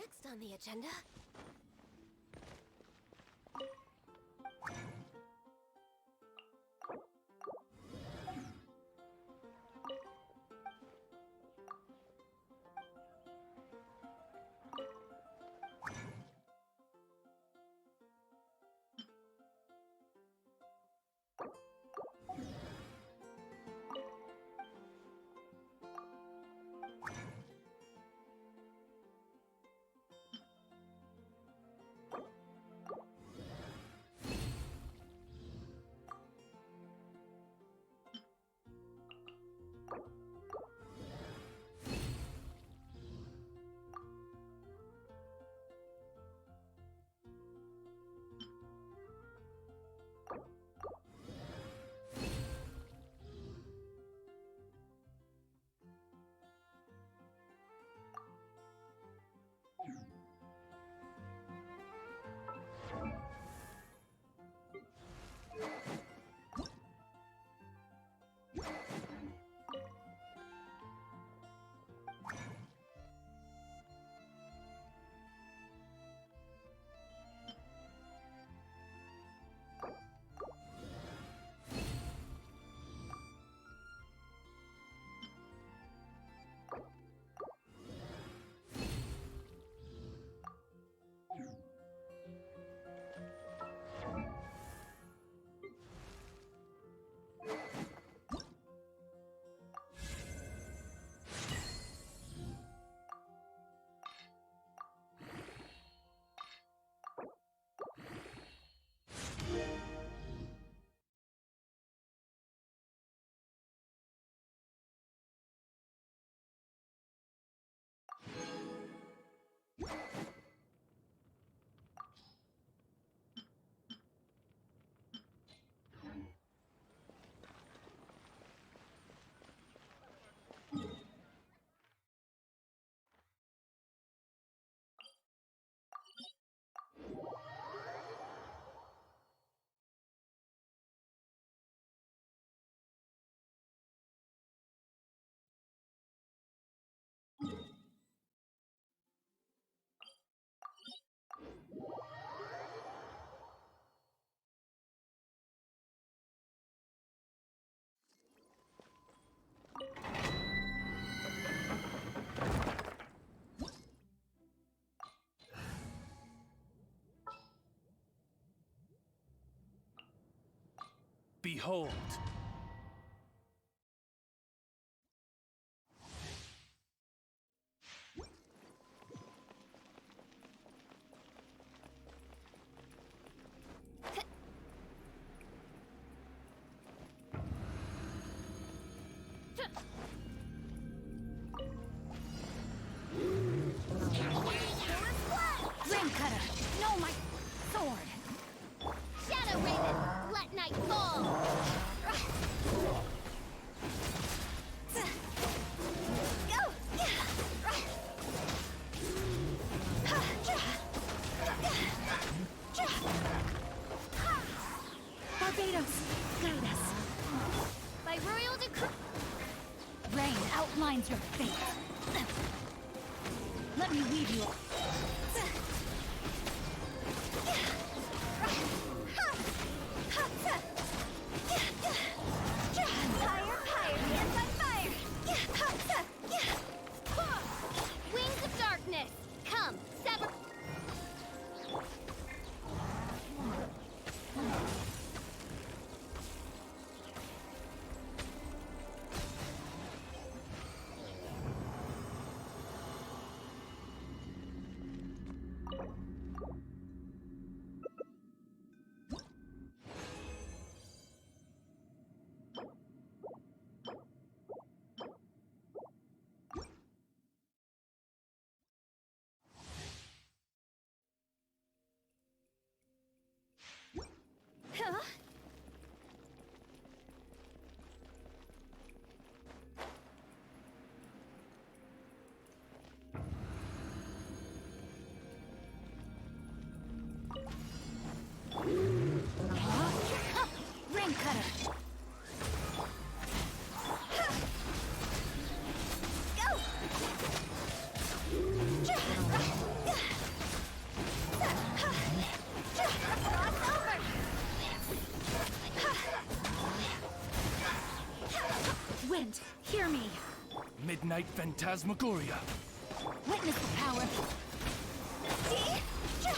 next on the agenda? Behold! Ring Cutter! No, my sword! Shadow Raven! Let night fall! Go! Barbados, guide us. By royal decree... Rain outlines your fate. Let me lead you. Wings of darkness, come, sever. Huh? Ring Cutter! Go! hear me. Midnight Phantasmagoria. Witness the power. See? Go!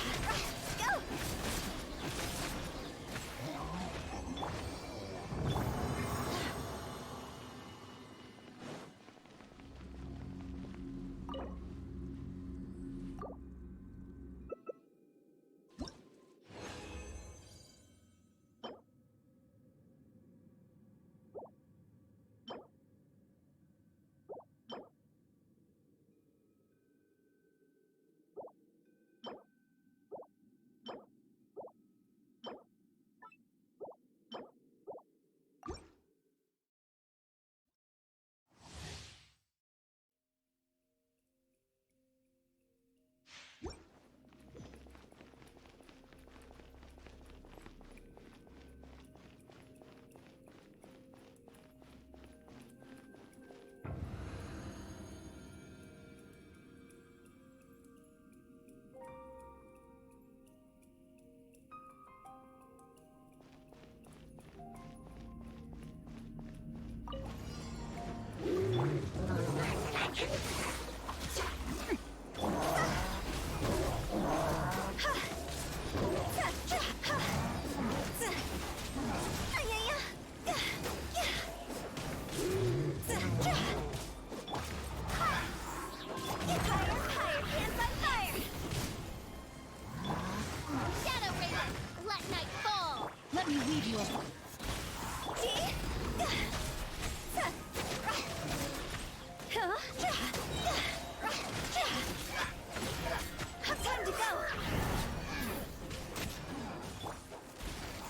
Time to go!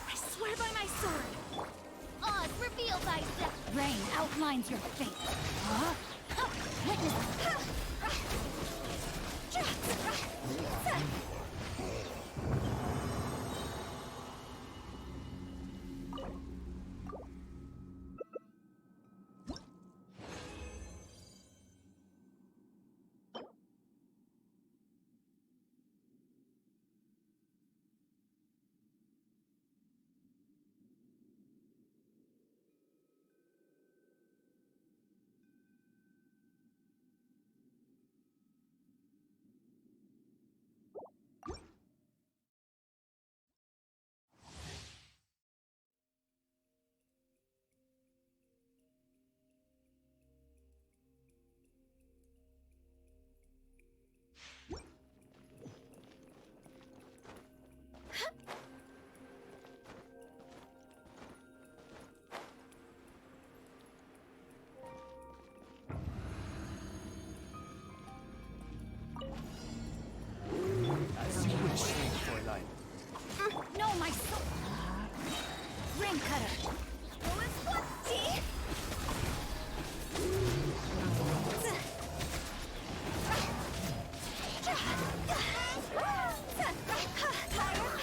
I swear by my sword! Oz, reveal thyself! Rain outlines your fate. Huh? Witness! As you wish, Fräulein. No, my soul! Ring cutter! See?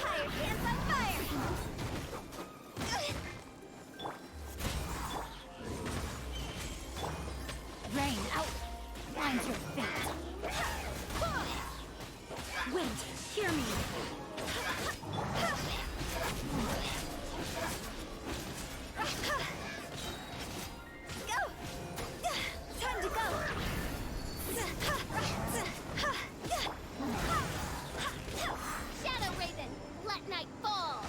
Higher, hands on fire! Rain out! Finds your fate! Wind, hear me! Go! Time to go! Shadow Raven, let night fall!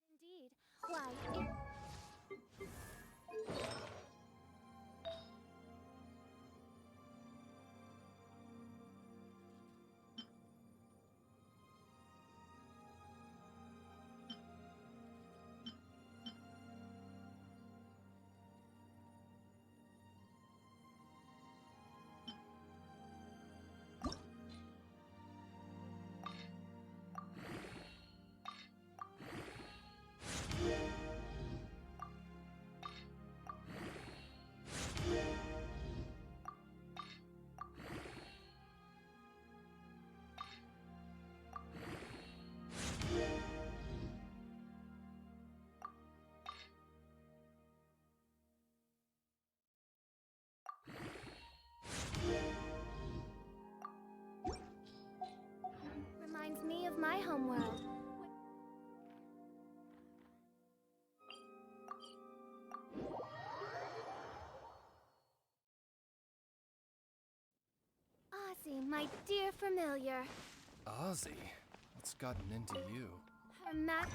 Indeed. Why, my dear familiar. Ozzy, what's gotten into you? Her ma-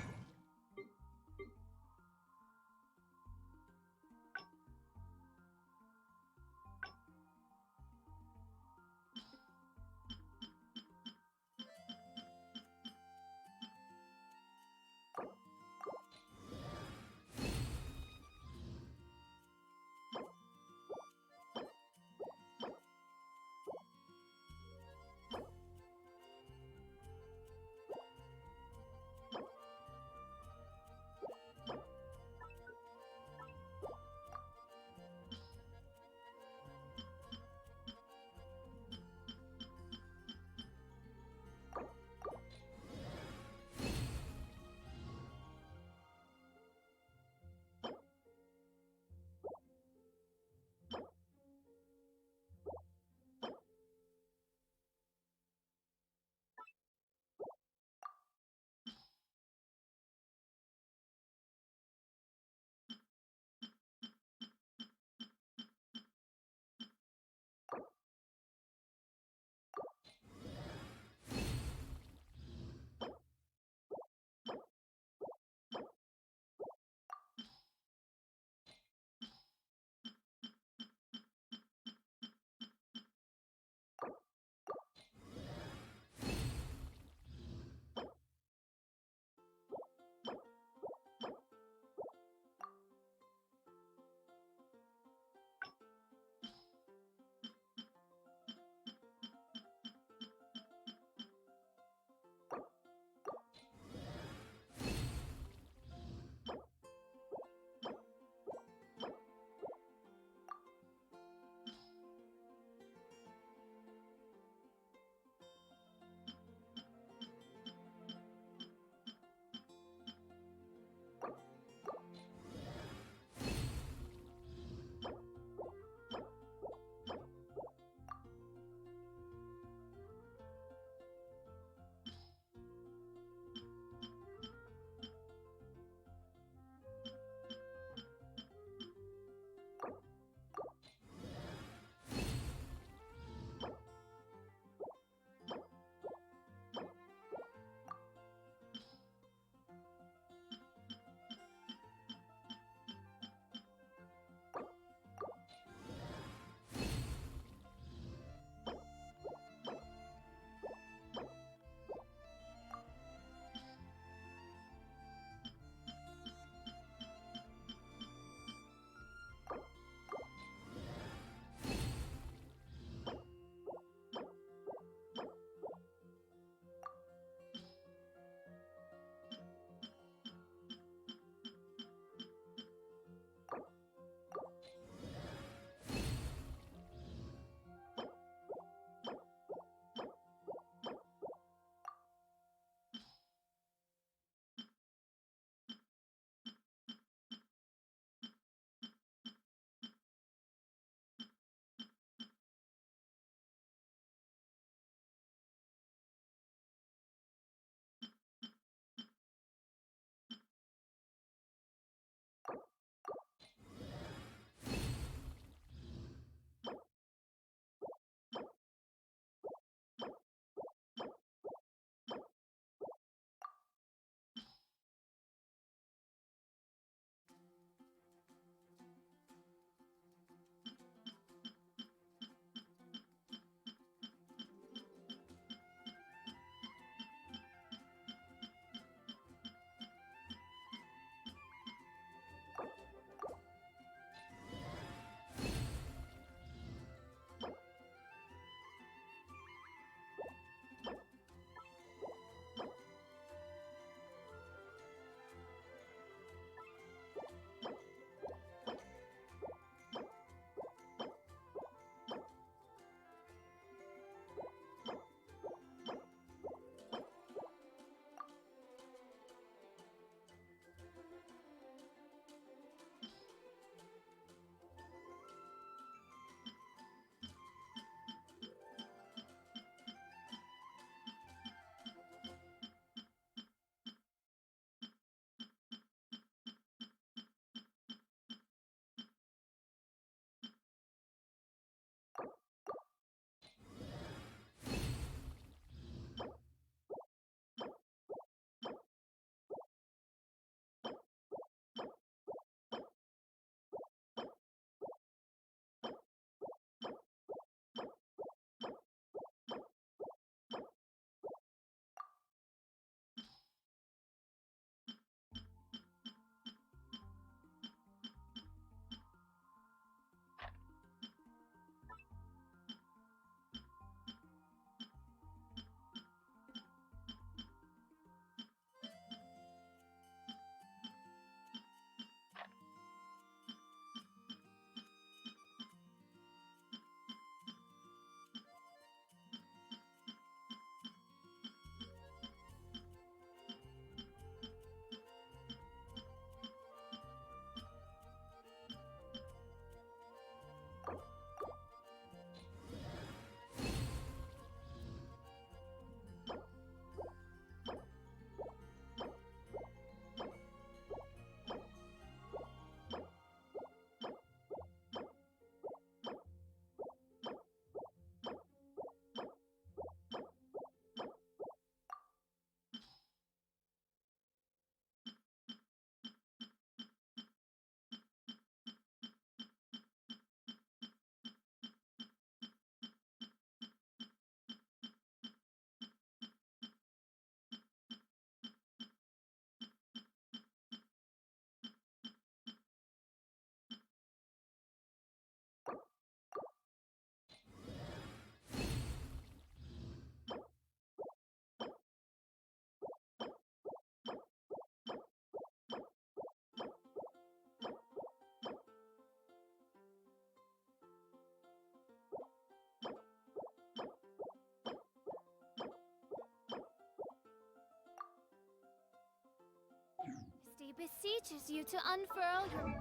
beseeches you to unfurl your...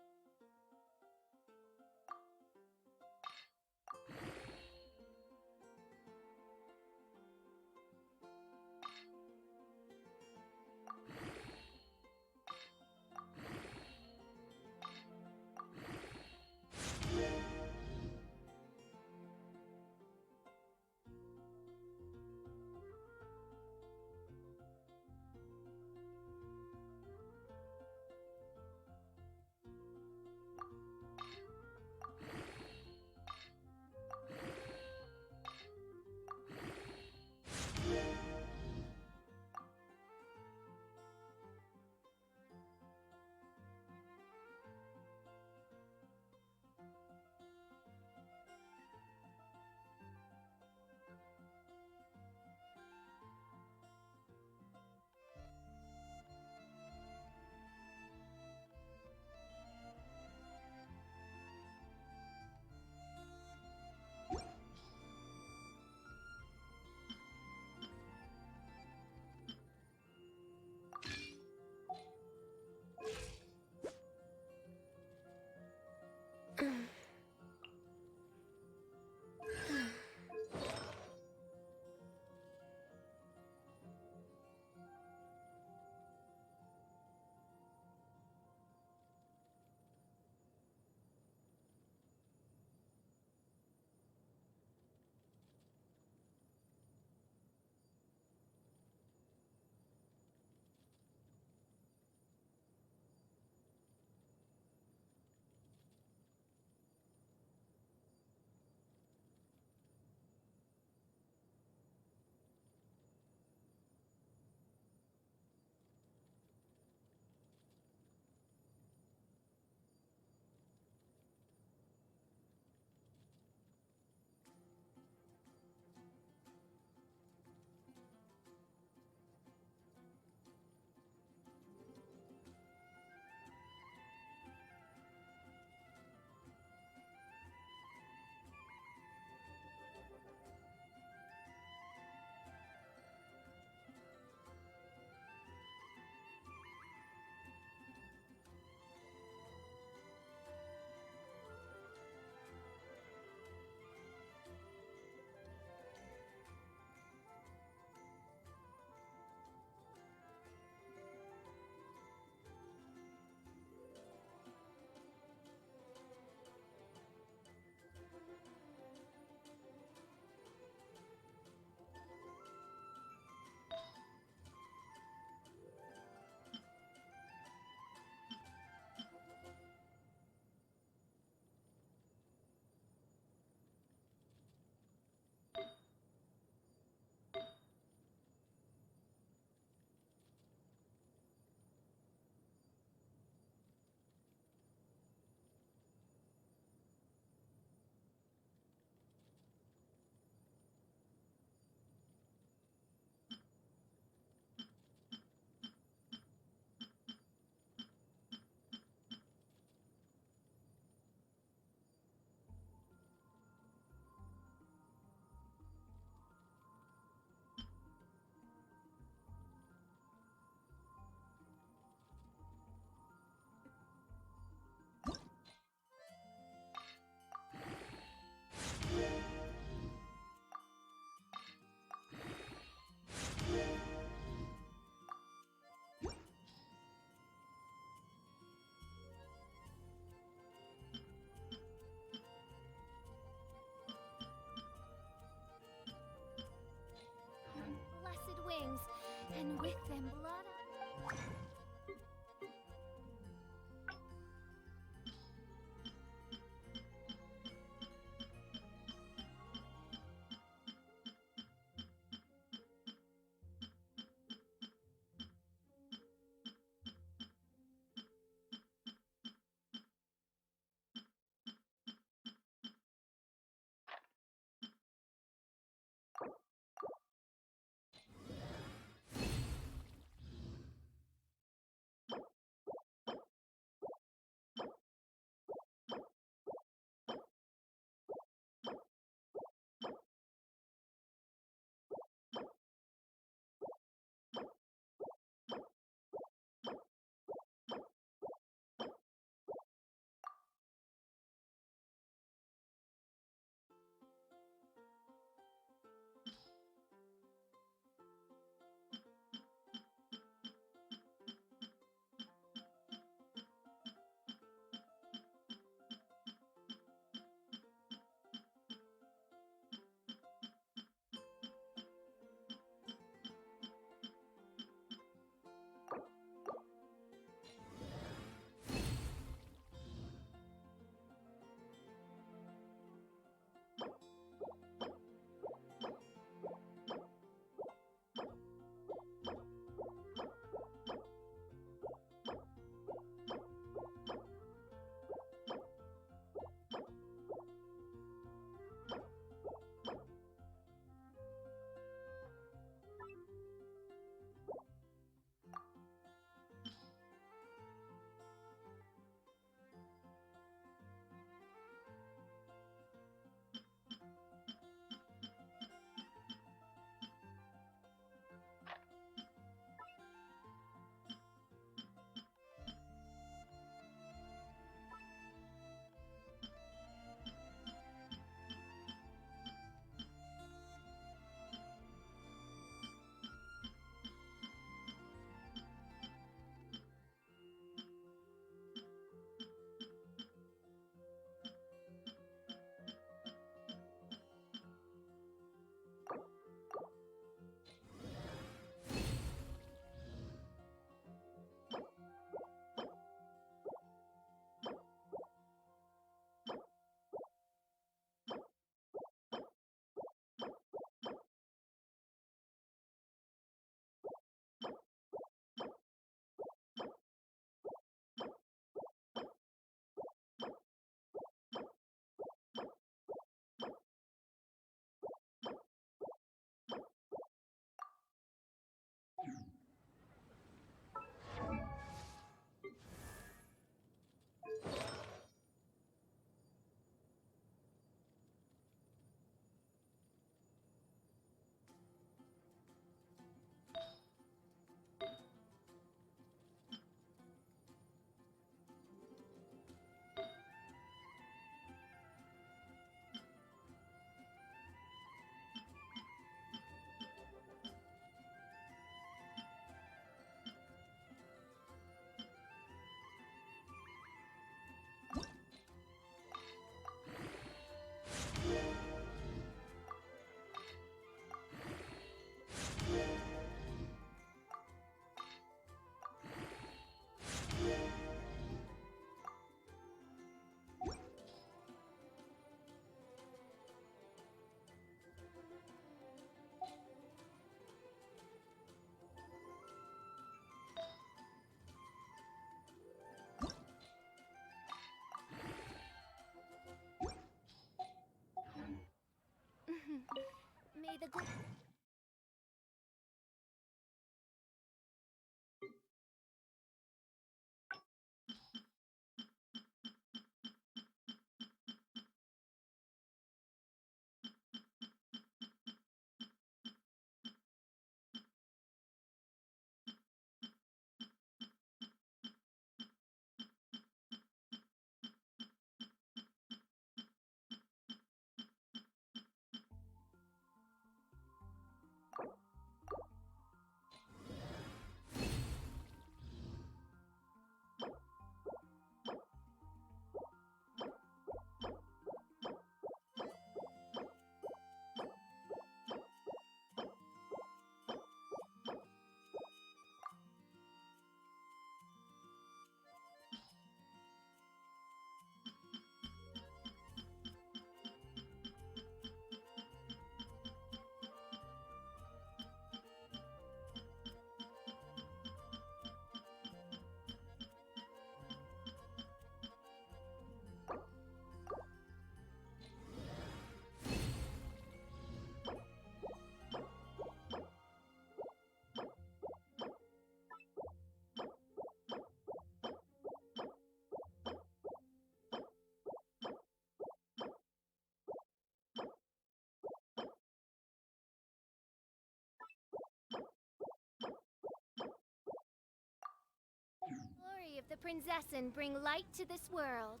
the princess and bring light to this world.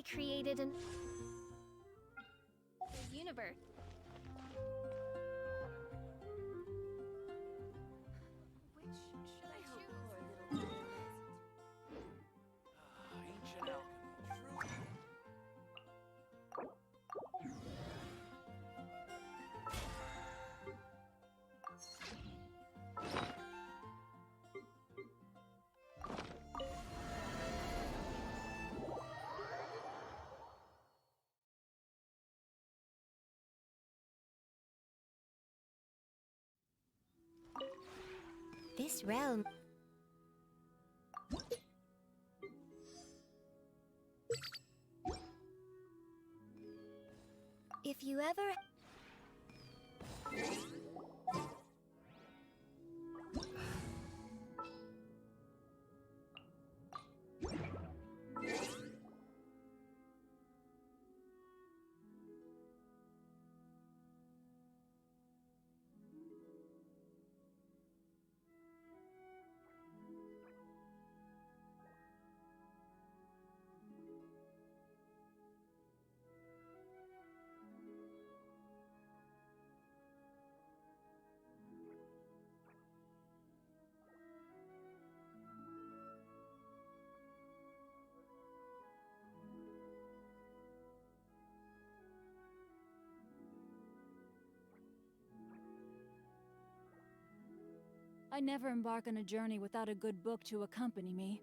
I created an universe. Which should I choose? Ancient alchemy, true. This realm. If you ever... I never embark on a journey without a good book to accompany me.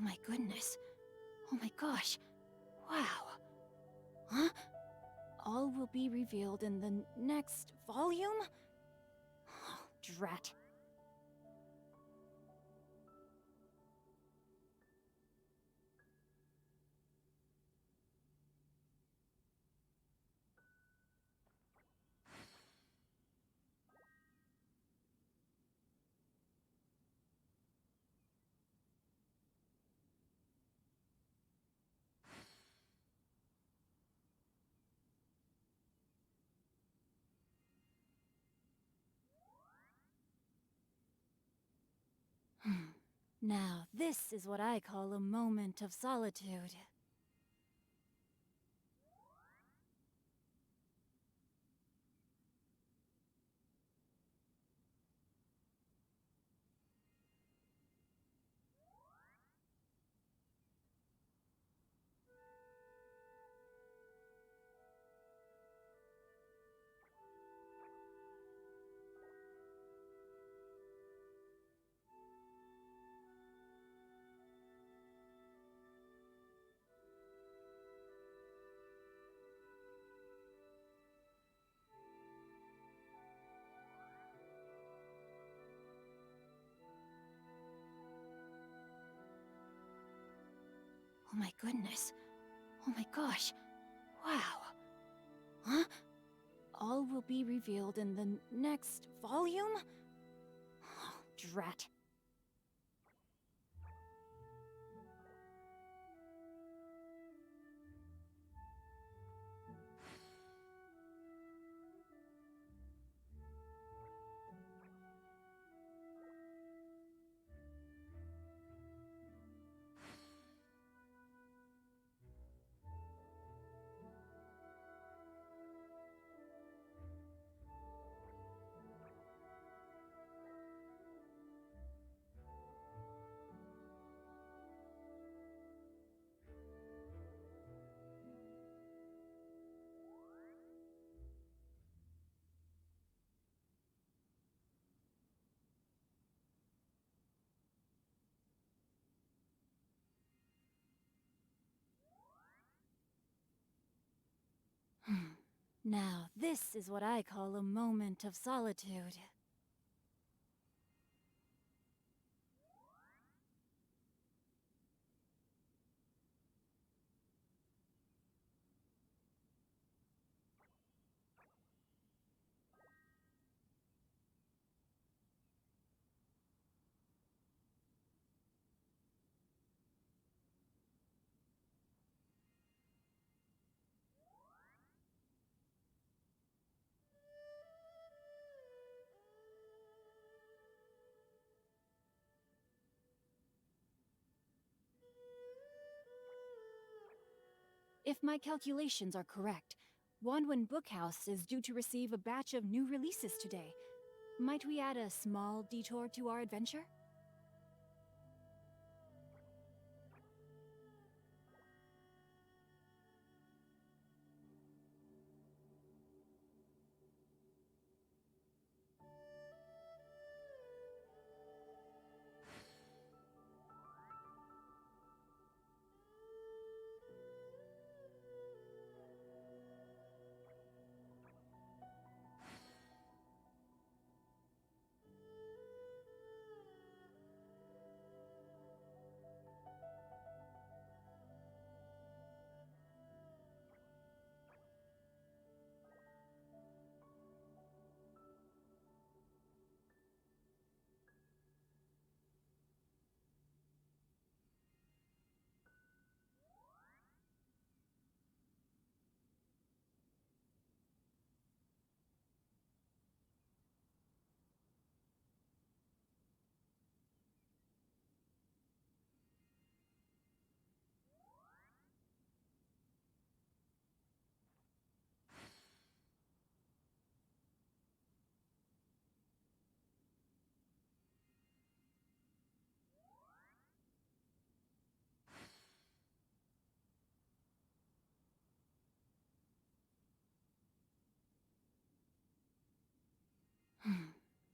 Oh my goodness. Oh my gosh. Wow. Huh? All will be revealed in the next volume? Oh, drat. Now, this is what I call a moment of solitude. Oh my goodness. Oh my gosh. Wow. Huh? All All will be revealed in the next volume? Oh, drat. Now, this is what I call a moment of solitude. If my calculations are correct, Wanwen Bookhouse is due to receive a batch of new releases today. Might we add a small detour to our adventure?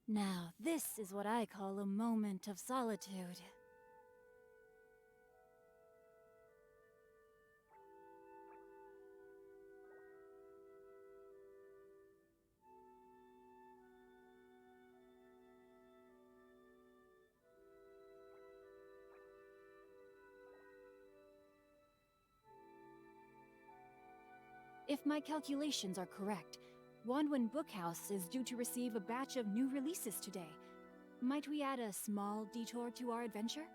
Now, this is what I call a moment of solitude. If my calculations are correct, Wanwen Bookhouse is due to receive a batch of new releases today. Might we add a small detour to our adventure?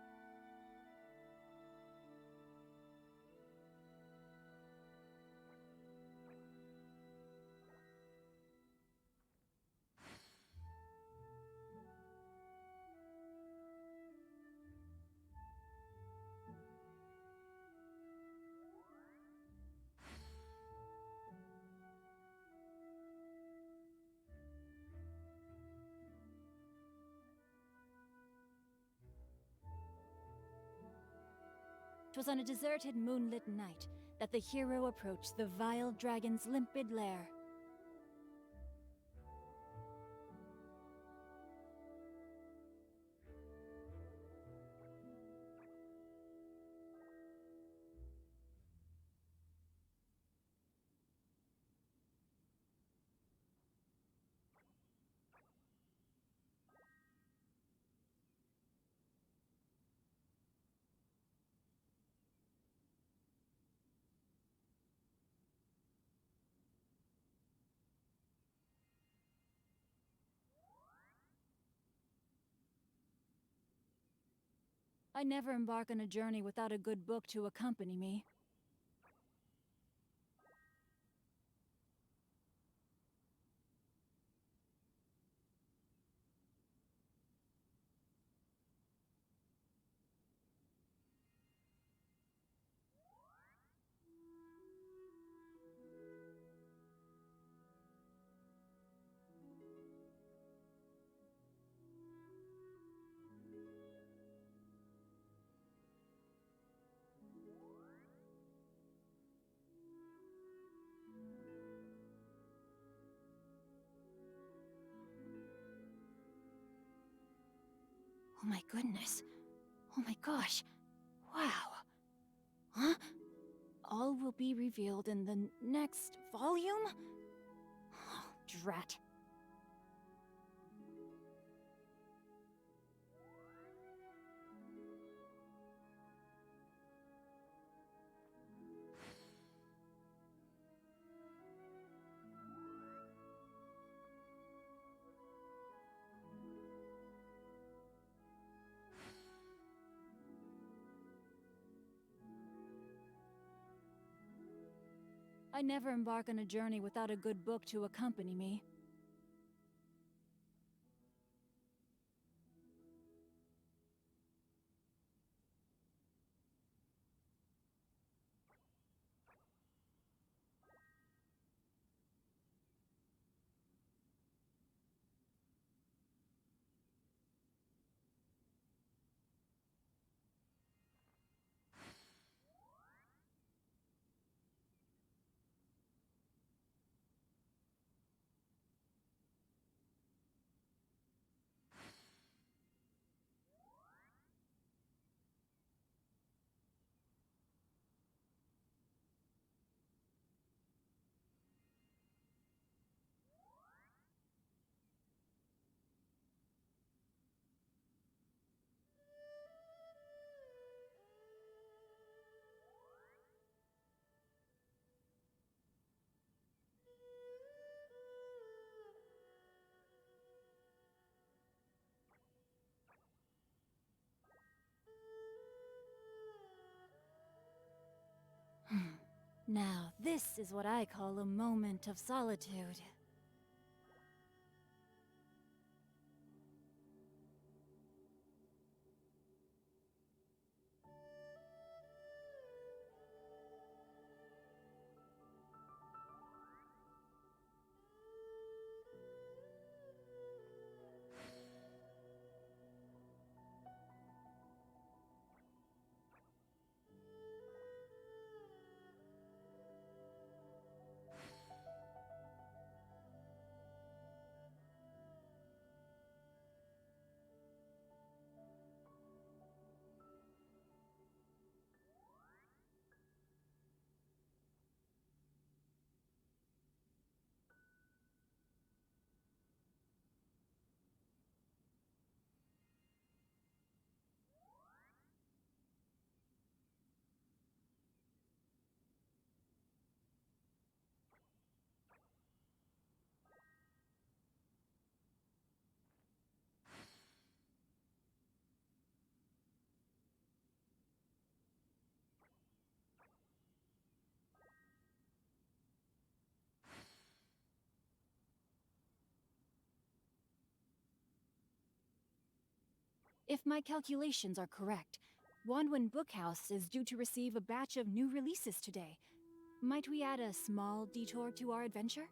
Twas on a deserted moonlit night that the hero approached the vile dragon's limpid lair. I never embark on a journey without a good book to accompany me. Oh my goodness. Oh my gosh. Wow. Huh? All will be revealed in the next volume? Oh, drat. I never embark on a journey without a good book to accompany me. Now, this is what I call a moment of solitude. If my calculations are correct, Wanwen Bookhouse is due to receive a batch of new releases today. Might we add a small detour to our adventure?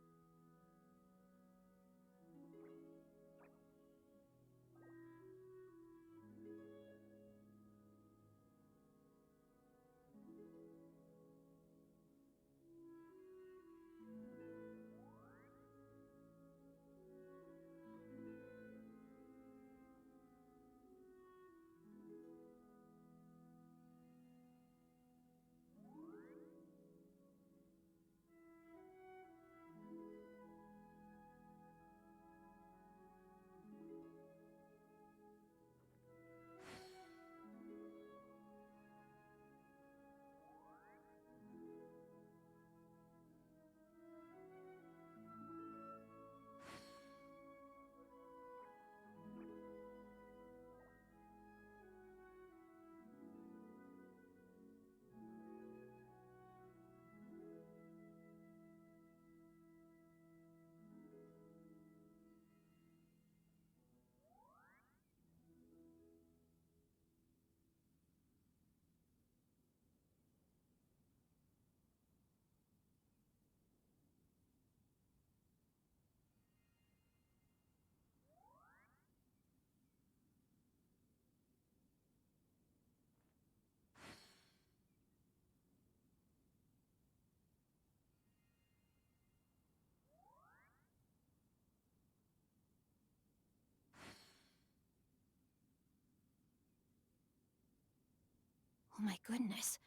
Oh my goodness.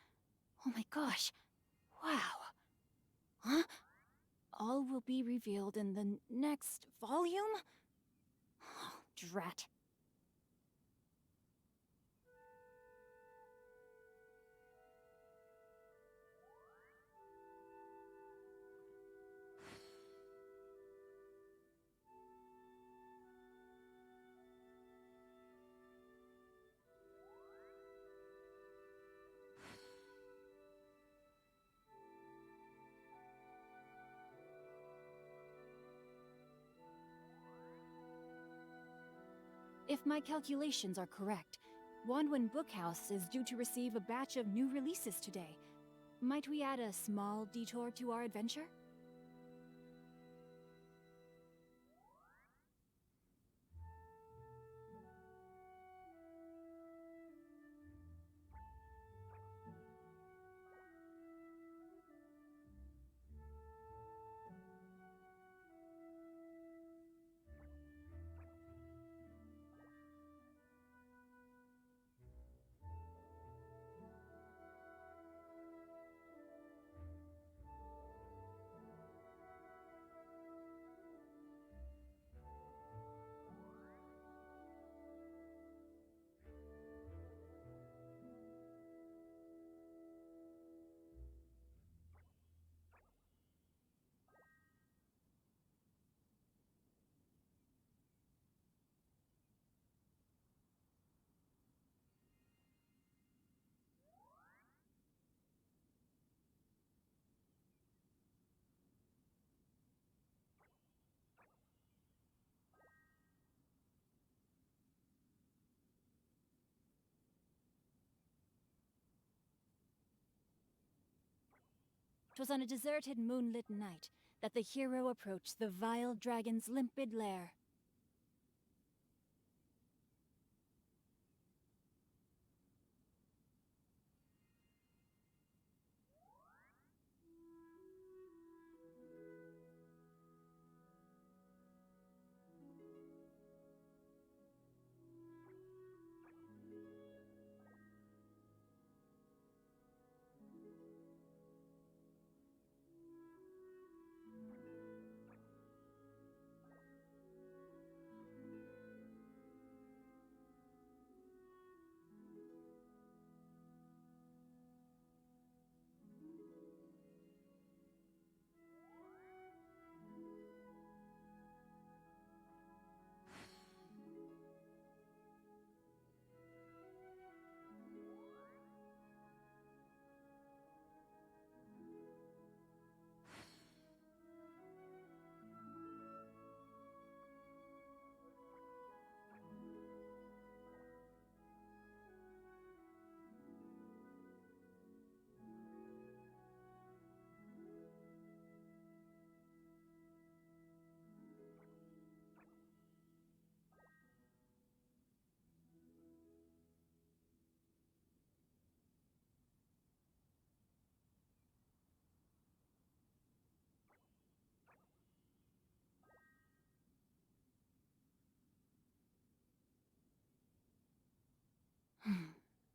Oh my gosh. Wow. Huh? All will be revealed in the next volume? Oh, drat. If my calculations are correct, Wanwen Bookhouse is due to receive a batch of new releases today. Might we add a small detour to our adventure? "'Twas on a deserted moonlit night that the hero approached the vile dragon's limpid lair.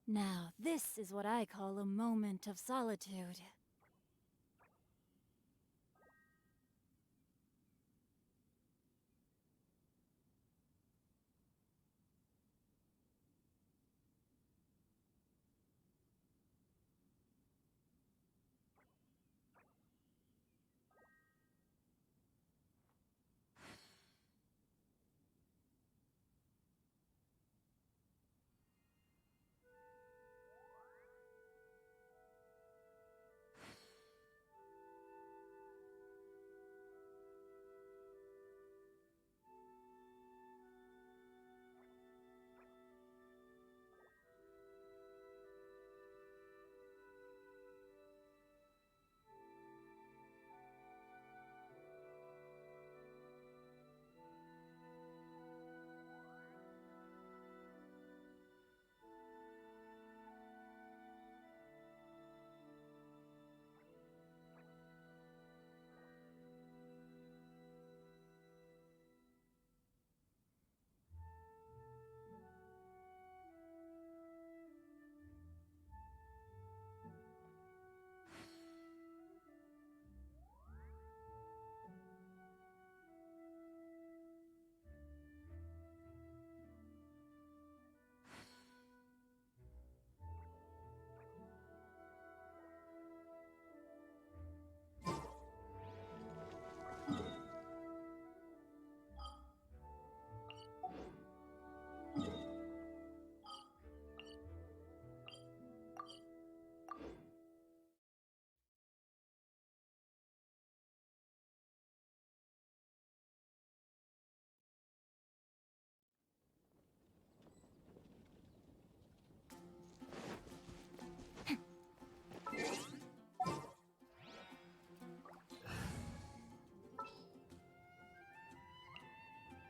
Now, this is what I call a moment of solitude.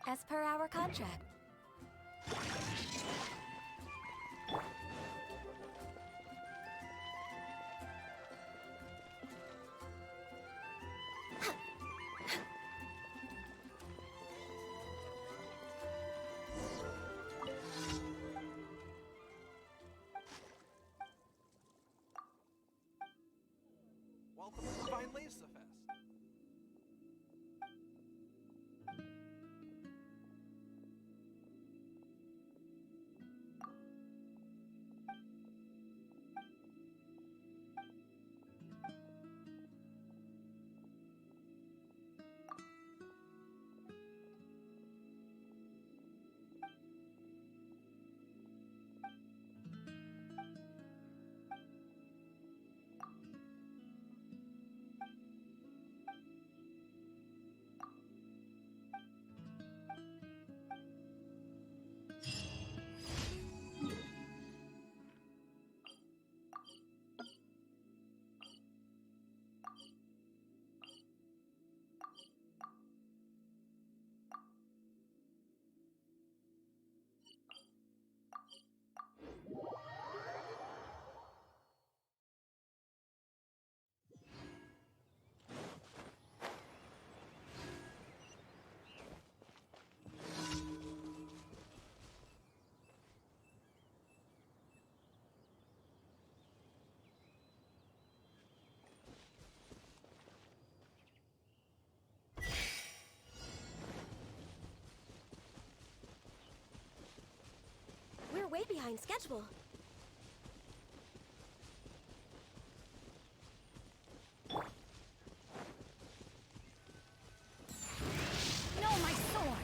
As per our contract. Welcome to Divine Lisa Fest. We're way behind schedule. No, my sword!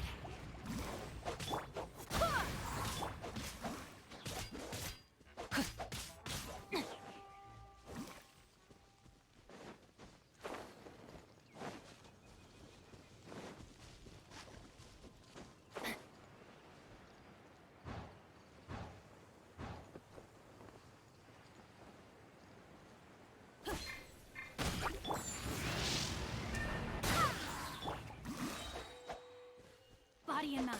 Body and mind.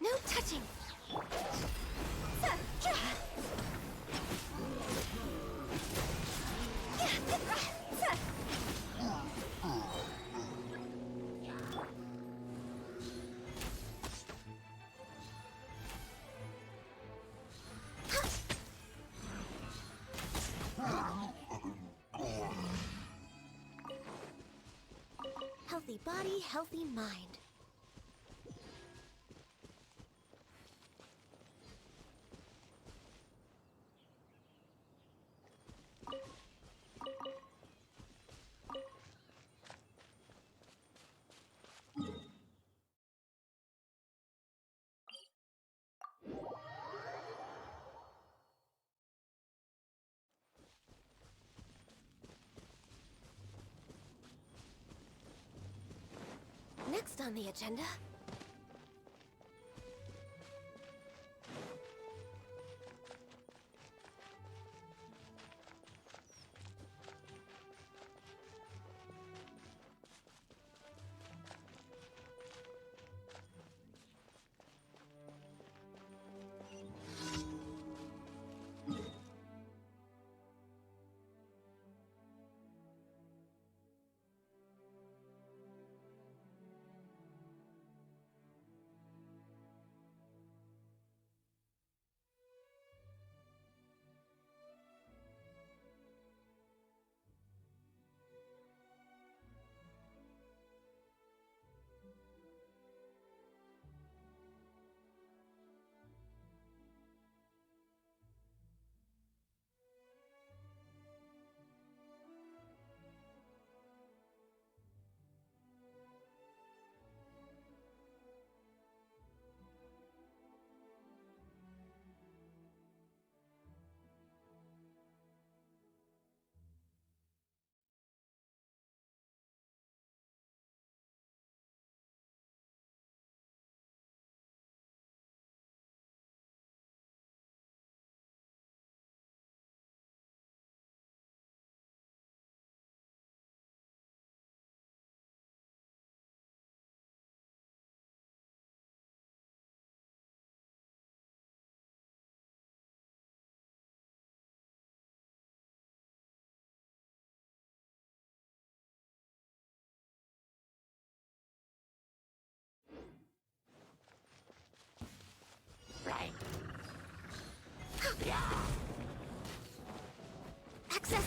No touching. Healthy body, healthy mind. Next on the agenda...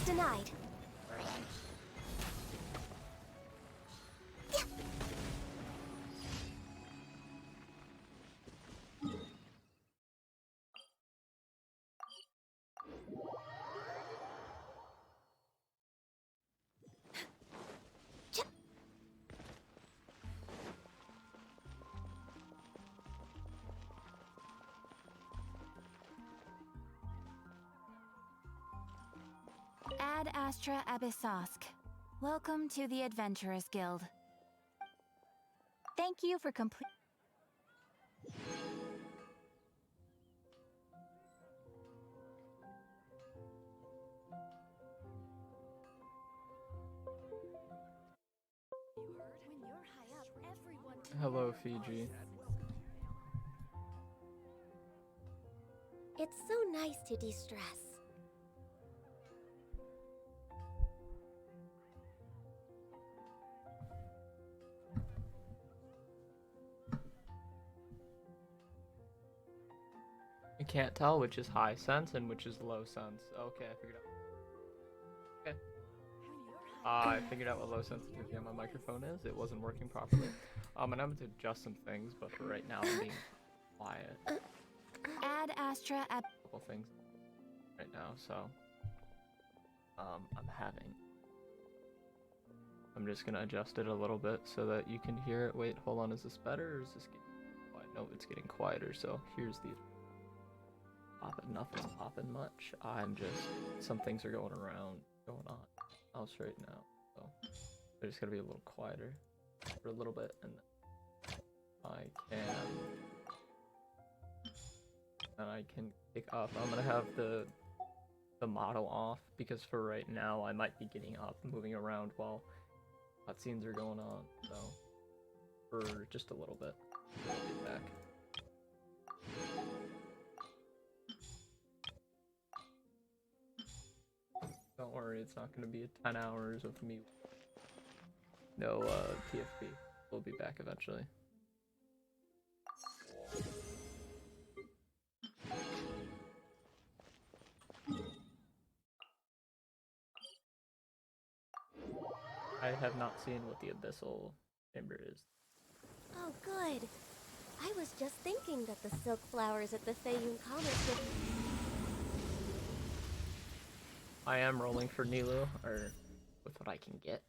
denied. Ad Astra Abyssosk. Welcome to the Adventurers Guild. Thank you for complete. When you're high up, everyone can Hello, Fiji. It's so nice to de-stress. You can't tell which is high sense and which is low sense. Okay, I figured out. Okay. I figured out what low sensitivity on my microphone is. It wasn't working properly. And I'm going to adjust some things, but for right now I'm being quiet. Ad Astra Ab. Couple things right now, so I'm just gonna adjust it a little bit so that you can hear it. Wait, hold on, is this better or is this getting quiet? No, it's getting quieter, so here's the popping. Nothing's popping much. I'm just, some things are going on else right now, so they're just gonna be a little quieter for a little bit, and I can pick up. I'm gonna have the model off because for right now I might be getting up, moving around while cutscenes are going on. So for just a little bit, I'll get back. Don't worry, it's not gonna be 10 hours of me. No TFP. We'll be back eventually. I have not seen what the Abyssal Chamber is. Oh, good. I was just thinking that the silk flowers at the Fayun Comet would... I am rolling for Nilou, or with what I can get.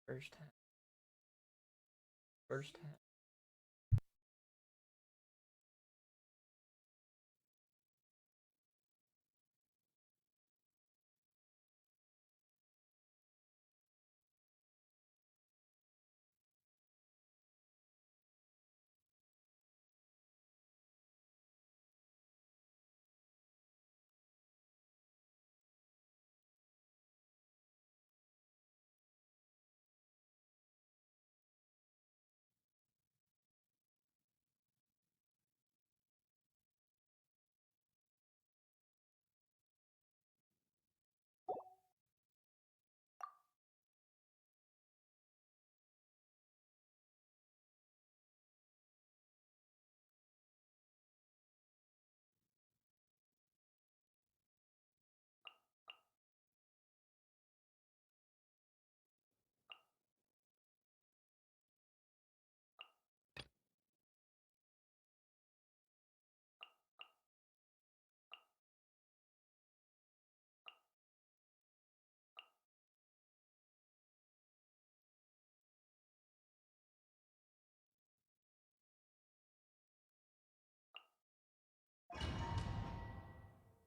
First half. First half.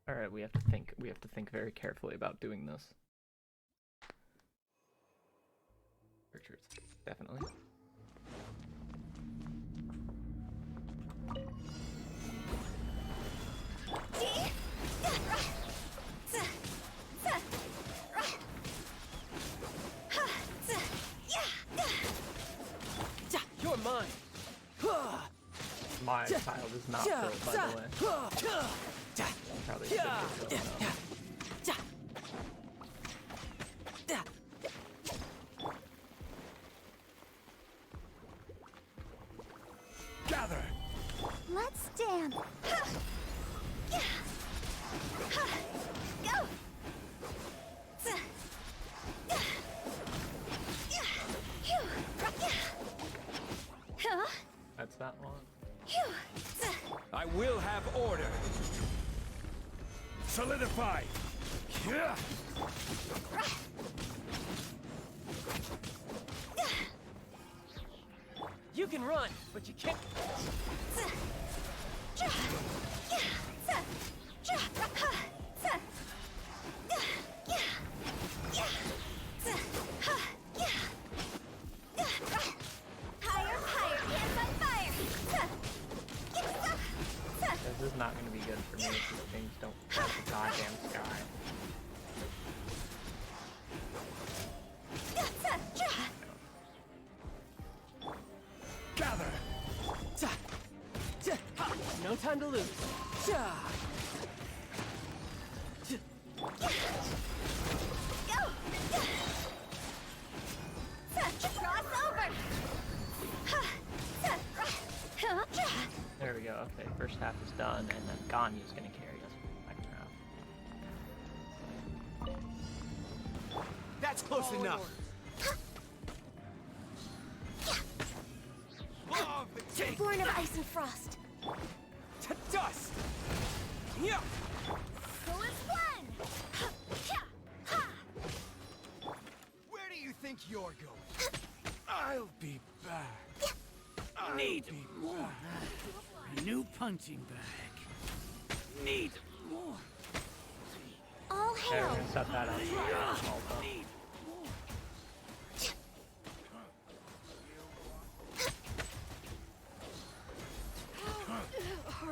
Alright, we have to think very carefully about doing this. Richards, definitely. child is not built, by the way. Probably should get built, though. Gather! Let's dance. Go! That's that one. I will have order. Solidify. Yeah. You can run, but you can't. Higher, higher, hands on fire! This is not going to be good for me if these things don't touch the goddamn sky. Gather. No time to lose. Cross over! There we go. Okay, first half is done, and then Ganyu's going to carry us for the second half. That's close enough. Law of the king. Born of ice and frost. To dust. Yeah. Go as one! Where do you think you're going? I'll be back. Need more. New punching bag. Need more. All Okay, we're hail! going to set that up. Also. Need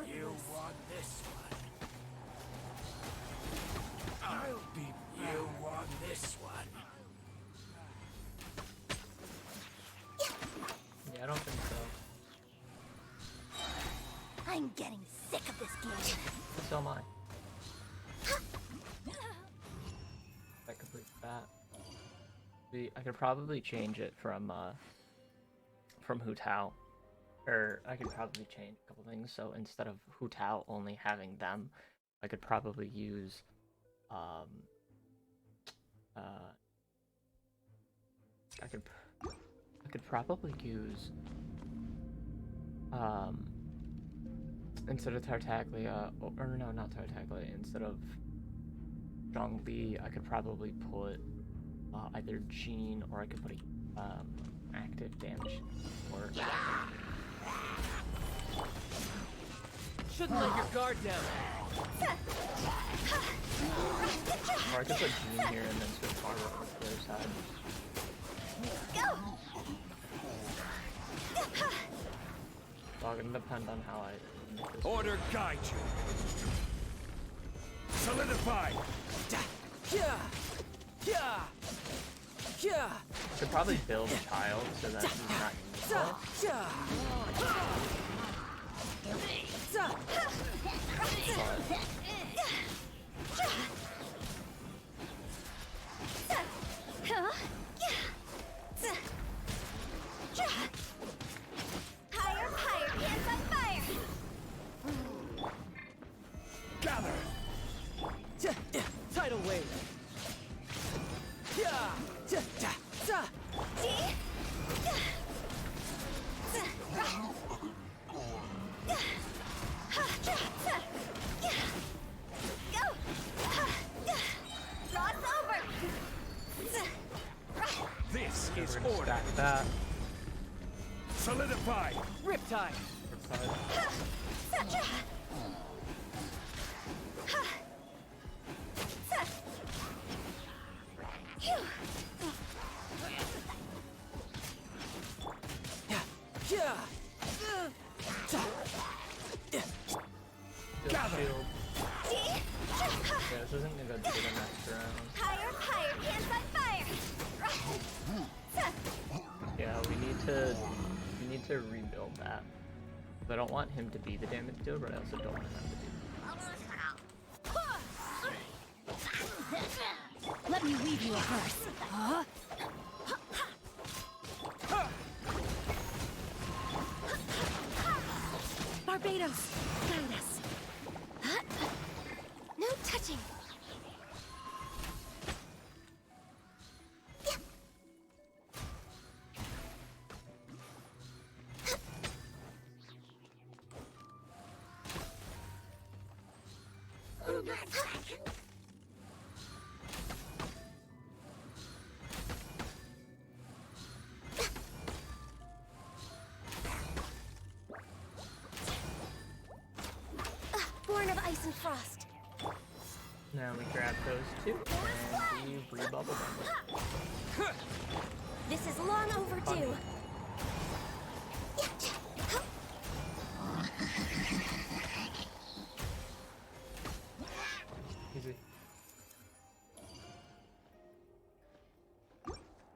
you want this one? I'll be back. You want this one? Yeah, I don't think so. I'm getting sick of this game. So am I. I complete that. I could probably change it from Hu Tao. Or I could probably change a couple things. So instead of Hu Tao only having them, I could probably use I could probably use instead of Tartaglia, or no, not Tartaglia, instead of Zhongli, I could probably put either Jean, or I could put a active damage or Shouldn't let your guard down. or I could put Jean here and then switch Barbara over to the other side. So it's gonna depend on how I make this. Order guide you. Solidify. I could probably build a child so that he's not useful. But Higher, higher, hands on fire! Gather. Tidal wave. Cross over! This we're is gonna order. stack that. Solidify. Riptide. Gather. Shield. Yeah, this isn't gonna go to the next round. Higher, higher, hands on fire! Yeah, we need to rebuild that. I don't want him to be the damage dealer, but I also don't want him to do. Let me weave you a verse. Huh? Barbados, guide us. No touching. Born of ice and frost. Now we grab those two and we rebubble them. This is long overdue. Easy.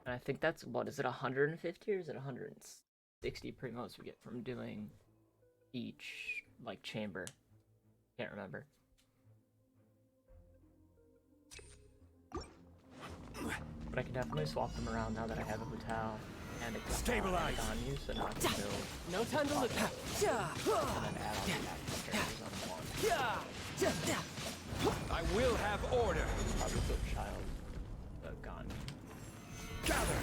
And I think that's, what is it, 150 or is it 160 primos we get from doing each, like, chamber? Can't remember. But I can definitely swap them around now that I have a hotel and a Stabilize. on you, so now I can build No time to lose. and then add on the active characters on one. I will have order. Probably put Child gone. Gather.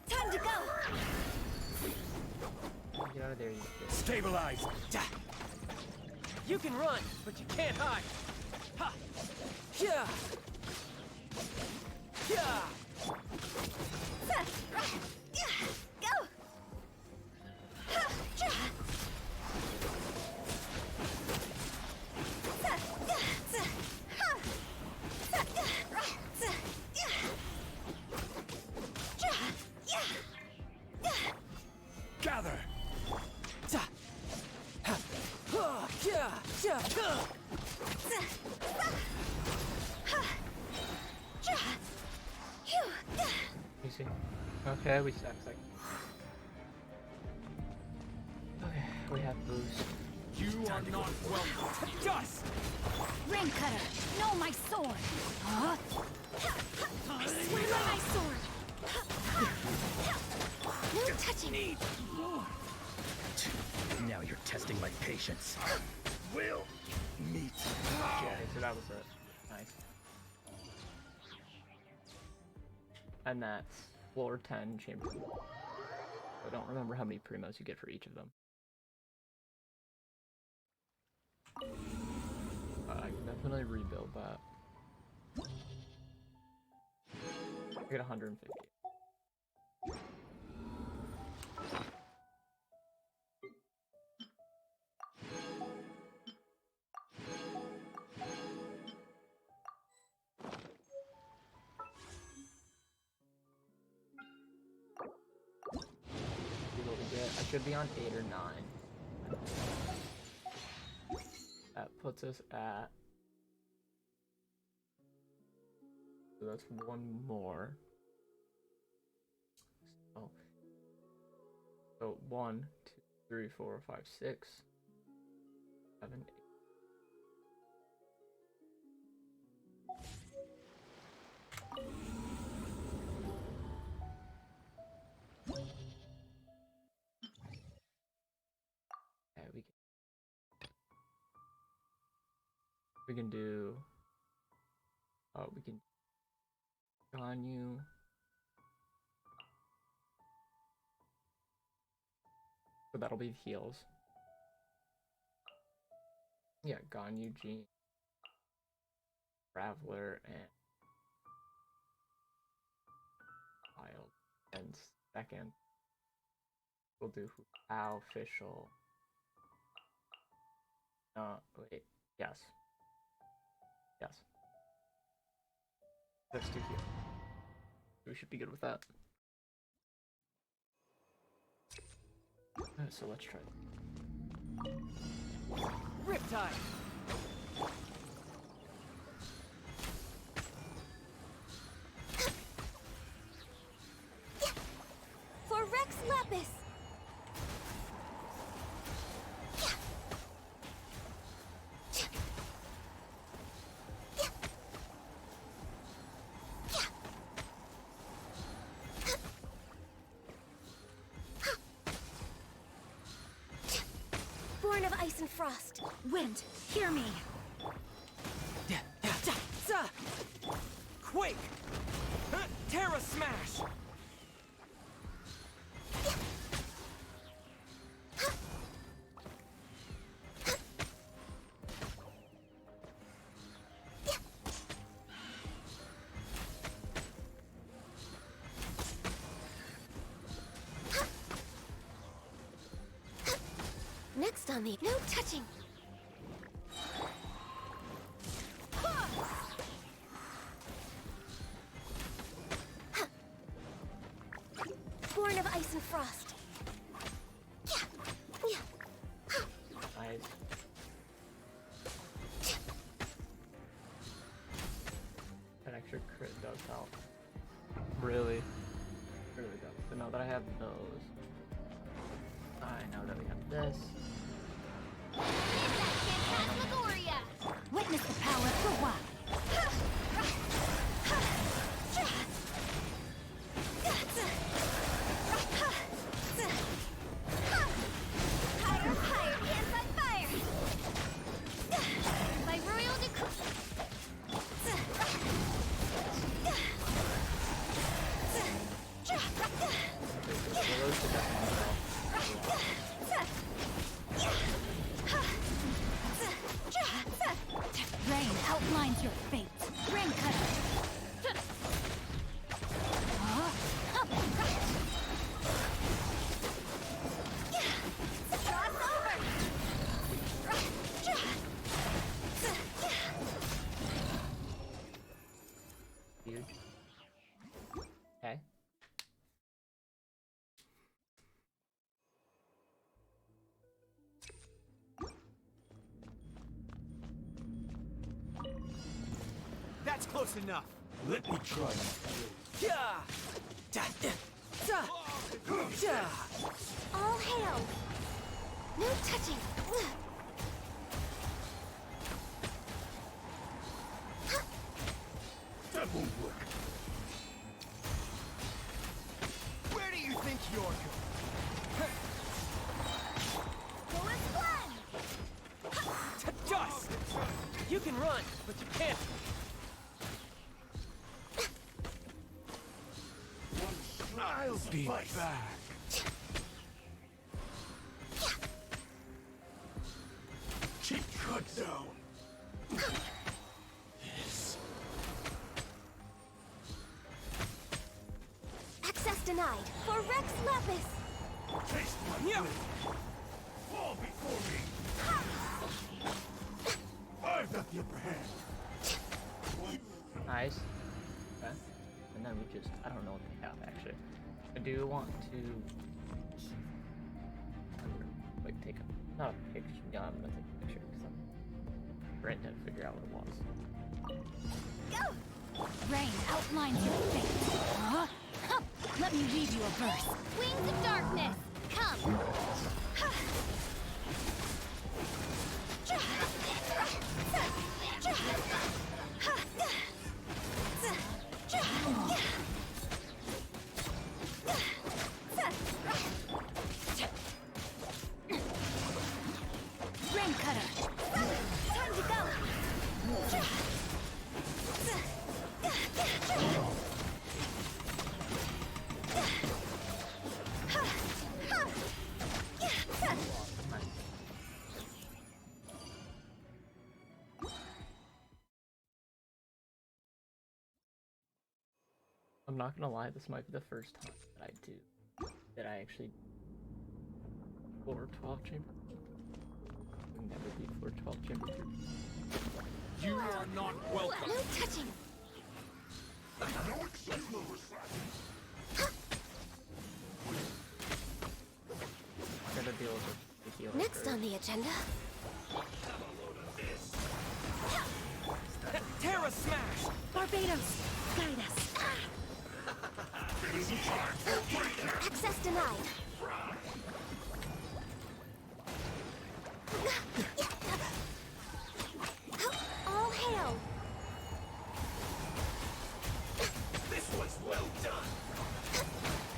Time to go. Get out of there, you kid. Stabilize. You can run, but you can't hide. Ha! Yeah! Yeah! Go. Gather. Ta! Ha! Ha! Yeah! Yeah! Huh! You see? Okay, we stack second. Okay, we have boost. You are not welcome. Dust! Rain cutter. No, my sword. Huh? I swear by my sword. No touching. Now you're testing my patience. Will meet. Okay, so that was it. Nice. And that's floor 10, chamber 4. I don't remember how many primos you get for each of them. I can definitely rebuild that. I get 150. See what we get. I should be on 8 or 9. That puts us at... So that's one more. So 1, 2, 3, 4, 5, 6, 7, 8. Yeah, we can do. We can Ganyu. So that'll be the heals. Yeah, Ganyu, Jean, Traveler, and Wild. And second, we'll do How Official. Wait, yes. Yes. Just to heal. We should be good with that. Alright, so let's try. Riptide! For Rex Lapis! Born of ice and frost. Wind, hear me! Quake! Terra Smash! Next on the no touching. Born of ice and frost. Nice. An extra crit does help. Really? Really does. But now that I have those, I know that we have this. Phantasmagoria! Witness the power for what? Higher, higher, hands on fire! By royal decree. Those should definitely help. Rain outlines your fate. Rain cutter. Dude. Okay. That's close enough! Let me try. Yeah! Da, da, da, da. All hail! No touching! That won't work. Where do you think you're going? To dust! You can run, but you can't. I'll be back. Cheap cut down. Yes. Access denied. For Rex Lapis! Taste my Yeah. blade. Fall before me. I've got the upper hand. Nice. Okay. And then we just, I don't know what they have actually. I do want to, like, take a, not a picture, yeah, I'm gonna take a picture because I'm trying to figure out what it was. Go! Rain outlines your fate. Let me read you a verse. Wings of darkness! Come! Rain cutter. Time to go! I'm not gonna lie, this might be the first time that I actually floor 12 chamber. I've never beat floor 12 chamber 3. You are not welcome. No touching! Gotta deal with the healer Next first. on the agenda. Terra Smash! Barbados, guide us. Access denied. All hail. This was well done.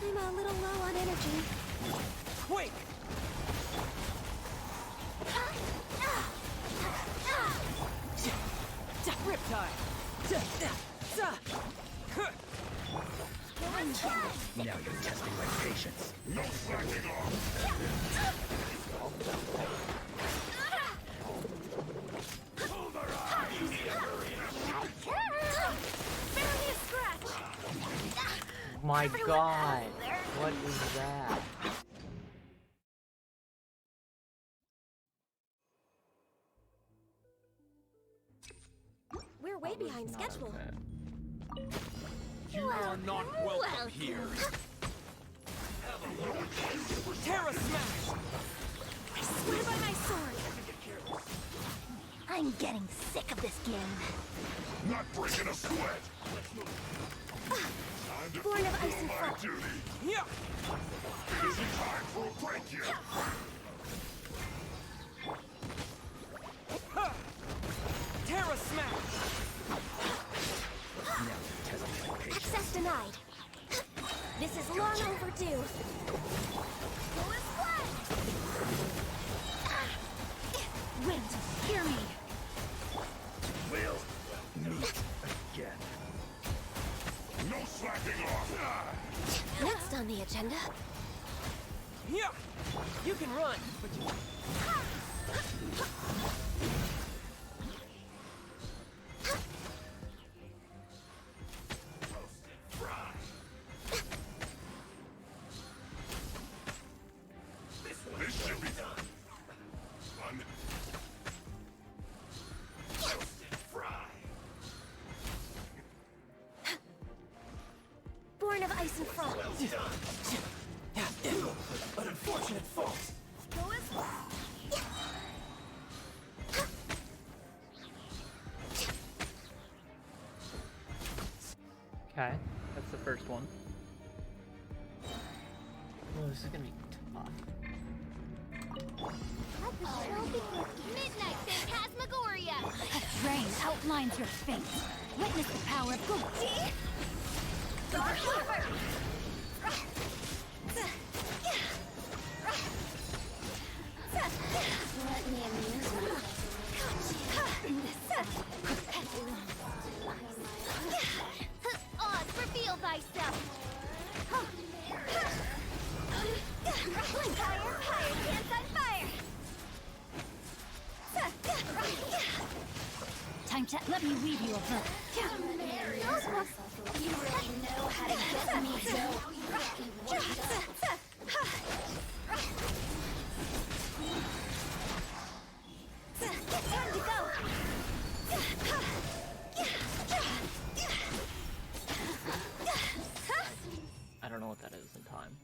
I'm a little low on energy. Quake! Riptide! Now you're testing my patience. Barely a scratch. My god! What is that? We're way That was behind not schedule. okay. You are not welcome here. Terra Smash! I swear by my sword. I'm getting sick of this game. Not breaking a sweat. Born of ice and frost. Duty. Yeah! Isn't time for a break yet. Terra Smash! Now you're testing my patience. Access denied. This is long overdue. Wind, hear me! We'll meet again. No slacking off. Next on the agenda. Yeah! You can run, but you... This should be done. Born of ice and frost. An unfortunate fault. Okay, that's the first one. Oh, this is gonna be tough. Midnight Phantasmagoria. Rain outlines your fate. Witness the power of good. Dark Harbor. Let me amuse Oz, reveal thyself. Fire, fire, dance on fire. Time to let me weave you a verse. You really know how to get me, Time to go. I don't know what that is in time.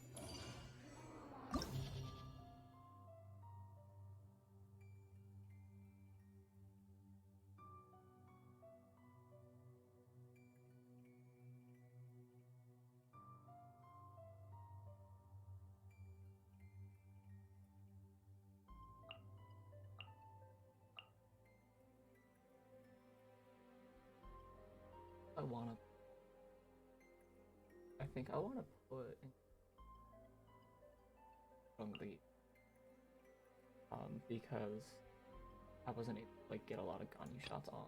I think I wanna put in from the because I wasn't able to like get a lot of Ganyu shots on.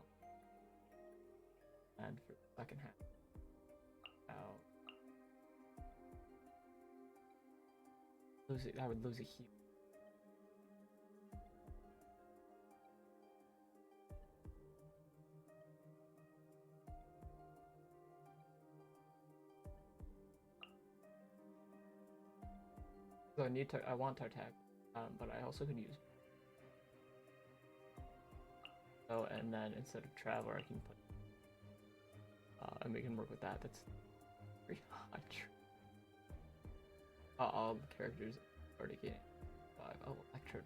And for the second half. I would lose a heal. So I want Tartag, but I also could use. Oh, and then instead of Traveler, I can put and we can work with that. That's very high. All the characters already getting 5. Oh, Electro.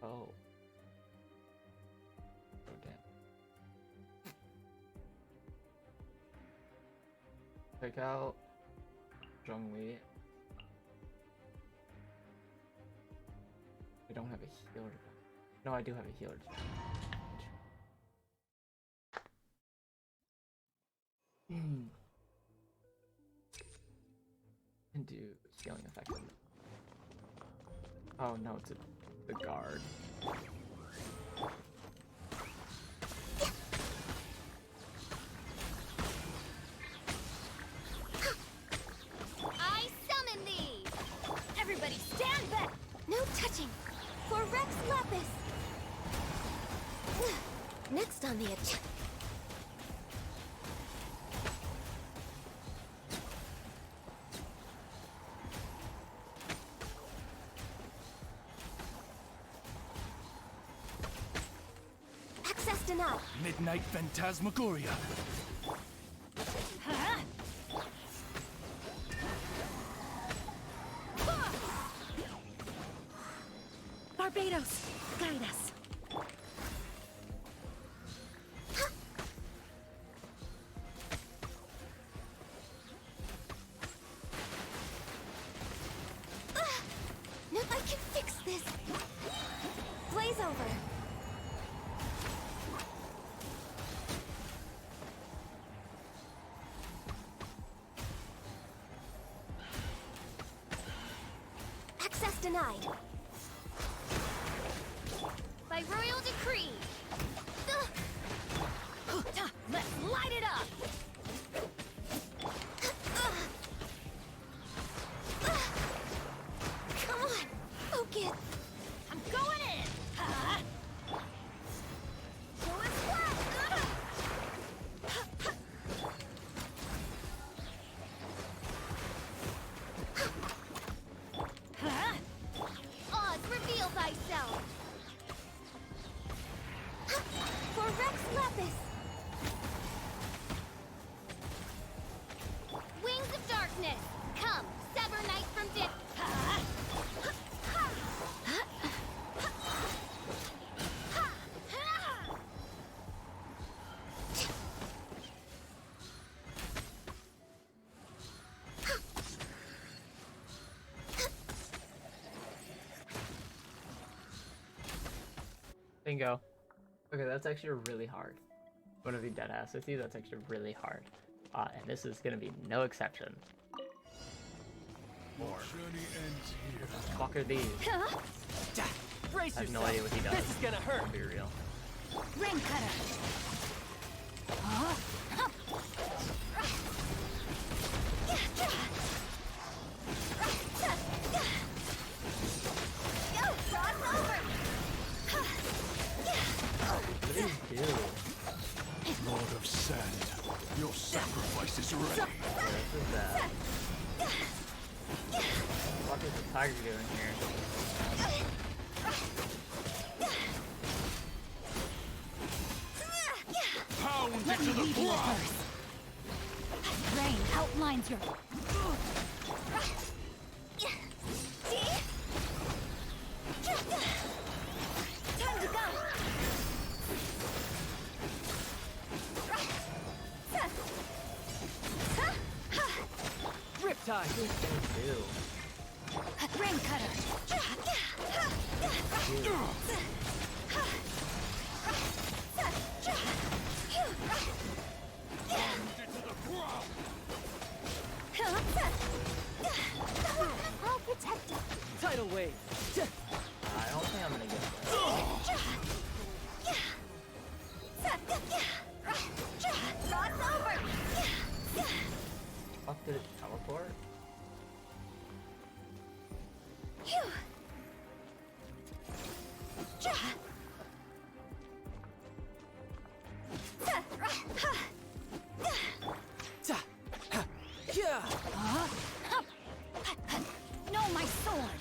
Oh. Oh, damn. Check out Zhongli. We don't have a healer. No, I do have a healer. Can do healing effect. Oh no, it's the guard. I summon thee! Everybody stand back! No touching! For Rex Lapis! Next on the agenda. Access denied. Midnight Phantasmagoria. Huh? Barbados, guide us. No, I can fix this. Blaze over. Access denied. By royal decree. Let's light it up. Come on, focus. I'm going in. Going flat. Oz, reveal thyself. For Rex Lapis. Wings of darkness. Come, sever night from dip. Bingo. Okay, that's actually really hard. I'm gonna be dead ass with you, that's actually really hard. And this is gonna be no exception. More. Journey ends here. Fuck are these? Brace I have no yourself. idea what he does. This is gonna hurt. I'll be real. Rain cutter. Go, cross over. What do you do? Lord of Sand, your sacrifice is ready. This is that. What is the tiger doing here? Pound Let into me the read you a ground. verse. Rain outlines your... Time to go. Riptide. Ew. Rain cutter. Into the ground. I'll protect it. Tidal wave. I don't think I'm gonna get this. Cross over. Fuck, did it teleport? Phew. Ta. Ha. Yeah. No, my sword.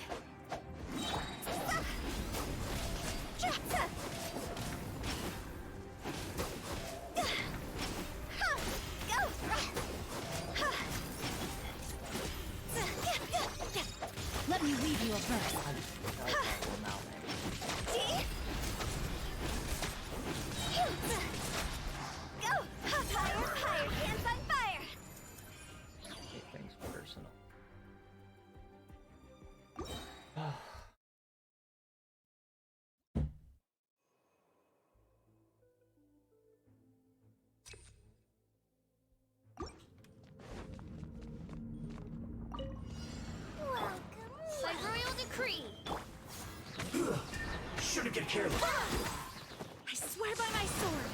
to get careless. I swear by my sword.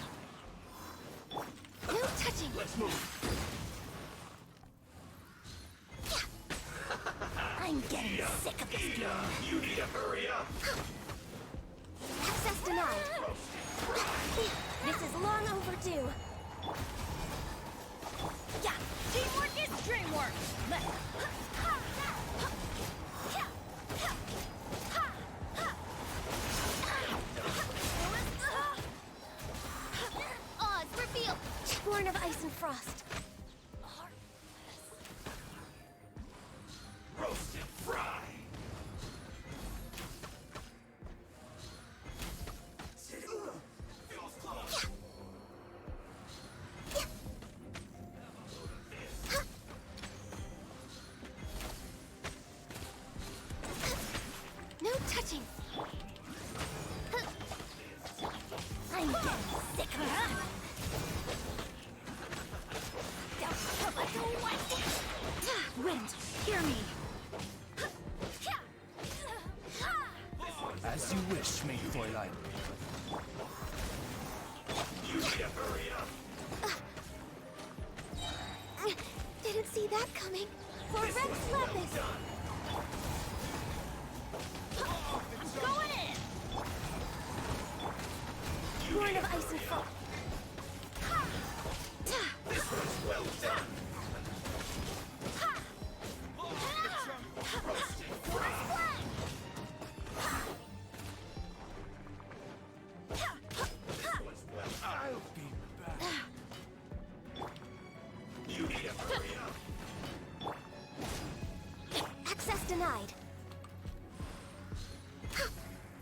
No touching. Let's move. I'm getting sick of this game. You need to hurry up. Access denied. This is long overdue. Yeah, teamwork is dreamwork. Let's. Oz, reveal. Born of ice and frost. Roast and fry. Feels close. No touching. I'm getting sick of it. Wind, hear me. As you wish, mate Fräulein. You need to hurry up. Didn't see that coming. For Rex Lapis. I'm going in. Born of ice and frost. This one's well done. Roast and fry. This one's well done. I'll be back. You need to hurry up. Access denied.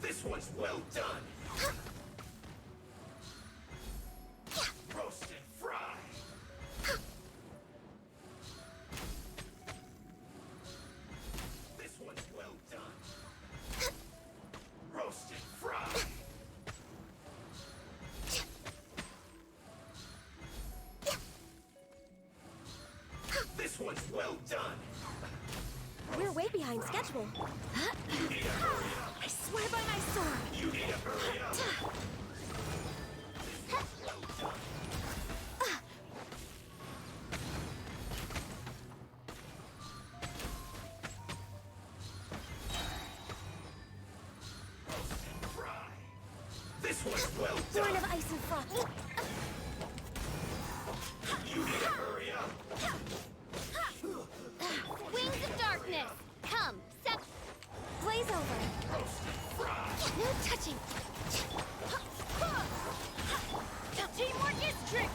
This one's well done. Roast and fry. This one's well done. Roast and fry. This one's well done. We're way behind schedule. You need to hurry up. I swear by my sword. You need to hurry up. This one's well done. Roast and fry. This one's well Born done. of ice and frost. You need to hurry up. Wings of darkness. Come, step. Blaze over. Roast and fry. No touching. Teamwork is trick.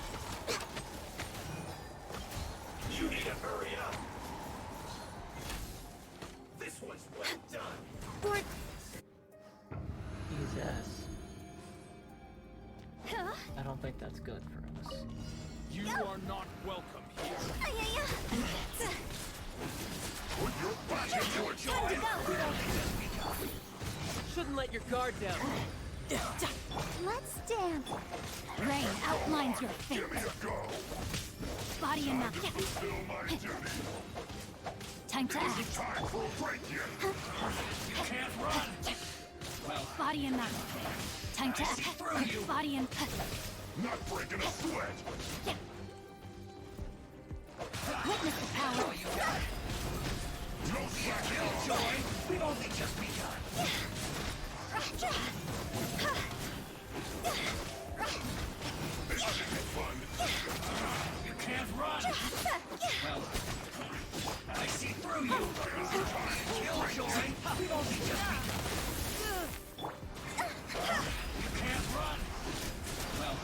You need to hurry up. This one's well done. Born. Jesus. Huh? I don't think that's good for us. You are not welcome here. Put your back into it, Time to go. Shouldn't let your guard down. Let's dance. Rain outlines your fate. Give me a go. Body and mind. Fulfill my duty. Time to act. Time for a break yet. You can't run. Body and mind. Time to act. Body and Not breaking a sweat. witness the power. No slack. We've only just begun. This should be fun. You can't run. Well, I see through you. Killjoy. We've only just begun. You can't run. Well,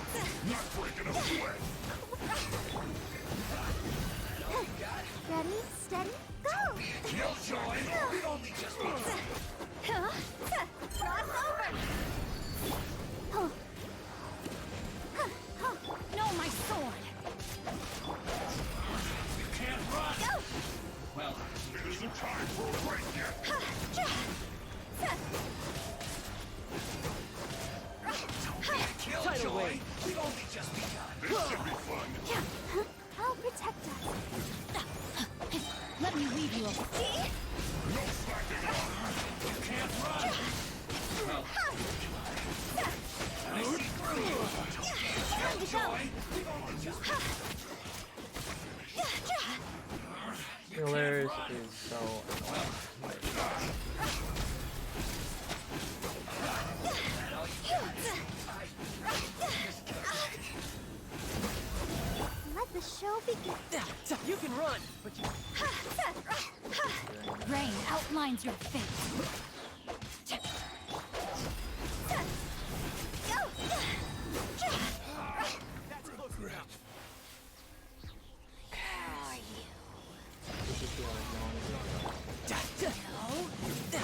Not breaking a sweat. Ready, steady, go. Killjoy. We've only just begun. can run, but you Rain outlines your fate. That's close enough. This is who I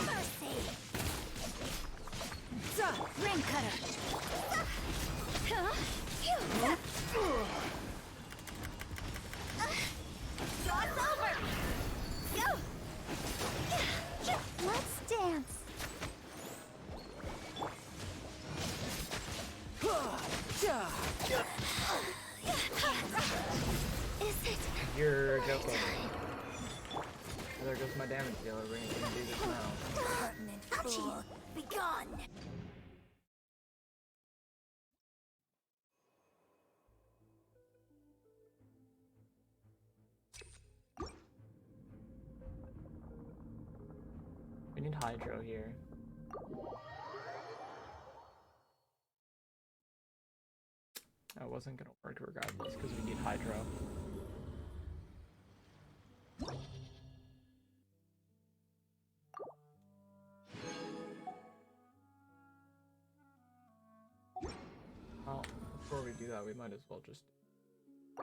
Mercy. Rain cutter. It's over. Let's dance. Is it? You're joking. Oh, there goes my damage dealer. We're gonna do this now. Pertinent fool. Begone. We need Hydro here. That wasn't gonna work regardless because we need Hydro. Well, before we do that, we might as well just.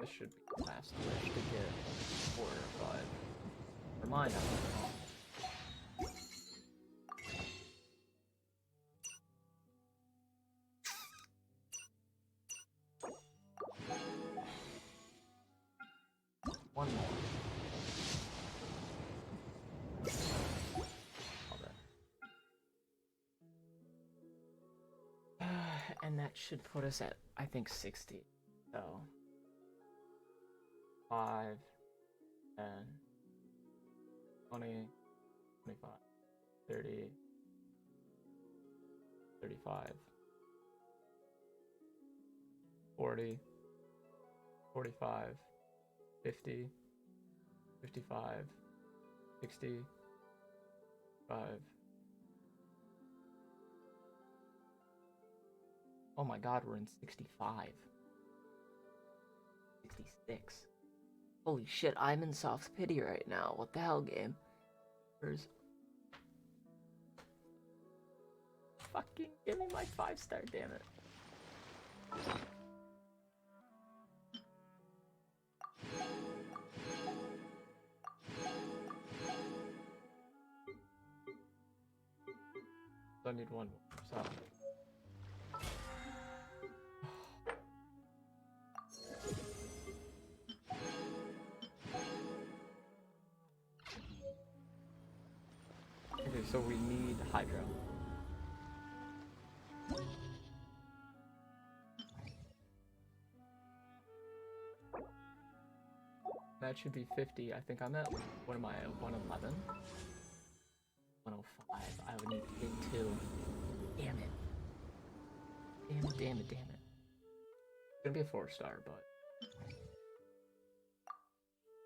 This should be the last wish to get 4 or 5. For mine, I don't know. One more. Okay. And that should put us at, I think, 60. So 5, 10, 20, 25, 30, 35, 40, 45, 50, 55, 60, 5. Oh my god, we're in 65. 66. Holy shit, I'm in soft pity right now. What the hell, game? Where's... Fucking give me my 5-star, damn it. So I need one more, so... Okay, so we need Hydro. That should be 50. I think I'm at, what am I at, 111? 105. I would need to get 2. Damn it. Damn it, damn it, damn it. It's gonna be a 4-star, but...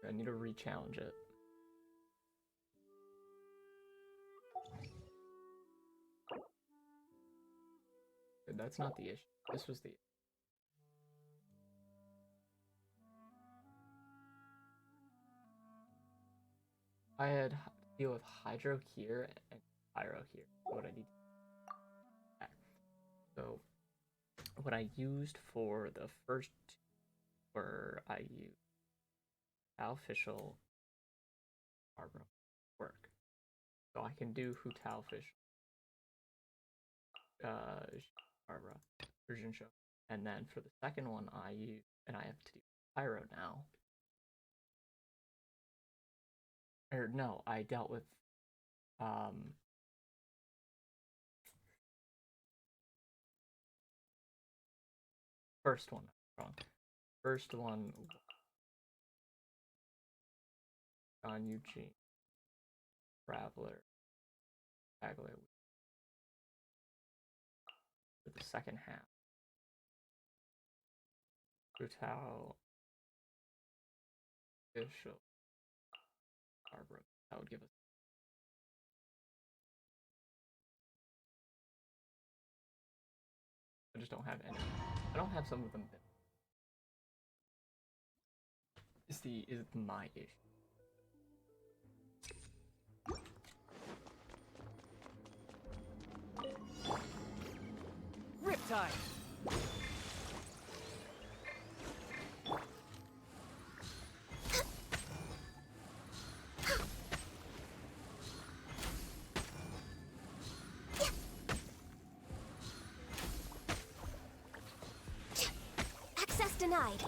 I need to re-challenge it. That's not the issue. This was the... I had to deal with Hydro here and Pyro here. What I need. Okay. So, what I used for the first two were I used Official Barbara work. So I can do Hu Tao Fish Barbara version show. And then for the second one I use, and I have to do Pyro now. Or no, I dealt with first one, wrong. First one on Eugene, Traveler, Agler. For the second half. Brutal, Official, Barbara. That would give us. I just don't have any. I don't have some of them. is my issue. Riptide! Access denied.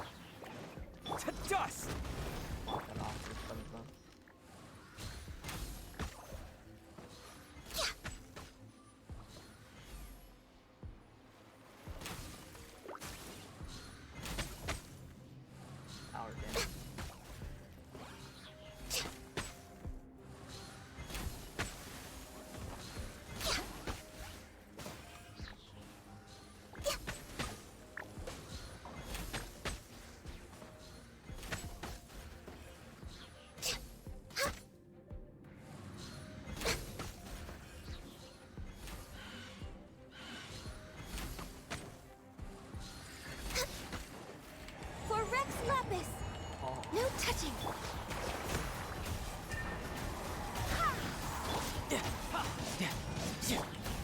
To dust! That off with some of them. Power damage. For Rex Lapis. Oh, No touching.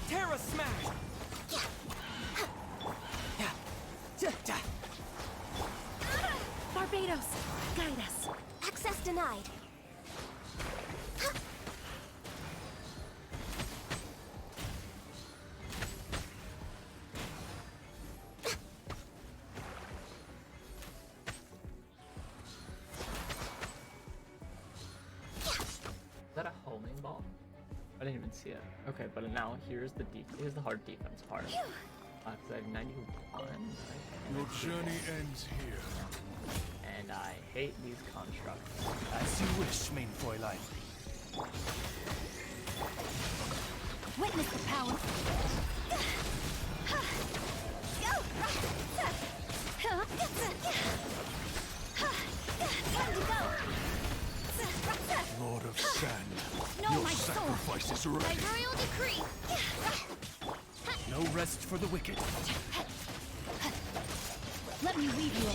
Terra Smash! Barbados, guide us. Access denied. is that a homing ball? I didn't even see it. Okay, but now here's the hard defense part. Because I have 91. Your journey ends here. And I hate these constructs. As you wish, main Fräulein. Witness the power. Time to go. Lord of Sand, No, your my soul. sacrifice is By ready. royal decree. No rest for the wicked. Let me lead you.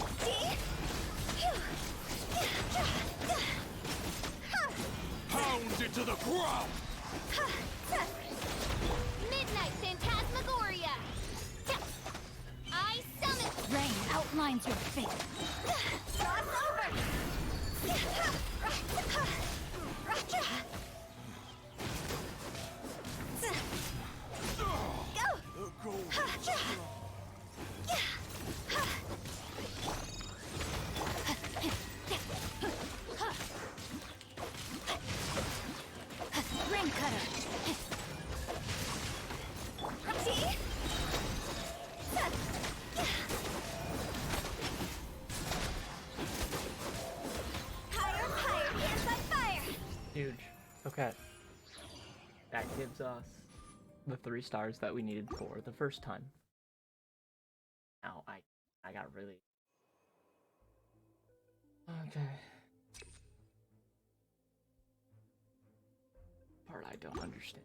Pound into the ground! Midnight Phantasmagoria. I summon. Rain outlines your fate. Cross over. Go. Ring cutter. See? Higher, hands on fire. Huge. Okay. That gives us the 3 stars that we needed for the first time. Now I got really okay. Part I don't understand.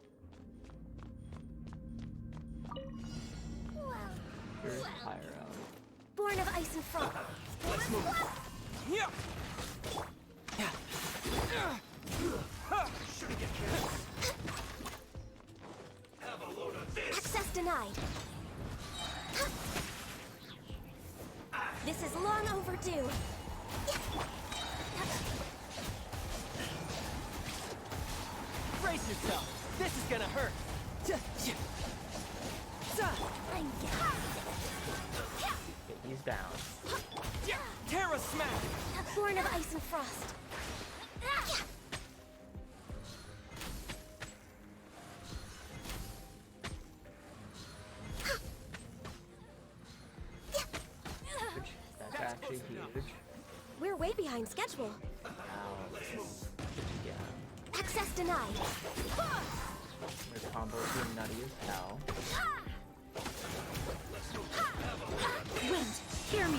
Here's Pyro. Born of ice and frost. Let's move. Yeah! Access denied. This is long overdue. Brace yourself! This is gonna hurt! Okay, he's down. Terra Smash! Born of ice and frost. Huge. That's actually huge. We're way behind schedule. Yeah. Access denied. Their combos being nutty as hell. Wind, hear me.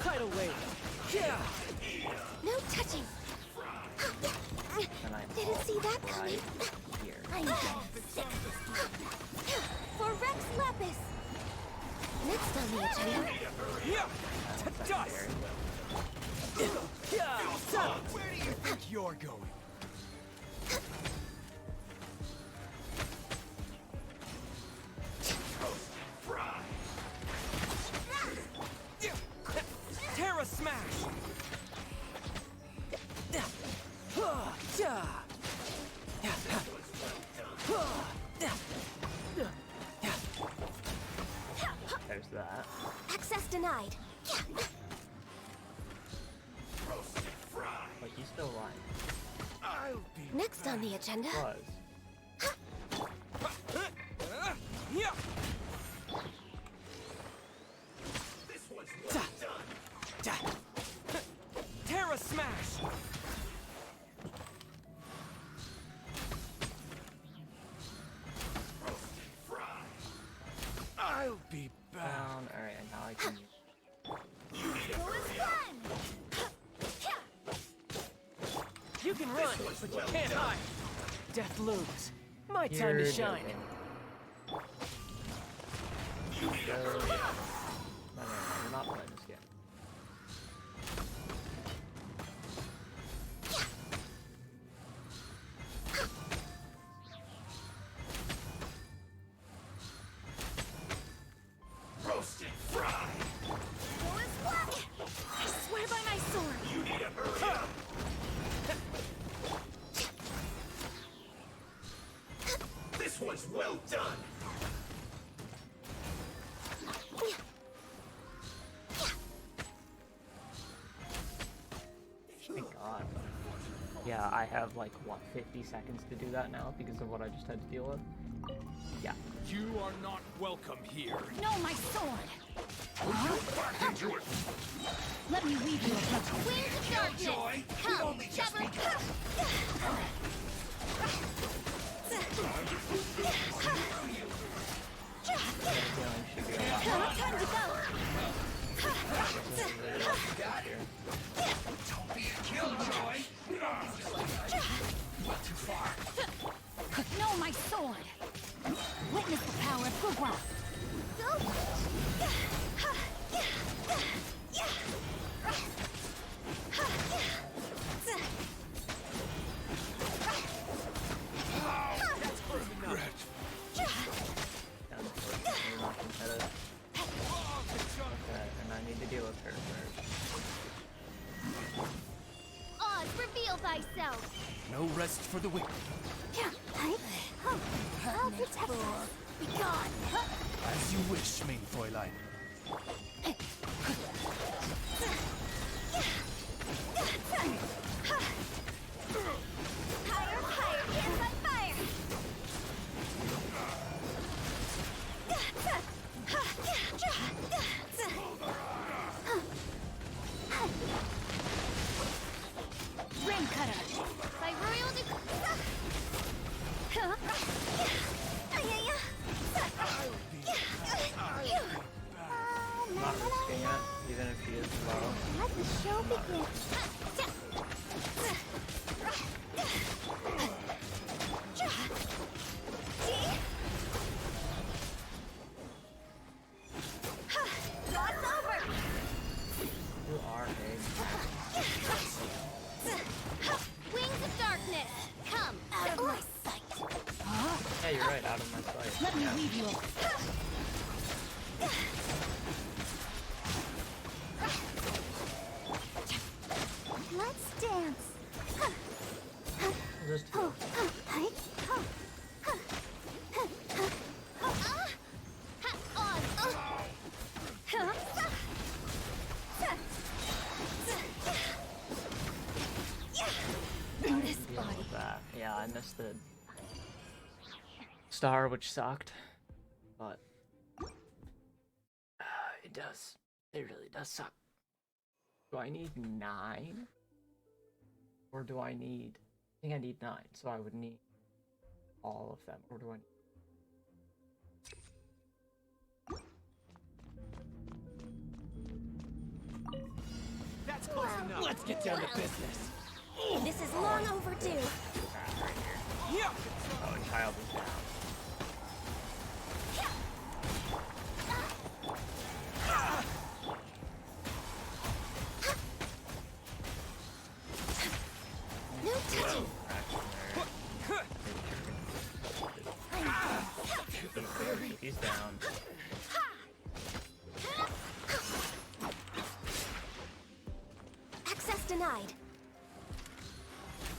Tidal wave! Yeah! No touching. And I Didn't see that coming. right here. I'm getting sick. For Rex Lapis. Next on the agenda. Yeah! That's To dust! secondary. you're going? Terra Smash! There's that. Access denied. Like, he's still alive. I'll be Next on the agenda. Was. Yeah. Terra Smash! I'll be back. Down. Alright, and now I can. Who is fun? You can run, but you can't hide. Death looms. My time You're to shine. joking. No, we're not playing this game. Roasted fry. Who is fun? I swear by my sword. You need a hurry. This one's well done. Thank God. Yeah, I have like, what, 50 seconds to do that now because of what I just had to deal with? Yeah. You are not welcome here. No, my sword. Back into it. Let me weave you a puzzle. Wings of darkness. Killjoy, we've Come, only just Shepard. begun. Healing should be a lot more. Time to go. Don't be a killjoy. Not too far. No, my sword. Witness the power of Gugwa. Regret. Unfortunately, we're not competitive. Okay, and I need to deal with her first. Oz, reveal thyself. No rest for the wicked. I'll protect us. Be gone. As you wish, main Fräulein. Higher, higher, hands on fire. Ring cutter. By royal Not risking it, even if she is low. Let the show begin. Lots over. You are big. Wings of darkness. Come out of my sight. Yeah, you're right, out of my sight. Let me Yeah. leave you. Let's dance. Just This deal body. with that. Yeah, I missed the star, which sucked, but it does. It really does suck. Do I need 9? Or do I need... I think I need 9, so I would need all of them. Or do I... That's close enough. Let's get down to business. This is long overdue. Right here. Yeah. Oh, and child is down. He's down. Access denied.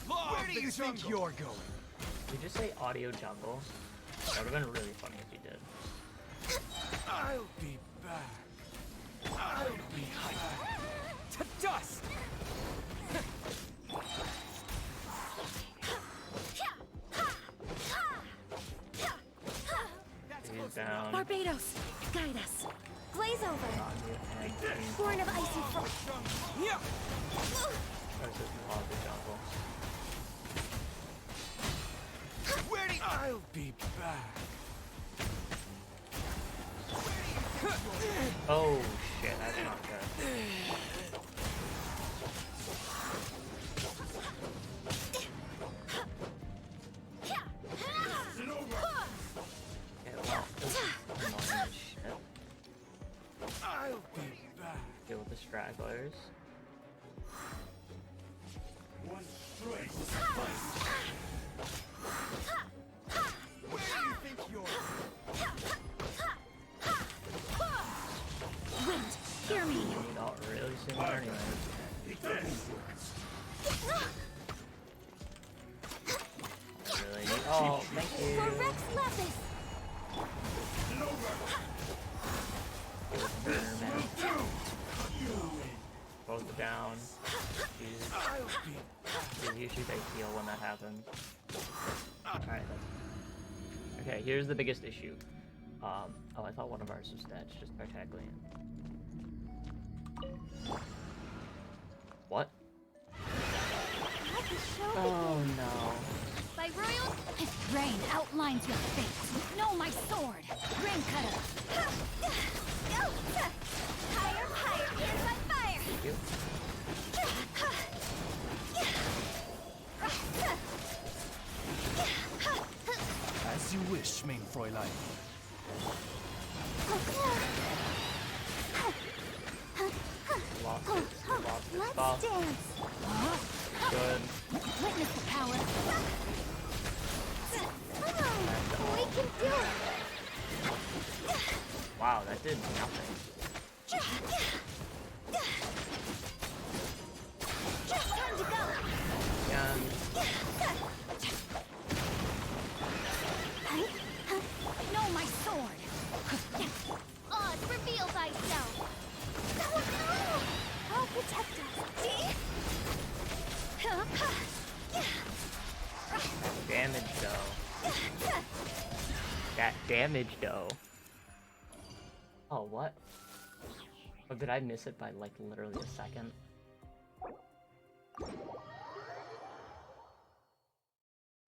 Where do you think you're going? Did you just say audio jungle? That would have been really funny if you did. I'll be back. I'll be back. To dust! He's down. Barbados, guide us. Glaze over. Born of icy frost. Yeah! That's just audio jungle. Where do you... I'll be back. Oh shit, that's not good. Yeah, well, this is annoying as shit. I'll be back. Deal with the stragglers. One straight. Where do you think you're... Wind, hear me. You don't really seem to anyway. Really need. Oh, thank you. For Rex Lapis. Both down. Usually they heal when that happens. Alright, okay, here's the biggest issue. Oh, I thought one of ours was dead just by tackling it. What? Oh no. By royal... Rain outlines your fate. Know my sword. Rain cutter. Higher, higher, here's my fire. Thank you. As you wish, main Fräulein. Lost it. Lost it. Let's Stop. dance. Good. Witness the power. Come on, we can do it. Wow, that did nothing. Time to go. Yeah. Know my sword. Oz, reveal thyself. No, no. I'll protect us. Damage though. That damage though. Oh, what? Oh, did I miss it by like literally a second?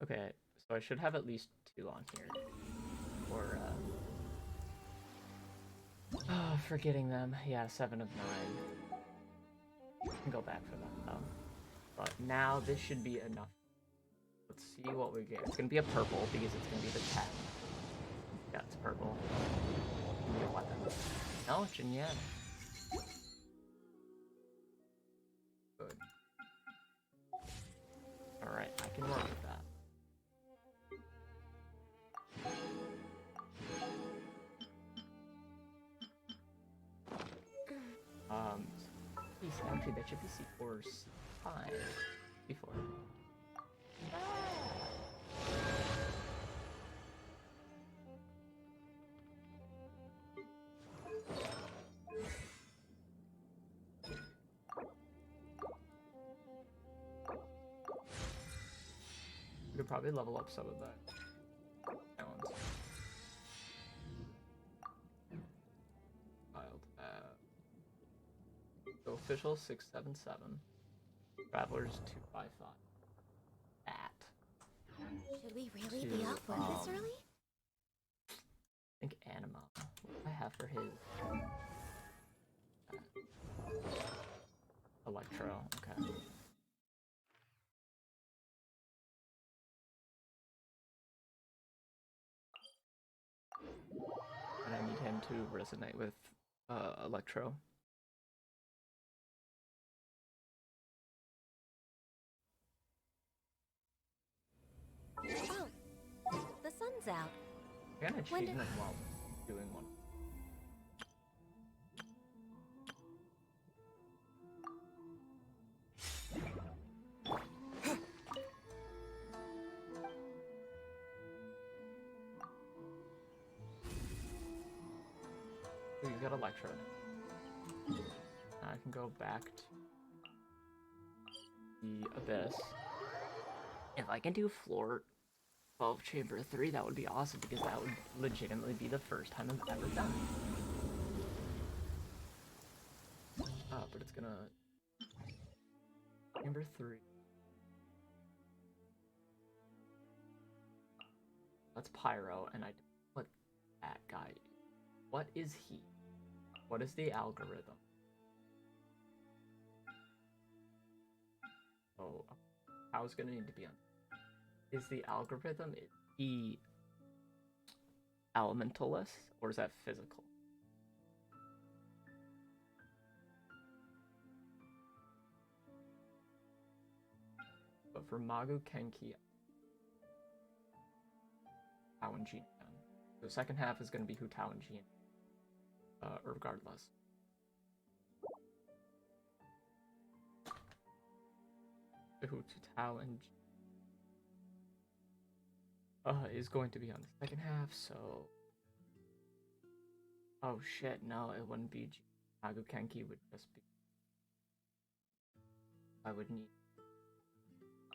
Okay, so I should have at least 2 on here. Or, forgetting them. Yeah, 7 of 9. I can go back for that though. But now this should be enough. Let's see what we get. It's gonna be a purple because it's gonna be the 10. Yeah, it's purple. Give me a weapon. No, Jinyan. Good. Alright, I can work with that. Actually, that should be C4 or C5. C4. We could probably level up some of that. Balance. So official 677. Travelers 255. That. Should we really To, be off work this early? I think Anima. What do I have for his? Electro. Okay. And I need him to resonate with Electro. Oh, the sun's out. I got an When achievement while doing one. So you got Electrode. I can go back to the Abyss. If I can do floor 12 chamber 3, that would be awesome because that would legitimately be the first time I've ever done it. But it's gonna... Chamber 3. That's Pyro, and I don't know what that guy is. What is he? What is the algorithm? Oh, I was gonna need to be on. Is the algorithm he elementalist or is that physical? But for Magu Kenki, Tao and Jin. The second half is gonna be Hu Tao and Jin. Regardless. Hu Tao and is going to be on the second half, so... Oh shit, no, it wouldn't be Magu Kenki, would just be... I would need...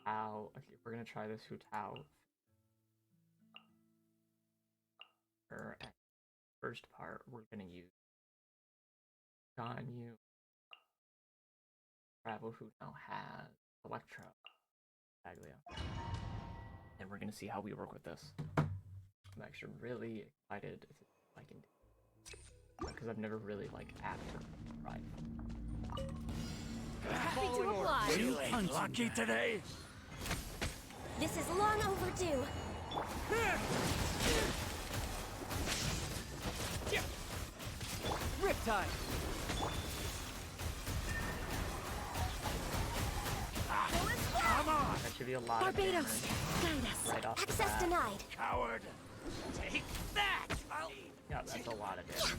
Tao. Okay, we're gonna try this Hu Tao. First part, we're gonna use Ganyu. Travel who now has Electro. Baglia. And we're gonna see how we work with this. I'm actually really excited if I can do it. Because I've never really acted right. Happy to oblige. You ain't lucky today. This is long overdue. Riptide! Come on, That should be a lot Barbados, of guide damage us. right off the Access bat. denied. coward. Take that. Yeah, that's a lot of damage.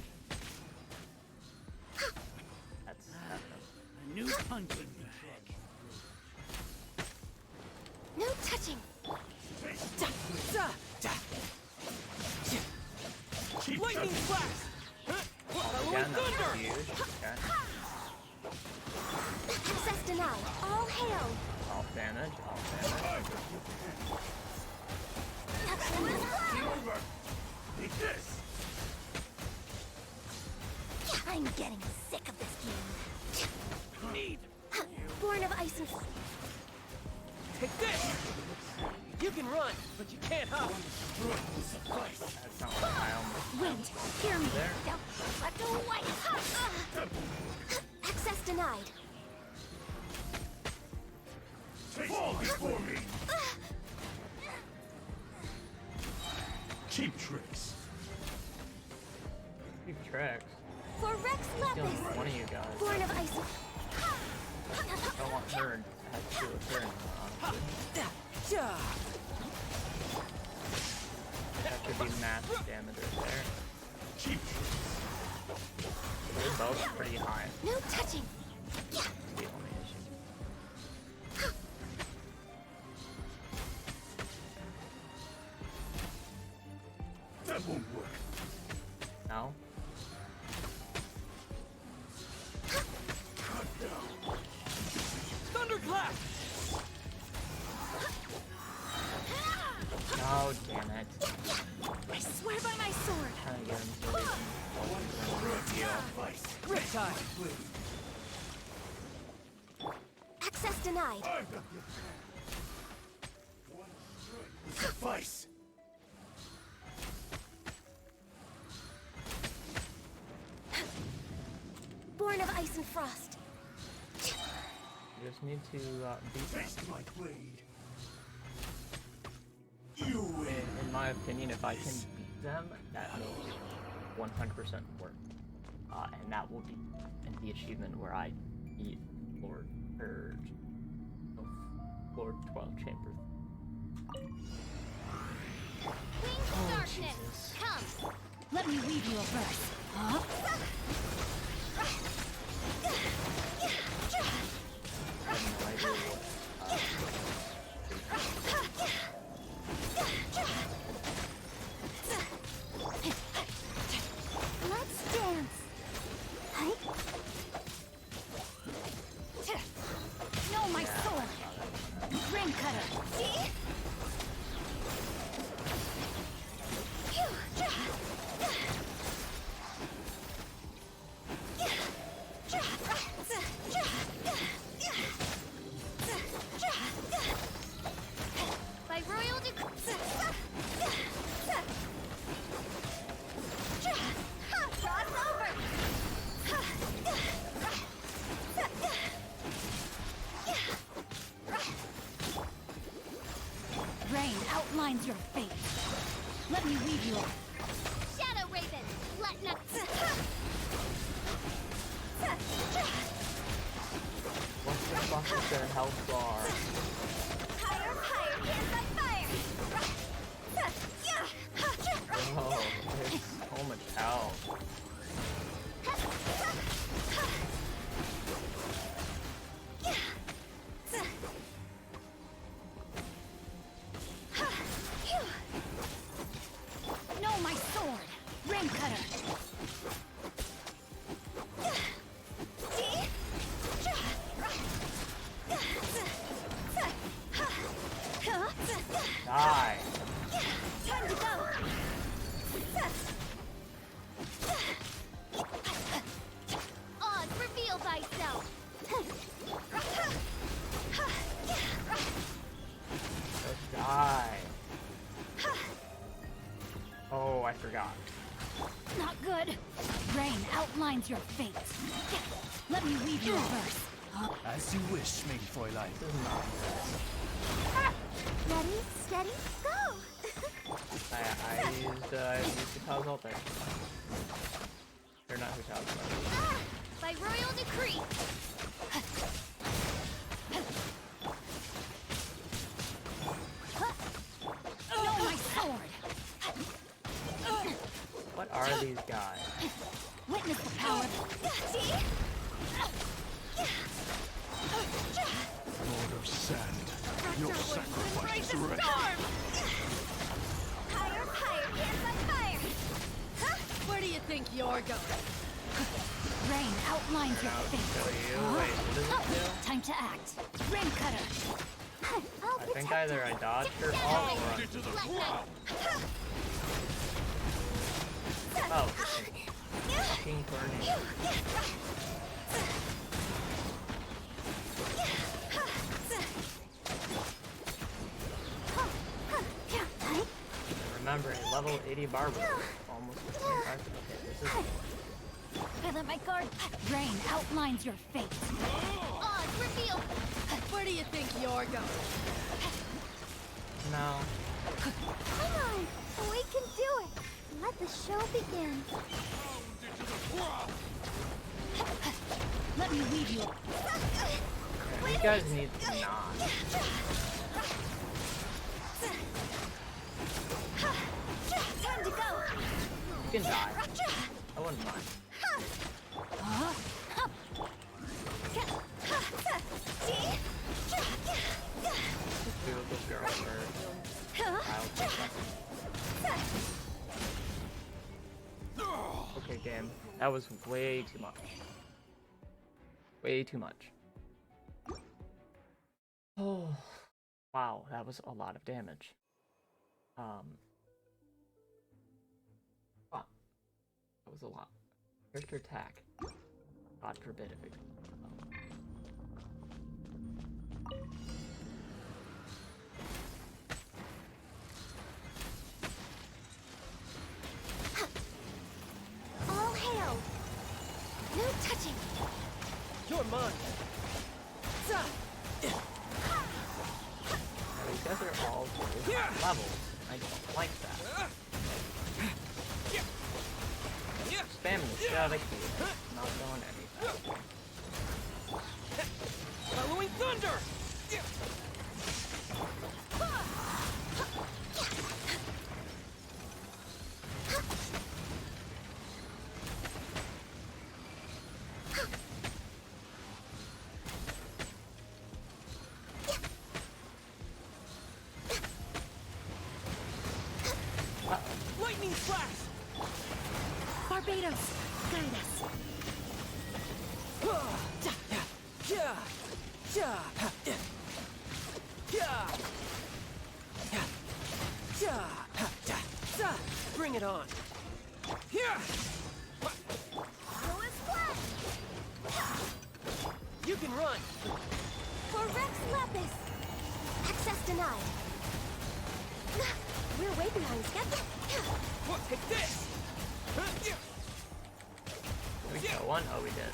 That's A new punching bag. No touching. Lightning blast! again, that's huge. Okay. Access denied. All hail. Off damage, off Over. Take this. I'm getting sick of this game. Need. Born of ice and Take this! You can run, but you can't hide. Suffice. That's not what I almost wind. Hear me. there. Don't let go away. Access denied. Fall before me. Cheap tricks. Keep tracks. For Rex Killing Lapis. one of you guys. Born of ice. I don't want her to have to do with her anymore, honestly. That could be massive damage right there. Cheap tricks. They're both pretty high. No touching. That's the only issue. That won't work. No? Cut down. Thunderclap! Oh, damn it. I swear by my sword. Trying to get him to Riptide! Access denied. Suffice. Born of ice and frost. You just need to beat them. Taste my blade. You win. In my opinion, if I can beat them, that will 100% work. And that will be the achievement where I beat Lord Urge of Lord 12 Chamber. Wings of darkness, Jesus. come! Let me weave you a verse. Huh? I have no idea what, Let's dance! Hike? No, my sword! Ring cutter! See? By royal decree. Cross over. Rain outlines your fate. Let me weave you a... Shadow Raven. Let not. what the fuck is their health bar? Higher, higher, dance by fire. Oh, there's so much health. No, my sword! Ring cutter! Die! Time to go. Oz, reveal thyself. Just die! Oh, I forgot. Not good! Rain outlines your fate. Let me weave you a verse. Huh? As you wish, main Fräulein. This is nonsense. Ready, steady, go. I used Hutao's ult there. Or not Hutao's, but... By royal decree. No, my sword! What are these guys? Witness the power. See? Lord of Sand, your sacrifice is ready. Higher, higher, dance by fire. Where do you think you're going? Rain outlines your I'll fate. show you. Wait, what does it do? Time to act. Ring cutter. I think either I dodged or alt run. Get to the ground. Oh, fucking tornado. Remember, a level 80 barber. Almost 25. Okay, this is... I let my guard. Rain outlines your fate. Oz, reveal. Where do you think you're going? No. Come on, we can do it. Let the show begin. Let me weave you. Okay, you guys need to not. Time to go. You can die. I wouldn't mind. Huh? See? Just do this girl first. I'll take that. Okay, game. That was way too much. Way too much. Oh, wow, that was a lot of damage. Wow, that was a lot. Character attack. God forbid if it. All hail. No touching. You're mine. These guys are all really high levels. I don't like that. Spamming the shit out of the key. Not going anywhere. Following thunder. Flash! Barbados, guide us. Bring it on. Go as flash. You can run. For Rex Lapis. Access denied. We're way behind schedule. Take this. Did we kill one? Oh, we did.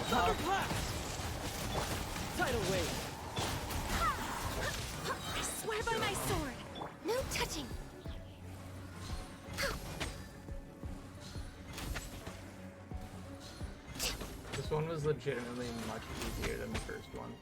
Thunder blast. Tidal wave. I swear by my sword. No touching. This one was legitimately much easier than the first one.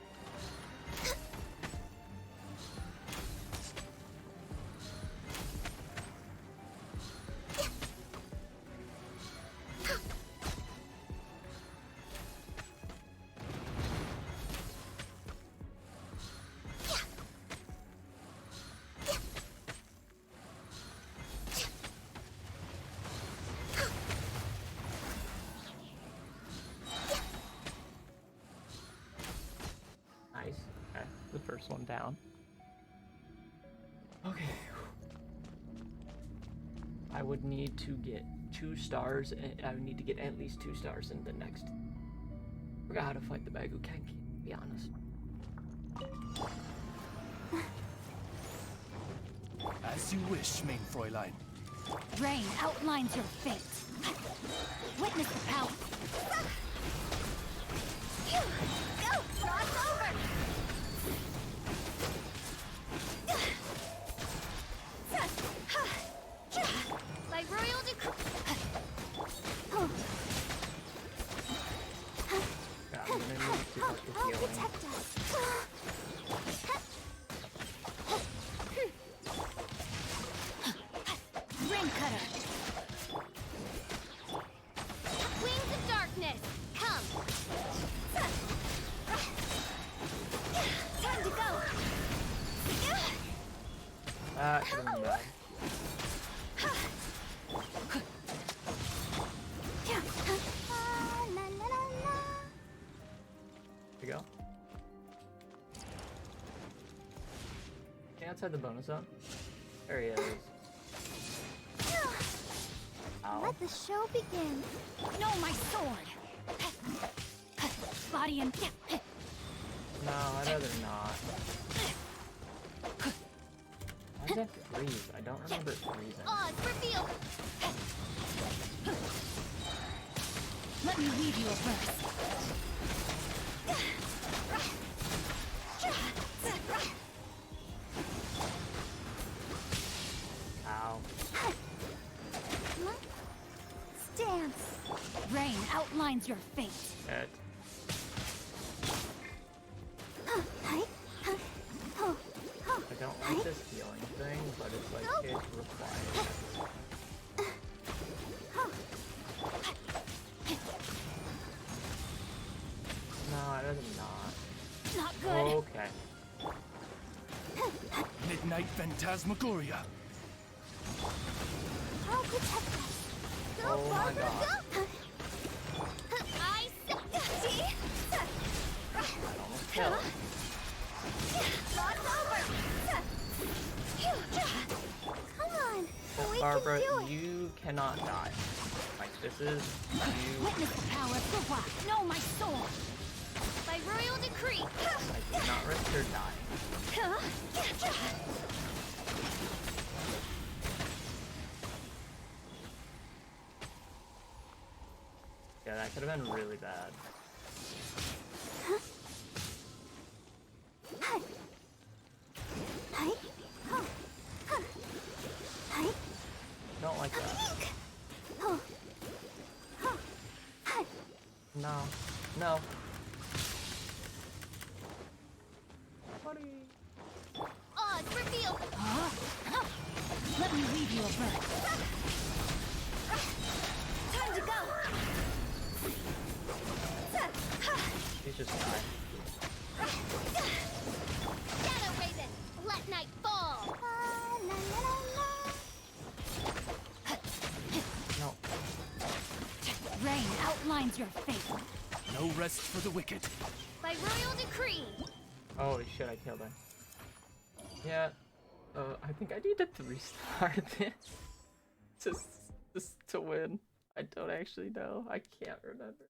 Nice. Okay, the first one down. Okay. I would need to get 2 stars, and I would need to get at least 2 stars in the next. Forgot how to fight the Bagu Kenki, to be honest. As you wish, main Fräulein. Rain outlines your fate. Witness the power. Go! Cross over! By royal decree. Yeah, I'm gonna need to up the I'll healing. protect us. Ring cutter. Wings of darkness. Come. Time to go. That could have been bad. La, la, la, la. Here we go. Okay, outside the bonus zone. There he is. Ow. Let the show begin. No, my sword. Body and No, I'd rather not. Why does it have to freeze? I don't remember it freezing. Oz reveal. Let me weave you a verse. Ow. Stance. Rain outlines your fate. Shit. I don't like this healing thing, but it's like it's required. No, I'd rather not. Not good. Okay. Midnight Phantasmagoria. I'll protect us. Go, Oh my Barbara, God. go! I see. Almost killed. Lots over. Come on, we Barbara, can do it. you cannot die. Like, this is you. Witness the power of the rock. No, my sword. By royal decree. I cannot risk her dying. Yeah, that could have been really bad. Don't like that. No. No. Oz reveal. Let me weave you a verse. Time to go. She's just dying. Shadow Raven, let night fall. La, la, la, la. outlines your fate. No rest for the wicked. By royal decree. Holy shit, I killed her. Yeah. I think I need to restart this. Just to win. I don't actually know. I can't remember.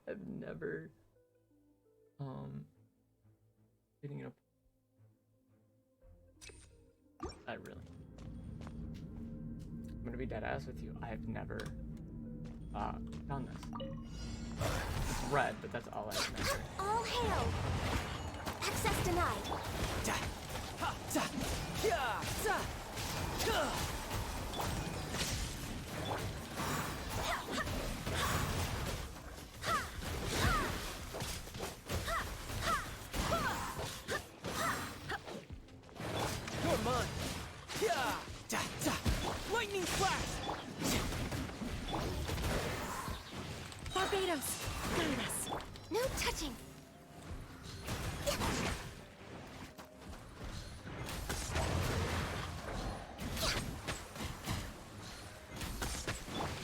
I've never beating up. I really. I'm gonna be dead ass with you. I have never done this. It's red, but that's all I remember. All hail. Access denied. Da, ha, da, ya, da, ga. You're mine. Ya, da, da. Lightning flash. Barbados, guide us. No touching.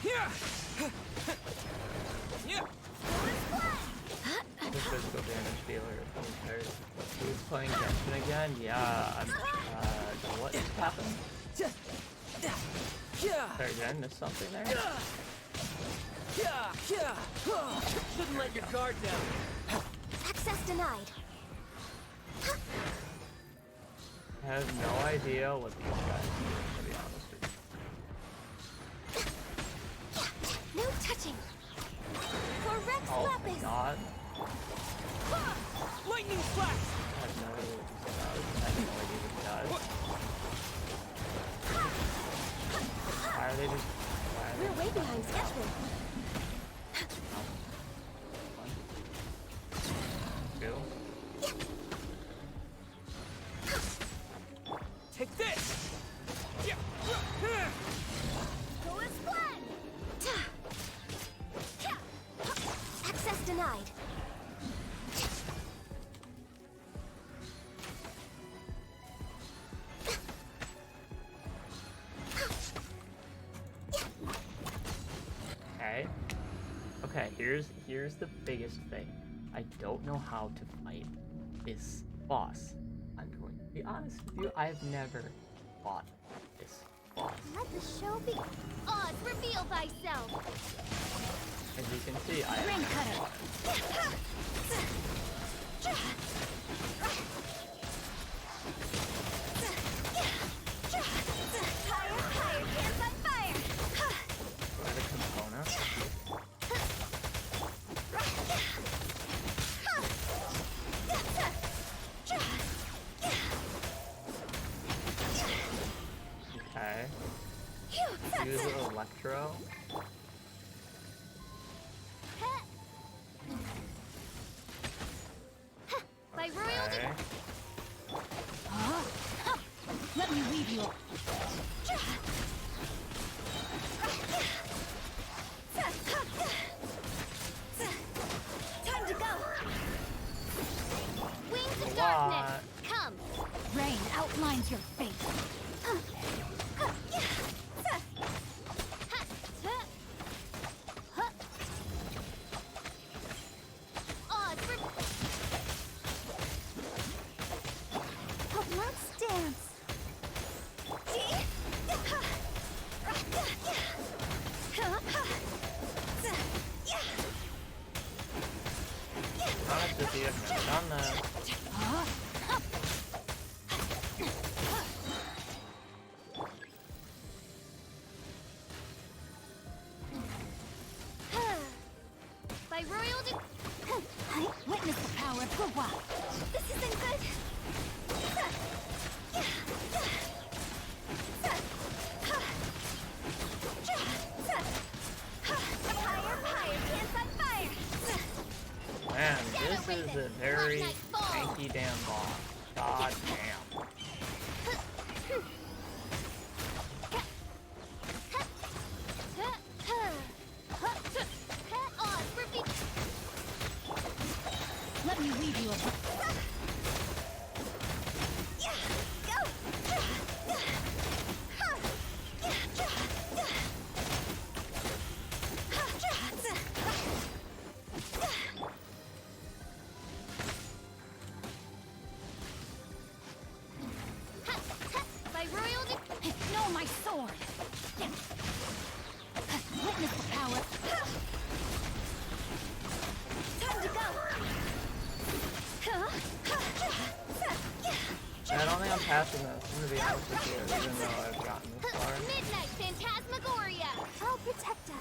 Yeah. Yeah. The physical damage dealer. Who's playing Genshin again? Yeah, I'm. What just happened? Yeah. Sorry, did I miss something there? Yeah. Shouldn't let your guard down. Access denied. I have no idea what these guys do, to be honest with you. No touching. For Rex Oh my Lapis. god. Lightning flash. I have no idea what this does. I have no idea what it does. Why are they just... Why are they We're way behind schedule. Two? Take this. Yeah. Go as planned. Access denied. Okay. Okay, here's the biggest thing. I don't know how to fight this boss. I'm going to be honest with you, I've never fought this boss. Let the show be. Oz, reveal thyself. As you can see, I Ring have cutter. Higher, higher, hands on fire. got a component. Okay. Use Electro. By royal Okay. Let me lead you. Time to go. Wings of darkness. Come. Rain outlines your fate. Let's dance. Honest with you, I've never done that. By royal witness the power of Gua. This isn't good. Higher, higher, hands on fire. Man, this is a very tanky damn boss. God damn. Let me lead you a here, even though I've gotten this far. Midnight Phantasmagoria! I'll protect us.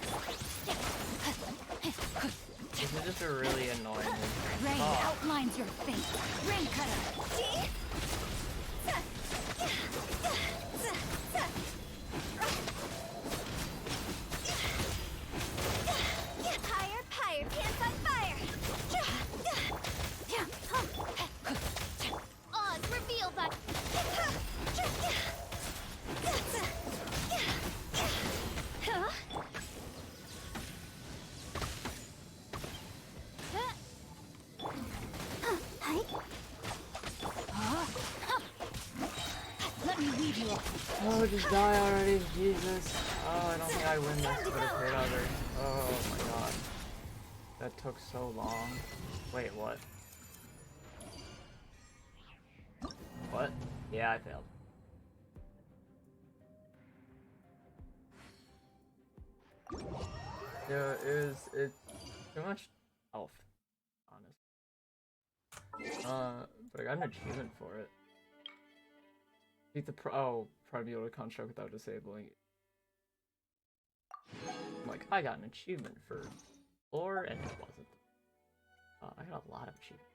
This is just a really annoying Rain Oh, outlines your fate. Rain cutter. Pyre, pyre, pants on fire. Odds revealed by. Let me lead you up. oh, just die already, Jesus. Oh, I don't think I win this, but it's hit others. Oh my god. That took so long. Wait, what? What? Yeah, I failed. Yeah, it's too much health, honestly. But I got an achievement for it. Beat the Primordial Construct without disabling it. I'm like, I got an achievement for lore, and it wasn't. I got a lot of achievements.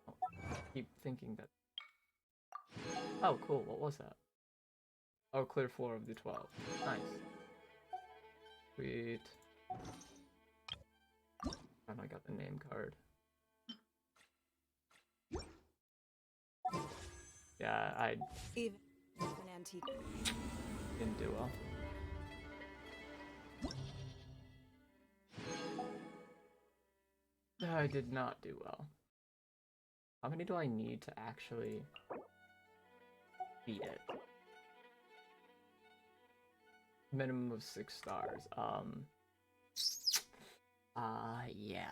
Oh, I keep thinking that. Oh, cool. What was that? Oh, clear 4 of the 12. Nice. Sweet. And I got the name card. Yeah, I Even an antique. didn't do well. I did not do well. How many do I need to actually beat it? Minimum of 6 stars. Yeah.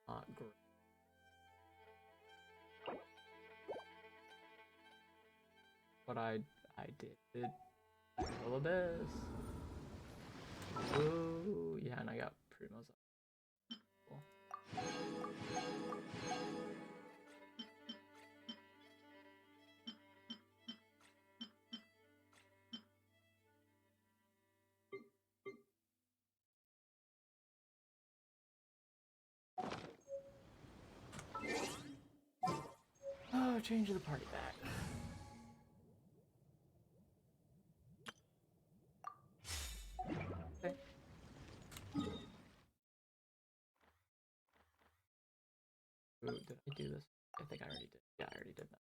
Not great. But I did Battle Abyss. Ooh, yeah, and I got Primos. Cool. Oh, change the party back. Okay. Ooh, did I do this? I think I already did. Yeah, I already did that.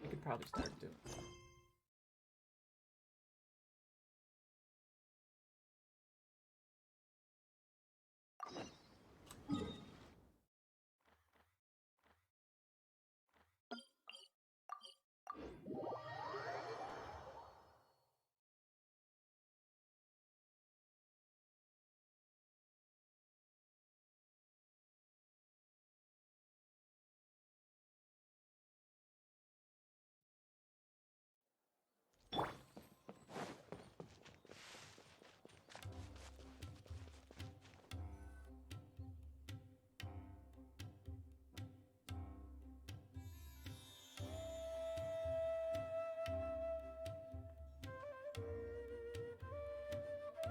I could probably start doing that.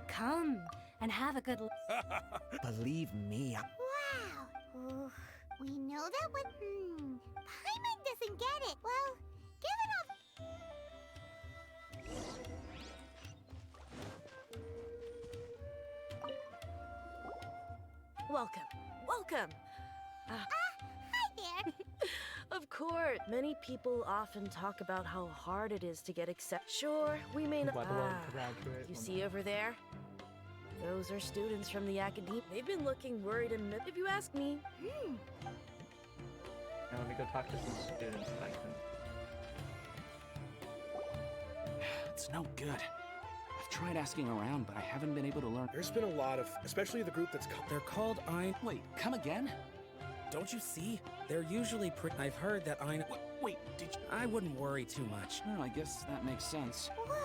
Come and have a good. Believe me, Wow. Ooh, we know that when Paimon doesn't get it. Well, give it up. Welcome. Welcome. Hi there. Of course, many people often talk about how hard it is to get accepted. Sure, we may not. By the way, graduate. You see over there? Those are students from the academy. They've been looking worried and if you ask me. Now let me go talk to some students that I can. it's no good. I've tried asking around, but I haven't been able to learn. There's been a lot of, especially the group that's They're called Ein. Wait, come again? Don't you see? They're usually I've heard that Ein. Wait, did you? I wouldn't worry too much. Well, I guess that makes sense. Whoa.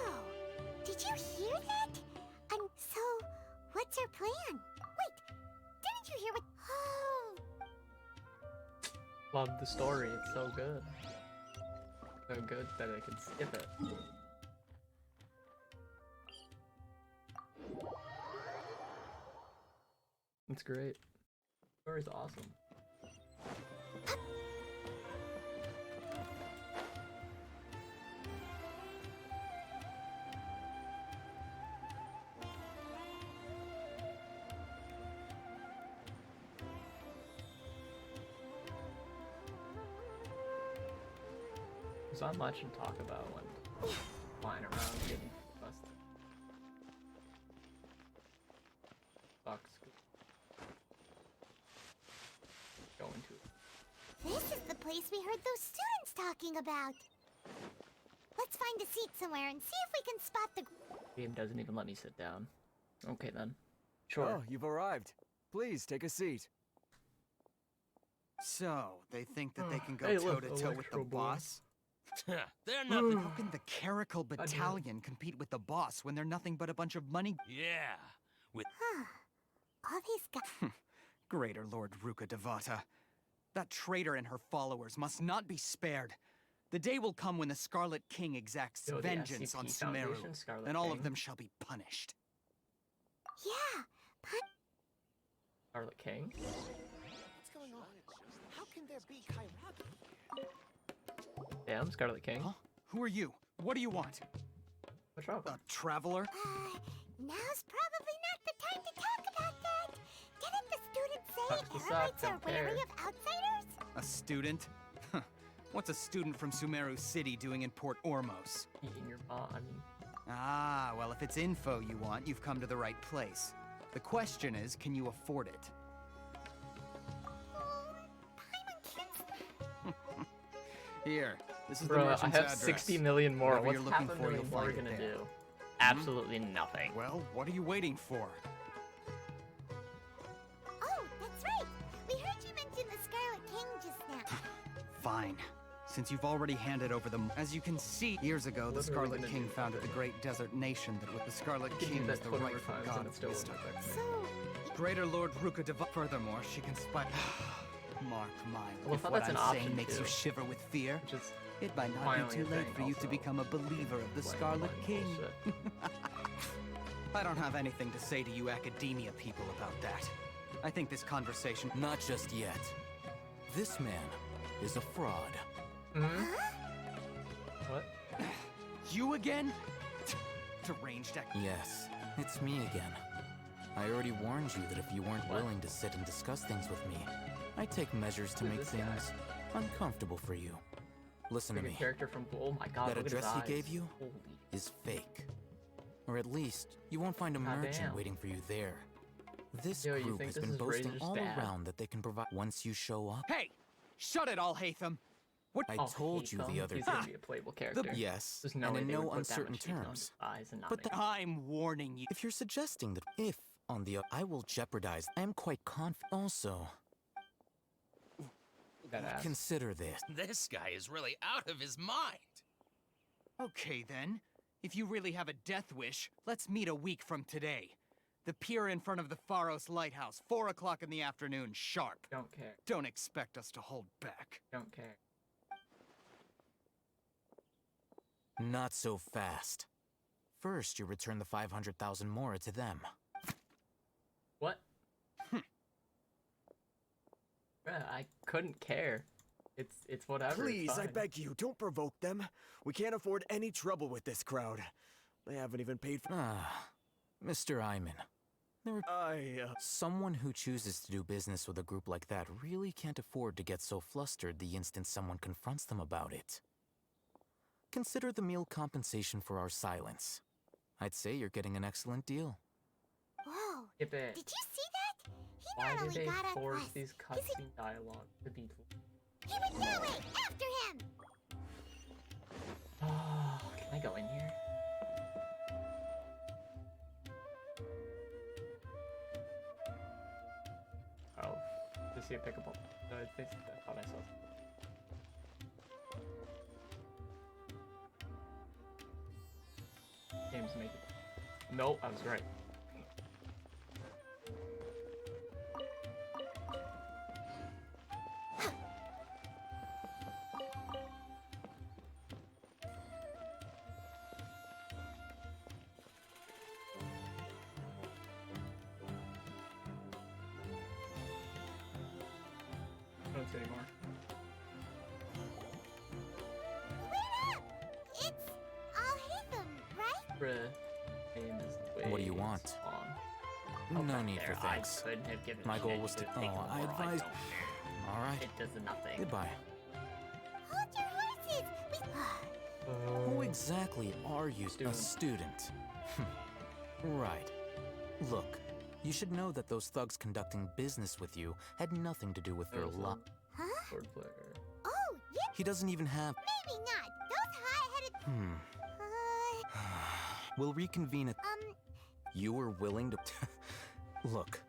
Did you hear that? And so, what's our plan? Wait, you hear what? Oh, Love the story. It's so good. So good that I can skip it. It's great. The story's awesome. There's not much to talk about when flying around getting busted. Sucks. Going to it. this is the place we heard those students talking about. Let's find a seat somewhere and see if we can spot the. Game doesn't even let me sit down. Okay then. Sure. Oh, you've arrived. Please take a seat. So, they think that they can go Hey, look, toe-to-toe with the Electro Boy. boss? They're nothing. How can the Caracal Battalion compete with the boss when they're nothing but a bunch of money? Yeah. With Huh. All these guys. Greater Lord Ruka Devata. That traitor and her followers must not be spared. The day will come when the Scarlet King exacts Yo, the vengeance SCP on Sumeru, Foundation, Scarlet and all King. of them shall be punished. Yeah. Scarlet King? What's going on? How can there be Kairagi? Damn, Scarlet King. Huh? Who are you? What do you want? What's wrong? A traveler? Now's probably not the time to talk about that. Didn't the students say Sucks to suck, Eremites are don't wary care. of outsiders? A student? Huh. What's a student from Sumeru City doing in Port Ormos? Eating your mom. I mean, Ah, well, if it's info you want, you've come to the right place. The question is, can you afford it? Here, this is the bro, I merchant's have address. 60 million more. Whatever What's you're looking half a for, million you'll more find it gonna there. do? Absolutely nothing. Well, what are you waiting for? Oh, that's right. We heard you mention the Scarlet King just now. Fine. Since you've already handed over them, as you can see, years ago, the What are we Scarlet gonna King do? founded the great desert nation that with the Scarlet You can King do was that the 20 more rightful times god and it of still wisdom. won't affect me. So, Greater Lord Ruka Deva. Furthermore, she can spy. Mark mine. Well, I If thought what that's I'm an saying option, makes too. you shiver with fear, Which is it might not finally be a too late thing for you to also. become a believer of the Blame Scarlet my King. bullshit. I don't have anything to say to you academia people about that. I think this conversation. Not just yet. This man is a fraud. What? You again? Deranged act. Yes, it's me again. I already warned you that if you weren't What? willing to sit and discuss things with me, I'd take measures to Who's make this guy? things uncomfortable for you. Listen to Like a me. character from. Oh my god, That look at his address he eyes. gave you? Holy. Is fake. Or at least, you won't find a God merchant damn. waiting for you there. This Yo, you group think has this been is boasting Razor's all dad? around that they can provide. Once you show up, Hey! Shut it all, Hatham! What? I Oh, told you Hatham? the other He's day. gonna be a playable character. Yes, There's no and way in they no would put that uncertain much heat on terms. his eyes and not But make I'm warning you. If you're suggesting that if, on the I will jeopardize, I am quite confident. Also, that ass. consider this. this guy is really out of his mind. Okay then. If you really have a death wish, let's meet a week from today. The pier in front of the Pharos Lighthouse, 4 o'clock in the afternoon, sharp. Don't care. Don't expect us to hold back. Don't care. Not so fast. First, you return the 500,000 more to them. What? Bruh, I couldn't care. It's whatever. it's Please, I fine. beg you, don't provoke them. We can't afford any trouble with this crowd. They haven't even paid for. Ah, Mr. Iman. Someone who chooses to do business with a group like that really can't afford to get so flustered the instant someone confronts them about it. Consider the meal compensation for our silence. I'd say you're getting an excellent deal. whoa. Skip it. Did you see that? He Why not do only they got us. force these Is cutscene dialogue to be? he would know it! After him! Oh, can I go in here? Oh, to see a pickable. No, I thought I saw. Games make it. Nope, I was right. thugs anymore. Wait up! It's Al-Haytham, right? Bruh. Name is What do you way want? long. No Okay, need for there, thanks. I couldn't have given My a goal shit. was You to. could've taken Oh, I more, advised. don't care. All right. It does nothing. Goodbye. Hold your horses! We... Who exactly are you? Student. A student. Right. Look, you should know that those thugs conducting business with you had nothing to do with their luck. Huh? Sword player. Oh, yeah, He doesn't even have. maybe not. Those hot-headed... We'll reconvene at. You were willing to. Look,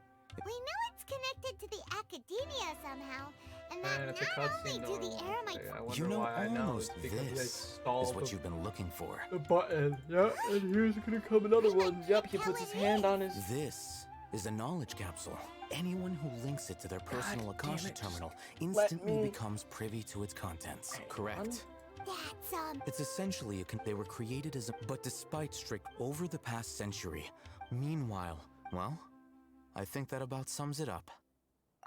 We know it's connected to the academia somehow, and that And it's a not only cutscene do the going on. Eremites... I wonder you know why I know. It's almost because they this stalled is what you've been looking for. the button. Yeah, and here's gonna come another one. Yep, he puts his hand on his. This is a knowledge capsule. Anyone who links it to their personal God damn Akasha it, terminal just let instantly me- becomes privy to its contents. Correct. That's, It's essentially they were created as a, but despite strict over the past century. Meanwhile, well, I think that about sums it up.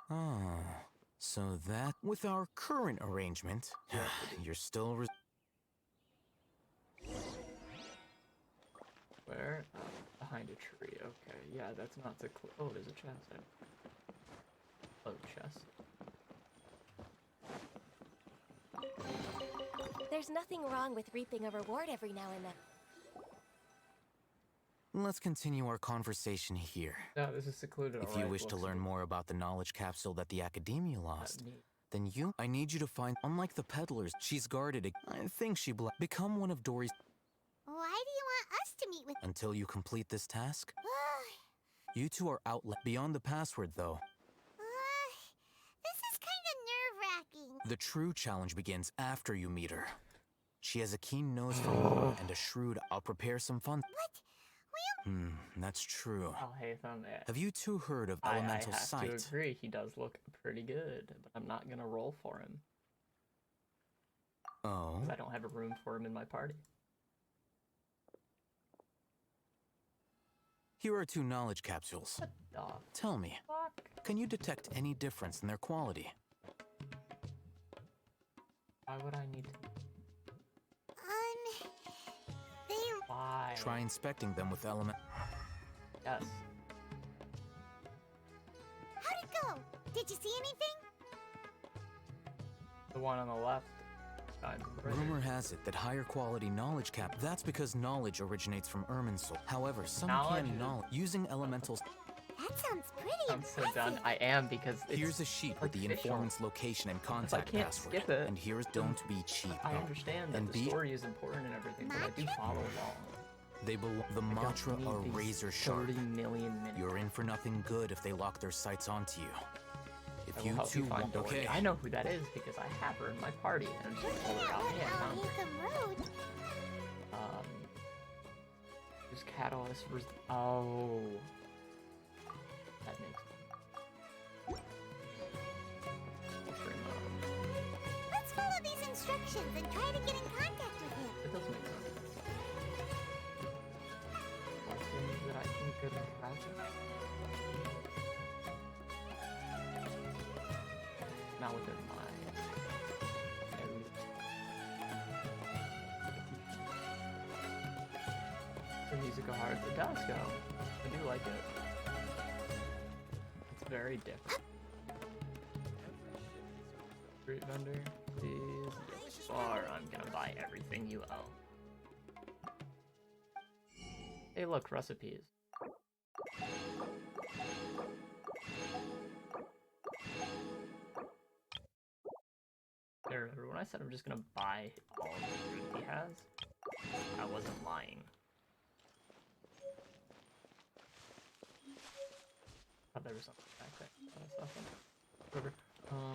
Ah, so that with our current arrangement, you're still Where? Behind a tree. Okay, yeah, that's not the. Oh, there's a chest. Oh, chest. There's nothing wrong with reaping a reward every now and then. Let's continue our conversation here. Yeah, this is secluded. If you wish to learn more about the knowledge capsule that the Academia lost, then I need you to find, unlike the peddlers, she's guarded. I think she become one of Dory's. Why do you want us to meet with... Until you complete this task, you two are outlet beyond the password, though. This is kind of nerve-wracking. The true challenge begins after you meet her. She has a keen nose for war and a shrewd. I'll prepare some fun. What? That's true. Oh, hey, thumb it. Have you two heard of I Elemental have Sight? to agree. He does look pretty good, but I'm not gonna roll for him. Oh. 'Cause I don't have a room for him in my party. Here are two knowledge capsules. Tell me, can you detect any difference in their quality? Why would I need to? They... Why? Try inspecting them with element. Yes. How'd it go? Did you see anything? The one on the left. Rumor has it that higher quality knowledge that's because knowledge originates from Irminsul. However, some can knowledge using elementals. That sounds pretty I'm so done. I am because it's Here's a sheet with the official. informant's location and I contact can't password. skip it. And here's don't be cheap. I understand that And the be story is important and everything, but I do follow along. They belong. The mantra need are these razor sharp. 30 million minutes. You're in for nothing good if they lock their sights onto you. I If will you help two you find want, Dory. okay. I know who that is because I have her in my party and I'm just told her out. Hey, I found her. Haytham Road. There's Catalyst. Oh. That makes Let's follow these instructions and try to get in contact with him. It does make sense. Lessons that I can put in practice. Not within my the music hard. It does go. I do like it. It's very different. Street vendor, please. Yes, or I'm gonna buy everything you own. Hey, look, recipes. I remember when I said I'm just gonna buy all of the food he has, I wasn't lying. Oh, there was something back there. Whatever.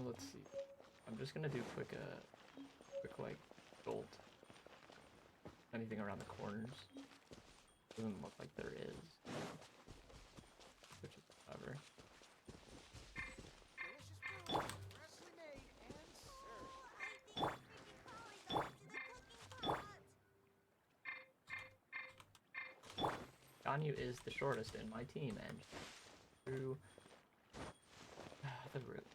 Let's see. I'm just gonna do quick like jolt. Anything around the corners. Doesn't look like there is. Which is whatever. Ganyu is the shortest in my team, and through the root.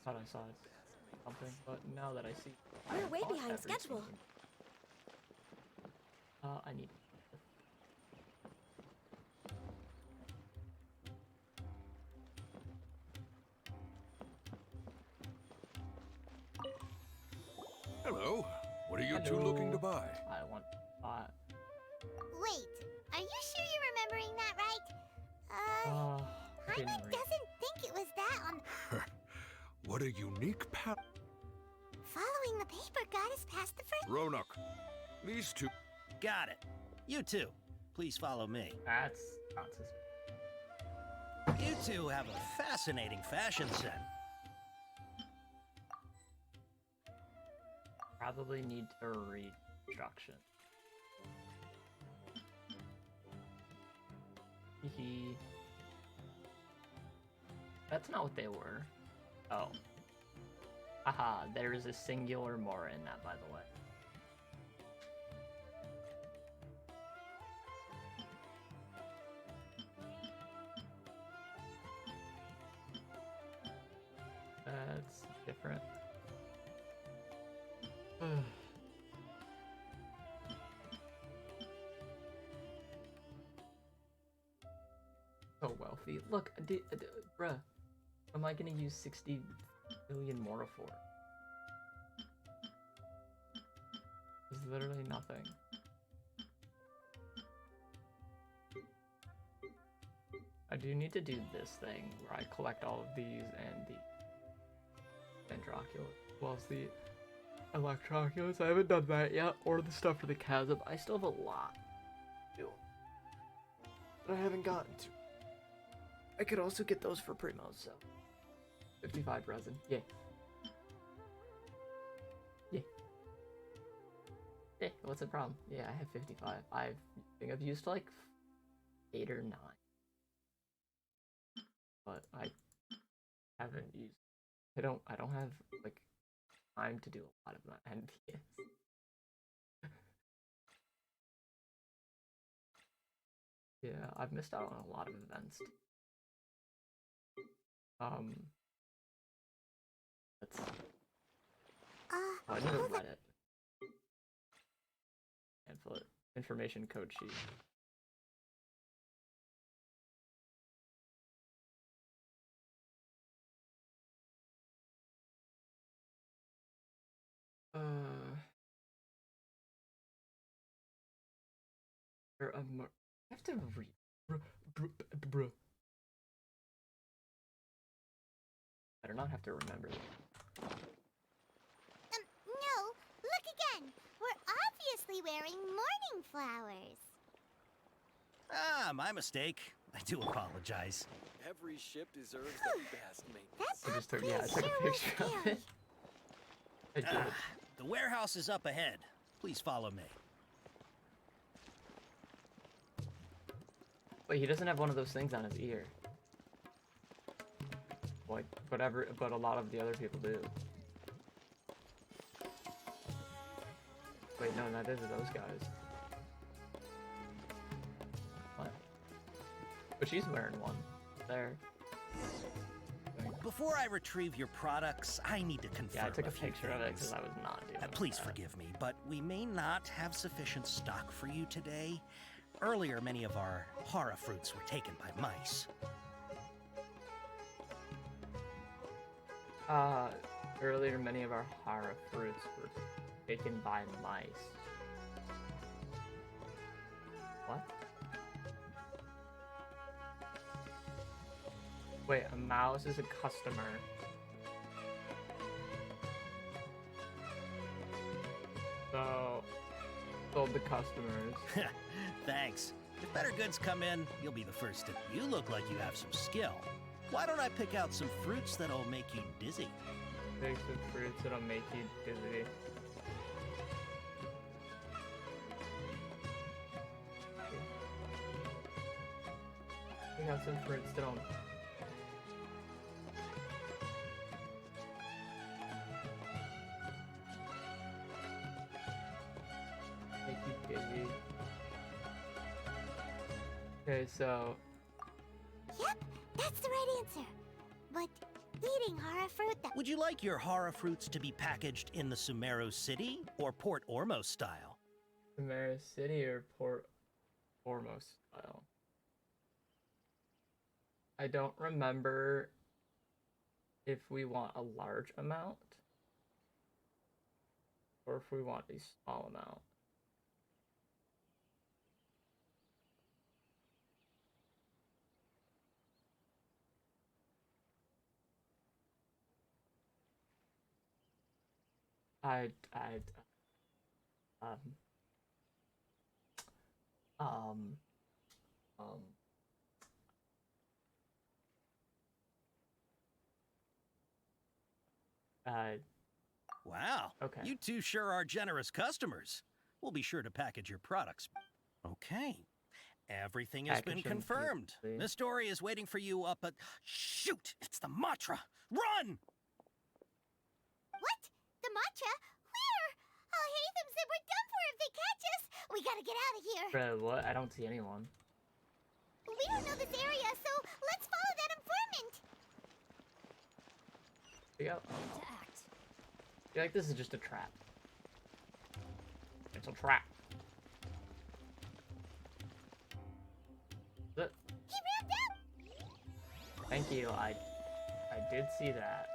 Thought I saw something, but now that I see, We're way bought behind everything. schedule. I need. Hello. What are you two looking to buy? I want. Wait, are you sure you're remembering that right? Paimon doesn't think it was that on... What a unique path. Following the paper got us past the first... Ronak, these two... Got it. You two, please follow me. That's not suspicious. You two have a fascinating fashion sense. Probably need to read instruction. That's not what they were. Oh. Aha, there is a singular more in that, by the way. That's different. So wealthy. Look, bruh. What am I gonna use 60 million more for? There's literally nothing. I do need to do this thing where I collect all of these and the Androculus. Well, as the Electroculus. I haven't done that yet, or the stuff for the chasm. I still have a lot to do, but I haven't gotten to. I could also get those for Primos, so 55 resin. Yay. Yay. Hey, what's the problem? Yeah, I have 55. I think I've used like 8 or 9. But I haven't used. I don't have like time to do a lot of that. And yes. Yeah, I've missed out on a lot of events. Let's. Oh, I never read it. Pamphlet. Information code sheet. I have to read. Bruh. Better not have to remember that. No, look again. We're obviously wearing morning flowers. Ah, my mistake. I do apologize. Every ship deserves the best maintenance. I just took, yeah, I took a picture of it. I did. The warehouse is up ahead. Please follow me. Wait, he doesn't have one of those things on his ear. Like, but a lot of the other people do. Wait, no, that is those guys. What? But she's wearing one. There. Before I retrieve your products, I need to confirm. Yeah, I took a few picture of it things. because I was not doing Please that. forgive me, but we may not have sufficient stock for you today. Earlier, many of our hara fruits were taken by mice. Earlier many of our hara fruits were taken by mice. What? Wait, a mouse is a customer. So, sold the customers. Thanks. If better goods come in, you'll be the first to. You look like you have some skill. Why don't I pick out some fruits that'll make you dizzy? Pick some fruits that'll make you dizzy. We got some fruits that'll. Make you dizzy. Okay, so. Yep, that's the right answer. But eating horror fruit that... Would you like your horror fruits to be packaged in the Sumeru City or Port Ormos style? Sumeru City or Port Ormos style? I don't remember if we want a large amount or if we want a small amount. Wow. Okay. You two sure are generous customers. We'll be sure to package your products. Okay. Everything has been Package 'em, confirmed. please. Miss Dory is waiting for you up at... Shoot! It's the Matra! Run! What? The matcha? Where? Oh, Hatham said we're done for if they catch us. We gotta get out of here. Bro, what? I don't see anyone. We don't know this area, so let's follow that informant. We go. To act. I feel like this is just a trap. It's a trap. But, He ran down. thank you. I did see that.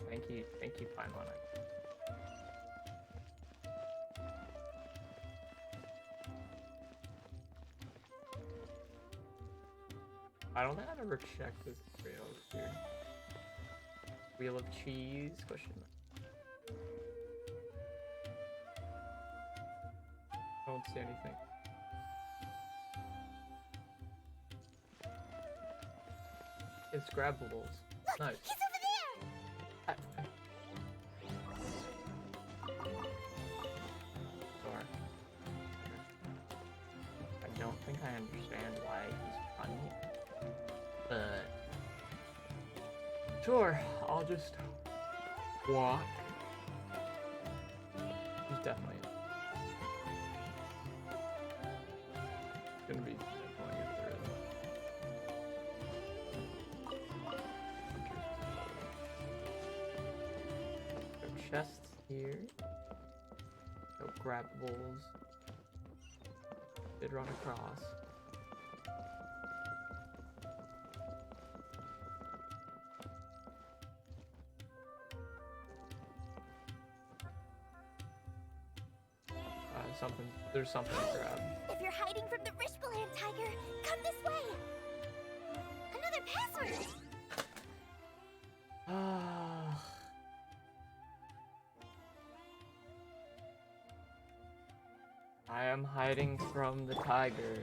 Thank you, Paimon. I don't think I've ever checked this area over here. Wheel of cheese? Question mark. Don't see anything. It's grabbables. Nice. He's over there. Sorry. I don't think I understand why he's running. But sure, I'll just walk. He's definitely gonna be going through. No chests here. No grabbables. Did run across. There's something to grab. If you're hiding from the Rishbaland tiger, come this way. Another password. I am hiding from the tiger.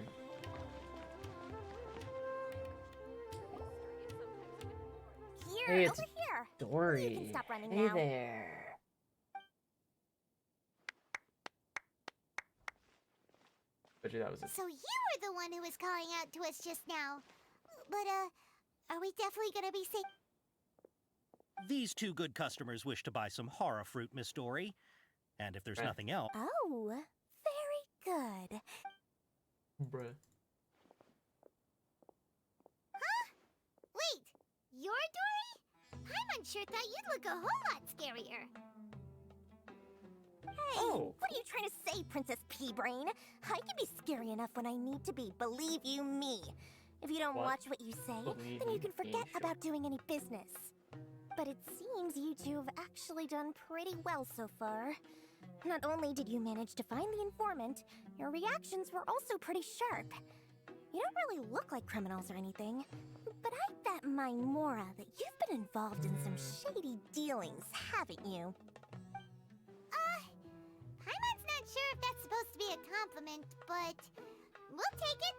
Here, Hey, it's over here. Dory. You can stop running Hey now. there. Bet you that was it. So you were the one who was calling out to us just now. But, are we definitely gonna be safe? These two good customers wish to buy some horror fruit, Miss Dory. And if there's nothing else... Oh, very good. Bruh. Huh? Wait, you're Dory? Paimon thought you'd look a whole lot scarier. Hey, what are you trying to say, Princess P-Brain? I can be scary enough when I need to be, believe you me. If you don't watch what you say, then you can forget about doing any business. But it seems you two have actually done pretty well so far. Not only did you manage to find the informant, your reactions were also pretty sharp. You don't really look like criminals or anything, but I bet my Mora that you've been involved in some shady dealings, haven't you? Paimon's not sure if that's supposed to be a compliment, but we'll take it.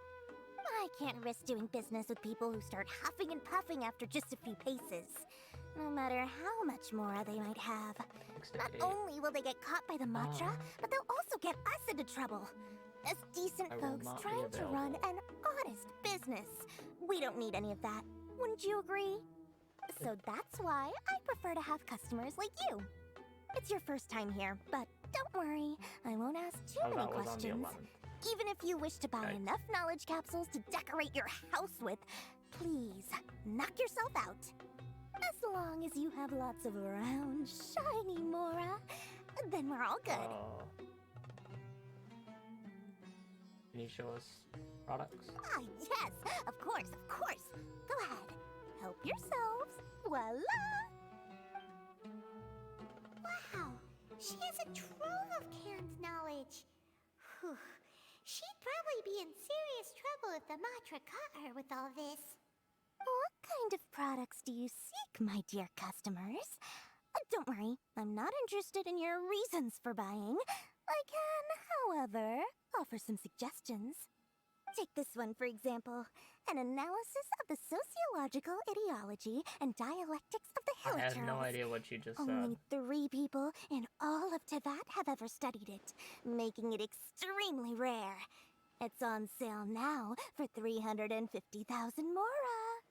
I can't risk doing business with people who start huffing and puffing after just a few paces, no matter how much Mora they might have. Not only will they get caught by the Matra, but they'll also get us into trouble. As decent folks trying to run an honest business. We don't need any of that. Wouldn't you agree? So that's why I prefer to have customers like you. It's your first time here, but don't worry. I won't ask too many questions. Even if you wish to buy enough knowledge capsules to decorate your house with, Please, knock yourself out. As long as you have lots of round, shiny Mora, then we're all good. Can you show us products? Ah, yes, of course, of course. Go ahead. Help yourselves. Voila! Wow, she has a trove of canned knowledge. Whew. She'd probably be in serious trouble if the Matra caught her with all this. What kind of products do you seek, my dear customers? Don't worry, I'm not interested in your reasons for buying. I can, however, offer some suggestions. Take this one, for example. An analysis of the sociological ideology and dialectics of the I Hilichurls. have no idea what you just Only said. 3 people in all of Teyvat have ever studied it, making it extremely rare. It's on sale now for 350,000 Mora.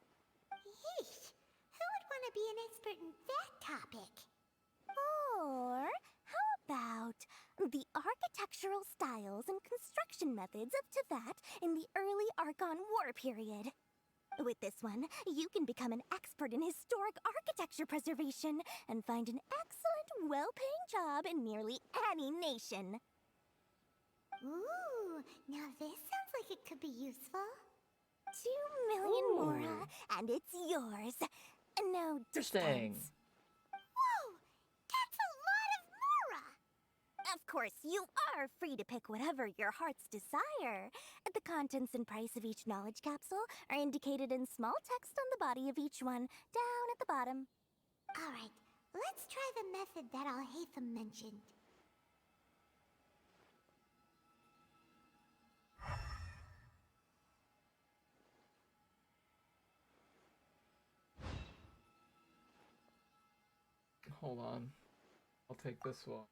Yeesh! Who would want to be an expert in that topic? Or how about the architectural styles and construction methods of Teyvat in the early Archon War period? With this one, you can become an expert in historic architecture preservation and find an excellent, well-paying job in nearly any nation. Ooh, now this sounds like it could be useful. 2 million Mora, and it's yours. No Interesting. discounts. Whoa! That's a lot of Mora! Of course, you are free to pick whatever your heart's desire. The contents and price of each knowledge capsule are indicated in small text on the body of each one, down at the bottom. Alright, let's try the method that Alhaitham mentioned. Hold on. I'll take this one.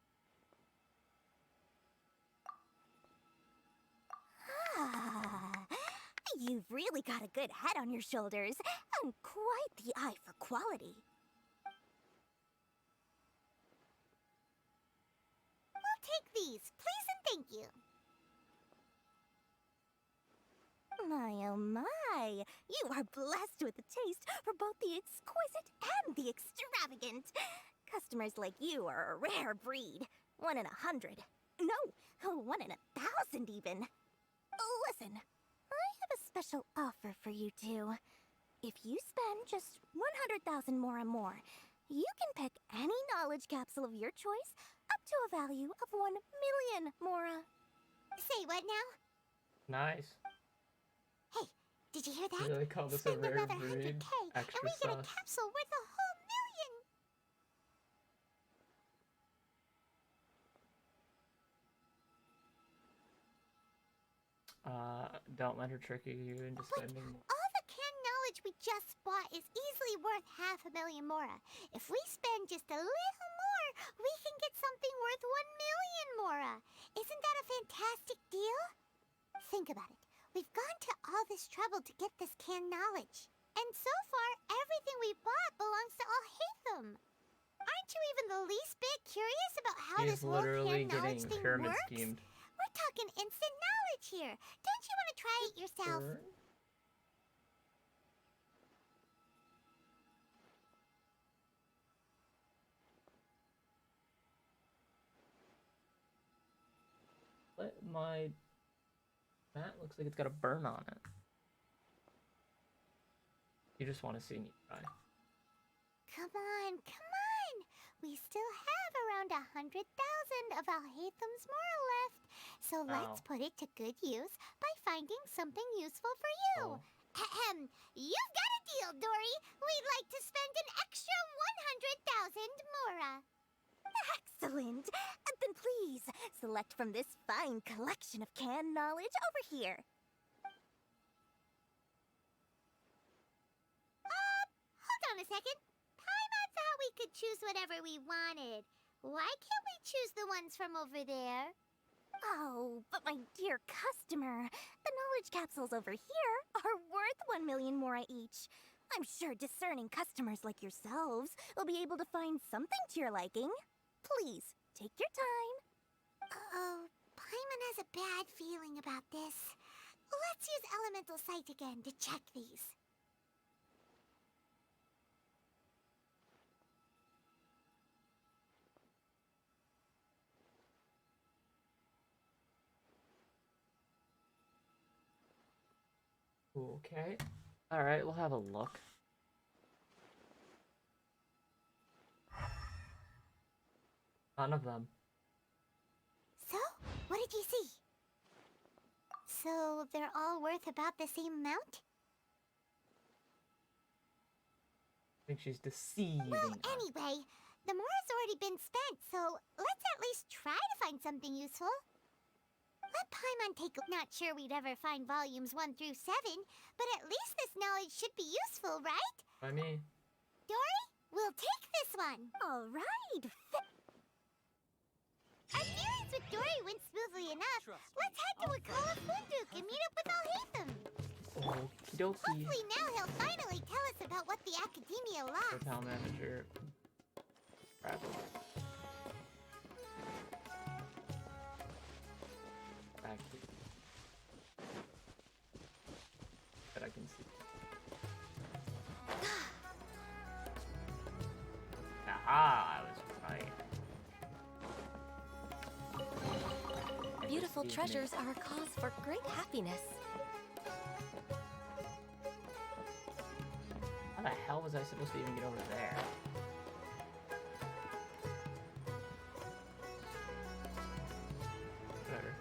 Ah, you've really got a good head on your shoulders, and quite the eye for quality. We'll take these, please and thank you. My oh my, you are blessed with a taste for both the exquisite and the extravagant. Customers like you are a rare breed. 1 in 100. No, 1 in 1,000 even. Listen, I have a special offer for you two. If you spend just 100,000 Mora more, you can pick any knowledge capsule of your choice up to a value of 1 million Mora. Say what now? Nice. Hey, did you hear that? You really call this a Spend rare another breed? 100K, and Extra we get a sus. capsule worth a whole million. Don't let her trick you into spending. All the canned knowledge we just bought is easily worth 500,000 Mora. If we spend just a little more, we can get something worth 1 million Mora. Isn't that a fantastic deal? Think about it. We've gone to all this trouble to get this canned knowledge. And so far, everything we bought belongs to Alhaitham. Aren't you even the least bit curious about how He's this whole literally canned knowledge getting thing pyramid works? schemed. We're talking instant knowledge here. Don't you want to try it yourself? Let my mat looks like it's got a burn on it. You just want to see me try. Come on, come on! We still have around 100,000 of Alhaitham's Mora left, so let's Ow. put it to good use by finding something useful for you. Oh. Ahem. You've got a deal, Dory. We'd like to spend an extra 100,000 Mora. Excellent. Then please select from this fine collection of canned knowledge over here. Hold on a second. Paimon thought we could choose whatever we wanted. Why can't we choose the ones from over there? Oh, but my dear customer, the knowledge capsules over here are worth 1 million Mora each. I'm sure discerning customers like yourselves will be able to find something to your liking. Please, take your time. Uh-oh, Paimon has a bad feeling about this. Let's use Elemental Sight again to check these. Okay. Alright, we'll have a look. None of them. So, what did you see? So, they're all worth about the same amount? I think she's deceiving Well, us. anyway, the more has already been spent, so let's at least try to find something useful. Let Paimon take a... Not sure we'd ever find volumes 1 through 7, but at least this knowledge should be useful, right? By me. Dory, we'll take this one. All right. Our dealings with Dory went smoothly enough. Let's head to Wakala Funduk and meet up with Alhaitham. Okie dokie. Hopefully now he'll finally tell us about what the Academia lost. Hotel manager. Travel. Back to... That I can see. Aha! I was right. Beautiful treasures are a cause for great happiness. How the hell was I supposed to even get over there? Whatever.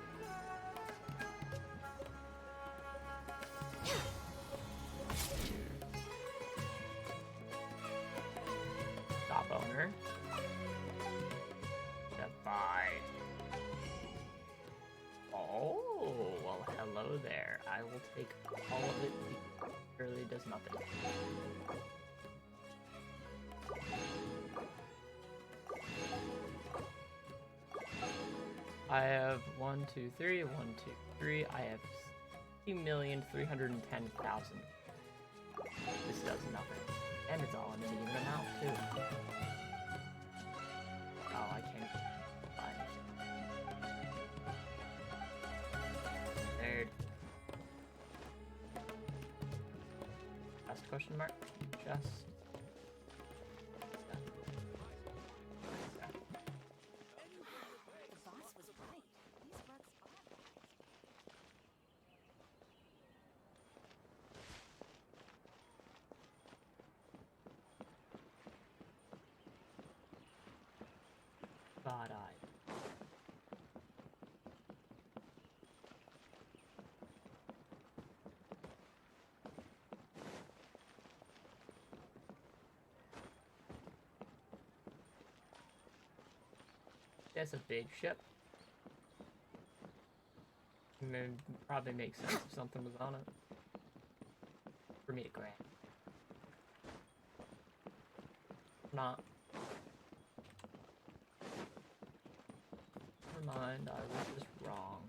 Stop, owner. Goodbye. Oh, well, hello there. I will take all of it. It really does nothing. I have 1, 2, 3, 1, 2, 3. I have 60,310,000. This does nothing. And it's all in an even amount, too. Oh, I can't buy anything. Nerd. Last question mark? Just. The boss was right. These rugs are Bad-eyed. That's a big ship. Probably makes sense if something was on it. For me to grab. Not. Never mind, I was just wrong.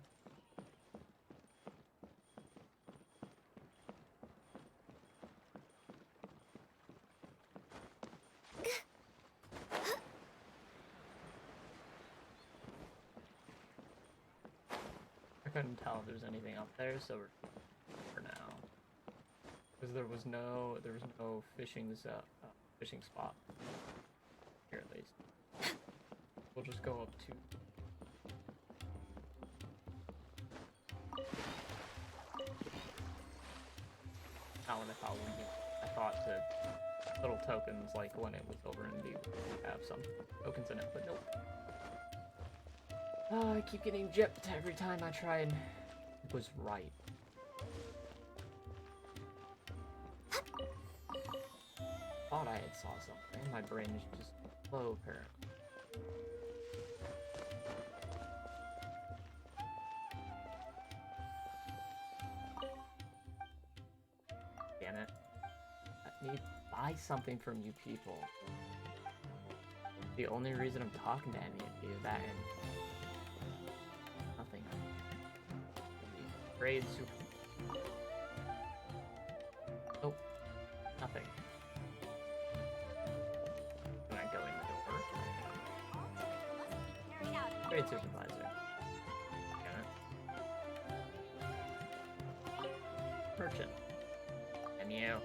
I couldn't tell if there was anything up there, so we're for now. Because there was no fishing fishing spot here at least. We'll just go up to. Not when I thought we'd be. I thought the little tokens, like when it was over in the, have some tokens in it, but nope. Oh, I keep getting gypped every time I try and it was right. Thought I had saw something. My brain is just slow apparently. Damn it. Let me buy something from you people. The only reason I'm talking to any of you, that and nothing. Grade super. Nope. Nothing. Can I go in the door? Grade supervisor. Got it. Merchant. And you.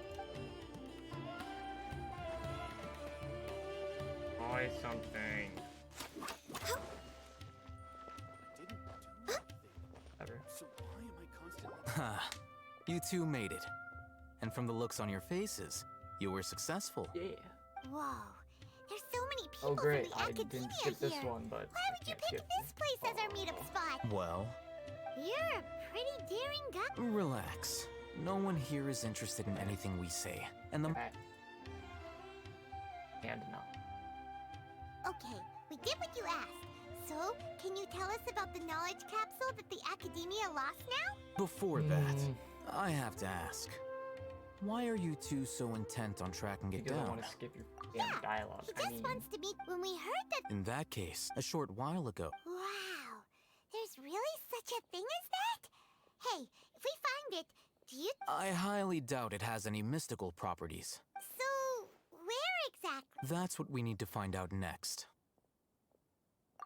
Buy something. So why am I constantly... You two made it. And from the looks on your faces, you were successful. Yeah. Whoa. There's so many people Oh great, from the I academia didn't skip this here. one, but Why would you pick this place as our meetup spot? Well, You're a pretty daring guy. relax. No one here is interested in anything we say. And the And no. Okay, we did what you asked. So, can you tell us about the knowledge capsule that the academia lost now? Before that, I have to ask. Why are you two so intent on tracking it Because I down? want to skip your damn dialogue. He just wants to meet when we heard that. In that case, a short while ago, Wow, there's really such a thing as that? Hey, if we find it, do you... I highly doubt it has any mystical properties. So, where exactly? That's what we need to find out next.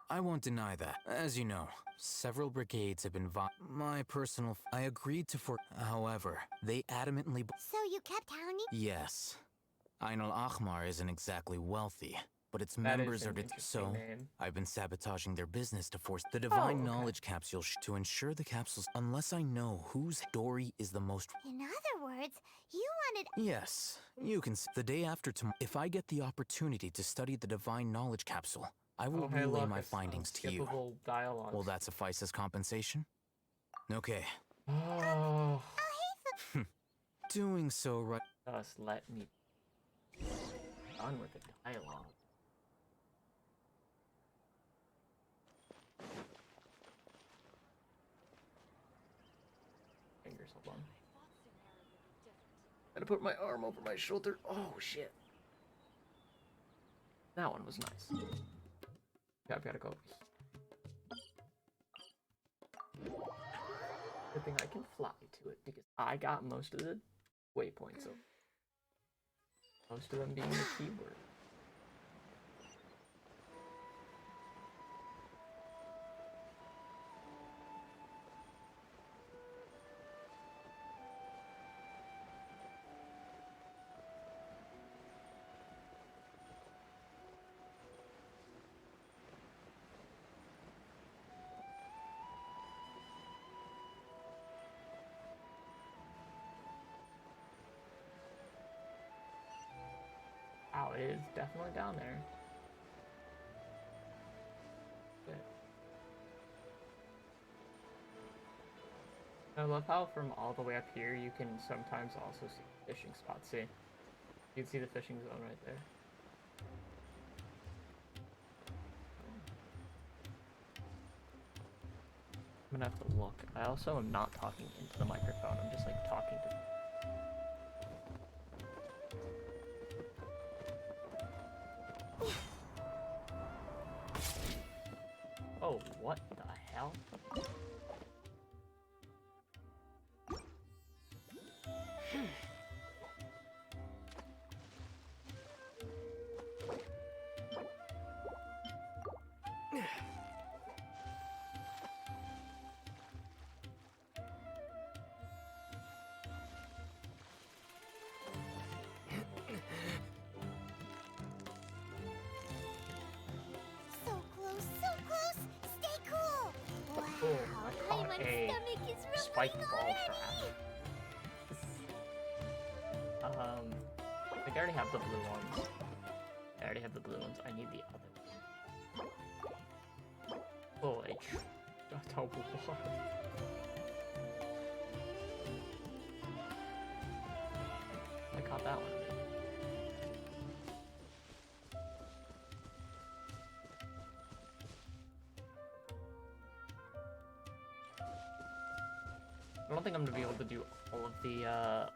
I won't deny that. As you know, several brigades have been my personal... I agreed to However, they adamantly... So you kept hounding? Yes. Ain al-Ahmar isn't exactly wealthy, but its That members is are... an interesting So, name. I've been sabotaging their business to force the Divine okay. Knowledge Capsule to ensure the capsules... Unless I know whose story is the most... In other words, you wanted... Yes, you can... The day after tomorrow, if I get the opportunity to study the Divine Knowledge Capsule, I will Oh, hey, relay look, my it's findings to you. unskippable dialogue. Will that suffice as compensation? Okay. Oh. Doing so right... Just let me... Done with the dialogue. Fingers, hold on. Gotta put my arm over my shoulder. Oh, shit. That one was nice. Yeah, I've gotta go. Good thing I can fly to it because I got most of the waypoints, so most of them being the keyword. Wow, it is definitely down there. Shit. I love how from all the way up here you can sometimes also see fishing spots. See? You can see the fishing zone right there. I'm gonna have to look. I also am not talking into the microphone, I'm just like talking to... Oh, what the hell? So close, so close! Stay cool! Wow, Oh, I caught my a stomach is spiked rumbling ball already! trap. I think I already have the blue ones. I already have the blue ones. I need the other ones. Oh, a double one. I caught that one. I don't think I'm gonna be able to do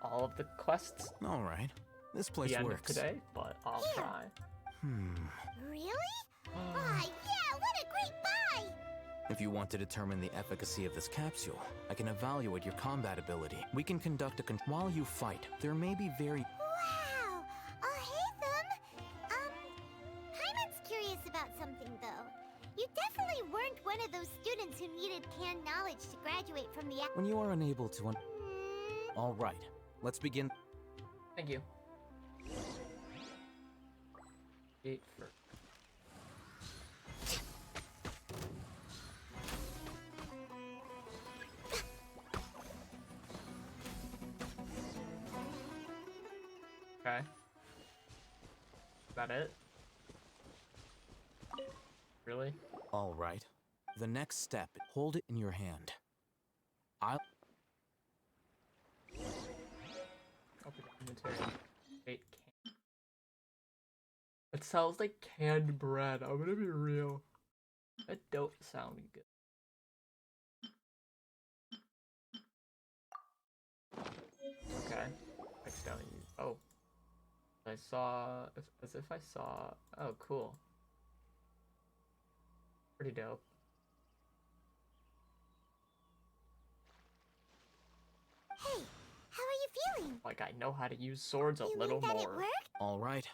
all of the quests All right. This place the end works. of today, but I'll try. Really? Buy, yeah, what a great buy! If you want to determine the efficacy of this capsule, I can evaluate your combat ability. We can conduct a while you fight. There may be very... Wow! Haytham! Hyman's curious about something, though. You definitely weren't one of those students who needed canned knowledge to graduate from the... When you are unable to... All right. Let's begin. Thank you. Gate for... that it? Really? All right. The next step, hold it in your hand. I'll... Open inventory. Wait, can... It sounds like canned bread. I'm gonna be real. That don't sound good. Okay. Next down. Oh. I saw... As if I saw... Oh, cool. Pretty dope. Hey, how are you feeling? Like I know how to use swords a You little mean that it more. worked? All right.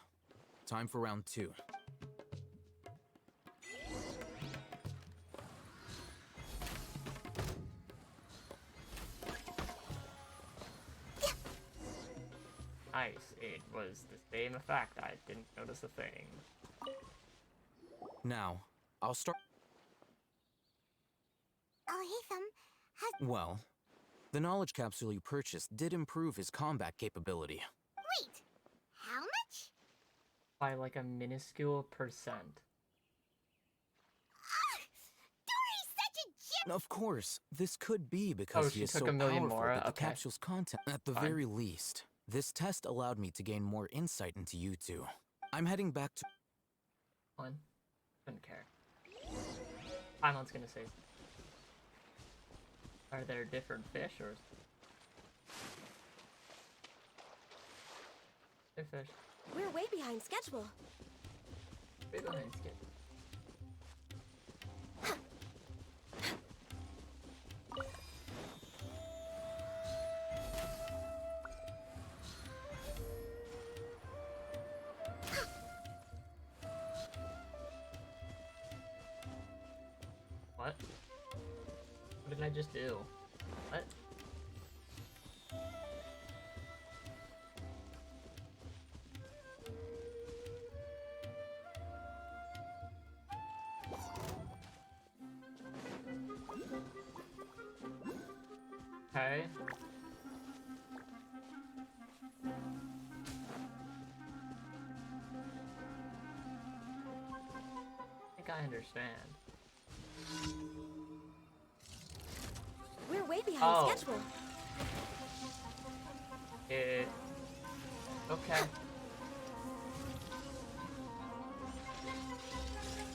Time for round 2. Nice. It was the same effect. I didn't notice a thing. Now, I'll start... Oh, hey, Thumb. How's... Well, the knowledge capsule you purchased did improve his combat capability. Wait, how much? By like a minuscule percent. Dory's such a gem! Of course, this could be because Oh, he she is took so a million powerful more? that the Okay. capsule's content. At the Fine. very least, this test allowed me to gain more insight into you two. I'm heading back to... One. Couldn't care. Paimon's gonna say. Are there different fish or? They're fish. We're way behind schedule. Way behind skip. What? What did I just do? What? Okay. I think I understand. We're way behind Oh. schedule. Okay.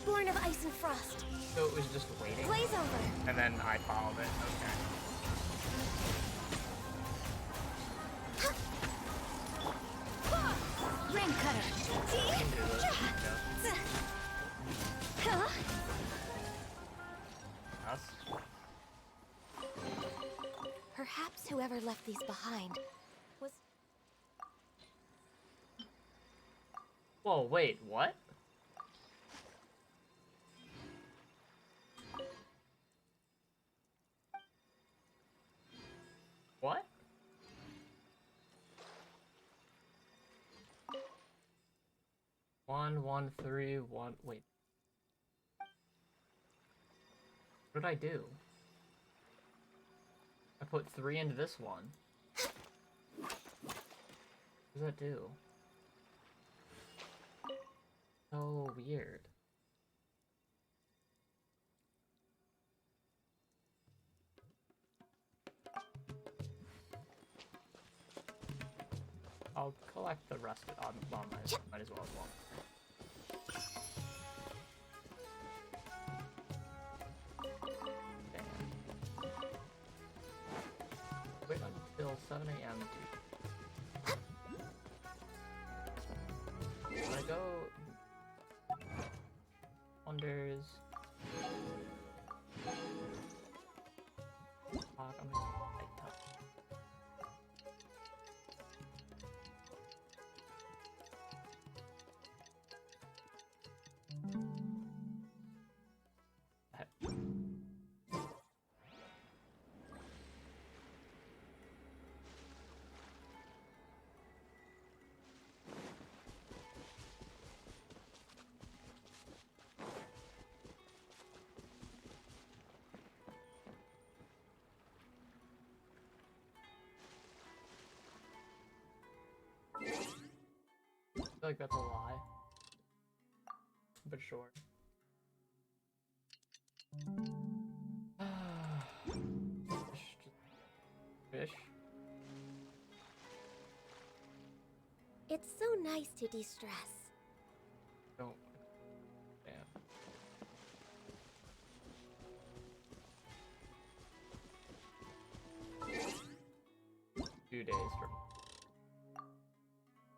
Born of ice and frost. So it was just waiting. Blaze over. And then I followed it. Okay. Rain cutter. I can do this. Huh? Us. Perhaps whoever left these behind was... Whoa, wait, what? What? One, 3, 1. Wait. What did I do? I put 3 into this one. What does that do? So weird. I'll collect the rest on might as well as well. Wait until 7 a.m. to... I go... Wonders... Fuck, I'm gonna take time. I feel like that's a lie. but sure. Fish. It's so nice to de-stress. Don't. Damn. 2 days from.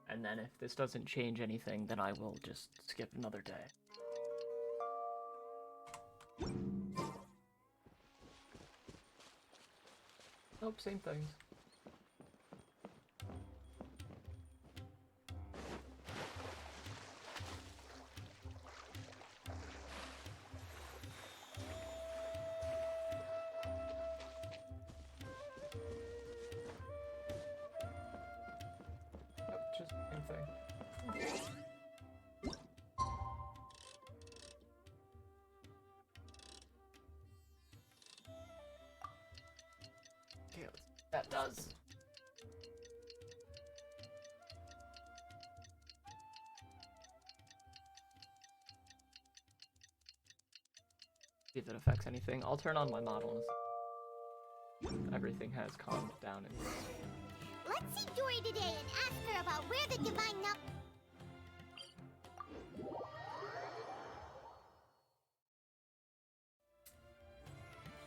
And then if this doesn't change anything, then I will just skip another day. Nope, same things. Nope, just same thing. Okay, let's see what that does. See if it affects anything. I'll turn on my model and see if everything has calmed down in here. Let's see Dory today and ask her about where the divine nut.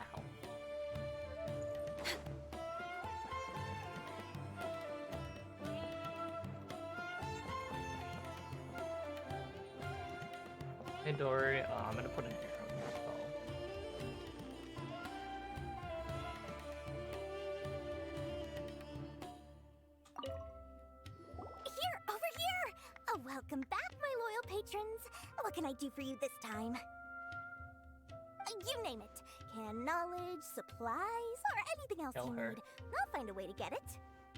Ow. Hey Dory, I'm gonna put an arrow in your spell. Here, over here! Oh, welcome back, my loyal patrons. What can I do for you this time? You name it. Canned knowledge, supplies, or anything else Kill you her. need. I'll find a way to get it.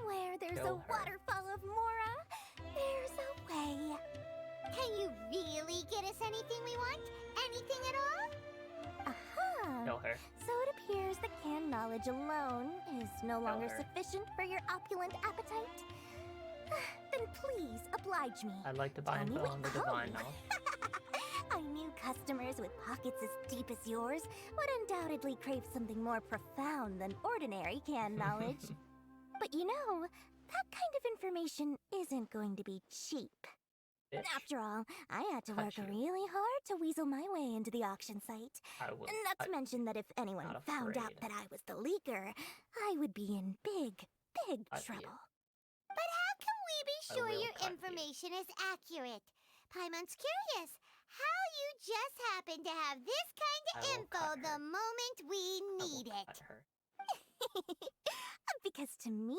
Where there's Kill a her. waterfall of Mora, there's a way. Can you really get us anything we want? Anything at all? Aha! Kill her. So it appears that canned knowledge alone is no longer her. sufficient for your opulent appetite. Then please oblige me. I'd like to buy Tell and me fill what- on the divine now. I knew customers with pockets as deep as yours would undoubtedly crave something more profound than ordinary canned knowledge. But you know, that kind of information isn't going to be cheap. Bitch, After all, I had to Cut work you. really hard to weasel my way into the auction site. I will. Not to mention that if anyone not found out afraid. that I was the leaker, I would be in big Cut you. trouble. But how can we be I sure will your cut you. information is accurate? Paimon's curious how you just happen to have this kind I of will info cut the her. moment we I will need it. cut her. Because to me,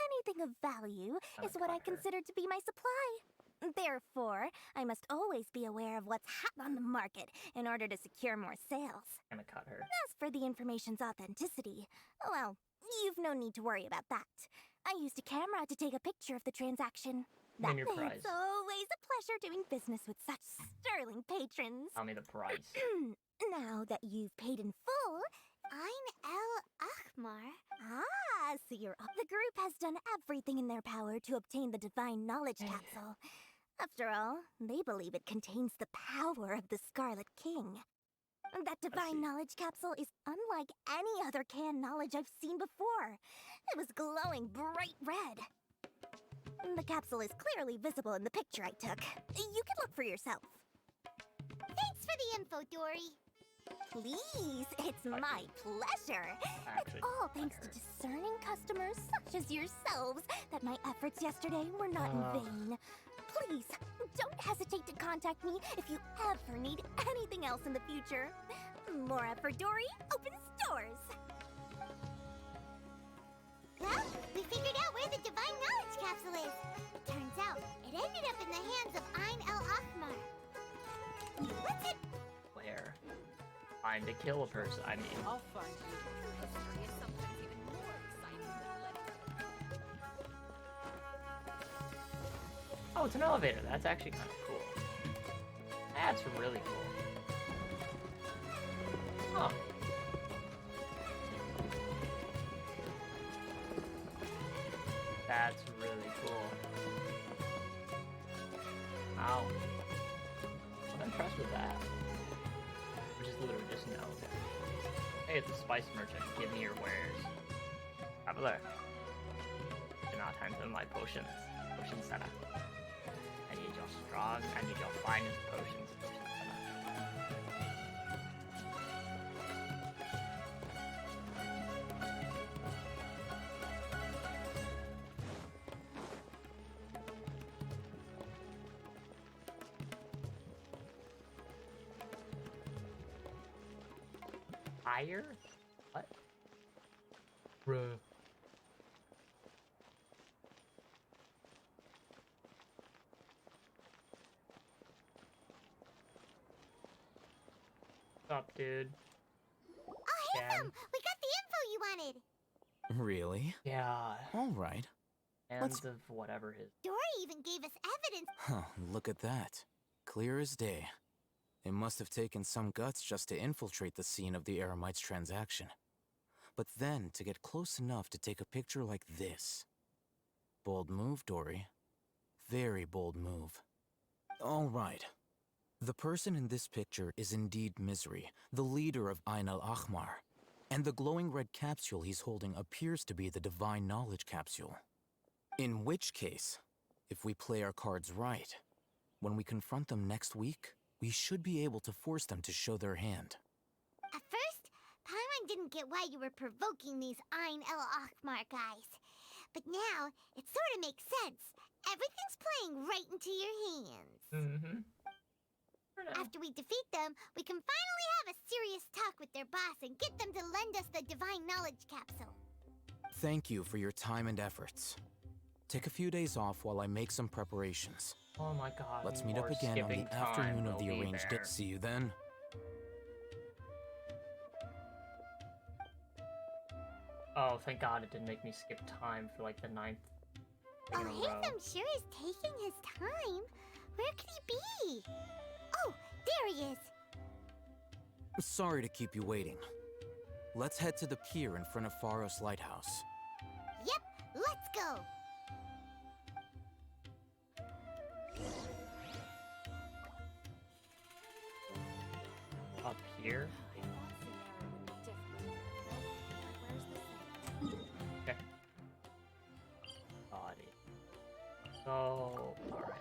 anything of value I'm is gonna what I cut her. consider to be my supply. Therefore, I must always be aware of what's hot on the market in order to secure more sales. I'm gonna cut her. As for the information's authenticity, well, you've no need to worry about that. I used a camera to take a picture of the transaction. Name your price. It's always a pleasure doing business with such sterling patrons. Tell me the price. Now that you've paid in full, I'm El Akhmar. Ah, so you're up. The group has done everything in their power to obtain the divine knowledge capsule. After all, they believe it contains the power of the Scarlet King. That divine knowledge capsule is unlike any other canned knowledge I've seen before. It was glowing bright red. The capsule is clearly visible in the picture I took. You can look for yourself. Thanks for the info, Dory. Please, it's my pleasure. Actually, It's all thanks to discerning customers such as yourselves that my efforts yesterday were not in vain. Please, don't hesitate to contact me if you ever need anything else in the future. Mora for Dory opens doors. Well, we figured out where the divine knowledge capsule is. Turns out, it ended up in the hands of Ein El Akhmar. What's it? where? Find to kill a person. I mean, I'll find you. History is sometimes even more exciting than letting. oh, it's an elevator. That's actually kind of cool. That's really cool. Huh. That's really cool. Ow. What? impressed with that. Which is literally just no. Hey, it's a spice merchant. Give me your wares. Traveler. Do not enter my potions. Potion seller. I need your strong, I need your finest potions. Potion seller. Fire? What? Bruh. What's up, dude? Oh, hey, Thumb! We got the info you wanted! Really? Yeah. Alright. Hands of whatever his. Dory even gave us evidence. Huh, look at that. Clear as day. It must have taken some guts just to infiltrate the scene of the Eremites transaction. But then to get close enough to take a picture like this. Bold move, Dory. Very bold move. Alright. The person in this picture is indeed Misery, the leader of Ain al-Ahmar. And the glowing red capsule he's holding appears to be the Divine Knowledge Capsule. In which case, if we play our cards right, when we confront them next week, we should be able to force them to show their hand. At first, Paimon didn't get why you were provoking these Ain al-Ahmar guys. But now, it sort of makes sense. Everything's playing right into your hands. Mm-hmm. After we defeat them, we can finally have a serious talk with their boss and get them to lend us the Divine Knowledge Capsule. Thank you for your time and efforts. Take a few days off while I make some preparations. Oh my god. Let's meet up again on the afternoon of the arranged date. See you then. Oh, thank god it didn't make me skip time for like the 9th Oh, in a row. Haytham sure is taking his time. Where could he be? Oh, there he is. Sorry to keep you waiting. Let's head to the pier in front of Pharos Lighthouse. Yep, let's go. Up here? Okay. Body. So, alright.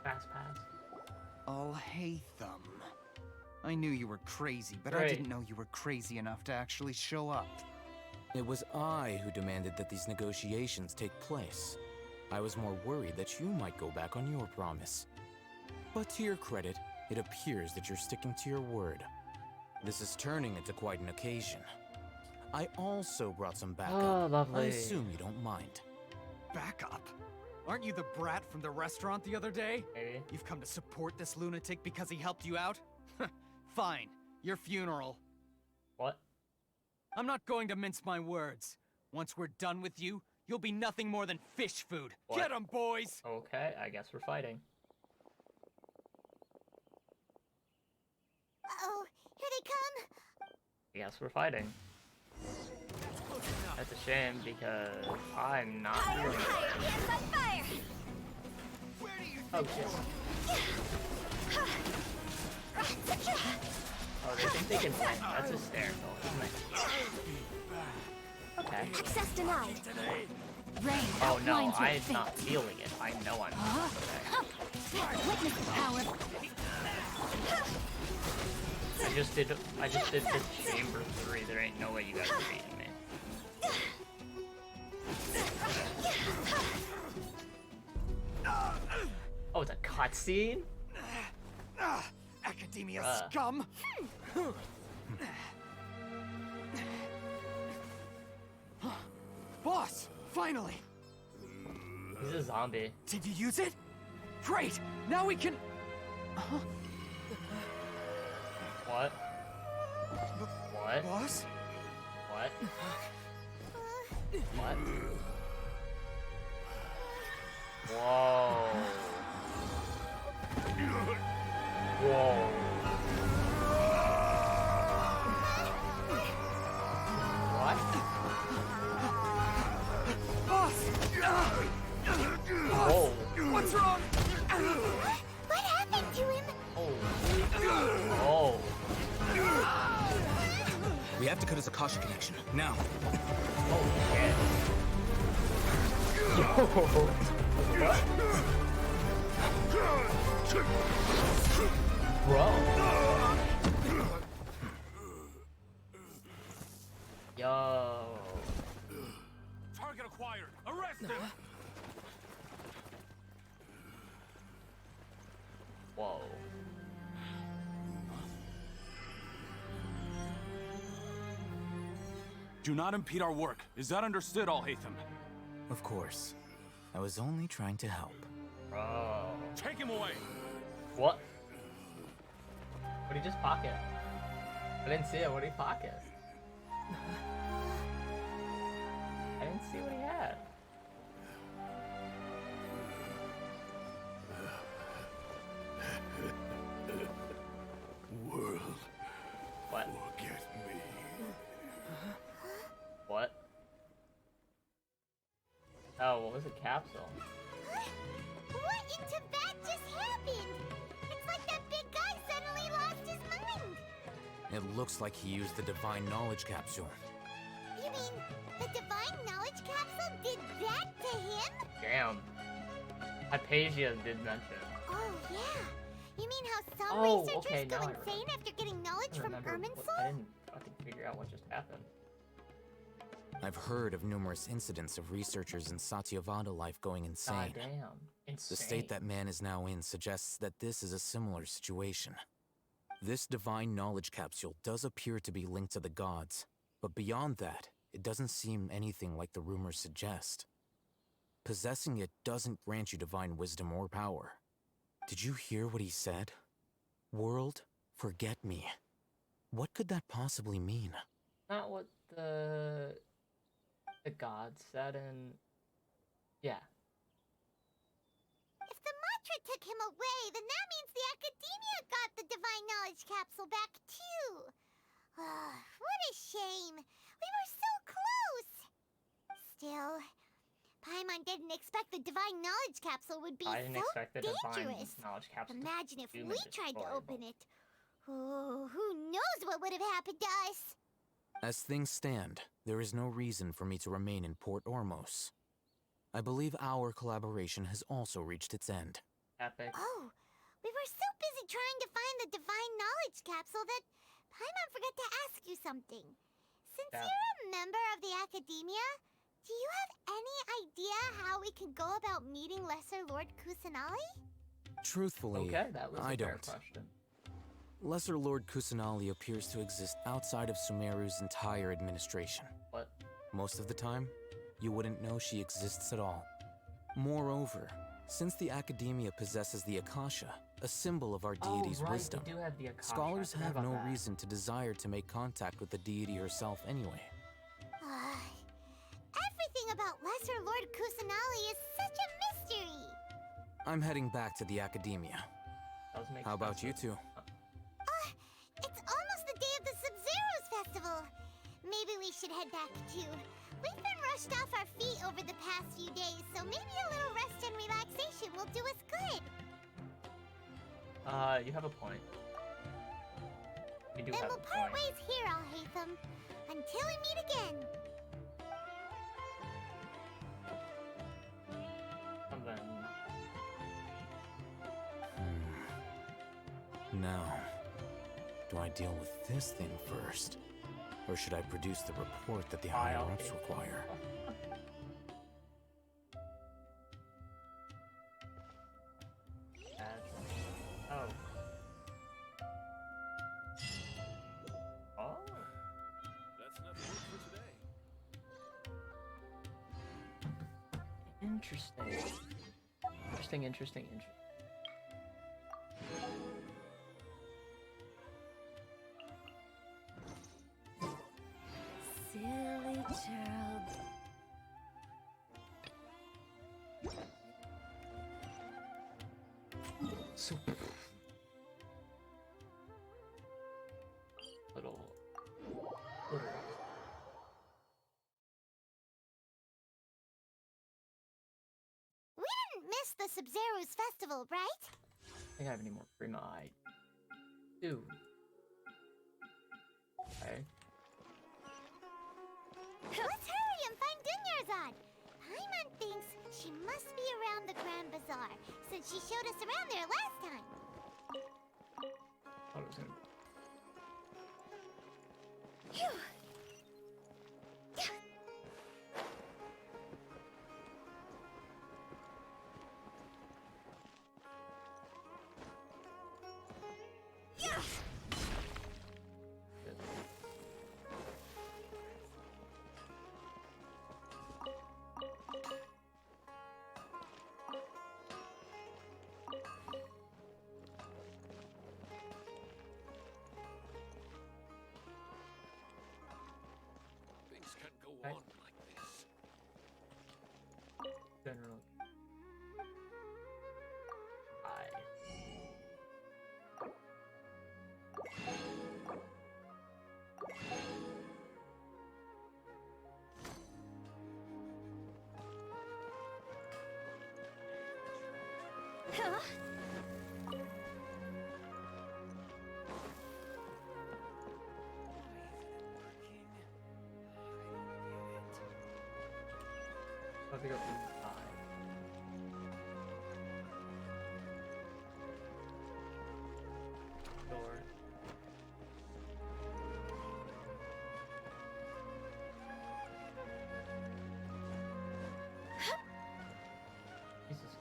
Fast pass. Oh, hey, Thumb. I knew you were crazy, but I Right. didn't know you were crazy enough to actually show up. It was I who demanded that these negotiations take place. I was more worried that you might go back on your promise. But to your credit, it appears that you're sticking to your word. This is turning into quite an occasion. I also brought some backup. Oh, lovely. I assume you don't mind. Backup? Aren't you the brat from the restaurant the other day? Maybe. You've come to support this lunatic because he helped you out? Fine. Your funeral. What? I'm not going to mince my words. Once we're done with you, you'll be nothing more than fish food. What? Get 'em, boys! Okay, I guess we're fighting. Uh-oh, here they come. I guess we're fighting. That's a shame because I'm not doing it. Hands on fire! Oh shit. Oh, they think they can win. That's hysterical, isn't it? Okay. Access denied. Rain Oh no, outlines your I'm fate. not feeling it. I know I'm not. Okay. Witness the power. I just did the chamber 3. There ain't no way you guys are beating me. Oh, it's a cutscene? Academia scum! Boss! Finally! He's a zombie. Did you use it? Great! Now we can... What? What? Boss? What? What? Whoa. Whoa. What? Boss! Whoa. What's wrong? What happened to him? Oh. We have to cut his Akasha connection, now. Oh, shit. Yo. What? Bro. Yo. Target acquired. Arrest him. Whoa. Do not impede our work. Is that understood, Al-Haytham? Of course. I was only trying to help. Bro. Take him away. What? What did he just pocket? I didn't see it. What did he pocket? I didn't see what he had. World, What? forget me. What? Oh, what was a capsule? What in Tibet just happened? It's like that big guy suddenly lost his mind. It looks like he used the Divine Knowledge Capsule. You mean the Divine Knowledge Capsule did that to him? Damn. Hypatia did mention. Oh, yeah. You mean how some Oh, researchers okay, go now I insane after getting knowledge from I Irminsul? didn't fucking figure out what just happened. I've heard of numerous incidents of researchers in Satyavada life going insane. God damn. Insane. The state that man is now in suggests that this is a similar situation. This Divine Knowledge Capsule does appear to be linked to the gods, but beyond that, it doesn't seem anything like the rumors suggest. Possessing it doesn't grant you divine wisdom or power. Did you hear what he said? World, forget me. What could that possibly mean? Not what the gods said, and yeah. If the mantra took him away, then that means the Academia got the Divine Knowledge Capsule back too. What a shame. We were so close. Still, Paimon didn't expect the Divine Knowledge Capsule would be I didn't so expect the dangerous. Divine Knowledge Capsule. Imagine if human we tried to destroyable. open it. Oh, who knows what would have happened to us? As things stand, there is no reason for me to remain in Port Ormos. I believe our collaboration has also reached its end. Epic. Oh, we were so busy trying to find the Divine Knowledge Capsule that Paimon forgot to ask you something. Since Yeah. you're a member of the Academia, do you have any idea how we can go about meeting Lesser Lord Kusanali? Truthfully, Okay, that was a I fair don't. question. Lesser Lord Kusanali appears to exist outside of Sumeru's entire administration. What? Most of the time, you wouldn't know she exists at all. Moreover, since the Academia possesses the Akasha, a symbol of our deity's oh, right, wisdom, we do have the Akasha. scholars I forgot have about no that. reason to desire to make contact with the deity herself anyway. Everything about Lesser Lord Kusanali is such a mystery. I'm heading back to the Academia. Does make How about sense. you two? It's almost the day of the Sub-Zero's festival. Maybe we should head back too. We've been rushed off our feet over the past few days, so maybe a little rest and relaxation will do us good. You have a point. You do Then have we'll a part point. ways here, Al-Haytham. Until we meet again. And then Now, do I deal with this thing first? Or should I produce the report that the higher-ups require? Oh. Oh. That's enough work for today. Interesting. Interesting. Child. So little. We didn't miss the Sub-Zero's festival, right? I think I have any more Prima. I do. Okay. Let's hurry and find Dunyarzad. Paimon thinks she must be around the Grand Bazaar, since she showed us around there last time. Thought it was gonna. Phew. Things can't go Right. on like this. Generally. Huh? I think I'll do door. Jesus.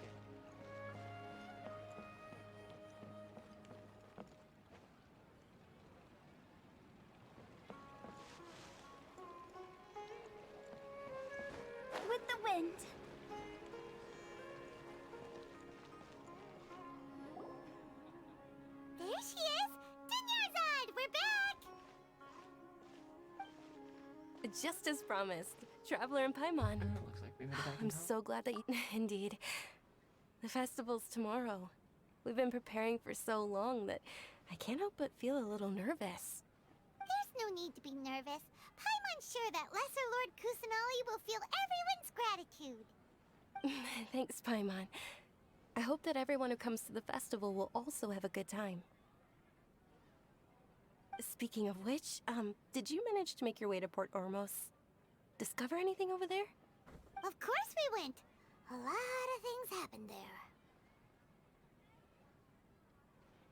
With the wind. There she is! Dunyarzad! We're back! Just as promised, Traveler and Paimon. Looks like we made it back in I'm time. so glad that you... Indeed. The festival's tomorrow. We've been preparing for so long that I can't help but feel a little nervous. There's no need to be nervous. Paimon's sure that Lesser Lord Kusanali will feel everyone's gratitude. Thanks, Paimon. I hope that everyone who comes to the festival will also have a good time. Speaking of which, did you manage to make your way to Port Ormos? Discover anything over there? Of course we went. A lot of things happened there.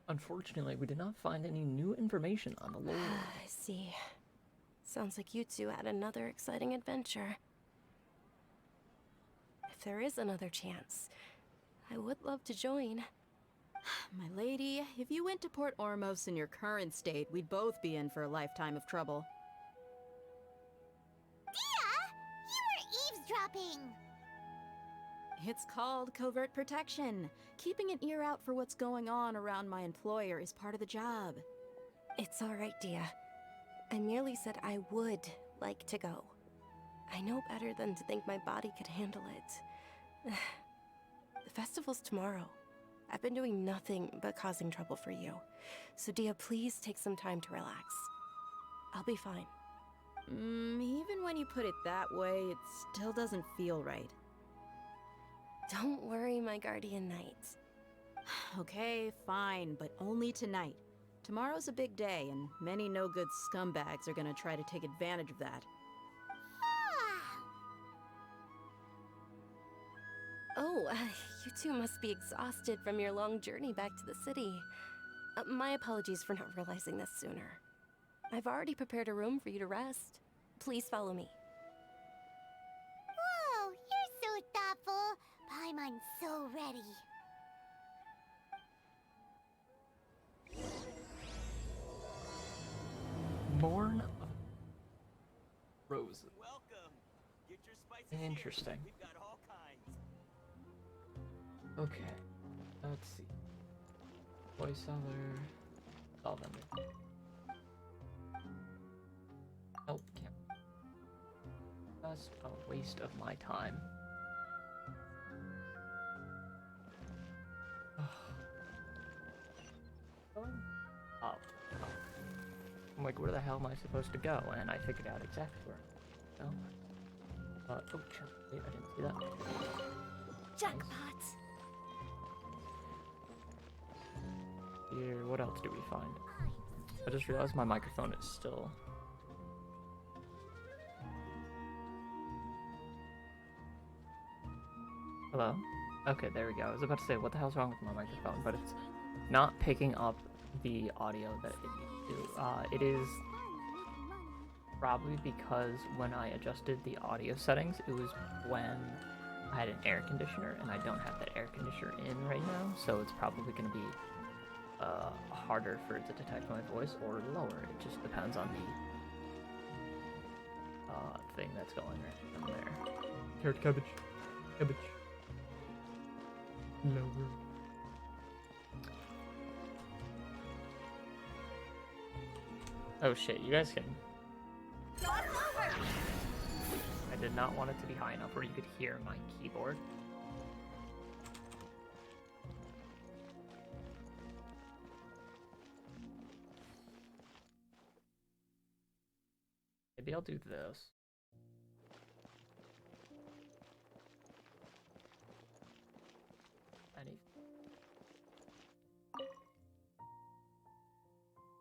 Unfortunately, we did not find any new information on the Lord. I see. Sounds like you two had another exciting adventure. If there is another chance, I would love to join. My lady, if you went to Port Ormos in your current state, we'd both be in for a lifetime of trouble. Dia! You were eavesdropping! It's called covert protection. Keeping an ear out for what's going on around my employer is part of the job. It's all right, Dia. I merely said I would like to go. I know better than to think my body could handle it. The festival's tomorrow. I've been doing nothing but causing trouble for you. So Dia, please take some time to relax. I'll be fine. Even when you put it that way, it still doesn't feel right. Don't worry, my guardian knight. Okay, fine, but only tonight. Tomorrow's a big day, and many no-good scumbags are gonna try to take advantage of that. Oh, you two must be exhausted from your long journey back to the city. My apologies for not realizing this sooner. I've already prepared a room for you to rest. Please follow me. Whoa, you're so thoughtful. Paimon's so ready. Morn of Roses. Welcome. Get your spices Interesting. Here. We've got all kinds. Okay. Let's see. Toy seller. Oh, vendor. Nope, can't. Just a waste of my time. Oh. I'm like, where the hell am I supposed to go? And I figured out exactly where I'm going. Oh, wait, I didn't see that. Jackpot! Here, what else do we find? I just realized my microphone is still... Hello? Okay, there we go. I was about to say, what the hell's wrong with my microphone? But it's not picking up the audio that it needs to. It is probably because when I adjusted the audio settings, it was when I had an air conditioner, and I don't have that air conditioner in right now, so it's probably going to be harder for it to detect my voice or lower. It just depends on the thing that's going right from there. Carrot cabbage. Cabbage. Lower. Oh shit, you guys can... I did not want it to be high enough where you could hear my keyboard. Maybe I'll do this.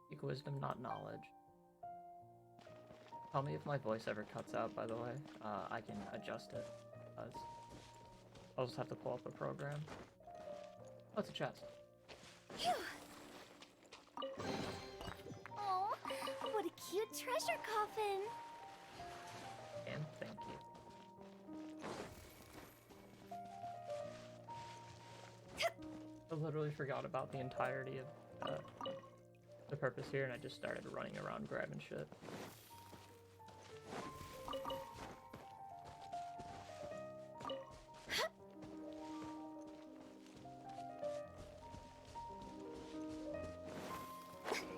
Speak wisdom, not knowledge. Tell me if my voice ever cuts out, by the way. I can adjust it. I'll just have to pull up a program. Oh, it's a chest. Phew. Oh, what a cute treasure coffin! And thank you. I literally forgot about the entirety of the purpose here, and I just started running around grabbing shit.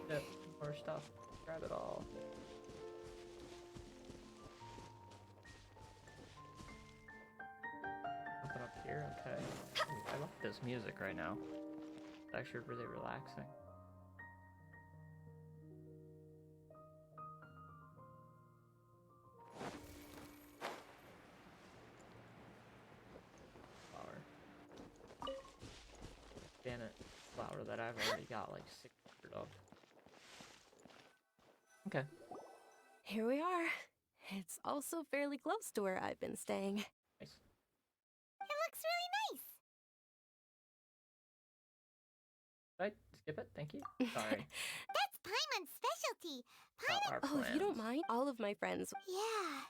Yep, more stuff. Grab it all. Something up here, okay. Ooh, I like this music right now. It's actually really relaxing. Flower. Damn it. Flower that I've already got like 600 of. Okay. Here we are. It's also fairly close to where I've been staying. Nice. It looks really nice. Did I skip it? Thank you. Sorry. That's Paimon's specialty. Our Oh, if you don't plans. mind, all of my friends. Yeah.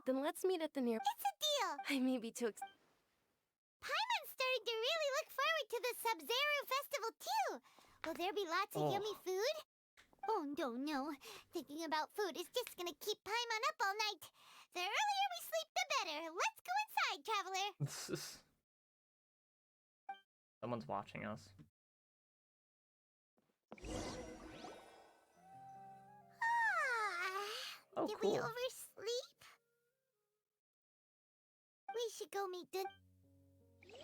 Then let's meet at the near. It's a deal. I may be too. Paimon's starting to really look forward to the Sub-Zero Festival too. Will there be lots of yummy food? Oh, no. Thinking about food is just gonna keep Paimon up all night. The earlier we sleep, the better. Let's go inside, traveler. Someone's watching us. Oh, Did cool. we oversleep? We should go meet the...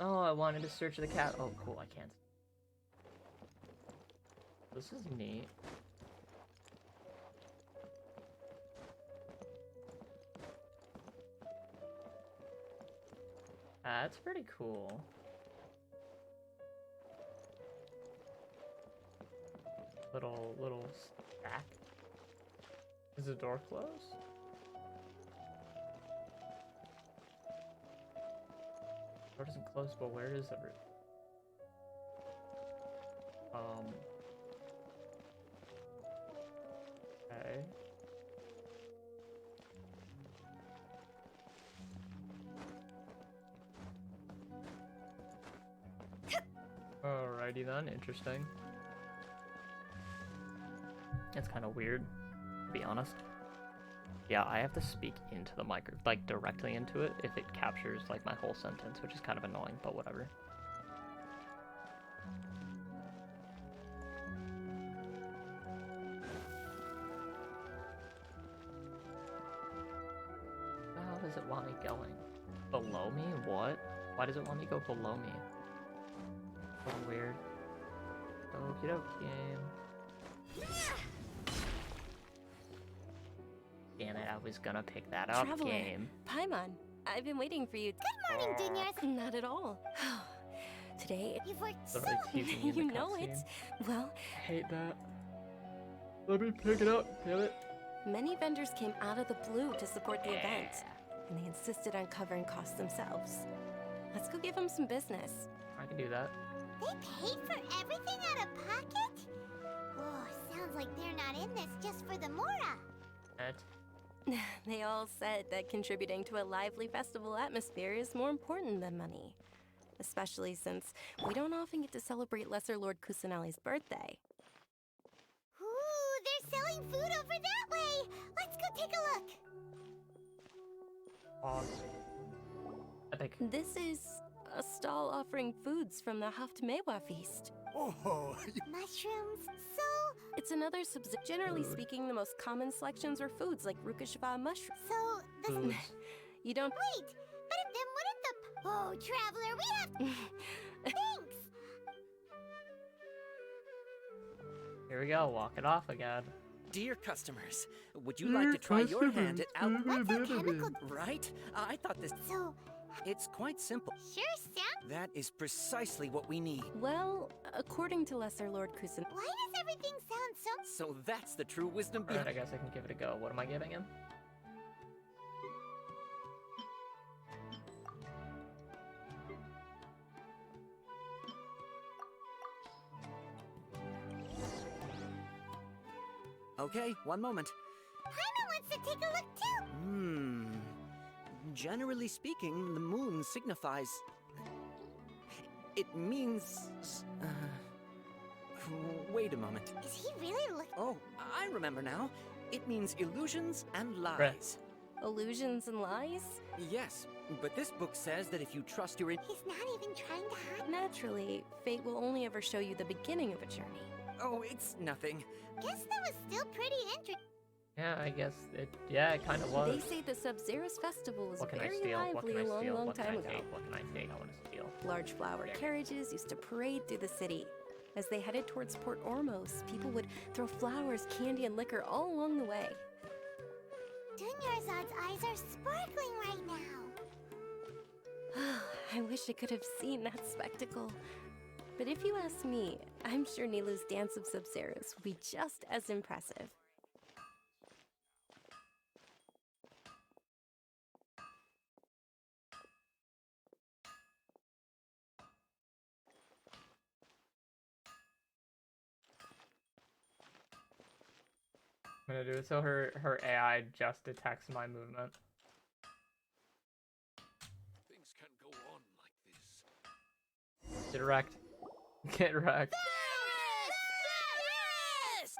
Oh, I wanted to search the cat. Oh, cool. I can't. This is neat. That's pretty cool. Little stack. Is the door closed? Door doesn't close, but where is the room? Okay. Alrighty then, interesting. It's kind of weird, to be honest. Yeah, I have to speak into the micro, like directly into it if it captures like my whole sentence, which is kind of annoying, but whatever. does it want me going? Below me? What? Why does it want me to go below me? So weird. Okie dokie game. Damn it, I was gonna pick that up, Traveler, game. Paimon, I've been waiting for you. Good morning, Dunyars. Not at all. Today, You've worked so Literally teasing me in the you know it. cutscene. Well, I hate that. Let me pick it up, damn it. many vendors came out of the blue to support the event, and they insisted on covering costs themselves. Let's go give them some business. I can do that. They paid for everything out of pocket? Oh, sounds like they're not in this just for the Mora. They all said that contributing to a lively festival atmosphere is more important than money. Especially since we don't often get to celebrate Lesser Lord Kusanali's birthday. Ooh, they're selling food over that way. Let's go take a look. Pause. Epic. This is a stall offering foods from the Haftmewa feast. Oh, Mushrooms, so... It's another Generally speaking, the most common selections are foods like Rukashva mushroom. So, this... You don't... Wait, but then wouldn't the... Oh, Traveler, we have... Thanks! Here we go, walk it off again. Dear customers, would you like to try your hand at What's a chemical... Right? I thought this... So... It's quite simple. Sure, Sam. That is precisely what we need. Well, according to Lesser Lord Kusan... Why does everything sound so... So that's the true wisdom Alright, behind... I guess I can give it a go. What am I giving him? Okay, one moment. Paimon wants to take a look too. Generally speaking, the moon signifies... It means... Wait a moment. Is he really looking... Oh, I remember now. It means illusions and lies. Illusions and lies? Yes, but this book says that if you trust your... He's not even trying to hide. Naturally, fate will only ever show you the beginning of a journey. Oh, it's nothing. Guess that was still pretty interesting. Yeah, I guess it... Yeah, it kind of was. They say the Sabzerus festival was What can I very steal? What lively can I a long, steal? long What can time I ago. take? What can I take? I want to steal. Large flower carriages used to parade through the city. As they headed towards Port Ormos, people would throw flowers, candy, and liquor all along the way. Dunyarzad's eyes are sparkling right now. I wish I could have seen that spectacle. But if you ask me, I'm sure Nilu's Dance of Sabzerus will be just as impressive. I'm gonna do it so her AI just detects my movement. Things can go on like this. Get wrecked. Get wrecked.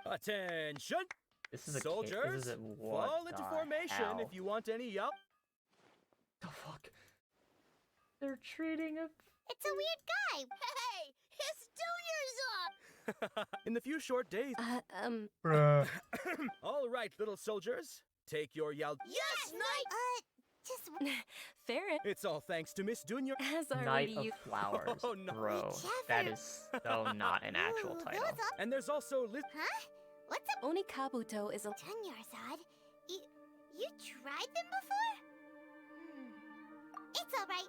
Attention! This is a soldiers. This is what Fall into the formation hell? if you want any yup. The fuck? They're treating a... It's a weird guy. Hey, it's Dunyarzad. In the few short days. Bruh. All right, little soldiers, take your yal. Yes, Knight. Just... Farron. It's all thanks to Miss Dunya. As Knight already of you. Flowers, Oh, no. bro. That is so not an actual title. And there's also Huh? What's up? Onikabuto is a... Dunyarzad? You tried them before? It's alright.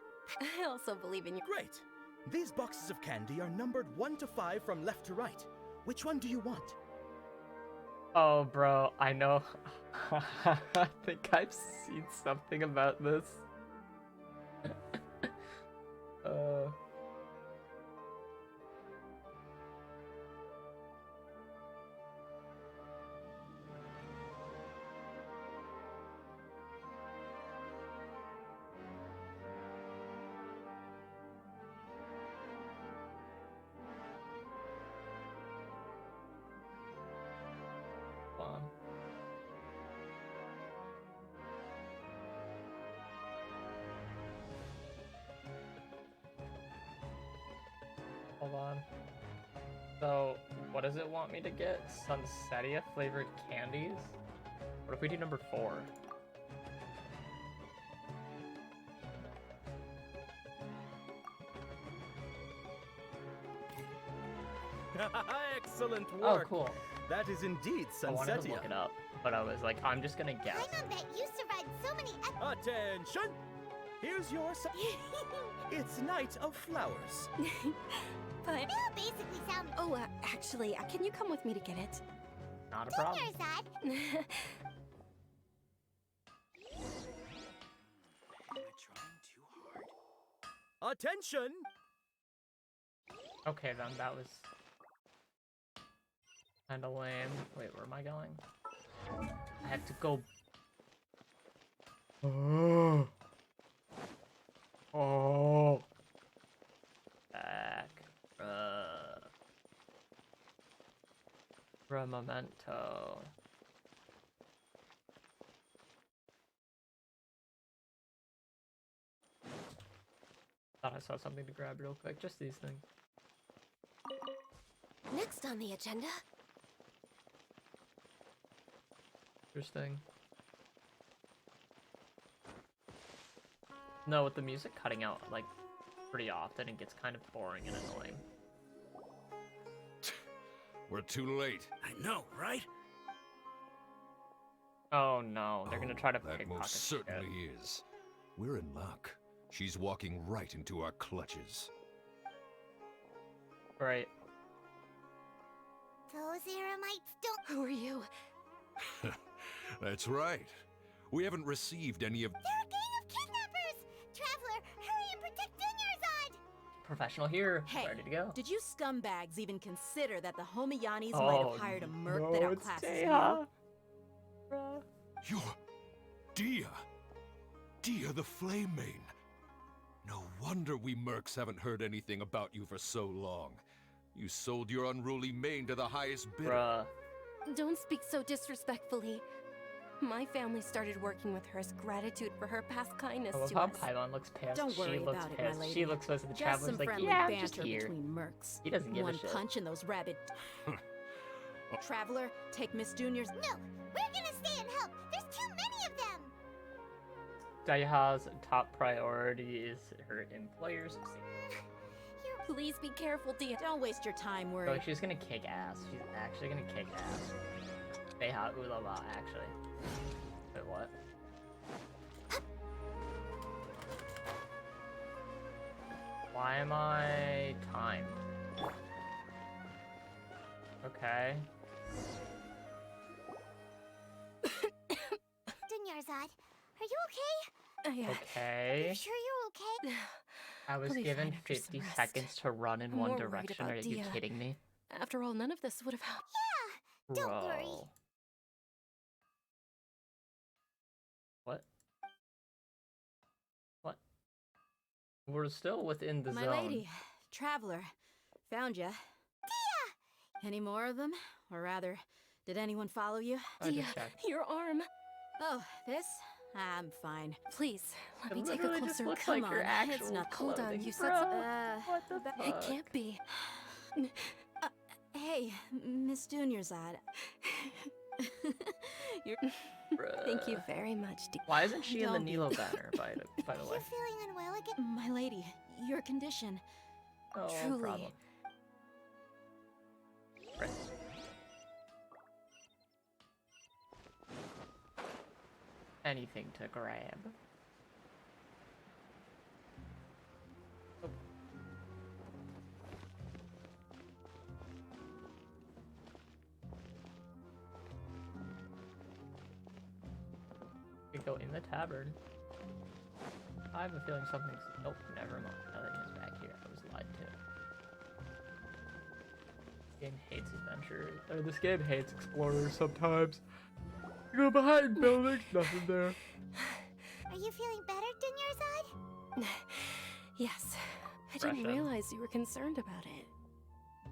I also believe in you. Great. These boxes of candy are numbered 1 to 5 from left to right. Which one do you want? Oh, bro, I know. I think I've seen something about this. Fun. Hold on. So, what does it want me to get? Sunsetia flavored candies? What if we do number 4? Excellent Oh, work. cool. That is indeed I wanted to Sunsetia. look it up, but I was like, I'm just gonna guess. I know that you survived so many Attention! Here's your It's Night of Flowers. But They all basically sound. oh, actually, can you come with me to get it? Not a problem. Dinnerside. Attention! Okay, then that was kind of lame. Wait, where am I going? I have to go. Oh. Back. Memento. Thought I saw something to grab real quick. Just these things. Next on the agenda. Interesting. No, with the music cutting out like pretty often, it gets kind of boring and annoying. We're too late. I know, right? Oh no, they're gonna try to That pickpocket most certainly is. We're in luck. She's walking right into our clutches. Right. Those Eremites don't. Who are you? That's right. We haven't received any of... They're a gang of kidnappers! Traveler, hurry and protect Dinyarzad! Professional here, Hey, ready to go. did you scumbags even consider that the Homiyanis Oh, might have hired a merc no, that it's outclasses Deha. you? You're... Dia! Dia the Flame Mane! No wonder we mercs haven't heard anything about you for so long. You sold your unruly mane to the highest bidder. Bruh. Don't speak so disrespectfully. My family started working with her as gratitude for her past kindness I love to how us. Paimon looks pissed. Don't worry she looks about it, my pissed. lady. She looks pissed at the Just traveler's some like, friendly yeah, I'm just banter here. between mercs. He doesn't give One a shit. punch and those rabid. Traveler, take Miss Junior's. No, we're gonna stay and help. There's too many of them. Daiha's top priority is her employer's safety. Please be careful, Dia. Don't waste your time So worrying. she's gonna kick ass. She's actually gonna kick ass. Daiha Ulala, actually. Wait, what? Why am I timed? Okay. Dinyarzad, are you okay? Okay. Are you sure you're okay? I was I'll be given fine after some 50 rest. seconds to run in I'm one more worried direction. about Are you Dia. kidding me? After all, none of this would have helped. Yeah, don't worry. Bro. What? What? We're still within the My zone. lady, Traveler, found ya. Dia! Any more of them? Or rather, did anyone follow you? I Dia, just checked. your arm. Oh, this? I'm fine. Please, let It me take a literally just closer. looks Come like your on, actual it's not Hold on, clothing, you said bro. so- What the fuck? It can't be. Hey, Miss Juniorzad. You're... Thank you very much, Dia. Why isn't she in the Don't be. Nilo banner, by the Are way? you feeling unwell again? My lady, your condition. Oh, no Truly. problem. Right. Anything to grab. Oh. We go in the tavern. I have a feeling something's. Nope, never mind. Nothing is back here. I was lied to. This game hates adventure. This game hates explorers sometimes. You go behind buildings, nothing there. Are you feeling better, Dinyarzad? Yes. I Fresh didn't up. realize you were concerned about it.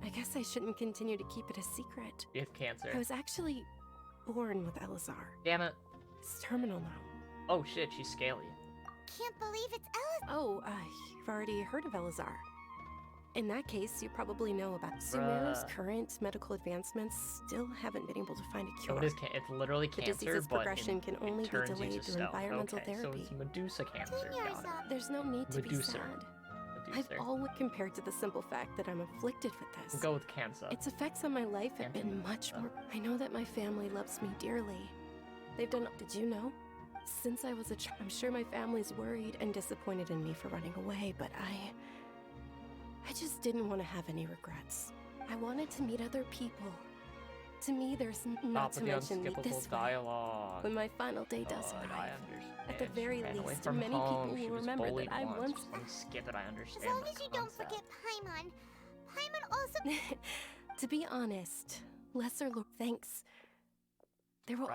I guess I shouldn't continue to keep it a secret. You have cancer. I was actually born with Elazar. Damn it. It's terminal now. Oh shit, she's scaly. Can't believe it's Ellis. Oh, you've already heard of Elazar. In that case, you probably know about Sumeru's Bruh. current medical advancements still haven't been able to find a So cure. it is it's literally The cancer, disease's but progression can it only be turns you delayed to through stealth. environmental Okay, so therapy. it's Medusa cancer. Got it. There's no need to be Medusa. sad. I've there. always compared to the simple fact that I'm afflicted with this. We'll go with cancer. Its effects on my life have been much more. I know that my family loves me dearly. They've done. Did you know? Since I was a child, I'm sure my family's worried and disappointed in me for running away, but I just didn't want to have any regrets. I wanted to meet other people. To me, there's not to mention meet this dialogue. when my final day does arrive. At the very least, from many home. people She will was remember bullied that I once. Just let me skip it. I understand. As long the as you don't concept. forget Paimon. Paimon also. To be honest, lesser look. Thanks. There will.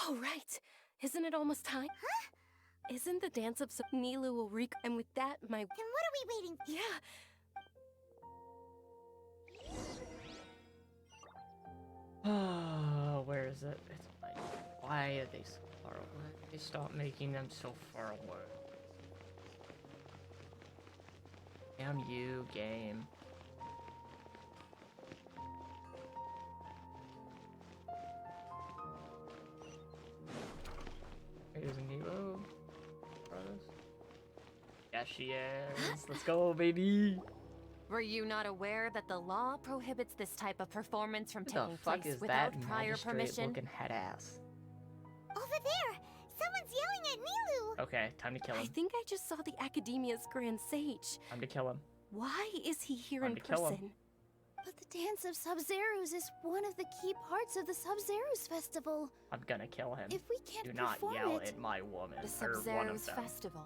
Oh right, isn't it almost time? Huh? Isn't the dance of Nilu will reek? And with that, my. Then what are we waiting for? Yeah. Oh, where is it? It's like, why are they so far away? They stop making them so far away. Damn you, game. Here's Nilo. Brothers. Yes, she is. Let's go, baby. Were you not aware that the law prohibits this type of performance from Who taking the fuck place is without that prior permission? looking head ass? Over there! Someone's yelling at Nilu! Okay, time to kill him. I think I just saw the Academia's Grand Sage. Time to kill him. Why is he here Time in to kill him. person? But the Dance of Sub-Zerus is one of the key parts of the Sub-Zerus Festival. I'm gonna kill him. If we can't Do not perform yell it- at my woman, The or one of Sub-Zerus them. Festival.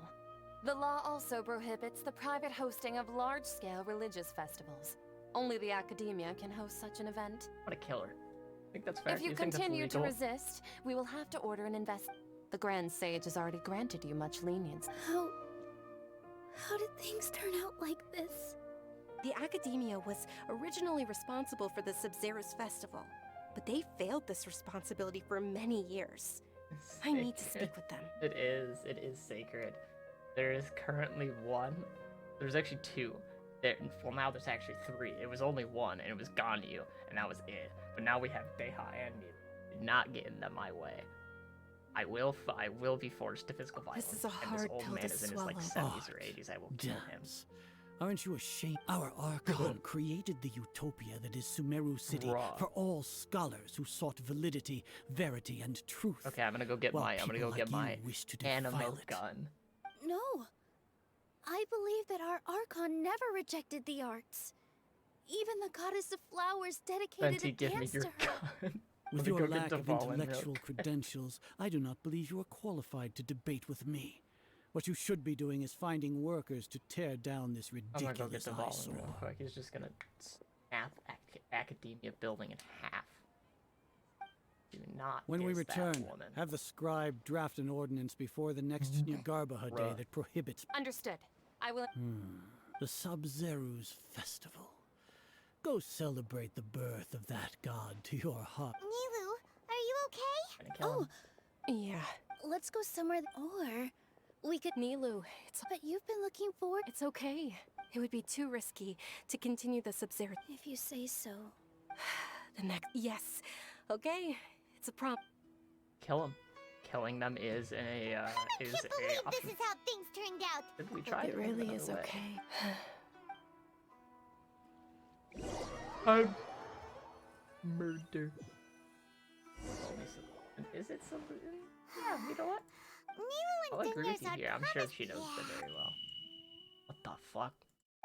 The law also prohibits the private hosting of large-scale religious festivals. Only the Academia can host such an event. I'm gonna kill her. I think that's fair. If you think that's continue to legal? resist, we will have to order an invest. The Grand Sage has already granted you much lenience. How did things turn out like this? The Academia was originally responsible for the Sub-Zerus Festival, but they failed this responsibility for many years. I need to speak with them. It is sacred. There is currently one. There's actually two. Well, now there's actually three. It was only one, and it was Ganyu, and that was it. But now we have Deha and Nilu. Do not get in my way. I will be forced to physical violence. This is a hard and this old pill man to is in his swallow. like 70s or 80s. I will kill him. Damns. Aren't you ashamed? Our Archon created the utopia that is Sumeru City Bruh. for all scholars who sought validity, verity, and truth. Okay, I'm gonna go get While my. I'm gonna people go get like you my wish to defile animo it. gun. No. I believe that our Archon never rejected the arts. Even the goddess of flowers dedicated Venti, a give me dance your to her. gun. With Let me your go get lack of Duvall in real intellectual quick. credentials, I do not believe you are qualified to debate with me. What you should be doing is finding workers to tear down this I'm gonna go get ridiculous Duvall in eyesore. real quick. He's just gonna snap Academia building in half. Do not. When we diss that return, woman. have the scribe draft an ordinance before the next Nyargarbaha day Bruh. that prohibits Understood. I will. the Sub-Zerus Festival. Go celebrate the birth of that god to your heart. Nilu, are you okay? Oh, Yeah. let's go somewhere. Or we could. Nilu, But you've been looking forward. it's okay. It would be too risky to continue the Sub-Zerus. If you say so. The next. Yes. Okay. It's a prompt. Kill him. Killing them is a I can't believe this is how things turned out. Did we try It to really run is away? okay. Murder. Is it something? Yeah, you know what? Nilu I'll and agree with Diners you are here. I'm sure promised- she knows them very well. What the fuck?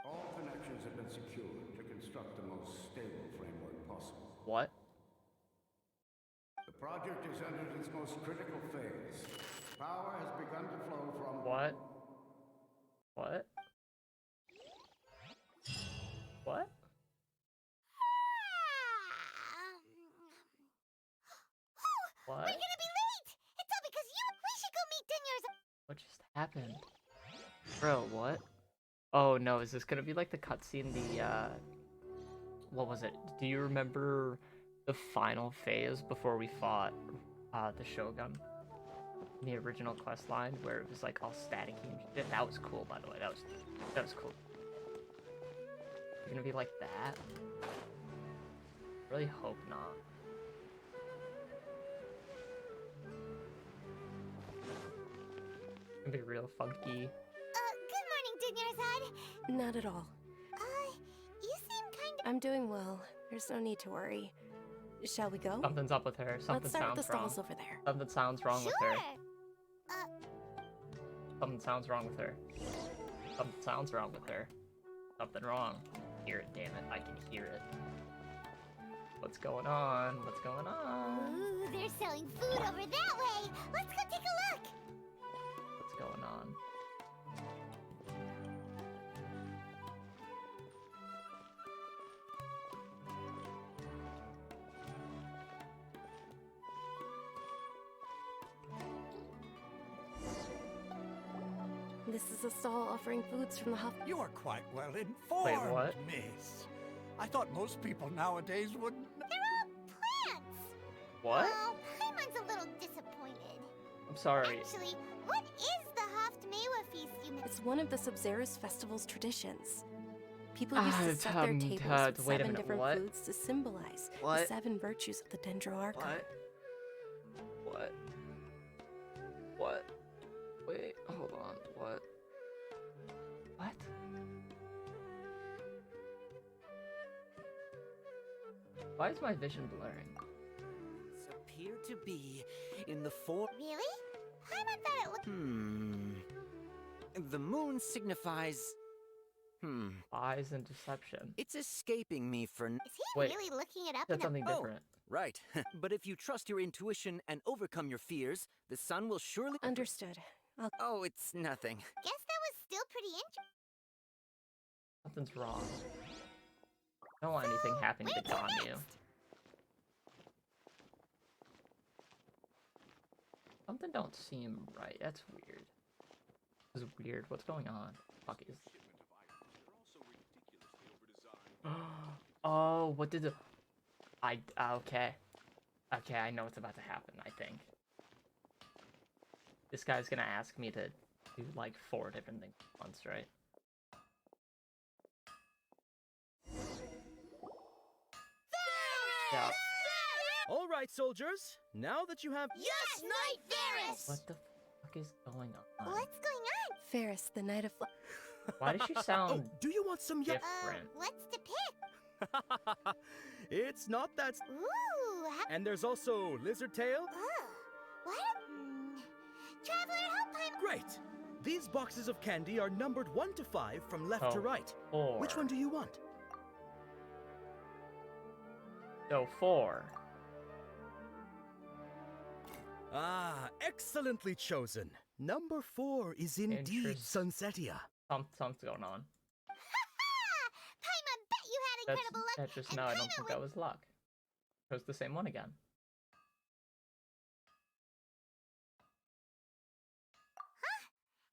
All connections have been secured to construct the most stable framework possible. What? The project is entered its most critical phase. Power has begun to flow from... What? What? What? What? We're gonna be late! It's all because you... We should go meet Diners... What just happened? Bro, what? Oh no, is this gonna be like the cutscene, what was it? Do you remember the final phase before we fought, the Shogun? The original quest line where it was like all staticky and shit? That was cool, by the way. That was cool. You're gonna be like that? Really hope not. It's gonna be real funky. Good morning, Diners. bad. Not at all. You seem kind of... I'm doing well. There's no need to worry. Shall we go? Something's up with her. Something Let's start with sounds the wrong. stalls over there. Something sounds wrong with her. Something sounds wrong with her. Something sounds wrong with her. Something wrong. Hear it, damn it. I can hear it. What's going on? What's going on? Ooh, they're selling food over that way. Let's go take a look. What's going on? This is a stall offering foods from the Huff. You are quite well informed, Wait, what? miss. I thought most people nowadays wouldn't. They're all plants. What? Well, Paimon's a little disappointed. I'm sorry. Actually, what is the Haft-Mewa feast you mentioned? It's one of the Sabzeruz festival's traditions. People used to set their tables with wait a 7 minute, different what? foods to symbolize the What? 7 virtues of the Dendroarchon. What? What? Wait, hold on. What? What? Why is my vision blurring? Appear to be in the form. Really? Paimon thought it looked... The moon signifies. Lies and deception. It's escaping me for. Is he Wait, really looking it up Said in something a... different. Right. But if you trust your intuition and overcome your fears, the sun will surely. Understood. Oh, it's nothing. Guess that was still pretty interesting. Something's wrong. I don't want anything happening to Ganyu. Something don't seem right. That's weird. This is weird. What's going on? Fuck is. Oh, what did the? Okay. Okay, I know what's about to happen. I think. This guy's gonna ask me to do like 4 different things at once, right? Yeah. All right, soldiers. Now that you have. Yes, Knight Varus! What the fuck is going on? What's going on? Ferris, the Knight of Why does she sound Oh, do you want some different? What's to pick? It's not that. Ooh, And there's also Lizard Tail. What? Traveler, help Paimon! Great. These boxes of candy are numbered 1 to 5 from left to Oh, right. 4. Which one do you want? So 4. Ah, excellently chosen. Number 4 is indeed Sunsetia. Something's going on. Paimon, bet you had That's incredible luck. that just no. I don't think that was luck. It was the same one again.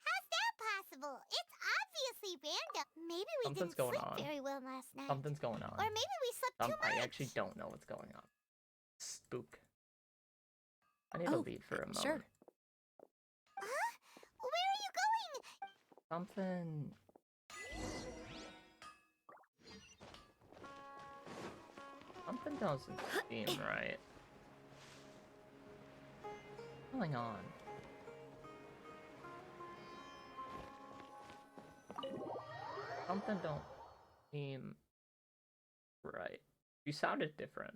How's that possible? It's obviously random. Maybe we Something's didn't going sleep on. very well last night. Something's going on. Or maybe we slept too much. I actually don't know what's going on. Spook. I need to leave for a moment. sure. Huh? Where are you going? Something. Something doesn't seem right. What's going on? Something don't seem right. You sounded different.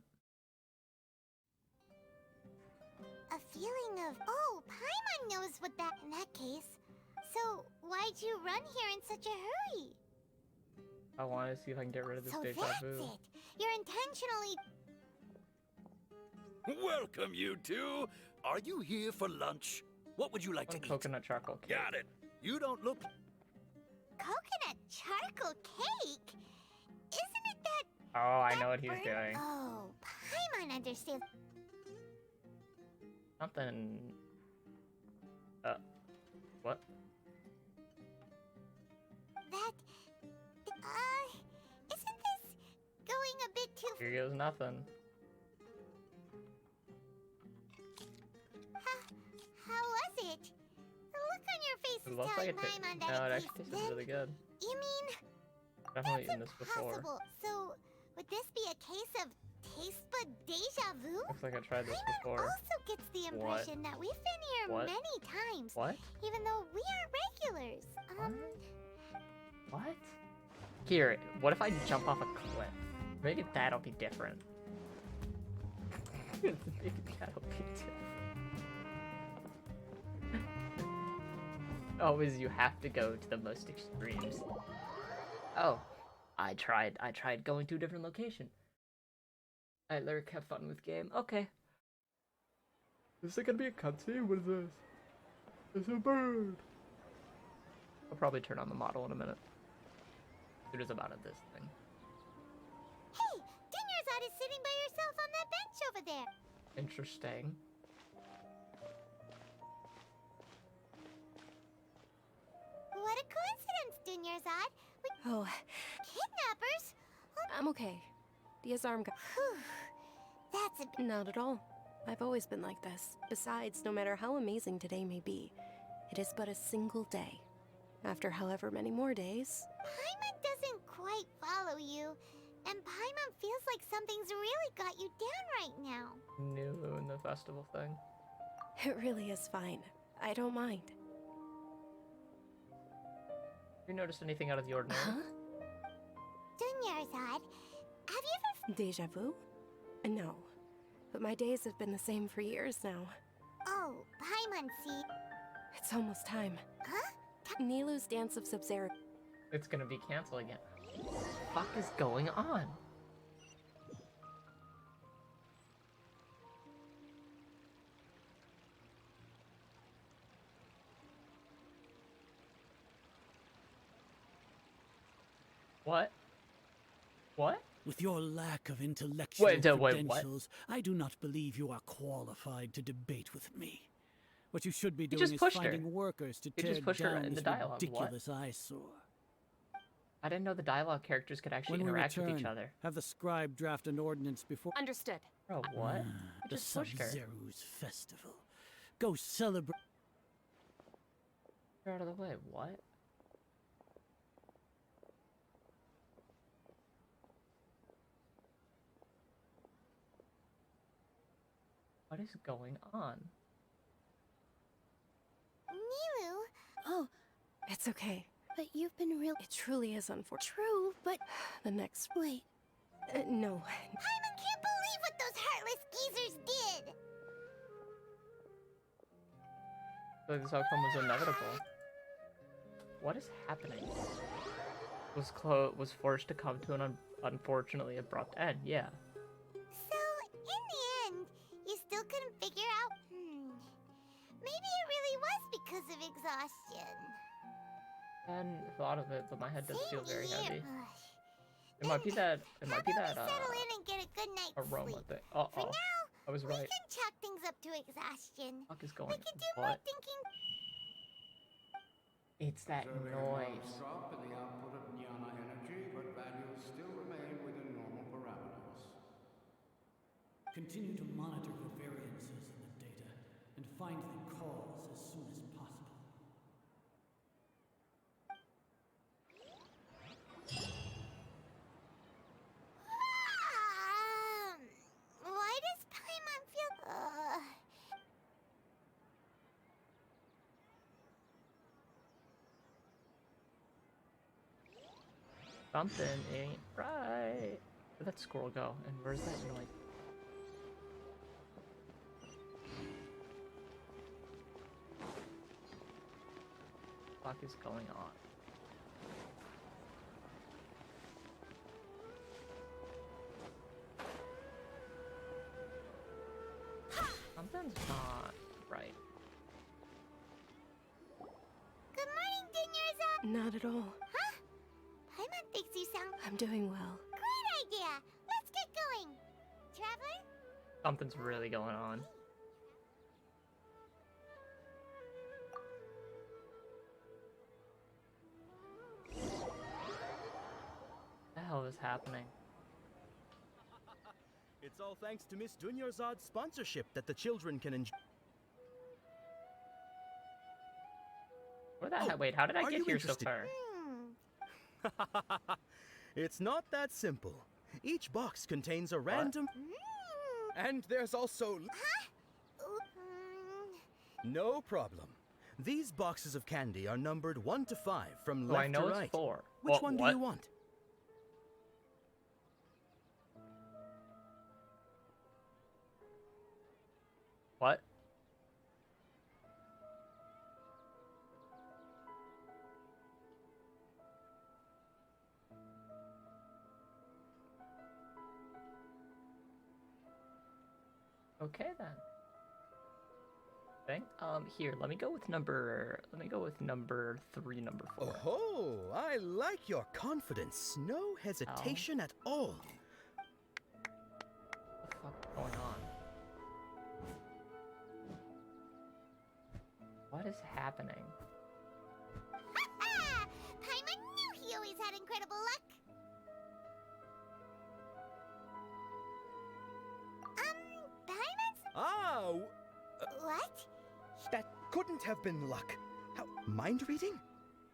A feeling of, oh, Paimon knows what that, in that case. So, why'd you run here in such a hurry? I want to see if I can get rid of this So deja that's vu. it. You're intentionally... Welcome, you two. Are you here for lunch? What would you like to eat? Coconut charcoal cake. Got it. You don't look. Coconut charcoal cake? Isn't it that... Oh, I know what he's burnt- doing. Oh, Paimon understands. Something. What? That... isn't this going a bit too... Here goes nothing. How was it? The look on your face It is looks telling like it. Paimon that No, it it actually tastes tastes really good. You mean... Definitely eaten this before. Possible. So, would this be a case of taste bud deja vu? Looks like I tried this Paimon before. also gets the impression that we've been here What? many times. What? Even though we are regulars. What? Here, what if I jump off a cliff? Maybe that'll be different. Maybe that'll be different. Always you have to go to the most extremes. Oh, I tried going to a different location. Alright, Lyric, have fun with game. Okay. Is it gonna be a cutscene? What is this? It's a bird! I'll probably turn on the model in a minute. It is about this thing. Hey, Dinnerside is sitting by yourself on that bench over there. Interesting. What a coincidence, Dinnerside. Oh. Kidnappers? I'm okay. Dia's arm got... That's a... Not at all. I've always been like this. Besides, no matter how amazing today may be, it is but a single day. After however many more days... Paimon doesn't quite follow you, and Paimon feels like something's really got you down right now. New in the festival thing. It really is fine. I don't mind. Have you noticed anything out of the ordinary? Huh? Dinnerside, have you ever... Deja vu? No. But my days have been the same for years now. Oh, Paimon, see... It's almost time. Huh? Nilou's Dance of Sub-Zero. It's gonna be canceled again. What the fuck is going on? What? What? With your lack of intellectual credentials, I do not believe you are qualified to debate with me. What you should be doing is finding workers to tear down this ridiculous eyesore. I didn't know the dialogue characters could actually interact with each other. Have the scribe draft an ordinance before... Understood. Bro, what? The Sub-Zero's festival. Go celebrate... Get out of the way, what? What is going on? Nilou? Oh, it's okay. But you've been real... It truly is unfortunate. True, but... The next... Wait. No. Paimon can't believe what those heartless geezers did! So this outcome was inevitable. What is happening? Was forced to come to an unfortunately abrupt end, yeah. So, in the end, you still couldn't figure out... Maybe it really was because of exhaustion. I hadn't thought of it, but my head does feel very heavy. It might be that. It might be that. Settle in and get a good night's aroma sleep. thing. Uh oh. For now, I was right. we can chalk things up to exhaustion. What is going We can do on? more thinking. It's that noise. Drop in the output of Jnana energy, but values still remain within normal parameters. Continue to monitor for variances in the data and find the cause as soon as possible. Why does Paimon feel... Something ain't right. Where'd that squirrel go? And where's that noise? What the fuck is going on? Something's not right. Good morning, Dinnerza! Not at all. Huh? Paimon thinks you sound... I'm doing well. Great idea! Let's get going! Traveler? Something's really going on. What the hell is happening? It's all thanks to Miss Dunyarzad's sponsorship that the children can enjoy. Where the heck? Wait, how did I are get you here interested? so far? It's not that simple. Each box contains a random... And there's also... Huh? No problem. These boxes of candy are numbered 1 to 5 from So left I know to it's right. 4. Which one do what? you want? What? Okay then. Okay. Here, let me go with number 3, number 4. Oh, I like your confidence. No hesitation at all. What the fuck is going on? What is happening? Paimon knew he always had incredible luck. Paimon's? Ah, What? that couldn't have been luck. How, mind reading?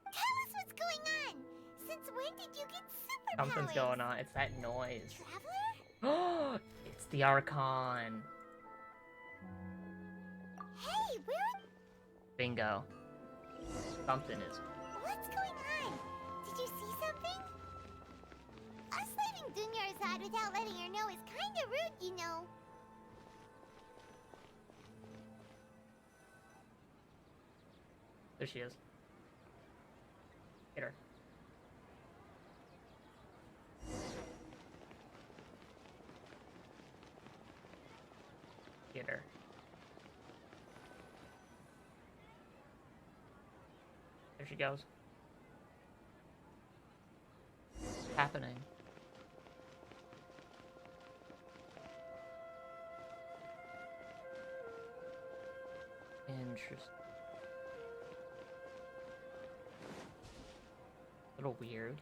Tell us what's going on. Since when did you get superpowers? Something's going on. It's that noise. Traveler? It's the Archon. Hey, where? Bingo. Something is. What's going on? Did you see something? Us leaving Dunyarzad without letting her know is kinda rude, you know. There she is. Hit her. Get her. There she goes. What's happening? Interesting. A little weird.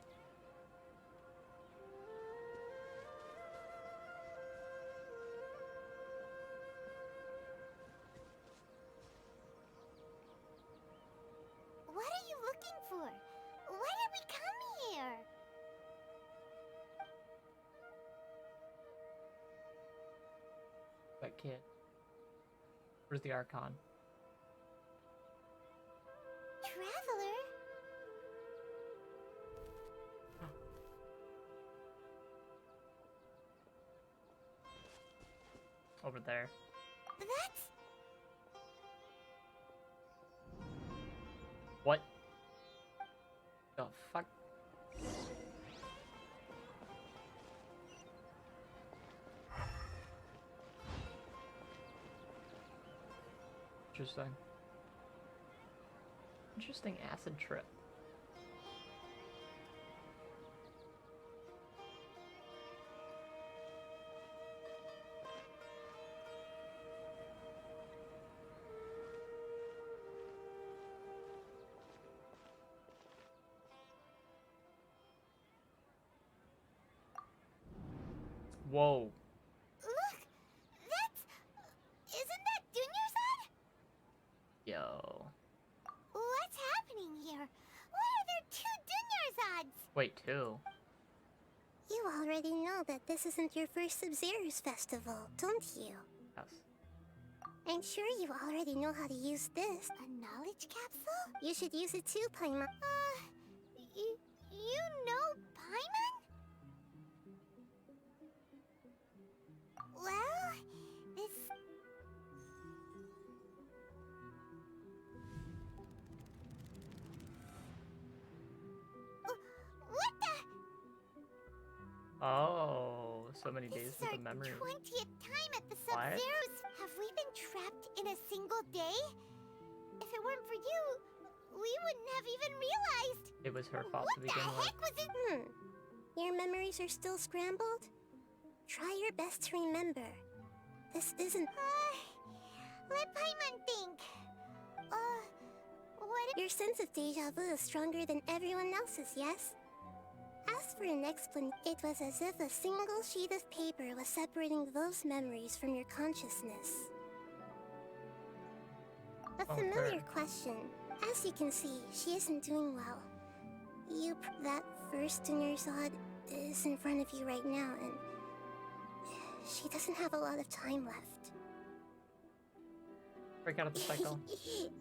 What are you looking for? Why did we come here? That kid. Where's the Archon? Traveler? Over there. That's... What? The fuck? Interesting. Interesting acid trip. Whoa. Look! That's... Isn't that Dunyarzad? Yo. What's happening here? Why are there 2 Dunyarzads? Wait, 2? You already know that this isn't your first Sub-Zero's festival, don't you? Yes. I'm sure you already know how to use this. A knowledge capsule? You should use it too, Paimon. You know Paimon? Well, this... What the... Oh, so many days This is with the memory. our 20th time at the What? Sub-Zeros. Have we been trapped in a single day? If it weren't for you, we wouldn't have even realized. It was her fault to begin What the with. heck was it? Your memories are still scrambled? Try your best to remember. This isn't... let Paimon think. What... Your sense of deja vu is stronger than everyone else's, yes? As for an explanation, it was as if a single sheet of paper was separating those memories from your consciousness. A familiar question. As you can see, she isn't doing well. That first Dunyarzad is in front of you right now, and she doesn't have a lot of time left. Break out of the cycle.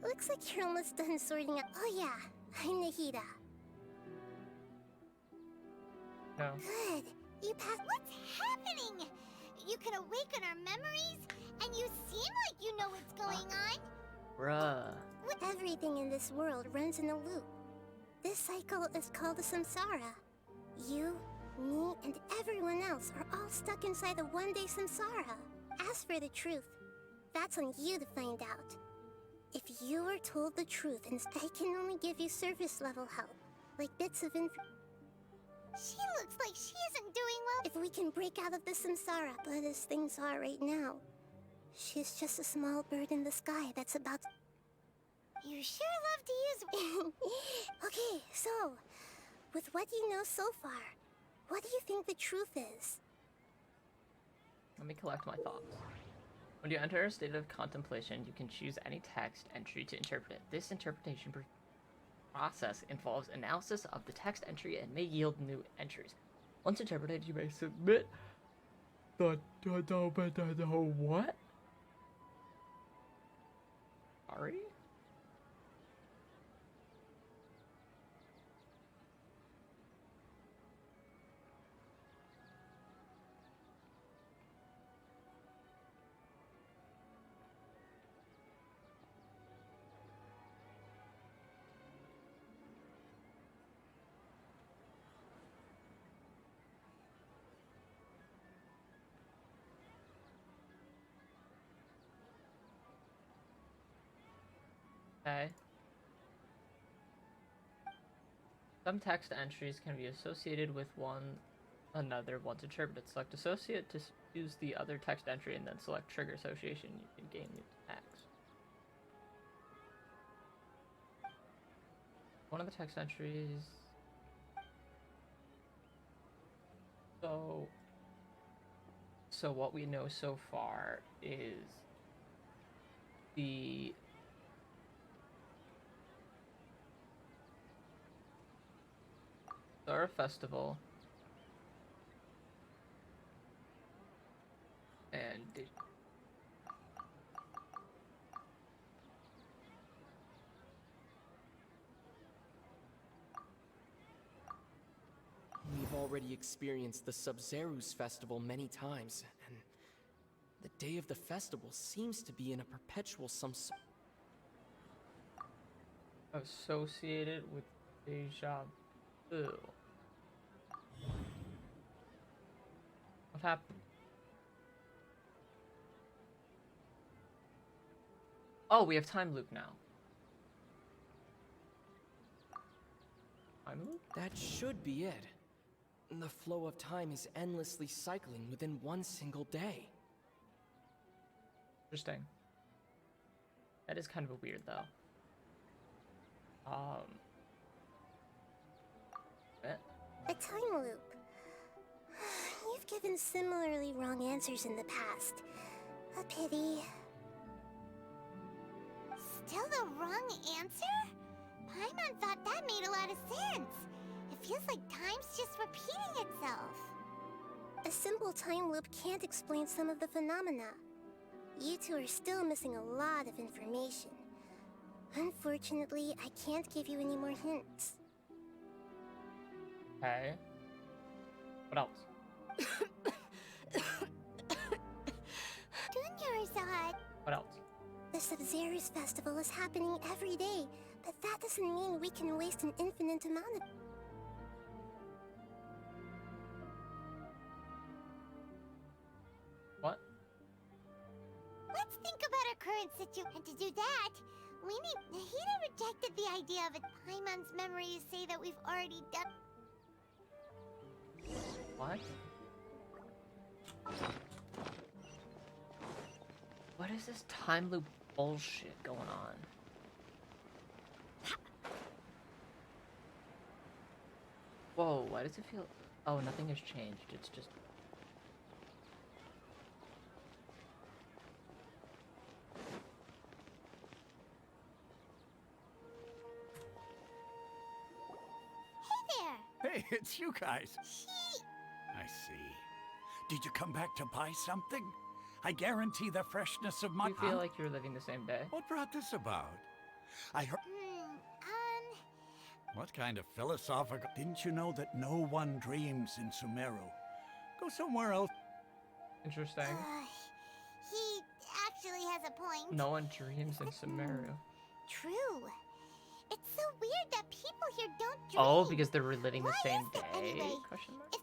Looks like you're almost done sorting out. Oh yeah, I'm Nahida. No. Good. You passed. What's happening? You can awaken our memories, and you seem like you know what's going on. Bruh. Everything in this world runs in a loop. This cycle is called the samsara. You, me, and everyone else are all stuck inside the one-day samsara. As for the truth, that's on you to find out. If you are told the truth, and I can only give you surface-level help, like bits of info. She looks like she isn't doing well. If we can break out of the samsara, but as things are right now, she's just a small bird in the sky that's about to... You sure love to use... Okay, so, with what you know so far, what do you think the truth is? Let me collect my thoughts. When you enter a state of contemplation, you can choose any text entry to interpret it. This interpretation process involves analysis of the text entry and may yield new entries. Once interpreted, you may submit the what? Sorry? Okay. Some text entries can be associated with one another once interpreted. Select associate to use the other text entry and then select trigger association. You can gain new text. One of the text entries. So what we know so far is the Star Festival and we've already experienced the Sub-Zerus festival many times, and the day of the festival seems to be in a perpetual associated with deja vu. What happened? Oh, we have time loop now. Time loop? That should be it. The flow of time is endlessly cycling within one single day. Interesting. That is kind of weird, though. A time loop. You've given similarly wrong answers in the past. A pity. Still the wrong answer? Paimon thought that made a lot of sense. It feels like time's just repeating itself. A simple time loop can't explain some of the phenomena. You two are still missing a lot of information. Unfortunately, I can't give you any more hints. Okay. What else? Dunyarzad! What else? The Sub-Zerus festival is happening every day, but that doesn't mean we can waste an infinite amount of... What? Let's think about our current situation. And to do that, we need... Nahida rejected the idea of it. Paimon's memories say that we've already done... What? What is this time loop bullshit going on? Whoa, why does it feel... Oh, nothing has changed. It's just... Hey, it's you guys. I see. Did you come back to buy something? I guarantee the freshness of my... You feel like you're living the same day? What brought this about? I heard... What kind of philosophical... Didn't you know that no one dreams in Sumeru? Go somewhere else. Interesting. He actually has a point. No one dreams in Sumeru. True. It's so weird that people here don't dream. Oh, because they're reliving the same day? Anyway, Question mark?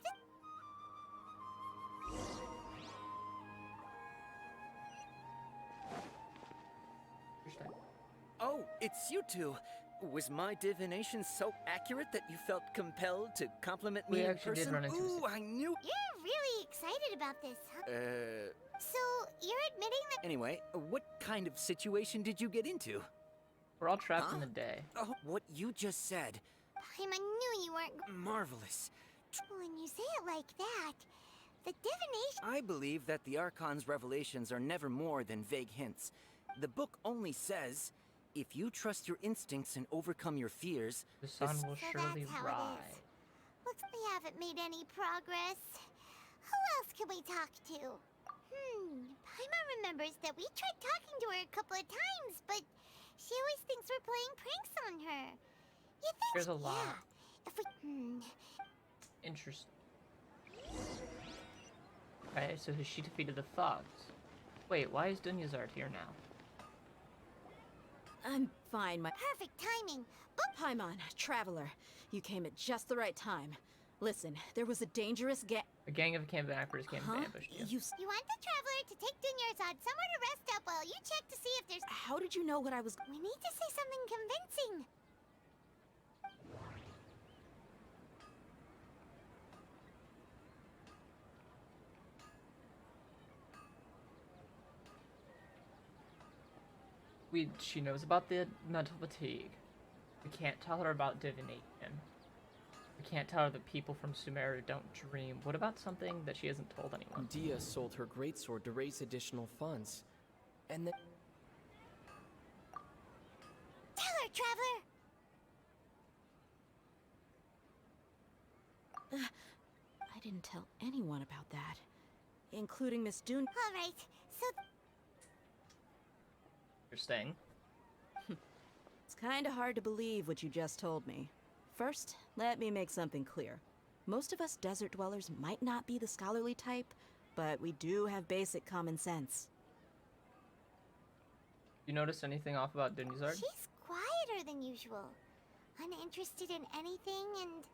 Oh, it's you two. Was my divination so accurate that you felt compelled to compliment me in person? Did run into Ooh, I knew. You're really excited about this, huh? So, you're admitting that... Anyway, what kind of situation did you get into? We're all trapped in the day. Oh, what you just said. Paimon knew you weren't... Marvelous. When you say it like that, the divination... I believe that the Archon's revelations are never more than vague hints. The book only says, if you trust your instincts and overcome your fears... The sun will surely rise. Looks like we haven't made any progress. Who else can we talk to? Paimon remembers that we tried talking to her a couple of times, but she always thinks we're playing pranks on her. You think... There's a lot. Yeah, if we... Interesting. Okay, so she defeated the thugs. Wait, why is Dunyazard here now? I'm fine, my... Perfect timing. Paimon, Traveler, you came at just the right time. Listen, there was a dangerous A gang of campers came and ambushed you. You want the Traveler to take Dunyazad somewhere to rest up while you check to see if there's... How did you know what I was... We need to say something convincing. She knows about the mental fatigue. We can't tell her about divination. We can't tell her that people from Sumeru don't dream. What about something that she hasn't told anyone? Dia sold her greatsword to raise additional funds. And then... Tell her, Traveler! I didn't tell anyone about that. Including Miss Dune. Alright, so... Interesting. It's kinda hard to believe what you just told me. First, let me make something clear. Most of us desert dwellers might not be the scholarly type, but we do have basic common sense. You notice anything off about Dunyazard? She's quieter than usual. Uninterested in anything and...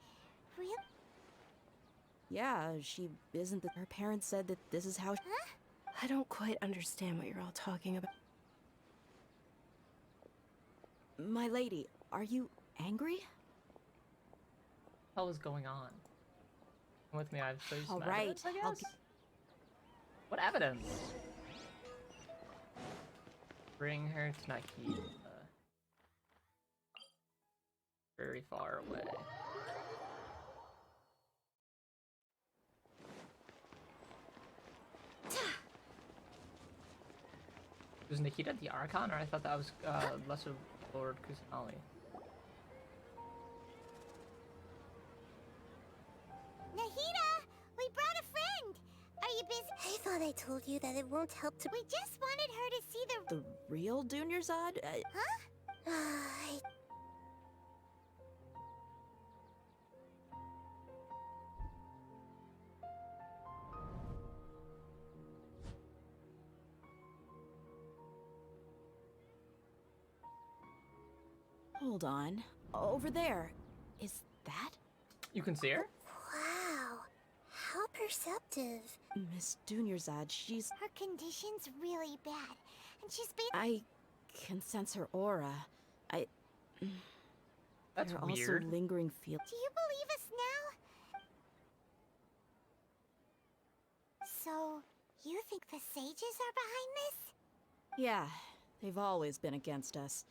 real... Yeah, she isn't the... Her parents said that this is how... Huh? I don't quite understand what you're all talking about. My lady, are you angry? What the hell is going on? Come with me, I've shown you some evidence, I guess? What evidence? Bring her to Nakita. Very far away. Was Nikita the Archon, or I thought that was Lesser Lord Kusanali? Nahida! We brought a friend! Are you busy? I thought I told you that it won't help to... We just wanted her to see the... The real Dunyazad? Huh? Hold on. Over there. Is that? You can see her? Wow. How perceptive. Miss Dunyazad, she's... Her condition's really bad. And she's been... I can sense her aura. That's there are weird. Also lingering feel... Do you believe us now? So, you think the sages are behind this? Yeah, they've always been against us.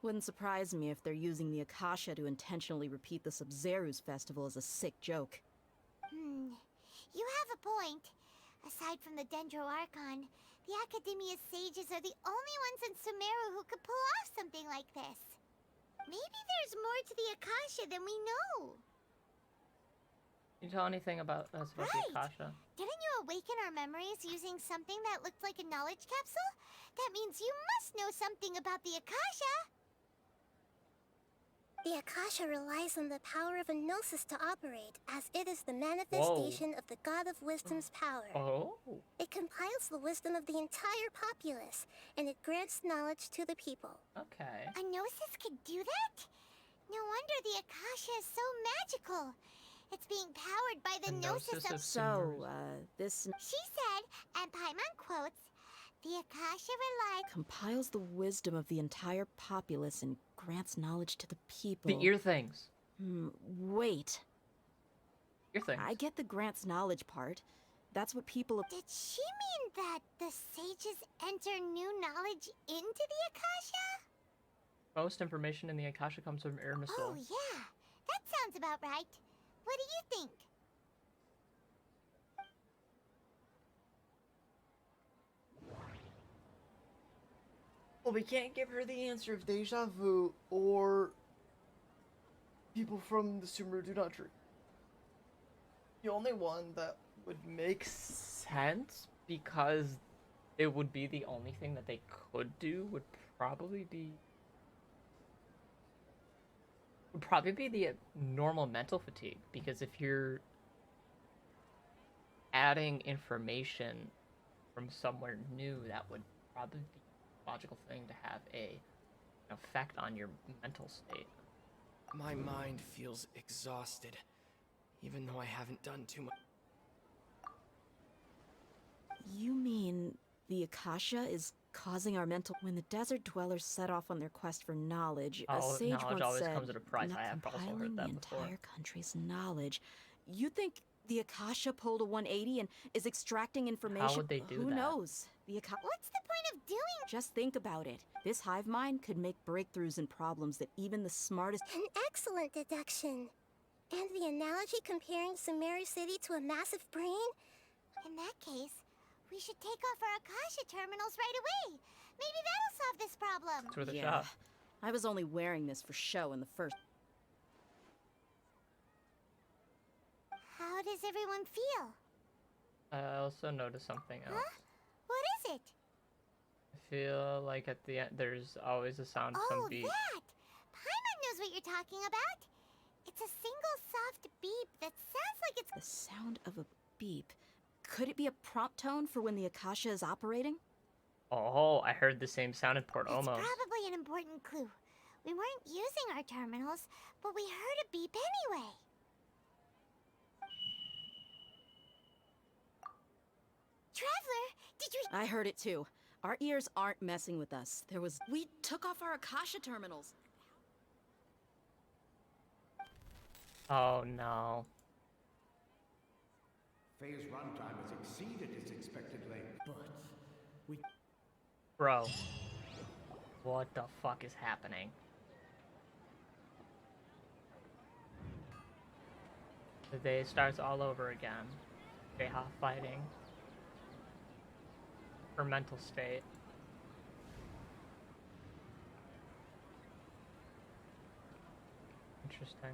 Wouldn't surprise me if they're using the Akasha to intentionally repeat the Sub-Zeru's festival as a sick joke. You have a point. Aside from the Dendro Archon, the Academia's sages are the only ones in Sumeru who could pull off something like this. Maybe there's more to the Akasha than we know. you tell anything about us about the Akasha? Didn't you awaken our memories using something that looked like a knowledge capsule? That means you must know something about the Akasha. The Akasha relies on the power of a gnosis to operate, as it is the manifestation of the God of Wisdom's power. Oh. It compiles the wisdom of the entire populace, and it grants knowledge to the people. Okay. A gnosis could do that? No wonder the Akasha is so magical. It's being powered by the gnosis of... So, this... She said, and Paimon quotes, the Akasha relies... compiles the wisdom of the entire populace and grants knowledge to the people. The ear things. Wait. Ear things. I get the grants knowledge part. That's what people... Did she mean that the sages enter new knowledge into the Akasha? Most information in the Akasha comes from Irmisol. Oh, yeah. That sounds about right. What do you think? Well, we can't give her the answer of deja vu or people from the Sumeru do not dream. The only one that would make sense, because it would be the only thing that they could do, would probably be the normal mental fatigue, because if you're adding information from somewhere new, that would probably be a logical thing to have an effect on your mental state. My mind feels exhausted, even though I haven't done too much. You mean the Akasha is causing our mental... When the desert dwellers set off on their quest for knowledge, a sage knowledge once always said, comes at a price. I have also heard that the before. entire country's knowledge. You think the Akasha pulled a 180 and is extracting information? How would they do Who that? knows? The Akasha... What's the point of doing... Just think about it. This hive mind could make breakthroughs in problems that even the smartest... An excellent deduction. And the analogy comparing Sumeru City to a massive brain? In that case, we should take off our Akasha terminals right away. Maybe that'll solve this problem. For the yeah. shop. I was only wearing this for show in the first... How does everyone feel? I also noticed something else. Huh? What is it? I feel like at the end there's always a sound of some beep. That! Paimon knows what you're talking about. It's a single soft beep that sounds like it's... The sound of a beep. Could it be a prompt tone for when the Akasha is operating? Oh, I heard the same sound in Port It's Omos. probably an important clue. We weren't using our terminals, but we heard a beep anyway. Traveler, did you... I heard it too. Our ears aren't messing with us. We took off our Akasha terminals. Oh no. Phase runtime has exceeded its expected length. But we... Bro. What the fuck is happening? The day starts all over again. Beha fighting. Her mental state. Interesting.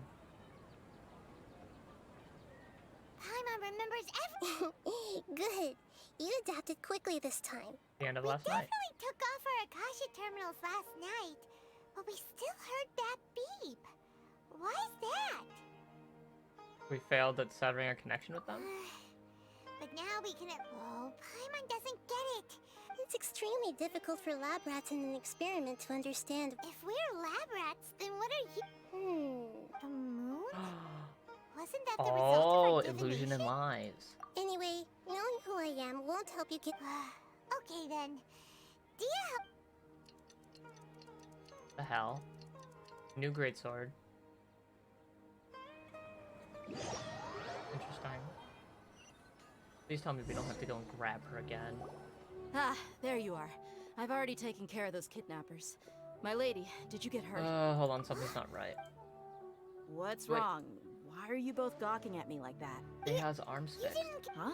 Paimon remembers everything. Good. You adapted quickly this time. The end of We last night. definitely took off our Akasha terminals last night, but we still heard that beep. Why is that? We failed at severing our connection with them? But now we can... Oh, Paimon doesn't get it. It's extremely difficult for lab rats in an experiment to understand. If we're lab rats, then what are you... The moon? Wasn't that the result of our divination? Illusion and lies. Anyway, knowing who I am won't help you get... Okay then. Do you help... The hell? New greatsword. Interesting. Please tell me we don't have to go and grab her again. Ah, there you are. I've already taken care of those kidnappers. My lady, did you get hurt? Hold on, something's not right. What's Wait. wrong? Why are you both gawking at me like that? He has arms fixed. Huh?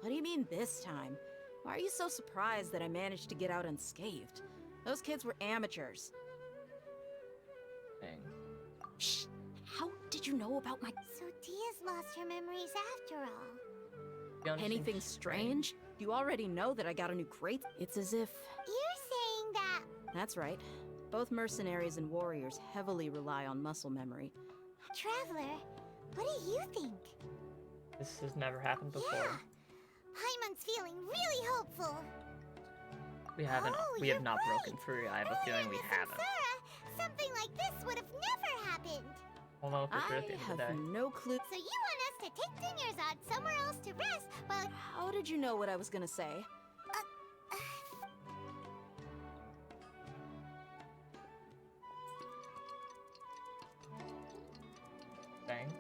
What do you mean this time? Why are you so surprised that I managed to get out unscathed? Those kids were amateurs. Dang. Shh! How did did you know about my... So Dia's lost her memories after all. Anything strange? You already know that I got a new crate. It's as if... You're saying that... That's right. Both mercenaries and warriors heavily rely on muscle memory. Traveler, what do you think? This has never happened before. Yeah. Paimon's feeling really hopeful. We haven't. We have not broken through. I have a feeling we haven't. Samsara, something like this would have never happened. Well, no, for sure at the end of the day. I have no clue. So you want us to take Dinyarzad somewhere else to rest, but... How did you know what I was gonna say? Dang.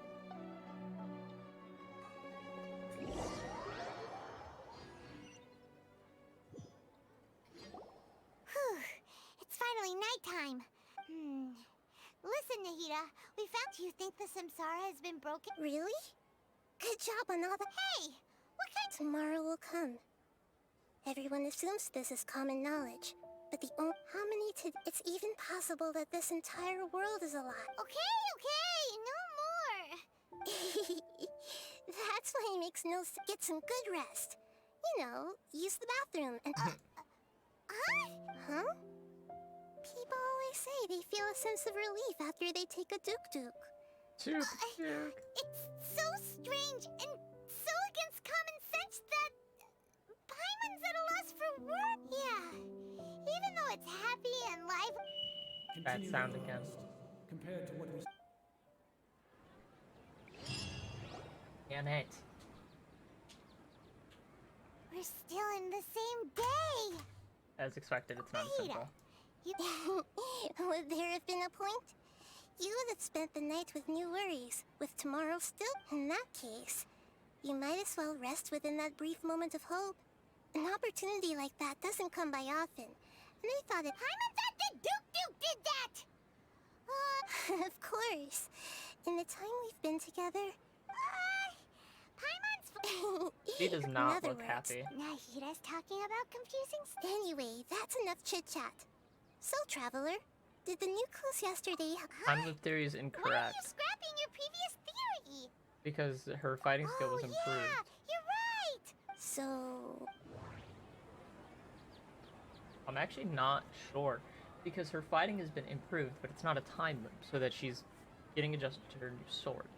Whew, it's finally nighttime. Listen, Nahida, we found you think the Samsara has been broken. Really? Good job on all the... Hey! What kind... Tomorrow will come. Everyone assumes this is common knowledge. But the only... How many to... It's even possible that this entire world is a lie. Okay, no more! That's why it makes no sense. Get some good rest. You know, use the bathroom and... Huh? People always say they feel a sense of relief after they take a duk-duk. It's so strange and so against common sense that... Paimon's at a loss for words. Yeah, even though it's happy and lively... Bad sound again. Compared to what we... Damn it. We're still in the same day! As expected, it's not simple. Would there have been a point? You would have spent the night with new worries, with tomorrow still. In that case, you might as well rest within that brief moment of hope. An opportunity like that doesn't come by often, and I thought it... Paimon's at the duk-duk did that! Of course. In the time we've been together... Paimon's... He does not look happy. Nahida's talking about confusing stuff. Anyway, that's enough chit-chat. So, Traveler, did the new clues yesterday... Time loop theory is incorrect. Why are you scrapping your previous theory? Because her fighting skill was improved. Yeah, you're right! So... I'm actually not sure. Because her fighting has been improved, but it's not a time loop, so that she's getting adjusted to her new sword.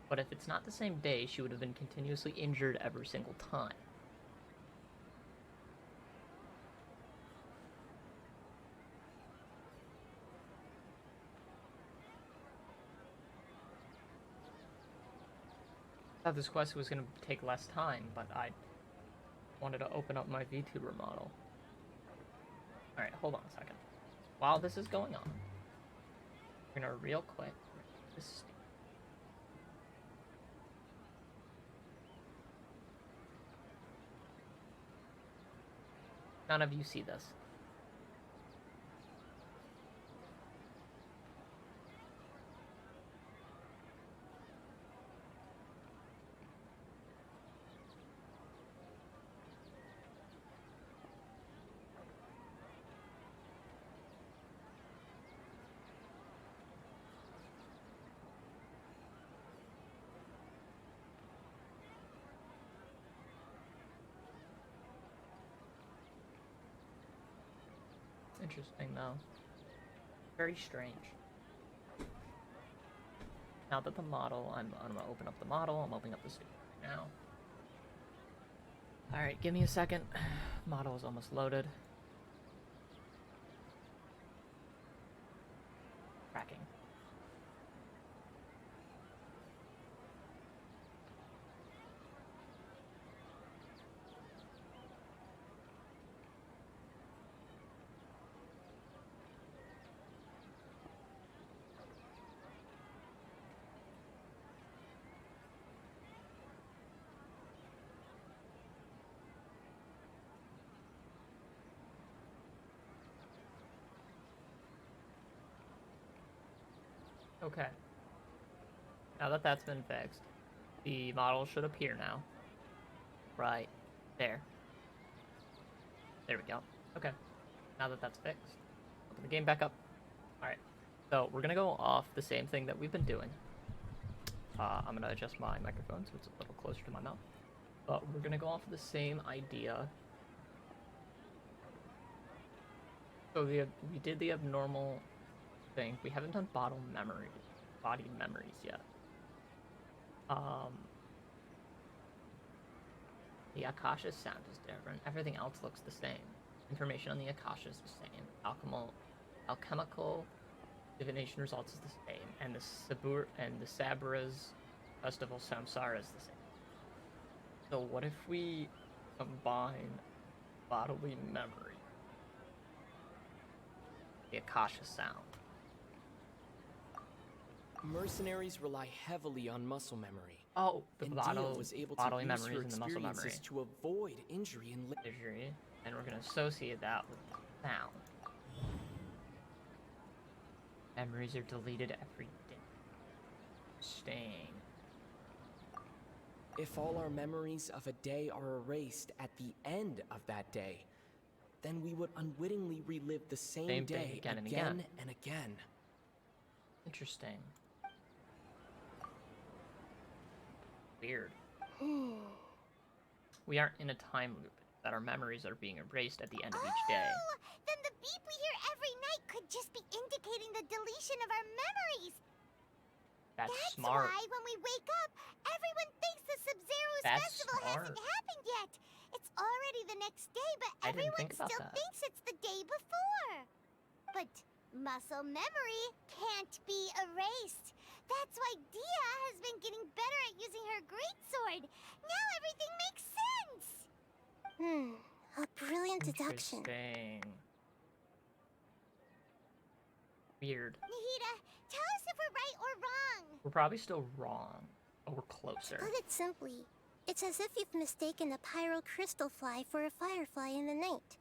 But if it's not the same day, she would have been continuously injured every single time. I thought this quest was going to take less time, but I wanted to open up my VTuber model. Alright, hold on a second. While this is going on, we're going to real quick... None of you see this. Interesting though. Very strange. Now that the model, I'm gonna open up the model. I'm opening up the studio right now. Alright, give me a second. Model is almost loaded. Tracking. Okay. Now that that's been fixed, the model should appear now. Right there. There we go. Okay. Now that that's fixed, open the game back up. Alright. So we're gonna go off the same thing that we've been doing. I'm gonna adjust my microphone so it's a little closer to my mouth. But we're gonna go off of the same idea. So we did the abnormal thing. We haven't done body memories yet. The Akasha sound is different. Everything else looks the same. Information on the Akasha is the same. Alchemical divination results is the same, and the Sabra's festival samsara is the same. So what if we combine bodily memory, the Akasha sound? Mercenaries rely heavily on muscle memory. Oh, the Dia was able bodily to use memories her and the muscle memory. experiences to avoid injury and injury, and we're gonna associate that with sound. Memories are deleted every day. Staying. If all our memories of a day are erased at the end of that day, then we would unwittingly relive the same day again and again. Interesting. Weird. We aren't in a time loop, that our memories are being erased at the end of each day. Then the beep we hear every night could just be indicating the deletion of our memories. That's That's smart. why when we wake up, everyone thinks the Sub-Zero's That's festival hasn't happened yet. It's already the next day, but I didn't everyone think about still that. thinks it's the day before. But muscle memory can't be erased. That's why Dia has been getting better at using her greatsword. Now everything makes sense. A brilliant deduction. Interesting. Weird. Nahida, tell us if we're right or wrong. We're probably still wrong, but we're closer. To put it simply, it's as if you've mistaken a pyro crystal fly for a firefly in the night.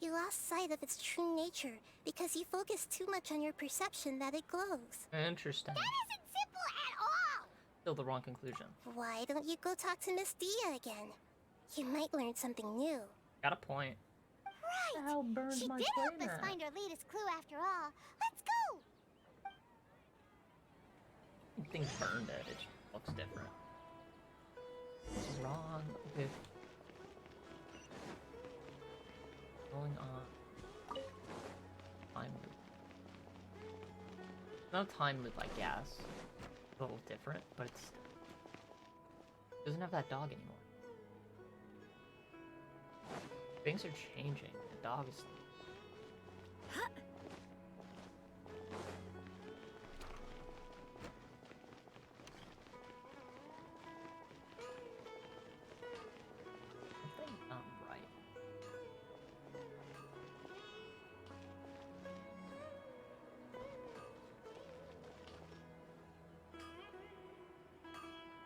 You lost sight of its true nature because you focused too much on your perception that it glows. Interesting. That isn't simple at all. Still the wrong conclusion. Why don't you go talk to Miss Dia again? You might learn something new. Got a point. Right. She did help us find our latest clue after all. Let's go. Things burned it. It just looks different. What's wrong with going on? Time loop. No time loop, I guess. A little different, but it doesn't have that dog anymore. Things are changing. The dog is. Something's not right.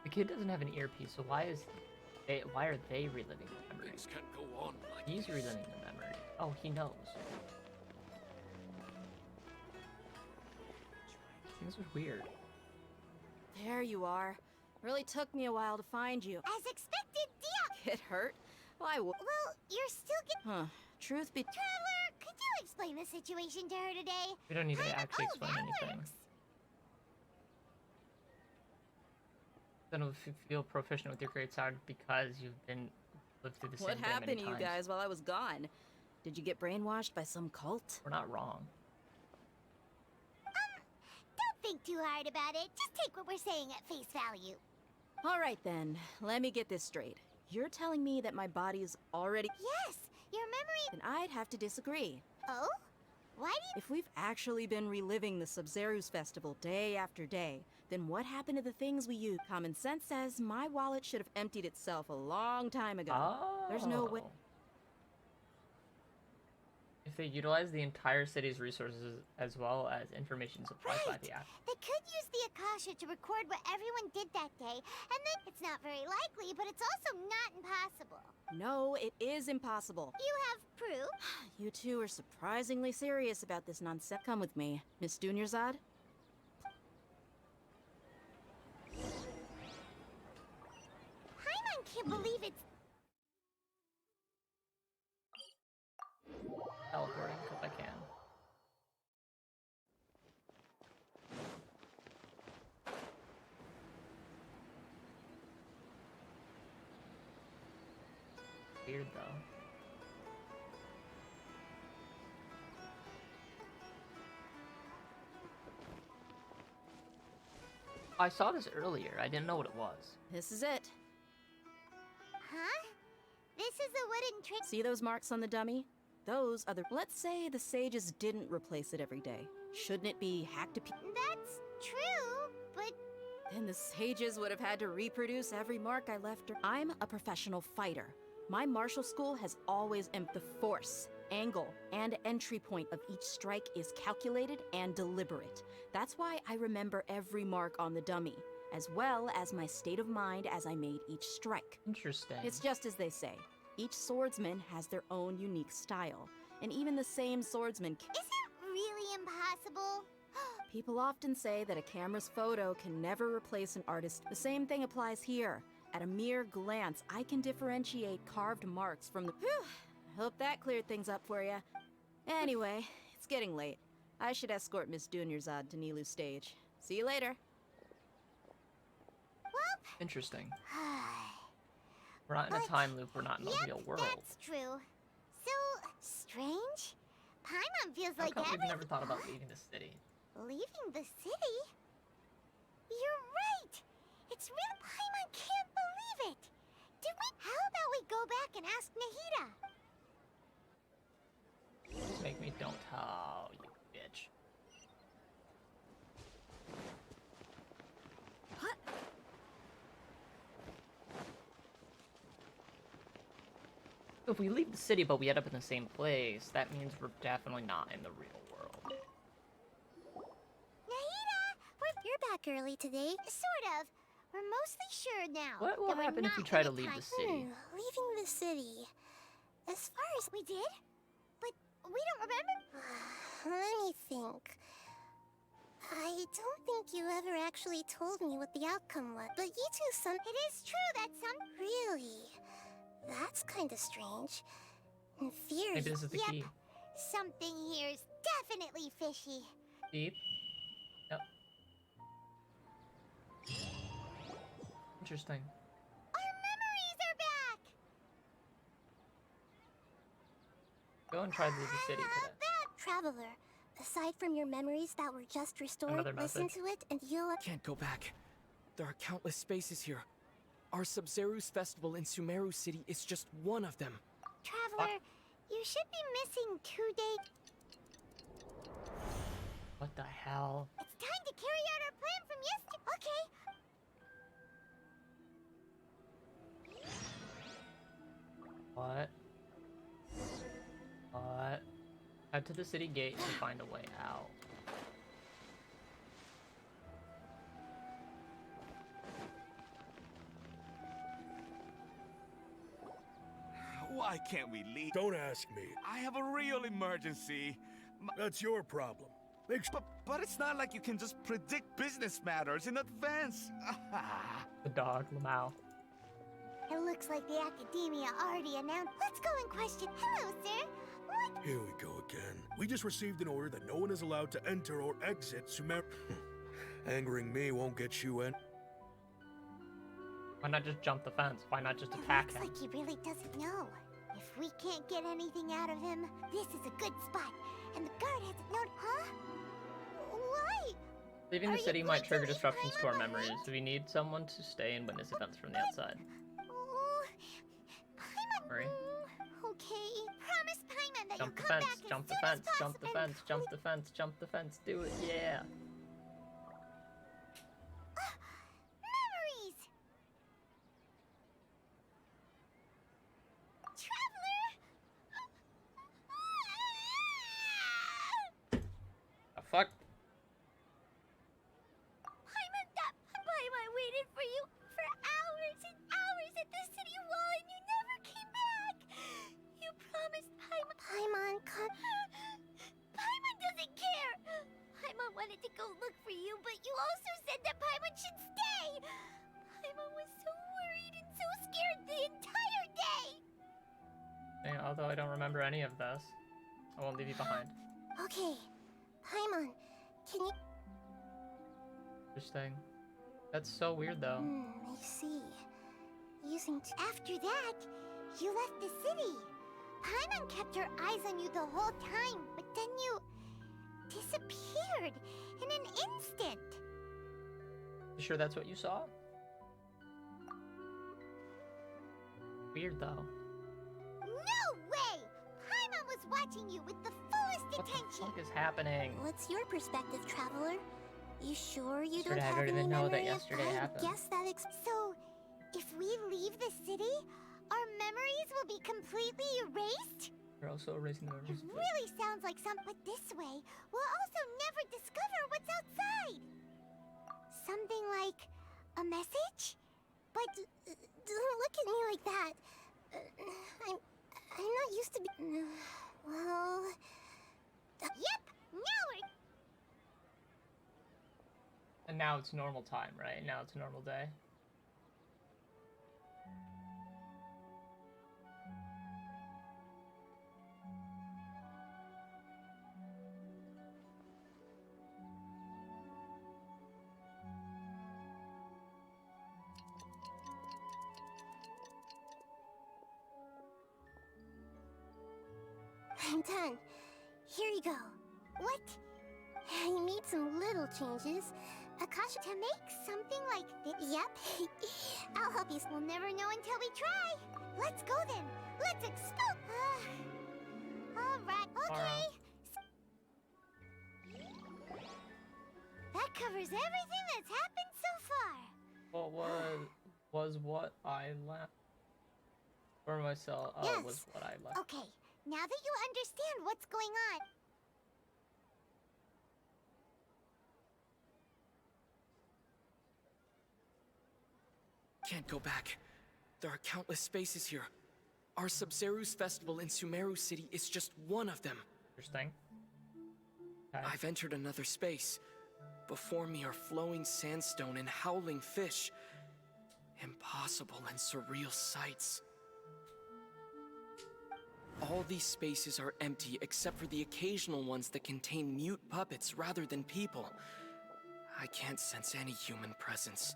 The kid doesn't have an earpiece, so why are they reliving the memory? Things can't go on like He's reliving the memory. Oh, he knows. Things are weird. There you are. Really took me a while to find you. As expected, Dia. It hurt? Why? Well, you're still getting. Huh. Truth be. Traveler, could you explain the situation to her today? We don't need to actually explain anything. Then if you feel proficient with your great sword because you've lived through the same What thing happened many to you times. guys while I was gone? Did you get brainwashed by some cult? We're not wrong. Don't think too hard about it. Just take what we're saying at face value. All right then. Let me get this straight. You're telling me that my body's already. Yes, your memory. Then I'd have to disagree. Oh? Why do you? If we've actually been reliving the Sub-Zeru's festival day after day, then what happened to the things we use? Common sense says my wallet should have emptied itself a long time ago. Oh. There's no way. If they utilize the entire city's resources as well as information supplied by the app. They could use the Akasha to record what everyone did that day, and then it's not very likely, but it's also not impossible. No, it is impossible. You have proof? You two are surprisingly serious about this nonsense. Come with me, Miss Dunyarzad. Paimon can't believe it's. Teleporting because I can. weird though. I saw this earlier. I didn't know what it was. This is it. Huh? This is a wooden trick. See those marks on the dummy? Those are the... Let's say the sages didn't replace it every day. Shouldn't it be hacked to pieces? That's true, but... Then the sages would have had to reproduce every mark I left her. I'm a professional fighter. My martial school has always the force, angle, and entry point of each strike is calculated and deliberate. That's why I remember every mark on the dummy, as well as my state of mind as I made each strike. Interesting. It's just as they say. Each swordsman has their own unique style, and even the same swordsman Is it really impossible? People often say that a camera's photo can never replace an artist. The same thing applies here. At a mere glance, I can differentiate carved marks from the... Whew! Hope that cleared things up for you. Anyway, it's getting late. I should escort Miss Dunyarzad to Nilu's stage. See you later. Interesting. We're not in a time loop. We're not in a real world. That's true. So strange. Paimon feels How like come we've never thought about leaving the city? Leaving the city? You're right. It's real. Paimon can't believe it. How about we go back and ask Nahida? Just make me don't tell, you bitch. What? If we leave the city but we end up in the same place, that means we're definitely not in the real world. Nahida! You're back early today. Sort of. We're mostly sure now. What will that we're happen if not we try in to a leave time- the city? Leaving the city. As far as We did? But we don't remember? Let me think. I don't think you ever actually told me what the outcome was, but you two It is true that some... Really? That's kinda strange. In theory... Maybe this is the Yep. key. Something here's definitely fishy. Deep. Yep. Interesting. Our memories are back! Go and try to leave the city today. Traveler, aside from your memories that were just restored, Another listen message. to it and you'll... Can't go back. There are countless spaces here. Our Sub-Zeru's festival in Sumeru City is just one of them. Traveler, you should be missing 2 days. What the hell? It's time to carry out our plan from yesterday. Okay. What? What? Head to the city gate to find a way out. Why can't we leave? Don't ask me. I have a real emergency. That's your problem. But it's not like you can just predict business matters in advance. The dog, Lamau. It looks like the Academia already announced. Let's go and question. Hello, sir. What? Here we go again. We just received an order that no one is allowed to enter or exit Sumer. Angering me won't get you in. Why not just jump the fence? Why not just attack him? Looks like he really doesn't know. If we can't get anything out of him, this is a good spot. And the guard hasn't known, huh? Why? Leaving Are the you city going might to trigger leave disruptions to our Paimon memories. We need someone to stay and witness events from the outside. Oh, Paimon. Hurry. Okay. Promise Paimon that Jump the you'll come fence, back jump as the soon as fence, jump the possible. fence, jump the fence, jump the fence. Do it, yeah. Memories. Traveler. The fuck? Paimon waited for you for hours and hours at the city wall and you never came back. You promised Paimon. Paimon, come. Paimon doesn't care. Paimon wanted to go look for you, but you also said that Paimon should stay. Paimon was so worried and so scared the entire day. Yeah, although I don't remember any of this, I won't leave you behind. Okay. Paimon, can you... Interesting. That's so weird, though. I see. Using... After that, You left the city. Paimon kept her eyes on you the whole time, but then you disappeared in an instant. You sure that's what you saw? Weird though. No way! Paimon was watching you with the fullest attention. What the fuck is happening? What's your perspective, Traveler? You sure you Yesterday, don't I have don't any even know that memory yesterday of happened. Guess that So, if we leave the city, our memories will be completely erased? You're also erasing the It memories. really sounds like but this way, we'll also never discover what's outside. Something like a message? But don't look at me like that. I'm not used to be. Well. Yep. Now we're. And now it's normal time, right? Now it's a normal day. I'm done. Here you go. What? You made some little changes. Akasha to make something like this? Yep. I'll help you. We'll never know until we try. Let's go then. Let's expose. All right. Okay. That covers everything that's happened so far. What was what I left? Or myself? Oh, Yes. was what I left. Okay. Now that you understand what's going on. Can't go back. There are countless spaces here. Our Sub-Zeru's festival in Sumeru City is just one of them. Interesting. Okay. I've entered another space. Before me are flowing sandstone and howling fish. Impossible and surreal sights. All these spaces are empty except for the occasional ones that contain mute puppets rather than people. I can't sense any human presence.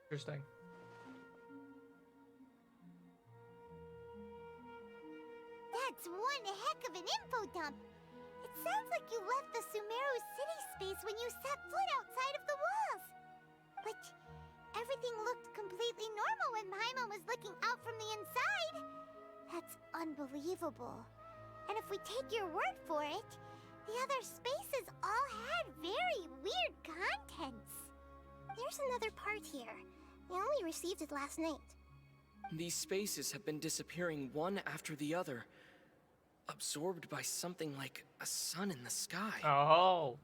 Interesting. That's one heck of an info dump. It sounds like you left the Sumeru city space when you set foot outside of the walls. But everything looked completely normal when Paimon was looking out from the inside. That's unbelievable. And if we take your word for it, the other spaces all had very weird contents. There's another part here. We only received it last night. These spaces have been disappearing one after the other, absorbed by something like a sun in the sky. Oh.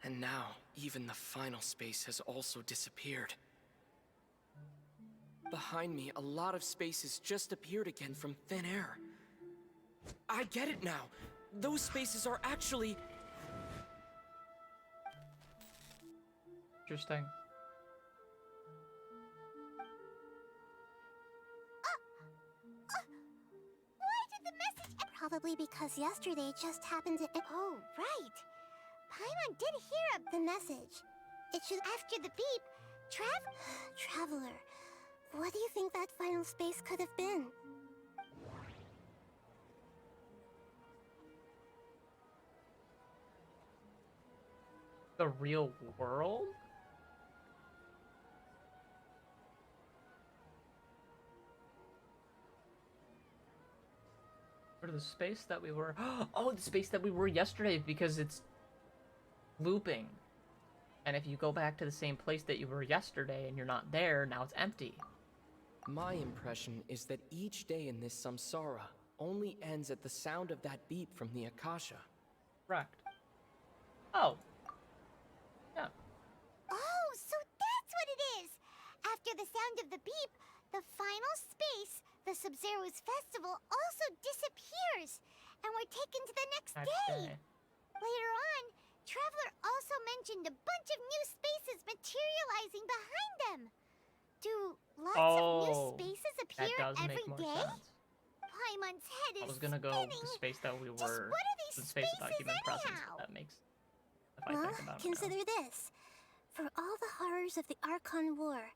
And now, even the final space has also disappeared. Behind me, a lot of spaces just appeared again from thin air. I get it now. Those spaces are actually... Interesting. Why did the message... Probably because yesterday just happened to... Oh, right. Paimon did hear the message. It should... After the beep, Traveler, what do you think that final space could have been? The real world? Or the space that we were... Oh, the space that we were yesterday, because it's looping. And if you go back to the same place that you were yesterday and you're not there, now it's empty. My impression is that each day in this samsara only ends at the sound of that beep from the Akasha. Correct. Oh. Yeah. Oh, so that's what it is! After the sound of the beep, the final space, the Sub-Zeru's festival, also disappears, and we're taken to the next day. Later on, Traveler also mentioned a bunch of new spaces materializing behind them. Do lots of new spaces appear every day? Paimon's head is I was gonna go spinning. the space that we were... Just what are these the space about spaces human presence. anyhow? That makes if I Well, think about it. consider this. For all the horrors of the Archon War,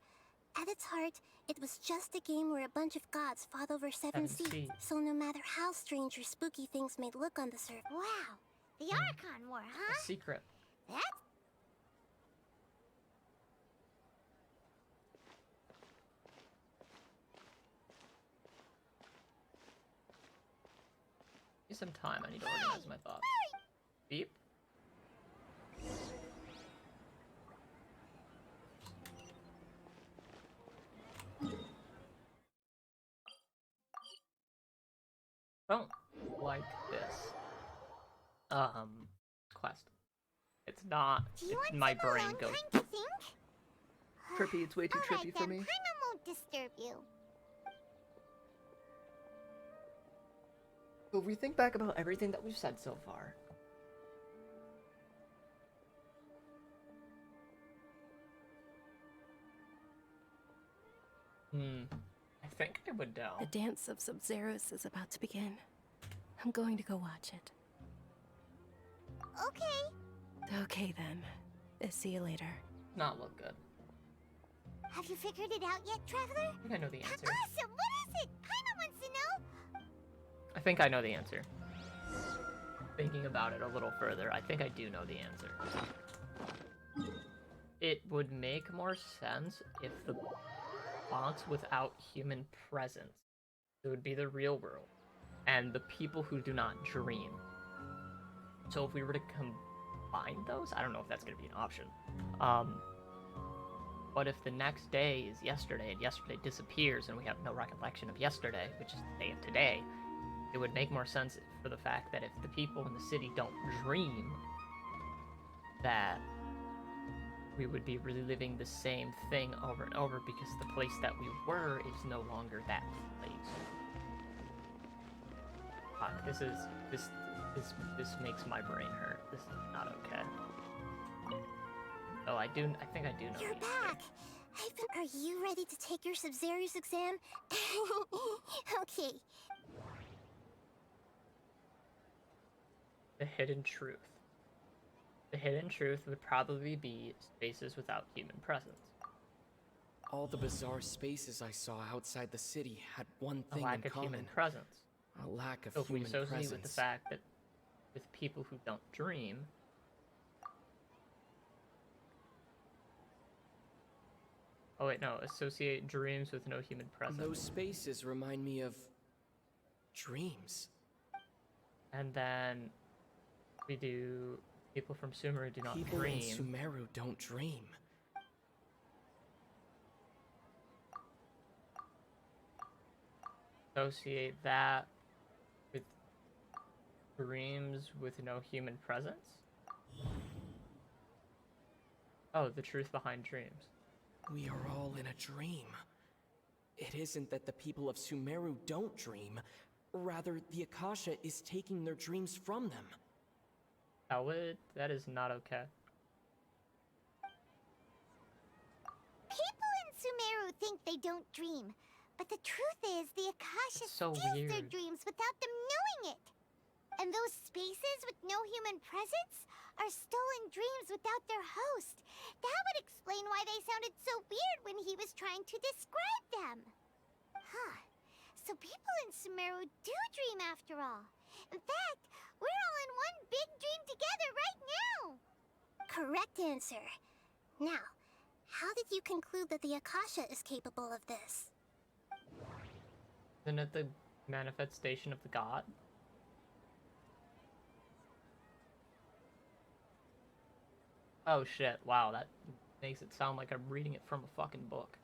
at its heart, it was just a game where a bunch of gods fought over seven seas. So no matter how strange or spooky things may look on the surface. Wow, the Archon War, huh? A secret. That's Give me some time. I need to organize my thoughts. Beep. Don't like this. Quest. It's not. My brain goes. Trippy, it's way too trippy for me. Paimon won't disturb you. So if we think back about everything that we've said so far. I think I would know. The dance of Sub-Zeros is about to begin. I'm going to go watch it. Okay. Okay then. See you later. Not look good. Have you figured it out yet, Traveler? I think I know the answer. Awesome! What is it? Paimon wants to know. I think I know the answer. Thinking about it a little further, I think I do know the answer. It would make more sense if the fonts without human presence, it would be the real world, and the people who do not dream. So if we were to combine those, I don't know if that's going to be an option. But if the next day is yesterday and yesterday disappears and we have no recollection of yesterday, which is the day of today, it would make more sense for the fact that if the people in the city don't dream, that we would be reliving the same thing over and over because the place that we were is no longer that place. Fuck, this makes my brain hurt. This is not okay. Oh, I think I do know. You're back! Are you ready to take your Sub-Zeros exam? Okay. The hidden truth. The hidden truth would probably be spaces without human presence. All the bizarre spaces I saw outside the city had one thing in A lack of human presence. A lack of So if we human associate presence. with the fact that with people who don't dream, oh wait, no, associate dreams with no human presence. Those spaces remind me of dreams. And then we do people from Sumeru do not People dream. in Sumeru don't dream. Associate that with dreams with no human presence? Oh, the truth behind dreams. We are all in a dream. It isn't that the people of Sumeru don't dream. Rather, the Akasha is taking their dreams from them. That is not okay. People in Sumeru think they don't dream, but the truth is the Akasha so steals weird. their dreams without them knowing it. And those spaces with no human presence are stolen dreams without their host. That would explain why they sounded so weird when he was trying to describe them. Huh. So people in Sumeru do dream after all. In fact, we're all in one big dream together right now. Correct answer. Now, how did you conclude that the Akasha is capable of this? Isn't it the manifestation of the god? Oh shit, wow, that makes it sound like I'm reading it from a fucking book.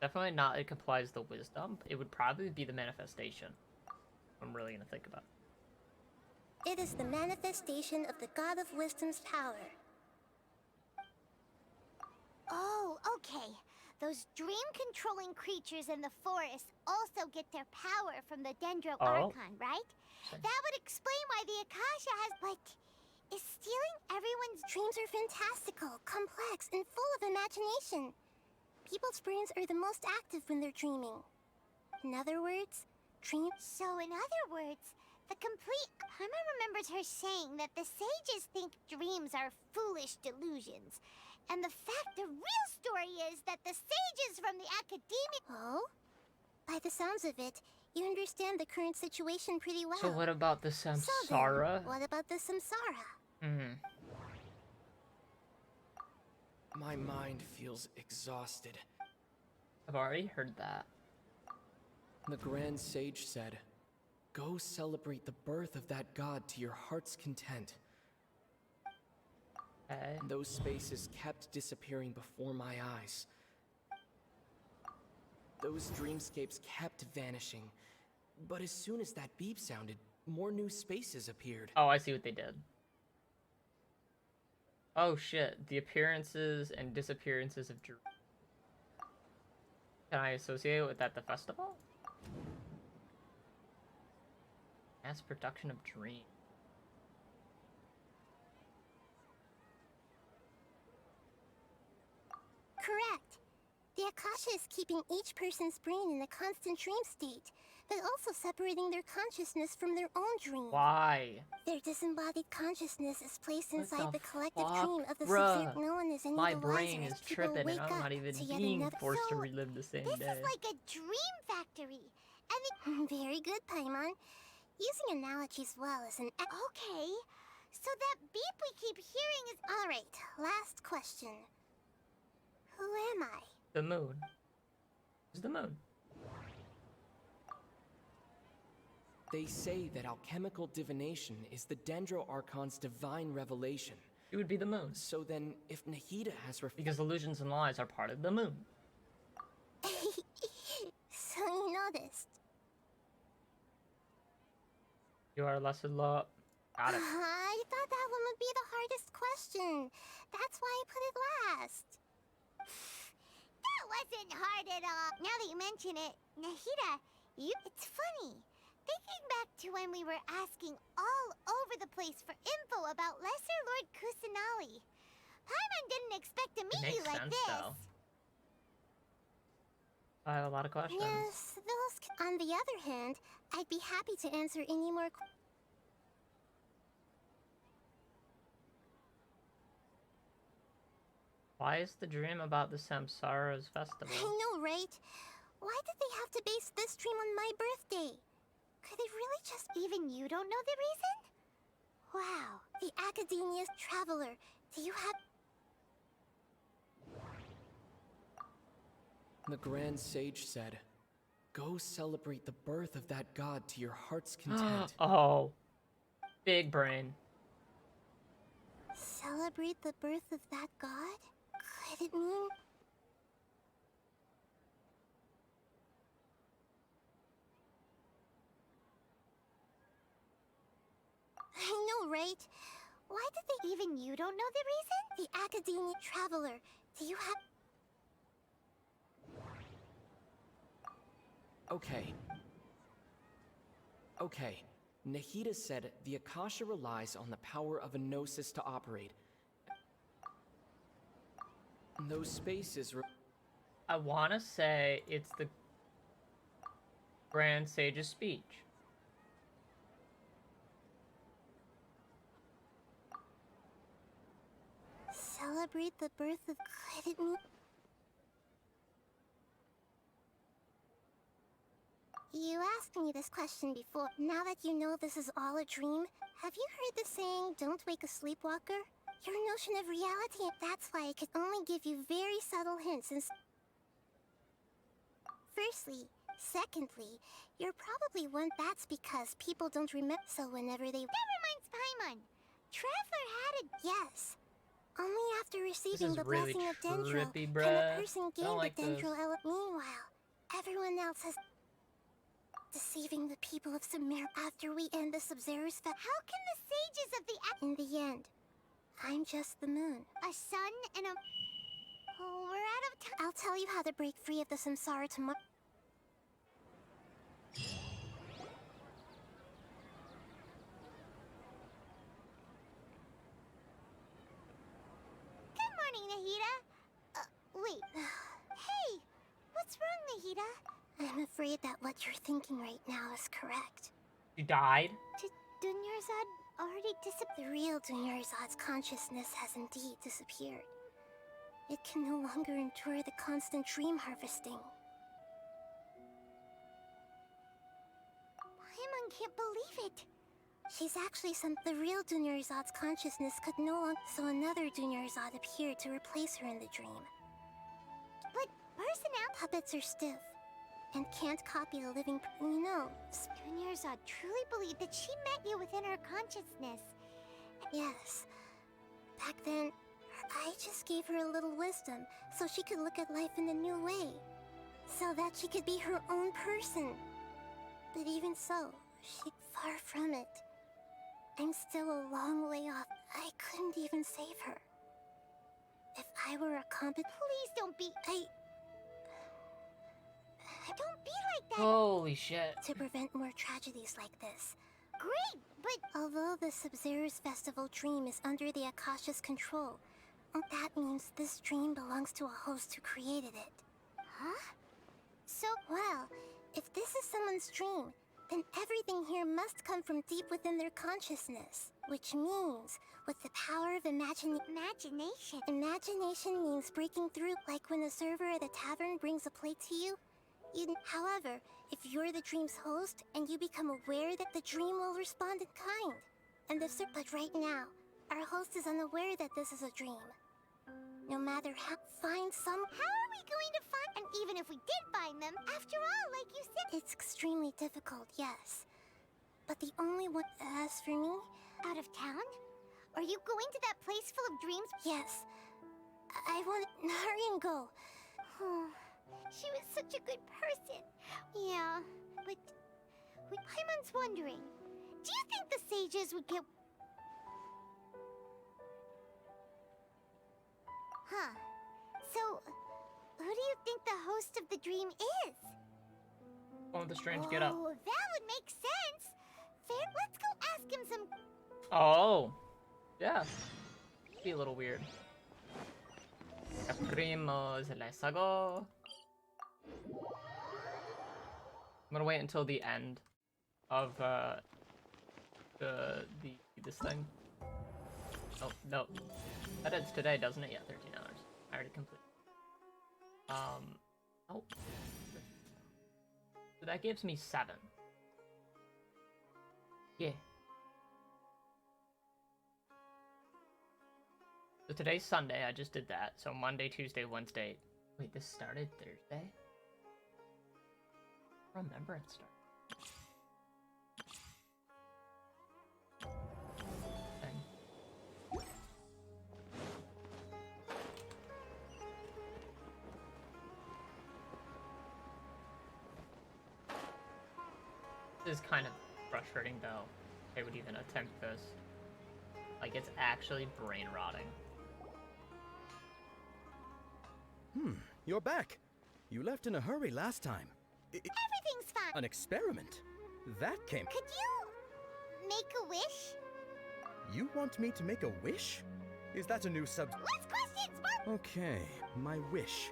Definitely not it complies the wisdom. It would probably be the manifestation. I'm really gonna think about it. It is the manifestation of the God of Wisdom's power. Oh, okay. Those dream-controlling creatures in the forest also get their power from the Dendro Archon, right? That would explain why the Akasha has... But is stealing everyone's... Dreams are fantastical, complex, and full of imagination. People's brains are the most active when they're dreaming. In other words, dream. So in other words, the complete... Paimon remembers her saying that the sages think dreams are foolish delusions. And the real story is that the sages from the academia... Oh? By the sounds of it, you understand the current situation pretty well. So what about the Samsara? So then, what about the Samsara? Mm-hmm. My mind feels exhausted. I've already heard that. The Grand Sage said, "Go celebrate the birth of that god to your heart's content." Okay. Those spaces kept disappearing before my eyes. Those dreamscapes kept vanishing. But as soon as that beep sounded, more new spaces appeared. Oh, I see what they did. Oh shit, the appearances and disappearances of dreams. Can I associate with that the festival? Mass production of dreams. Correct. The Akasha is keeping each person's brain in a constant dream state, but also separating their consciousness from their own dream. Why? Their disembodied consciousness is placed inside the collective fuck, dream of the bruh? subject known as any My of the brain wiser is as people tripping wake and I'm up not even to yet being another. forced to So, relive the same This day. is like a dream factory. And the... Very good, Paimon. Using analogies well is an... Okay, so that beep we keep hearing is... Alright, last question. Who am I? The moon. Who's the moon? They say that alchemical divination is the Dendro Archon's divine revelation. It would be the moon. So then, if Nahida has because illusions and lies are part of the moon. So you noticed. You are lesser law. Got it. I thought that one would be the hardest question. That's why I put it last. That wasn't hard at all. Now that you mention it, Nahida, it's funny. Thinking back to when we were asking all over the place for info about Lesser Lord Kusanali. Paimon didn't expect to meet you like this. Though. I have a lot of questions. Yes, those... On the other hand, I'd be happy to answer any more Why is the dream about the Samsara's festival? I know, right? Why did they have to base this dream on my birthday? Could they really just... Even you don't know the reason? Wow. The Academia's traveler. Do you have... The Grand Sage said, "Go celebrate the birth of that god to your heart's content." Oh. Big brain. Celebrate the birth of that god? Could it mean... I know, right? Why did they... Even you don't know the reason? The Academia traveler. Do you have... Okay. Nahida said the Akasha relies on the power of a gnosis to operate. Those spaces... I want to say it's the Grand Sage's speech. Celebrate the birth of... Could it mean... You asked me this question before. Now that you know this is all a dream, have you heard the saying, "Don't wake a sleepwalker"? Your notion of reality, that's why I could only give you very subtle hints and... Firstly. Secondly, you're probably one that's because people don't remember, so whenever they... That reminds Paimon. Traveler had a... Yes. Only after receiving the really blessing of Dendro trippy, can bruh. a person gain like the Dendro this. element. Meanwhile, everyone else has... Deceiving the people of Sumer after we end the Sub-Zero's fest. How can the sages of the... In the end, I'm just the moon. A sun and a... Oh, we're out of time. I'll tell you how to break free of the Samsara tomorrow. Good morning, Nahida. Wait. Hey, what's wrong, Nahida? Rita? I'm afraid that what you're thinking right now is correct. She died? Did Dunyarzad already disappear? The real Dunyarzad's consciousness has indeed disappeared. It can no longer endure the constant dream harvesting. Paimon can't believe it. She's actually the real Dunyarzad's consciousness could no longer, so another Dunyarzad appeared to replace her in the dream. But personality puppets are stiff and can't copy a living. You know, Dunyarzad truly believed that she met you within her consciousness. Yes. Back then, I just gave her a little wisdom so she could look at life in a new way, so that she could be her own person. But even so, she's far from it. I'm still a long way off. I couldn't even save her. If I were a competent... Please don't be... Don't be like that! Holy shit. To prevent more tragedies like this. Great, but... Although the Sub-Zero's festival dream is under the Akasha's control, that means this dream belongs to a host who created it. Huh? So, well, if this is someone's dream, then everything here must come from deep within their consciousness. Which means, with the power of imagination. Imagination means breaking through, like when a server at a tavern brings a plate to you. However, if you're the dream's host, and you become aware that the dream will respond in kind. But right now, our host is unaware that this is a dream. No matter how, find some... How are we going to find... And even if we did find them, after all, like you said... It's extremely difficult, yes. But the only one... As for me... Out of town? Are you going to that place full of dreams? Yes. I want... Hurry and go. She was such a good person. Yeah, but... Paimon's wondering... Do you think the sages would get... Huh. So, who do you think the host of the dream is? One with the strange getup. Oh, that would make sense. Fair. Let's go ask him some... Oh. Yeah. Be a little weird. Caprimos, let's go. I'm gonna wait until the end of this thing. Oh no, that ends today, doesn't it? Yeah, 13 hours. I already completed. Oh, so that gives me 7. Yeah. So today's Sunday. I just did that. So Monday, Tuesday, Wednesday. Wait, this started Thursday? Remember it started. This is kind of frustrating though. They would even attempt this. Like, it's actually brain rotting. You're back. You left in a hurry last time. Everything's fine. An experiment? That came... Could you... make a wish? You want me to make a wish? Is that a new sub... Less questions, Mark! Okay, my wish.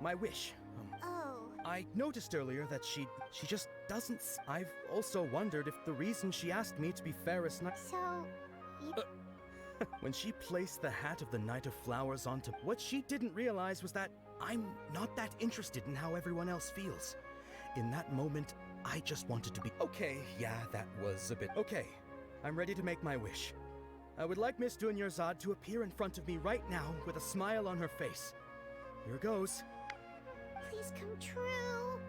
My wish. I noticed earlier that she just doesn't... I've also wondered if the reason she asked me to be Fairest Knight... So... you... When she placed the hat of the Knight of Flowers onto... What she didn't realize was that I'm not that interested in how everyone else feels. In that moment, I just wanted to be... Okay, yeah, that was a bit... Okay, I'm ready to make my wish. I would like Miss Dunyarzad to appear in front of me right now with a smile on her face. Here goes. Please come true.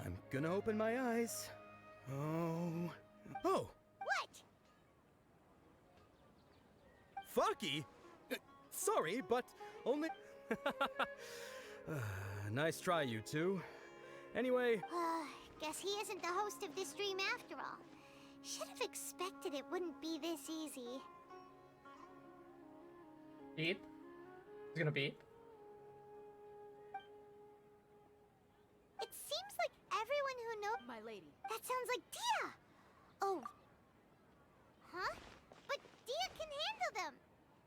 I'm gonna open my eyes. Oh... What? Farky? Sorry, but only... Nice try, you two. Anyway... Guess he isn't the host of this dream after all. Should have expected it wouldn't be this easy. Beep? He's gonna beep? It seems like everyone who knows... My lady. That sounds like Dia! Oh. Huh? But Dia can handle them!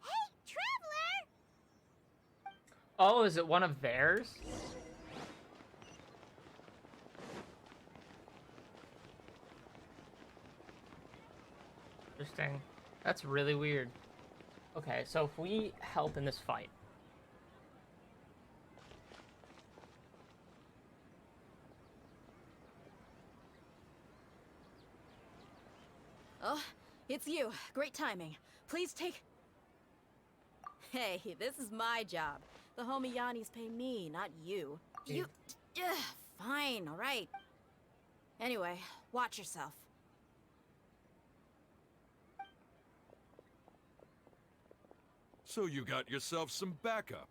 Hey, Traveler! Oh, is it one of theirs? Interesting. That's really weird. Okay, so if we help in this fight. Oh, it's you. Great timing. Please take... Hey, this is my job. The homie Yanni's pay me, not you. You... Fine, alright. Anyway, watch yourself. So you got yourself some backup.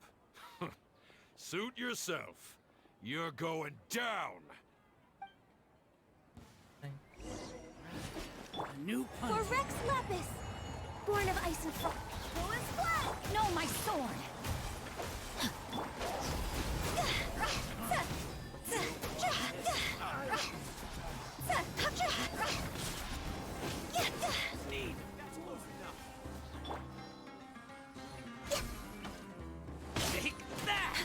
Suit yourself. You're going down. A new punch. For Rex Lapis, born of ice and frost. No, my sword. Need. That's close enough. Take that!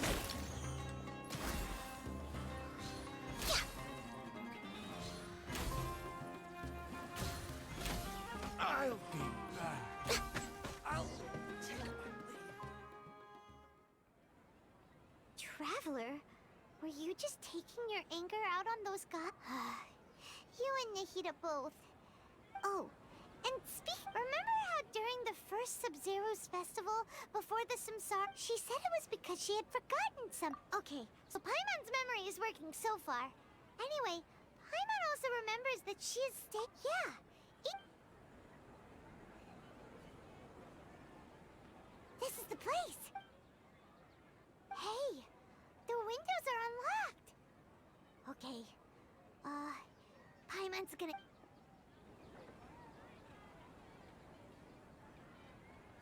I'll be back. I'll take my leave. Traveler, were you just taking your anger out on those guys? You and Nahida both. Oh, and remember how during the first Sub-Zero's festival, before the Samsara, she said it was because she had forgotten some. Okay, so Paimon's memory is working so far. Anyway, Paimon also remembers that she is yeah. This is the place. Hey, the windows are unlocked. Okay, Paimon's gonna...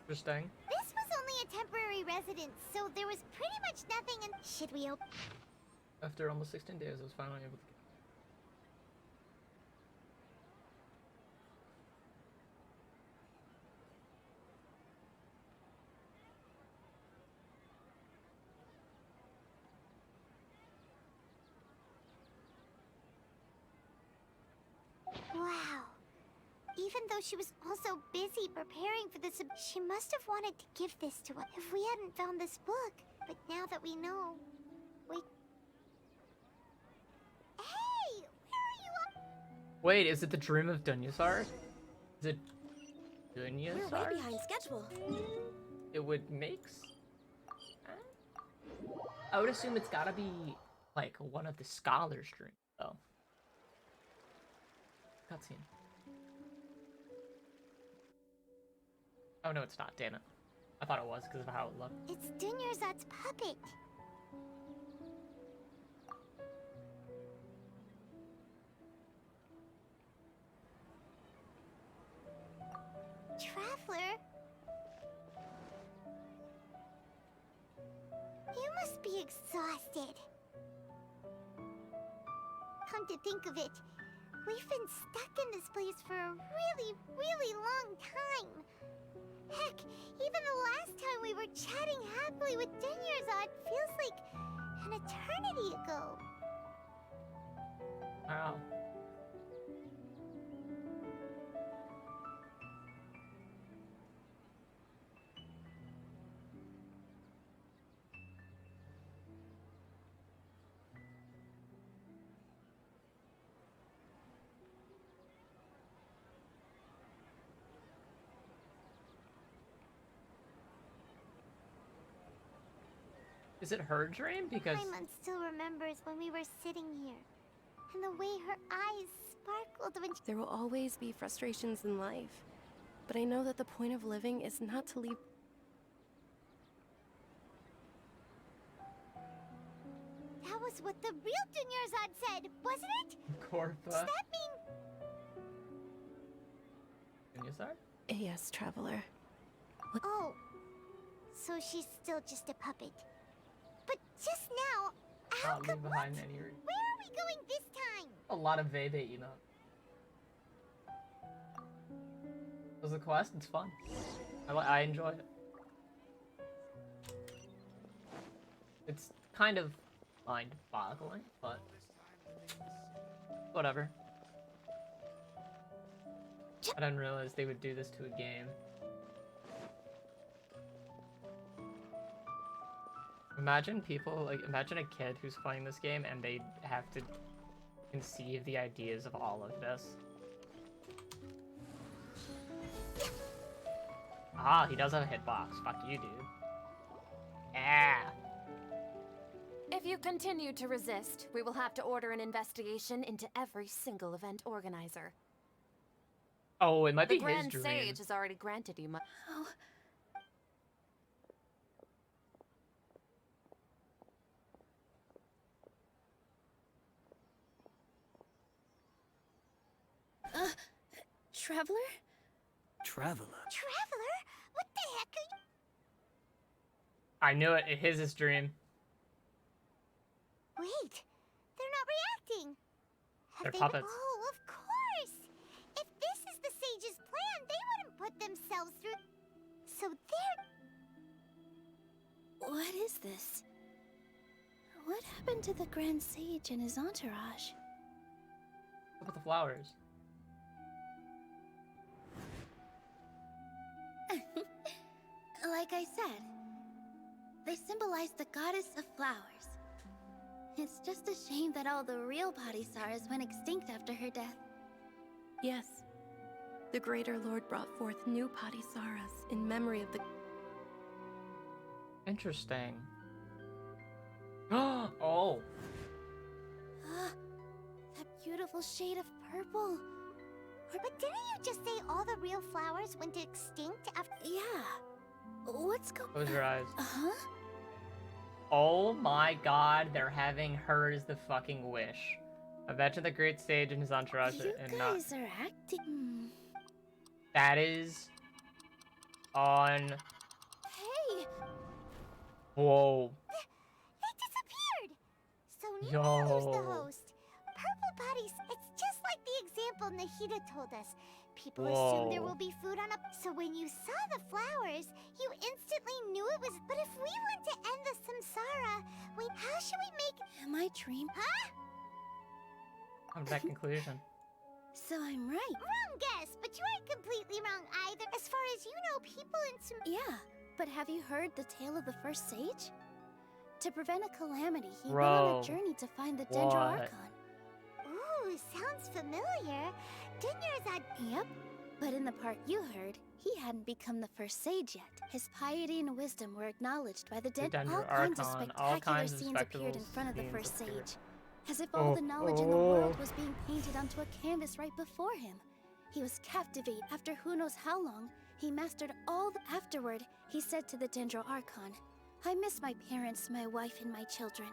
Interesting. This was only a temporary residence, so there was pretty much nothing in... Should we open... After almost 16 days, I was finally able to... Wow. Even though she was also busy preparing for this, she must have wanted to give this to us if we hadn't found this book. But now that we know... Wait... Hey! Where are you up? Wait, is it the Dream of Dunyazar? Is it Dunyazar? We're way behind schedule. It would make I would assume it's gotta be, like, one of the scholars' dreams, though. Cutscene. Oh, no, it's not. Damn it. I thought it was because of how it looked. It's Dunyarzad's puppet. Traveler? You must be exhausted. Come to think of it, we've been stuck in this place for a really, really long time. Heck, even the last time we were chatting happily with Dunyarzad feels like an eternity ago. Wow. Is it her dream? Because Paimon still remembers when we were sitting here, and the way her eyes sparkled when There will always be frustrations in life, but I know that the point of living is not to leave. That was what the real Dunyarzad said, wasn't it? Corpa. Does that mean... Dunyazar? Yes, Traveler. Oh, so she's still just a puppet. But just now, how Not leave behind any room. Where are we going this time? A lot of Veve, you know. It was a quest. It's fun. I enjoy it. It's kind of mind-boggling, but whatever. I didn't realize they would do this to a game. Imagine imagine a kid who's playing this game and they have to conceive the ideas of all of this. Ah, he does have a hitbox. Fuck you, dude. Yeah. If you continue to resist, we will have to order an investigation into every single event organizer. Oh, it might be The Grand his dream. Sage has already granted you Oh. Traveler? Traveler? Traveler? What the heck are you? I knew it. His is dream. Wait, they're not reacting. They're Have puppets. Oh, of course. If this is the Sage's plan, they wouldn't put themselves through. So they're. What is this? What happened to the Grand Sage and his entourage? Look at the flowers. Like I said, they symbolize the goddess of flowers. It's just a shame that all the real Padisaras went extinct after her death. Yes. The Greater Lord brought forth new Padisaras in memory of the... Interesting. Oh. That beautiful shade of purple. But didn't you just say all the real flowers went extinct after? Yeah. What's going on? Close your eyes. Uh-huh. Oh my god, they're having her as the fucking wish. Imagine the Great Sage and his entourage You and not... guys are acting... That is... on... Hey! Whoa. They disappeared! So Yo. now who's the host? Purple bodies. It's just like the example Nahida told us. People assume there Whoa. will be food on a... So when you saw the flowers, you instantly knew it was... But if we want to end the samsara, wait, how should we make... Am I dream? Huh? Come to that conclusion. So I'm right. Wrong guess, but you aren't completely wrong either. As far as you know, people in some... Yeah, but have you heard the tale of the first sage? To prevent a calamity, he went Bro. on a journey to find the Dendro What? Archon. Ooh, sounds familiar. Dinner's at... Yep, but in the part you heard, he hadn't become the first sage yet. His piety and wisdom were acknowledged by the dead. Dendro All kinds of Archon, spectacular all kinds of scenes appeared in spectacles, front of the scenes first appeared. sage. As if all the knowledge in the world was being painted onto a canvas right before him. He was captivated. After who knows how long, he mastered all the... Afterward, he said to the Dendro Archon, I miss my parents, my wife, and my children.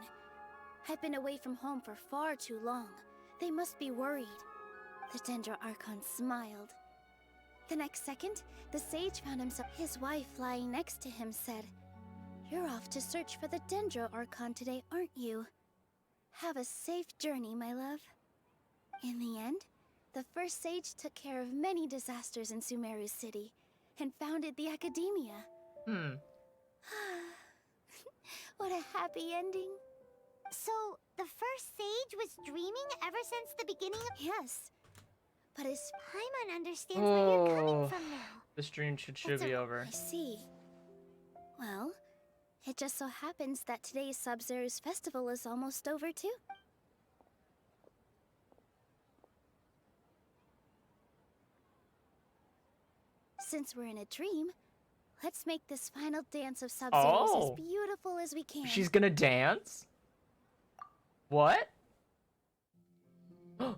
I've been away from home for far too long. They must be worried. The Dendro Archon smiled. The next second, the sage found himself. His wife lying next to him said, You're off to search for the Dendro Archon today, aren't you? Have a safe journey, my love. In the end, the first sage took care of many disasters in Sumeru City and founded the Academia. What a happy ending. So, the first sage was dreaming ever since the beginning of... Yes. But his... Paimon understands where you're coming from now. The stream should be over. I see. Well, it just so happens that today's Sub-Zero's festival is almost over too. Since we're in a dream, let's make this final dance of Sub-Zero's as beautiful as we can. She's gonna dance? What? The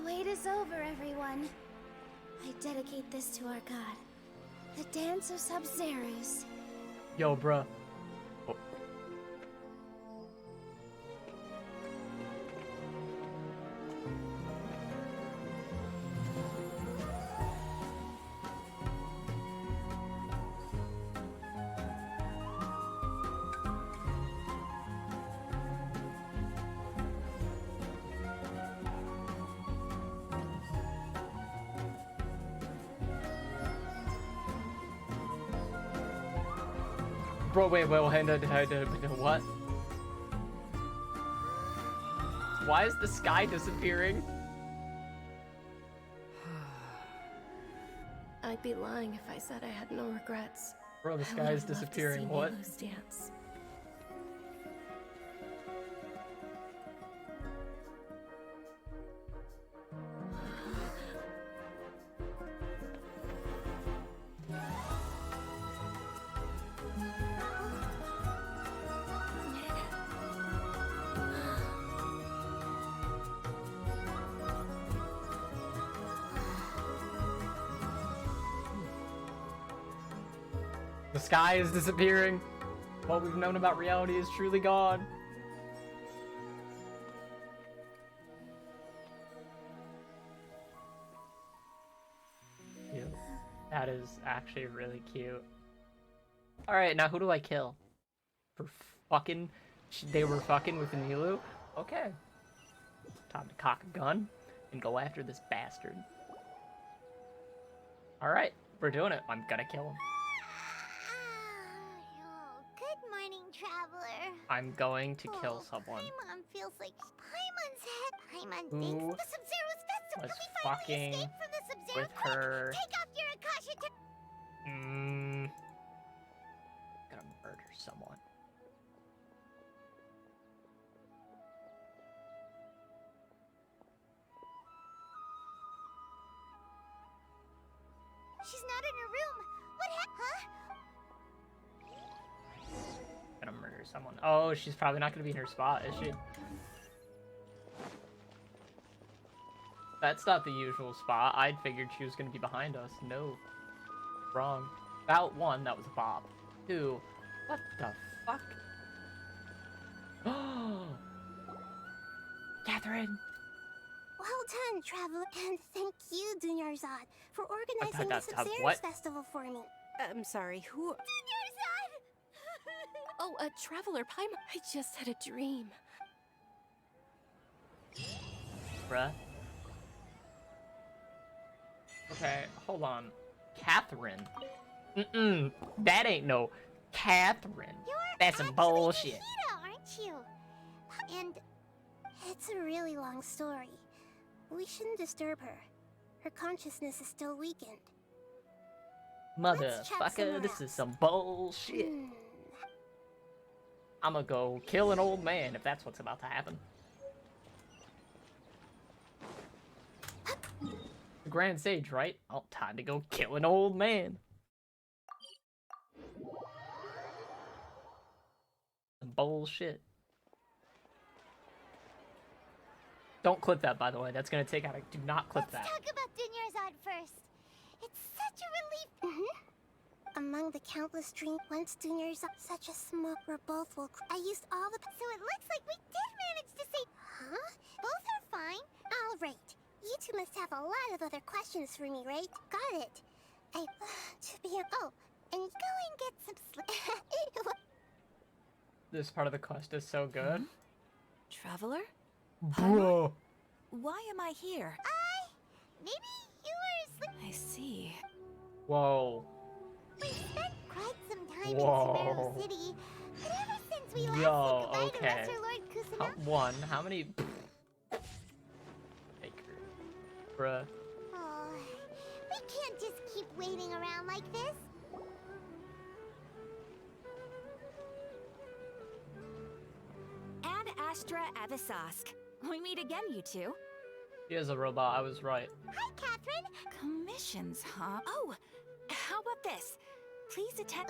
wait is over, everyone. I dedicate this to our god, the dance of Sub-Zeros. Yo, bruh. Oh. Bro, wait, what? Why is the sky disappearing? I'd be lying if I said I had no regrets. Bro, the I sky would've is loved to disappearing. see What? Milo's dance. The sky is disappearing. What we've known about reality is truly gone. Cute. That is actually really cute. Alright, now who do I kill? For fucking... They were fucking with Nilou? Okay. Time to cock a gun and go after this bastard. Alright, we're doing it. I'm gonna kill him. Good morning, traveler. I'm going to kill someone. Paimon feels like Paimon's head. Paimon Who thinks the Sub-Zero's festival. was Can we finally fucking escape from the Sub-Zero? with her? Take off your Akasha to... Gonna murder someone. She's not in her room. What happened? Huh? Gonna murder someone. Oh, she's probably not gonna be in her spot, is she? That's not the usual spot. I'd figured she was gonna be behind us. No. Wrong. About 1, that was a bop. 2, what the fuck? Catherine! Well done, traveler, and thank you, Dunyarzad, for organizing the Sub-Zero's what? festival for me. I'm sorry, who? Dunyarzad! Oh, a traveler, Paimon. I just had a dream. Bruh. Okay, hold on. Catherine? That ain't no Catherine. That's some bullshit. Hida, aren't you? And It's a really long story. We shouldn't disturb her. Her consciousness is still weakened. Motherfucker, this is some bullshit. I'ma go kill an old man if that's what's about to happen. The Grand Sage, right? Oh, time to go kill an old man. Some bullshit. Don't clip that, by the way. That's gonna take out. Do not clip that. Let's talk about Dunyarzad first. It's such a relief. Among the countless dreams, once Dunyarzad, such a smoke where both will. I used all the. So it looks like we did manage to save. Huh? Both are fine. All right. You two must have a lot of other questions for me, right? Got it. To be a. Oh, and go and get some sleep. This part of the quest is so good. Traveler? Bro. Why am I here? Maybe you were asleep. I see. Whoa. We spent quite some time Whoa. in Sumeru City, but ever since we last Yo, said goodbye okay. to Lesser Lord Kusanagi. How many? Baker. Bruh. Oh, we can't just keep waiting around like this. Ad Astra Avisask. We meet again, you two. He is a robot, I was right. Hi, Catherine. Commissions, huh? Oh, how about this? Please attend.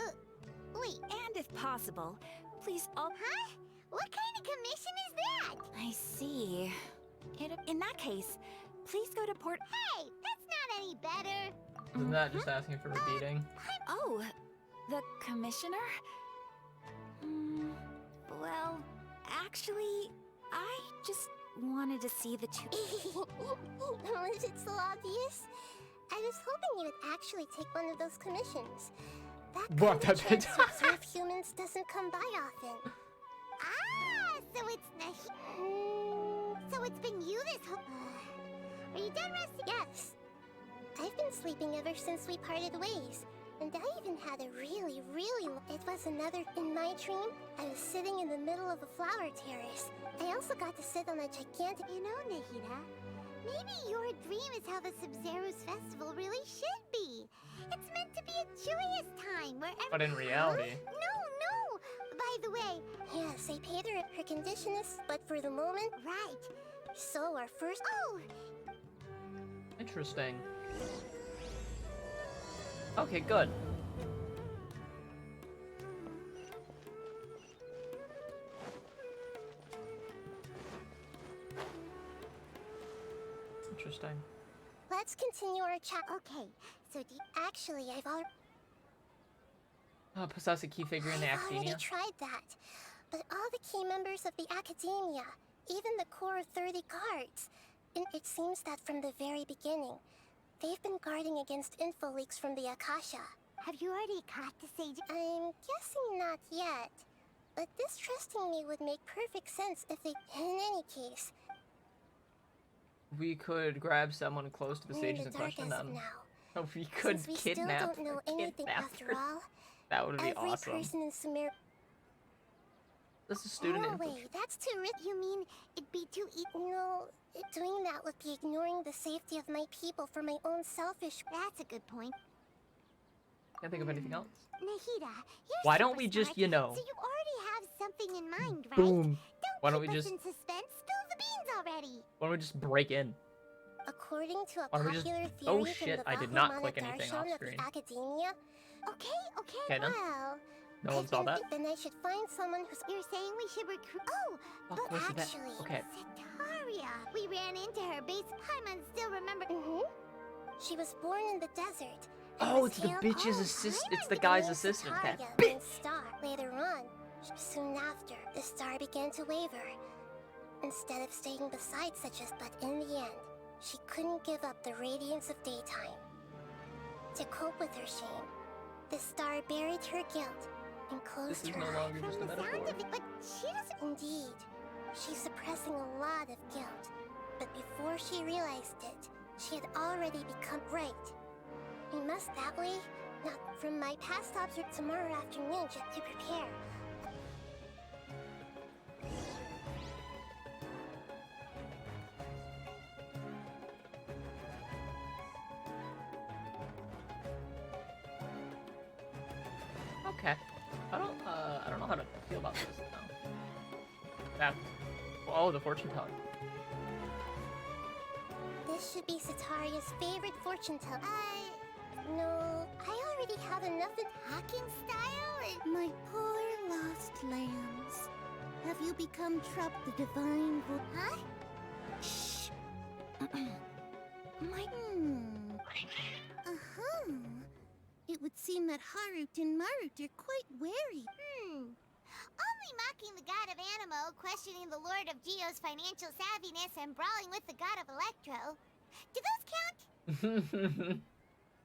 Wait. And if possible, please all. Huh? What kind of commission is that? I see. In that case, please go to Port. Hey, that's not any better. Isn't that just asking for a beating? Oh, the commissioner? Well, actually, I just wanted to see the two. Was it so obvious? I was hoping you would actually take one of those commissions. That What? kind of chance to observe humans doesn't come by often. So it's So it's been you this whole. Are you done resting? Yes. I've been sleeping ever since we parted ways, And I even had a really, it was another. In my dream, I was sitting in the middle of a flower terrace. I also got to sit on a gigantic. You know, Nahida, maybe your dream is how the Sub-Zero's festival really should be. It's meant to be a joyous time where But in reality... No! By the way... Yes, I paid her condition is, but for the moment... Right. So our first... Oh! Interesting. Okay, good. Interesting. Let's continue our chat. Okay, so actually, I've already... Possess a key figure in the I've already Academia. tried that. But all the key members of the Academia, even the core 30 guards, and it seems that from the very beginning, they've been guarding against info leaks from the Akasha. Have you already caught the Sage? I'm guessing not yet. But distrusting me would make perfect sense if they... In any case... We could grab someone close to the sages and question them. Oh, we could Since we kidnap still don't know anything after all, That would be every awesome. person in Sumer... This is student No info. way, that's too rich. You mean it'd be too No, doing that would be ignoring the safety of my people for my own selfish... That's a good point. Can't think of anything else. Nahida, you're Why don't we super just, smart, you know... So you already have something in mind, right? Boom. Why don't Keep we us just... in suspense. Spill the beans already. Why don't we just break in? According to a Why don't we just... popular theory Oh from shit, the I did not click Bahamana anything Darshan off of screen. the Academia... Okay, done. Well... No one saw that? Then I should find someone who's... You're saying we should recruit... Oh, Fuck, but where's the bet? actually... Okay. Setaria. We ran into her base. Paimon still remember... She was born in the desert. Oh, it's the bitch's assistant. It's the guy's assistant. That Setaria, bitch. then Star. Later on, soon after, the star began to waver. Instead of staying beside such as... But in the end, she couldn't give up the radiance of daytime. To cope with her shame, the star buried her guilt and closed This is her no longer just a From the metaphor. sound of it, but she doesn't... Indeed, she's suppressing a lot of guilt. But before she realized it, she had already become right. We must that way, not from my past observe tomorrow afternoon just to prepare. Okay. I don't know how to feel about this now. That... Oh, the fortune teller. This should be Setaria's favorite fortune teller. No, I already have enough in hacking style and... My poor lost lambs. Have you become trapped the divine Huh? Shh. My... Uh-huh. It would seem that Harut and Marut are quite wary. Only mocking the god of Animo, questioning the lord of Geo's financial savviness, and brawling with the god of Electro. Do those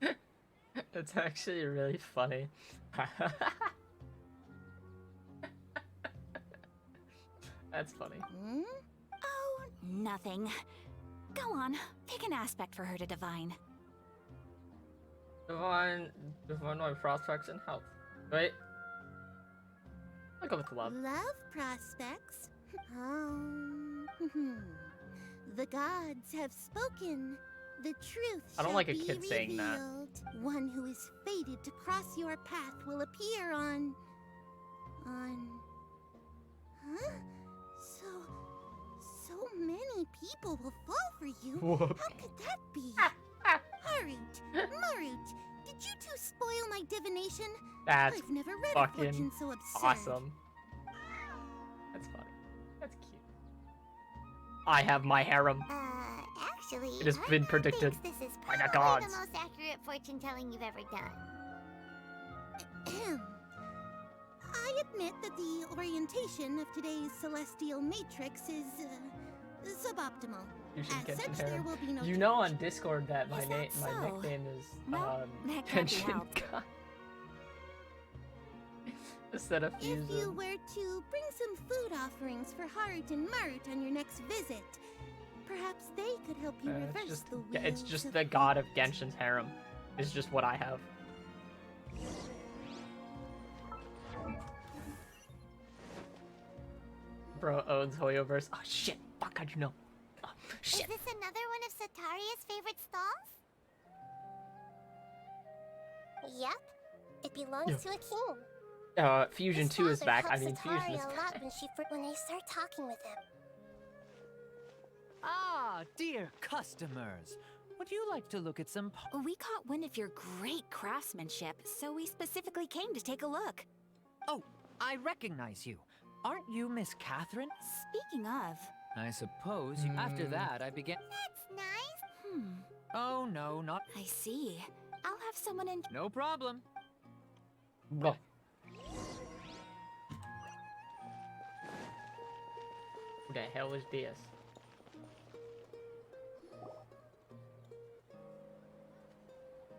count? It's actually really funny. That's funny. Oh, nothing. Go on, pick an aspect for her to divine. Divine my prospects and health. Right? I'll go with love. Love prospects? The gods have spoken. The truth I don't shall like a be kid saying that. revealed. One who is fated to cross your path will appear on... Huh? So many people will fall for you. Whoops. How could that be? Harut, Marut, did you two spoil my divination? That's I've never read a fortune fucking so absurd. awesome. That's funny. That's cute. I have my harem. Actually, It has been predicted this is by the probably gods. the most accurate fortune telling you've ever done. I admit that the orientation of today's celestial matrix is suboptimal. You should As get such, some there harem. will be no You know on Discord that my Is that name, my so? nickname is that can't be Genshin helped. God. Instead of If you Fusion. were to bring some food offerings for Harut and Marut on your next visit, perhaps they could help you reverse the It's wheels just of the god of Genshin's harem. It's just what I have. Bro owns Hoyoverse. Oh shit! Fuck, how'd you know? Oh, shit. Is this another one of Sataria's favorite stalls? Yep. It belongs to a king. Fusion 2 is back. I mean, Fusion is a back. lot when I start talking with him. Ah, dear customers. Would you like to look at some... We caught wind of your great craftsmanship, so we specifically came to take a look. Oh, I recognize you. Aren't you Miss Catherine? Speaking of... I suppose after that I began... That's nice. Oh, no, not... I see. I'll have someone in... No problem. Bro. Who the hell is this?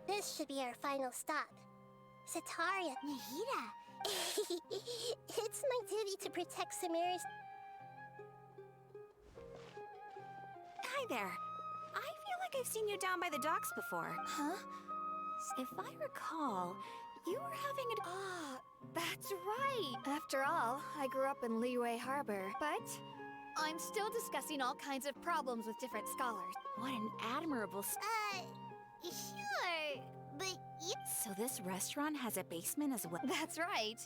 This should be our final stop. Sataria. Nahida. It's my duty to protect Samira's... Hi there. I feel like I've seen you down by the docks before. Huh? If I recall, you were having a... Ah, that's right. After all, I grew up in Liyue Harbor, but I'm still discussing all kinds of problems with different scholars. What an admirable... Sure, but you... So this restaurant has a basement as well? That's right.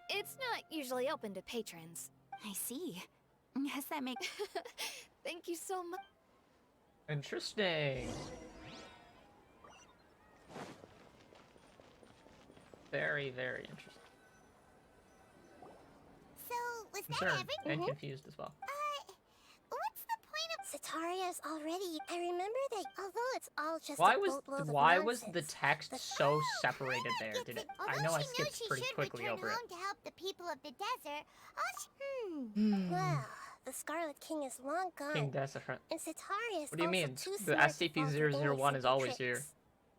It's not usually open to patrons. I see. Does that make... Thank you so much. Interesting. Very, very interesting. So, was that Concerned everything? and confused as well. What's the point of... Sataria's already... I remember that although it's all just Why a was boatload of the nonsense, text so separated there? Did it? I know I skipped pretty quickly over it. To help the people of the desert. Well, the Scarlet King is long gone. King Desert. And Sataria is What do you also mean? too The smart to fall for SCP-001 is simple always here. tricks.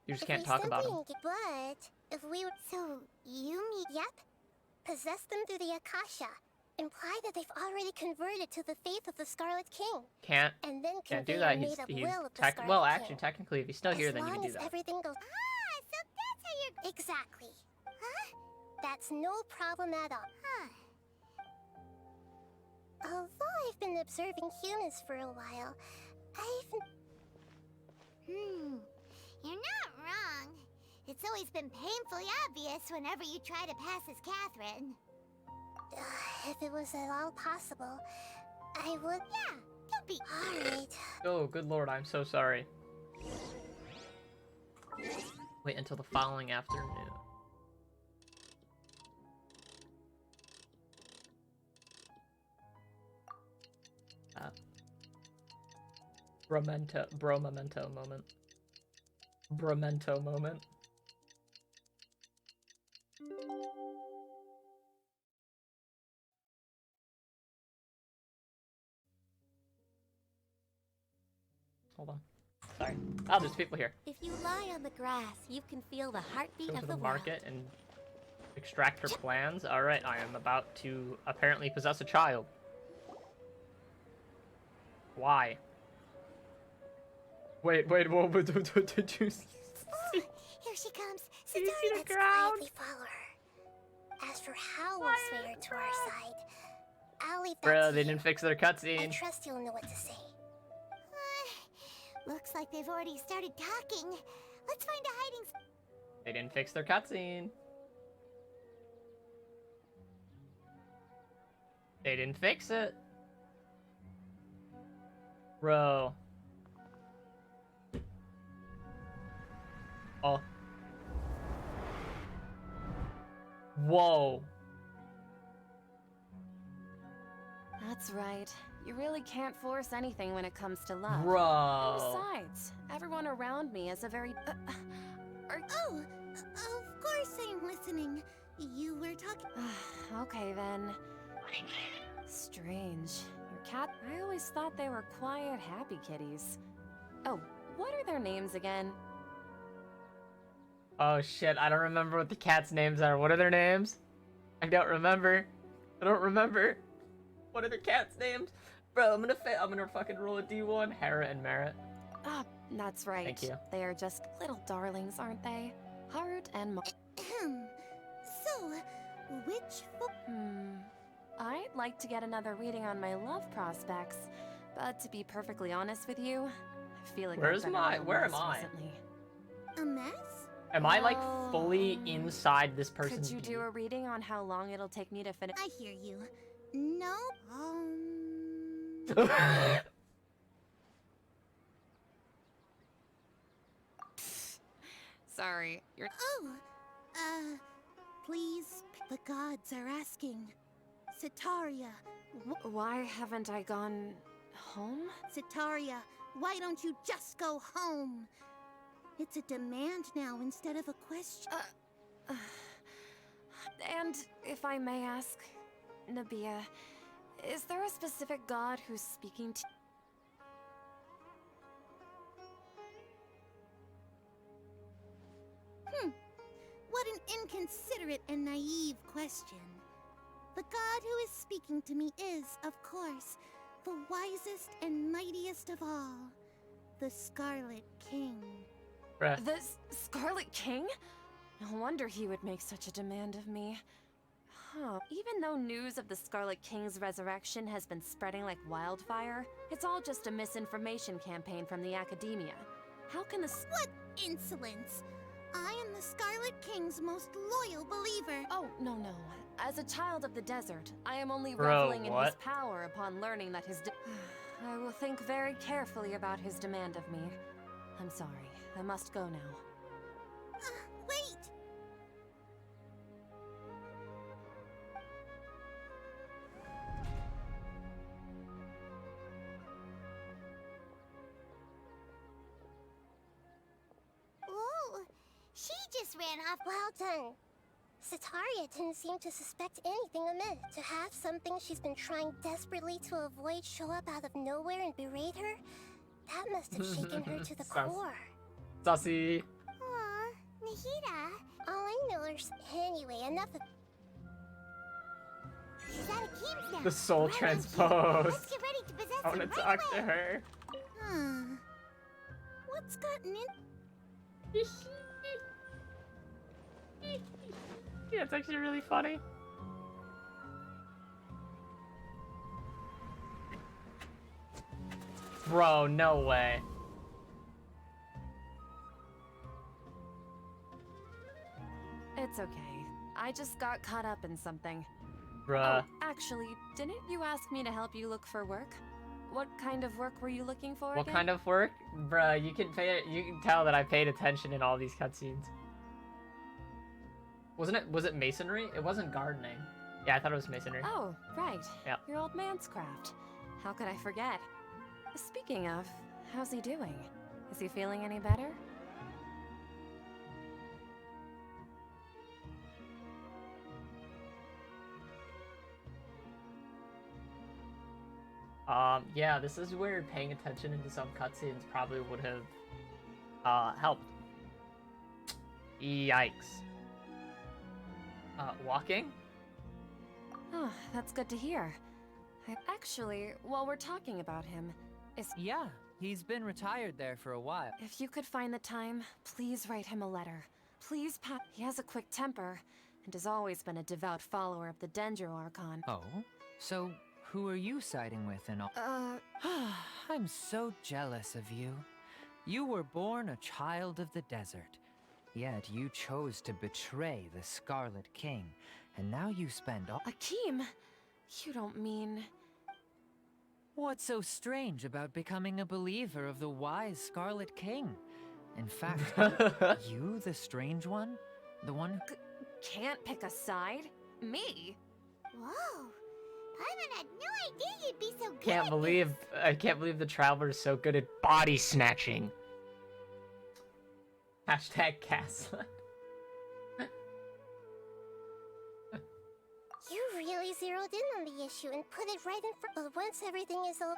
You just If can't we talk about simply him. But if we would... So, you mean... Yep. Possess them through the Akasha. Imply that they've already converted to the faith of the Scarlet King. Can't Convey do that. a He's made-up will of the well, Scarlet actually, King. technically, if he's still here, then you can do As long that. as everything goes... So that's how you're... Exactly. Huh? That's no problem at all. Although I've been observing humans for a while, You're not wrong. It's always been painfully obvious whenever you try to pass as Catherine. If it was at all possible, I would... Yeah, don't be... Alright. Oh, good lord, I'm so sorry. Wait until the following afternoon. Bromemento moment. Bromento moment. Hold on. Sorry. Oh, there's people here. If you lie on the grass, you can feel the heartbeat Go of to the the market and extract her plans. Alright, I am about to apparently possess a child. Why? Wait, what did you see? Here she comes. Did you see the Let's ground? quietly follow her. As for how we'll sway her to our side, I'll leave that Bro, to they you. didn't fix their I cutscene. trust you'll know what to say. Looks like they've already started talking. Let's find a hiding spot. They didn't fix their cutscene. They didn't fix it. Bro. Oh. Whoa. That's right. You really can't force anything when it comes to love. Bro. And besides, everyone around me is a very... Oh, of course I'm listening. You were talking... Okay then. Strange. Your cat... I always thought they were quiet, happy kitties. Oh, what are their names again? Oh shit, I don't remember what the cats' names are. What are their names? I don't remember. I don't remember. What are their cats' names? Bro, I'm gonna fucking roll a D1. Hera and Merit. Ah, that's right. Thank you. They are just little darlings, aren't they? Harut and So, which... I'd like to get another reading on my love prospects, but to be perfectly honest with you, I feel like Where am I? Recently. A mess? Am I like fully inside this person's Could you do a reading on how long it'll take me to finish? I hear you. No, Sorry, you're... Oh, please, the gods are asking. Sitaria. Why haven't I gone home? Sitaria, why don't you just go home? It's a demand now instead of a question. And if I may ask, Nabia, is there a specific god who's speaking to... What an inconsiderate and naive question. The god who is speaking to me is, of course, the wisest and mightiest of all, the Scarlet King. Bruh. The Scarlet King? No wonder he would make such a demand of me. Huh. Even though news of the Scarlet King's resurrection has been spreading like wildfire, it's all just a misinformation campaign from the Academia. How can the... What insolence! I am the Scarlet King's most loyal believer. Oh, no. As a child of the desert, I am only Bro, reveling in what? his power upon learning that his... I will think very carefully about his demand of me. I'm sorry. I must go now. Wait! Ooh, she just ran off. Well done. Sitaria didn't seem to suspect anything amiss. To have something she's been trying desperately to avoid show up out of nowhere and berate her, that must have shaken her to the core. Sassy. Aw, Nahida. All I know is... Anyway, enough of... She's out of Keem's now. The soul Right on, transpose. Let's get ready to possess I him want to right talk away. to her. What's gotten in... Yeah, it's actually really funny. Bro, no way. It's okay. I just got caught up in something. Bruh. Oh, actually, didn't you ask me to help you look for work? What kind of work were you looking for What again? kind of work? Bruh, you can tell that I paid attention in all these cutscenes. Was it masonry? It wasn't gardening. Yeah, I thought it was masonry. Oh, right. Yep. Your old man's craft. How could I forget? Speaking of, how's he doing? Is he feeling any better? Yeah, this is where paying attention into some cutscenes probably would have, helped. Yikes. Walking? Oh, that's good to hear. Actually, while we're talking about him, Yeah, he's been retired there for a while. if you could find the time, please write him a letter. Please he has a quick temper, and has always been a devout follower of the Dendro Archon. Oh? So, who are you siding with and all? I'm so jealous of you. You were born a child of the desert, yet you chose to betray the Scarlet King, and now you spend all— Akeem, you don't mean... What's so strange about becoming a believer of the wise Scarlet King? In fact, you the strange one? The one who... Can't pick a side? Me? Whoa. Paimon had no idea you'd be so good I can't believe the Traveler is so good at body snatching. Hashtag Gaslit. You really zeroed in on the issue and put it right in front. But once everything is all...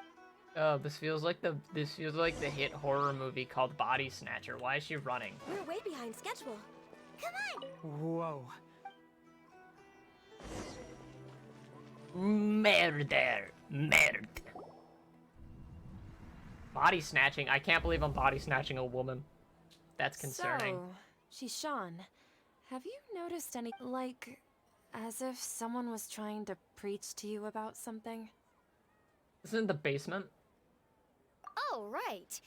Oh, this feels like the hit horror movie called Body Snatcher. Why is she running? We're way behind schedule. Come on. Whoa. Murder. Body snatching. I can't believe I'm body snatching a woman. That's concerning. So, Shishan, have you noticed any, like, As if someone was trying to preach to you about something. Isn't it the basement? Oh, right.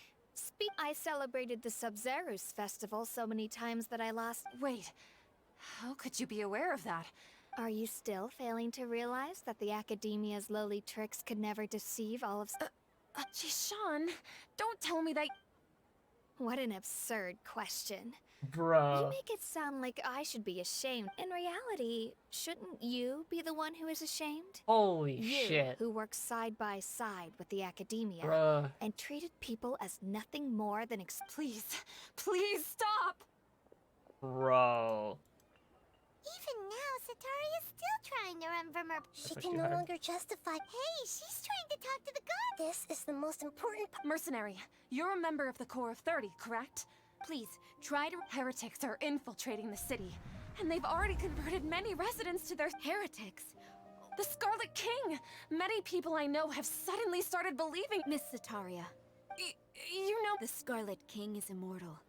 I celebrated the Sub-Zerus festival so many times that I lost. Wait, how could you be aware of that? Are you still failing to realize that the Academia's lowly tricks could never deceive all of... Sean, don't tell me that... What an absurd question. Bruh. You make it sound like I should be ashamed. In reality, shouldn't you be the one who is ashamed? Holy you, shit. who works side by side with the Academia Bruh. and treated people as nothing more than Please, please stop! Bro. Even now, Sataria's still trying to run from her. She can no longer justify. Hey, she's trying to talk to the god. This is the most important Mercenary, you're a member of the Corps of 30, correct? Please, try to... Heretics are infiltrating the city, and they've already converted many residents to their... Heretics? The Scarlet King! Many people I know have suddenly started believing... Miss Sataria. You know... The Scarlet King is immortal.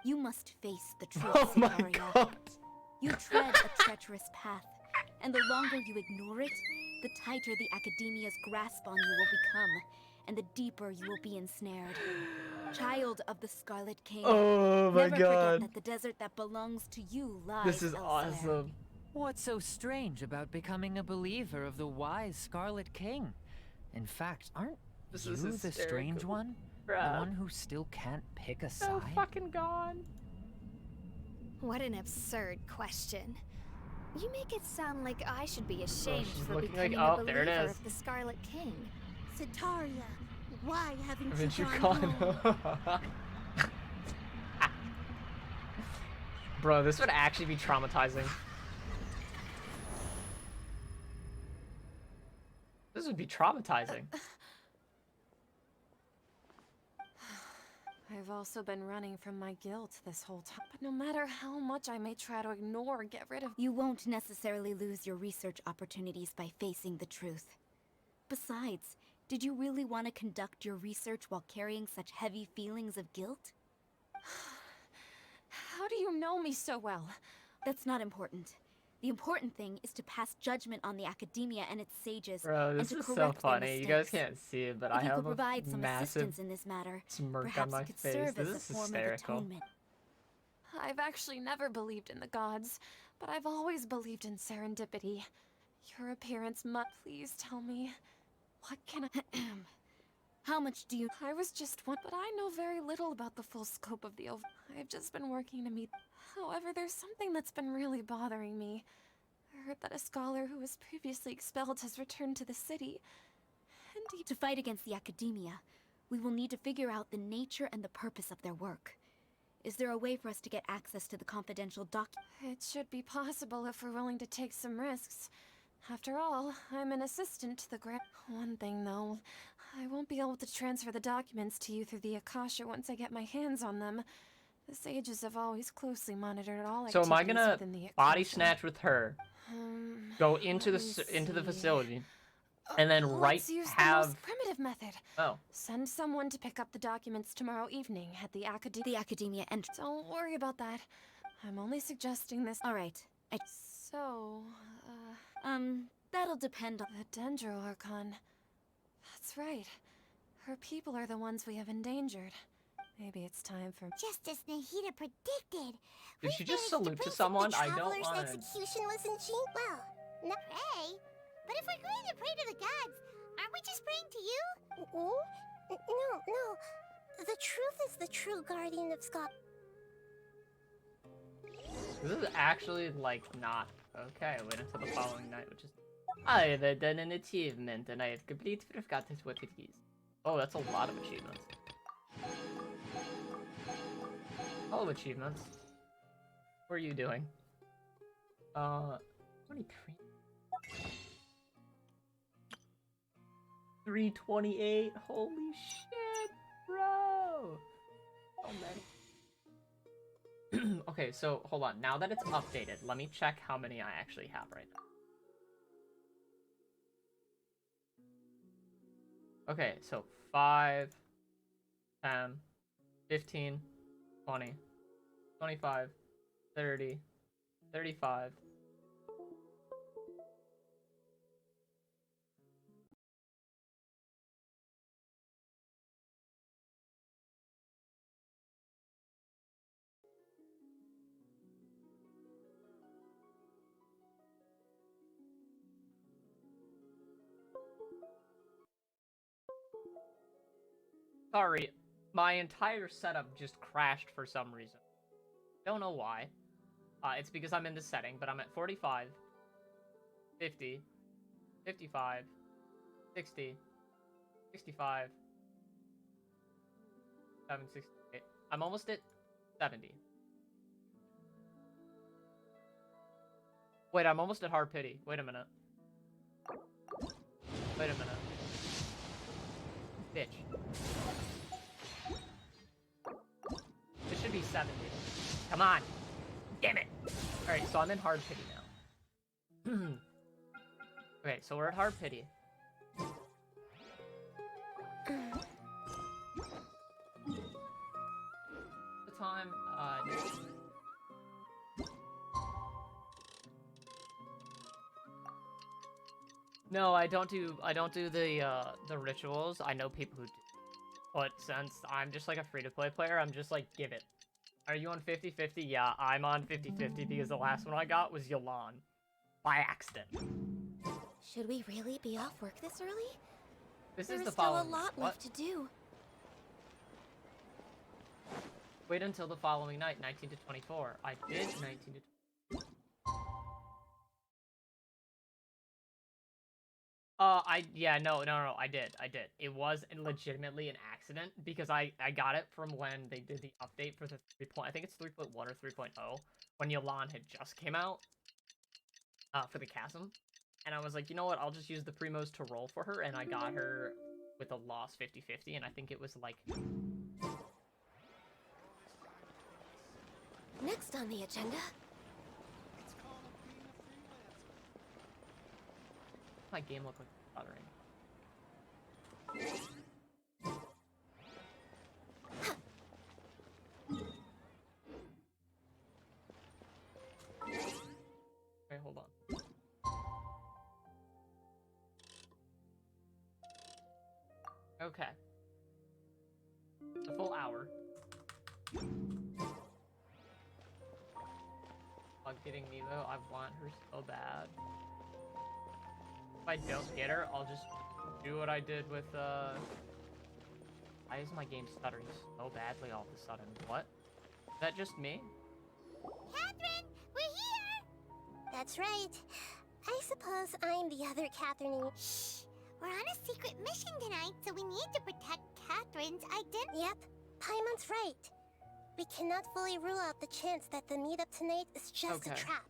You must face the truth, Oh my Sataria. god. You tread a treacherous path, and the longer you ignore it, the tighter the Academia's grasp on you will become, and the deeper you will be ensnared. Child of the Scarlet King, Oh my never god. forget that the desert that belongs to you lies This is elsewhere. awesome. What's so strange about becoming a believer of the wise Scarlet King? In fact, aren't This you is the strange hysterical. one? Bruh. The one who still can't pick a side? So fucking gone. What an absurd question. You make it sound like I should be ashamed she's for looking becoming like- a oh, there it believer is. of the Scarlet King. Sataria, why haven't Haven't you you gone gone home? Bro, this would actually be traumatizing. This would be traumatizing. I've also been running from my guilt this whole time. But no matter how much I may try to ignore or get rid of... You won't necessarily lose your research opportunities by facing the truth. Besides, did you really want to conduct your research while carrying such heavy feelings of guilt? How do you know me so well? That's not important. The important thing is to pass judgment on the Academia and its sages, Bro, and this to is so correct their funny. You guys mistakes. can't see it, but If I you have could provide a some massive assistance in this matter, smirk on perhaps my it could face. serve This as a is form hysterical. of atonement. I've actually never believed in the gods, but I've always believed in serendipity. Your appearance please tell me, what can I... How much do you... I was just one, but I know very little about the full scope of the I've just been working to meet... However, there's something that's been really bothering me. I heard that a scholar who was previously expelled has returned to the city. And To fight against the Academia, we will need to figure out the nature and the purpose of their work. Is there a way for us to get access to the confidential It should be possible if we're willing to take some risks. After all, I'm an assistant to the One thing, though. I won't be able to transfer the documents to you through the Akasha once I get my hands on them. The sages have always closely monitored all So am I activities gonna within the body Akasha. snatch with her, go into the facility, and then Let's use the have most primitive method. Oh. Send someone to pick up the documents tomorrow evening at the Academia entrance. Don't worry about that. I'm only suggesting this. All right. So, that'll depend on the Dendro Archon. That's right. Her people are the ones we have endangered. Maybe it's time for... Just as Nahida predicted. Did she just managed salute to prove that someone? the I don't Traveler's want to. execution was in Jean. Well, no pray. But if we're going to pray to the gods, aren't we just praying to you? No. The truth is the true guardian of Scott. This is actually like not okay. Wait until the following night, which is I have done an achievement and I have completely forgotten what it is. Oh, that's a lot of achievements. All of achievements. What are you doing? 23. 328. Holy shit, bro. So many. Okay, so hold on. Now that it's updated, let me check how many I actually have right now. Okay, so 5, 10, 15, 20, 25, 30, 35, Sorry, my entire setup just crashed for some reason. Don't know why. It's because I'm in the setting, but I'm at 45, 50, 55, 60, 65, 7, 68. I'm almost at 70. Wait, I'm almost at hard pity. Wait a minute. Wait a minute. Bitch. It should be 70. Come on. Damn it. Alright, so I'm in hard pity now. Okay, so we're at hard pity. The time, no, I don't do the rituals. I know people who do. But since I'm just like a free-to-play player, I'm just like, give it. Are you on 50-50? Yeah, I'm on 50-50 because the last one I got was Yelan. By accident. Should we really be off work this early? This There's is the still following. a lot left to do. Wait until the following night, 19 to 24. I did 19 to 24. I did. It was legitimately an accident because I got it from when they did the update for the 3. I think it's 3.1 or 3.0 when Yelan had just came out for the Chasm, and I was like, you know what? I'll just use the Primos to roll for her, and I got her with a loss 50-50, and I think it was like. Next on the agenda. My game looked like stuttering. Okay, hold on. Okay. A full hour. I'm getting Nevo. I want her so bad. If I don't get her, I'll just do what I did with, Why is my game stuttering so badly all of a sudden? What? Is that just me? Catherine, we're here! That's right. I suppose I'm the other Catherine. Shh! We're on a secret mission tonight, so we need to protect Catherine's identity. Yep, Paimon's right. We cannot fully rule out the chance that the meetup tonight is just a trap.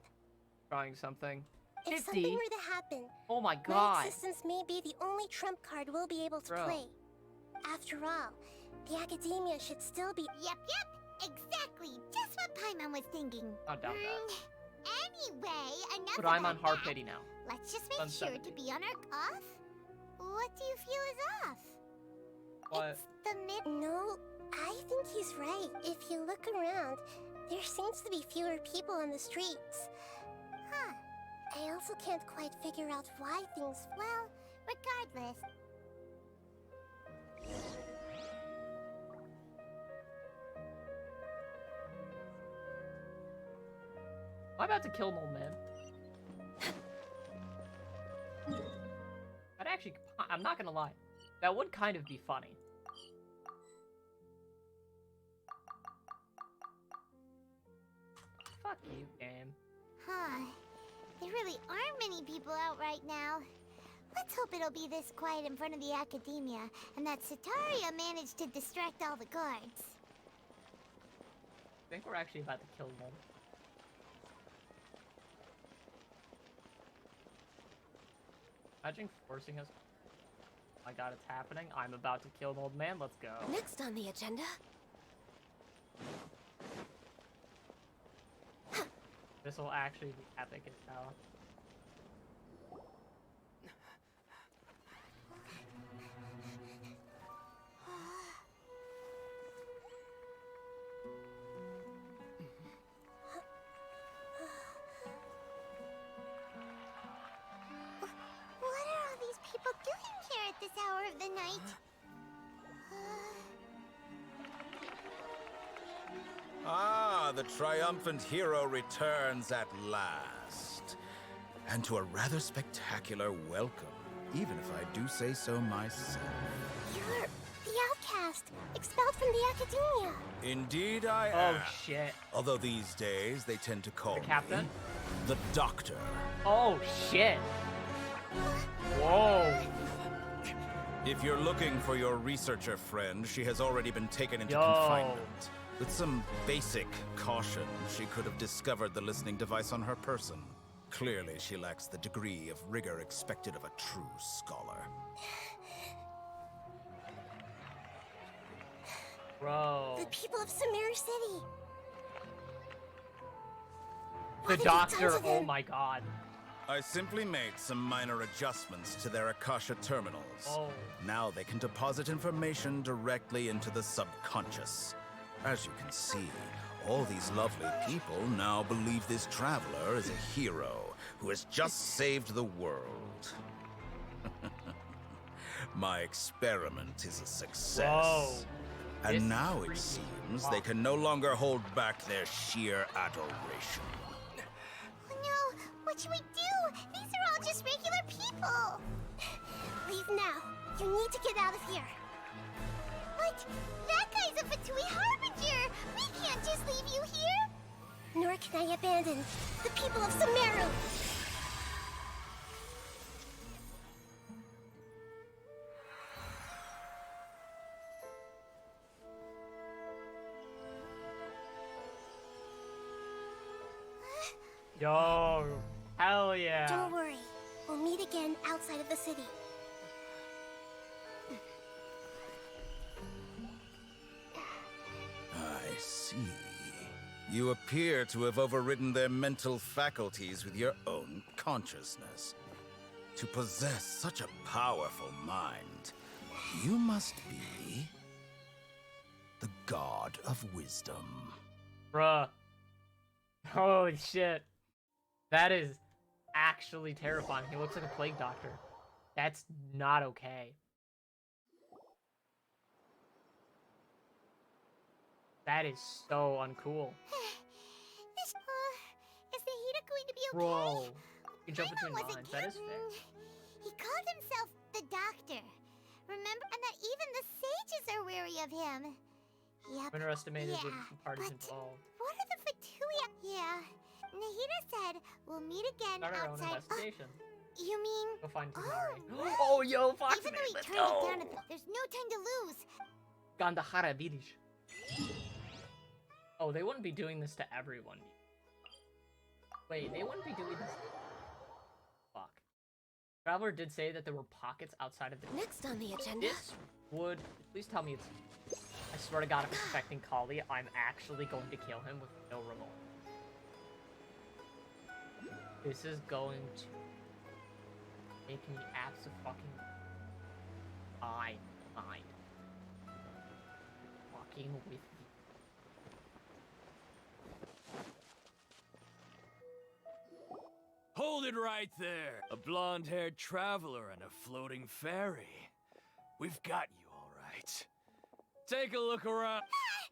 Trying something. If something were to happen, oh my god, my existence may be the only trump card we'll be able to play. After all, the Academia should still be. Yep, exactly. Just what Paimon was thinking. I doubt that. Anyway, enough. But I'm on hard pity now. Let's just make sure to be on our off. What do you feel is off? What? It's the mid. No, I think he's right. If you look around, there seems to be fewer people on the streets. Huh. I also can't quite figure out why things. Well, regardless. I'm about to kill an old man. That actually, I'm not gonna lie, that would kind of be funny. Fuck you, game. Huh. There really aren't many people out right now. Let's hope it'll be this quiet in front of the Academia, and that Setaria managed to distract all the guards. I think we're actually about to kill one. Imagine forcing us. Oh my god, it's happening. I'm about to kill an old man. Let's go. Next on the agenda. This will actually be epic as hell. What are all these people doing here at this hour of the night? Ah, the triumphant hero returns at last. And to a rather spectacular welcome, even if I do say so myself. You're the outcast. outcast, expelled from the academia. Indeed I am. Oh shit. Although these days they tend to call me captain? the Doctor. Oh shit. Whoa. If you're looking for your researcher friend, she has already been taken into confinement. With some basic caution, she could have discovered the listening device on her person. Clearly, she lacks the degree of rigor expected of a true scholar. Bro. The people of Sumeru City. The Doctor, oh my god. I simply made some minor adjustments to their Akasha terminals. Oh. Now they can deposit information directly into the subconscious. As you can see, all these lovely people now believe this traveler is a hero who has just saved the world. My experiment is a success. Whoa. And now it seems they can no longer hold back their sheer adoration. No, what should we do? These are all just regular people. Leave now. You need to get out of here. But that guy's a Fatui Harbinger. We can't just leave you here. Nor can I abandon the people of Sumeru. Yo, hell yeah. Don't worry. We'll meet again outside of the city. I see. You appear to have overridden their mental faculties with your own consciousness. To possess such a powerful mind, you must be the God of Wisdom. Bruh. Holy shit. That is actually terrifying. He looks like a plague doctor. That's not okay. That is so uncool. Is Nahida going to be okay? Bro, you jump between lines. That is fair. He called himself the Doctor. Remember? And that even the sages are wary of him. Yep. Underestimated yeah, the parties involved. What are the Fatui? Yeah. Nahida said we'll meet again Start our own outside. investigation. You mean? Go find Tamari. Oh, yo, Fox Even Man, though he let's turned go. it down, there's no time to lose. Gandhara village. Oh, they wouldn't be doing this to everyone. Wait, they wouldn't be doing this. Fuck. Traveler did say that there were pockets outside of the. Next on the agenda. This would. Please tell me it's. I swear to God, if it's affecting Kali, I'm actually going to kill him with no remorse. This is going to make me abso-fucking mind. Fucking with me. Hold it right there. A blonde-haired traveler and a floating fairy. We've got you all right. Take a look around.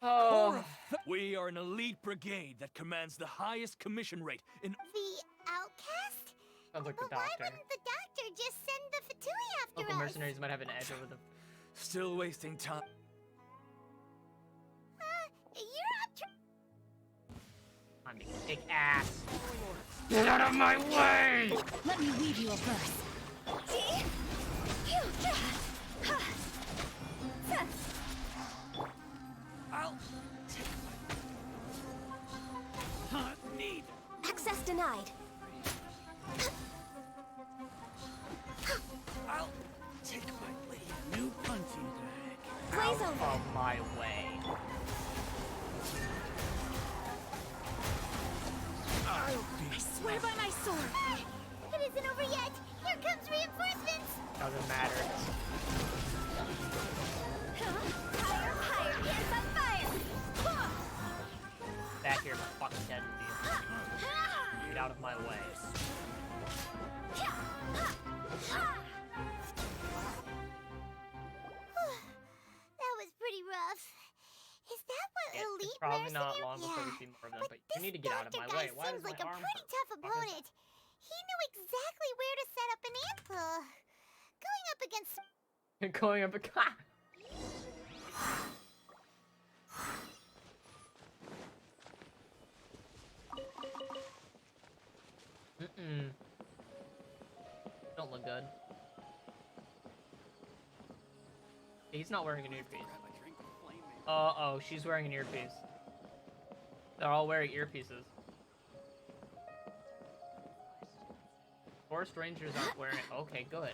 Oh. We are an elite brigade that commands the highest commission rate in... The outcast? Sounds like But the why doctor. wouldn't the Doctor just send the Fatui after Local us? mercenaries might have an edge over them. Still wasting time. You're up to... I'm a kick ass. Get out of my way! Let me weave you a verse. I'll take my... need. Access denied. I'll take my lead. New punching bag. Blaze Out over. of my way. I swear by my sword. It isn't over yet. Here comes reinforcements. Doesn't matter. Higher, higher. Here's on fire. Back here, my fucking dead with you. Get out of my way. That was pretty rough. Is that what Yeah, elite it's probably not mercenary- long before we see more of them, but you need to get out of my Doctor way. guy Why seems is like my a arm pretty hurt? tough Fuck is opponent. He knew exactly where to set up an ambush. Going up against... Going up a he's not wearing an earpiece. Uh-oh, she's wearing an earpiece. They're all wearing earpieces. Forest Rangers aren't wearing it. Okay, good.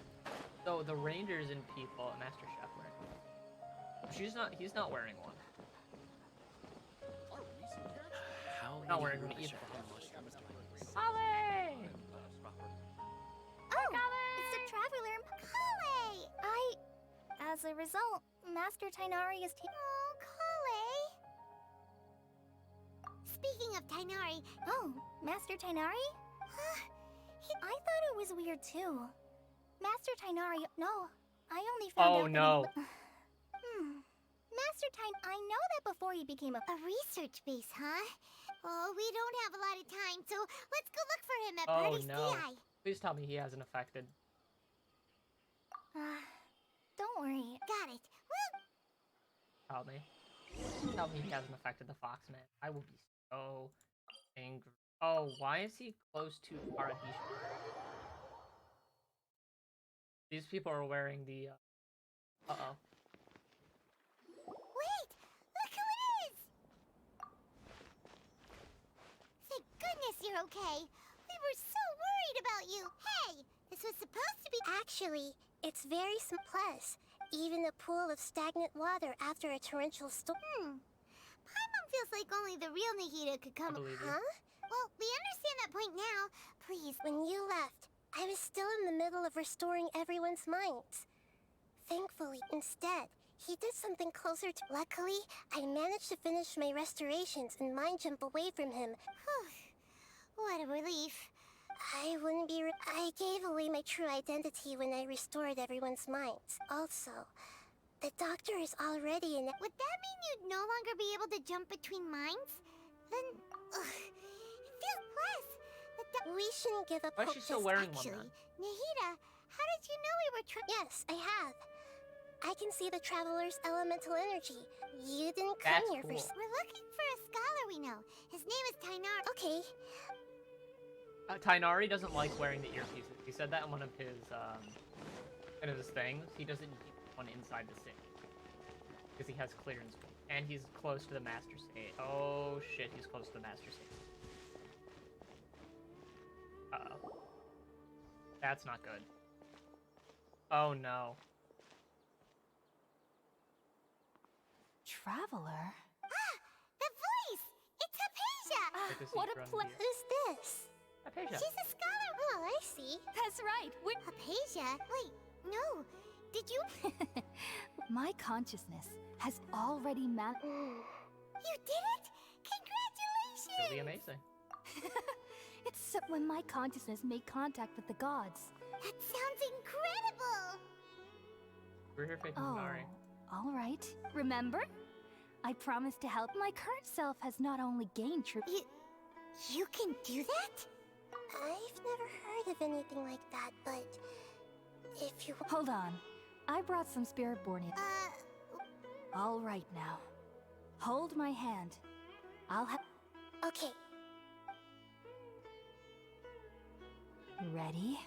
So the Rangers and people at Master Chef wearing. He's not wearing one. Not wearing one either. Holly! Oh, it's the Traveler Holly! As a result, Master Tainari is taking. Oh, Holly! Speaking of Tainari. Oh, Master Tainari? I thought it was weird too. Master Tainari. No, I only found out. Oh no. Master I know that before he became a research base, huh? Oh, we don't have a lot of time, so let's go look for him at Birdie's DI. Please tell me he hasn't affected. Don't worry. Got it. Tell me. Tell me he hasn't affected the Foxman. I will be so angry. Oh, why is he close to Arahishi? These people are wearing the, uh-oh. Wait! Look who it is! Thank goodness you're okay. We were so worried about you. Hey! This was supposed to be— Actually, it's very plus. Even a pool of stagnant water after a torrential storm. Paimon feels like only the real Nahida could come— Huh? Well, we understand that point now. Please. When you left, I was still in the middle of restoring everyone's minds. Thankfully, instead, he did something closer to— Luckily, I managed to finish my restorations and mind jump away from him. What a relief. I wouldn't be— I gave away my true identity when I restored everyone's minds. Also, the doctor is already in— Would that mean you'd no longer be able to jump between minds? Then, it feels less. We shouldn't give up Why is hope she still just wearing actually. one then? Nahida, how did you know we were Yes, I have. I can see the Traveler's elemental energy. You didn't come That's here cool. for— We're looking for a scholar we know. His name is Tainari. Okay. Tainari doesn't like wearing the earpieces. He said that in one of his things. He doesn't keep one inside the city. Because he has clearance. And he's close to the Master State. Oh shit, he's close to the Master State. Uh-oh. That's not good. Oh no. Traveler? The voice! It's Hypatia! What a Who's this? Hypatia. She's a scholar. Oh, I see. That's right. Hypatia? Wait, no. Did you— My consciousness has already You did it? Congratulations! Really amazing. It's so when my consciousness made contact with the gods. That sounds incredible! We're here for Oh, Tainari. all right. Remember? I promised to help. My current self has not only gained true— You can do that? I've never heard of anything like that, but if you— Hold on. I brought some Spiritborn in. All right now. Hold my hand. I'll have— Okay. Ready?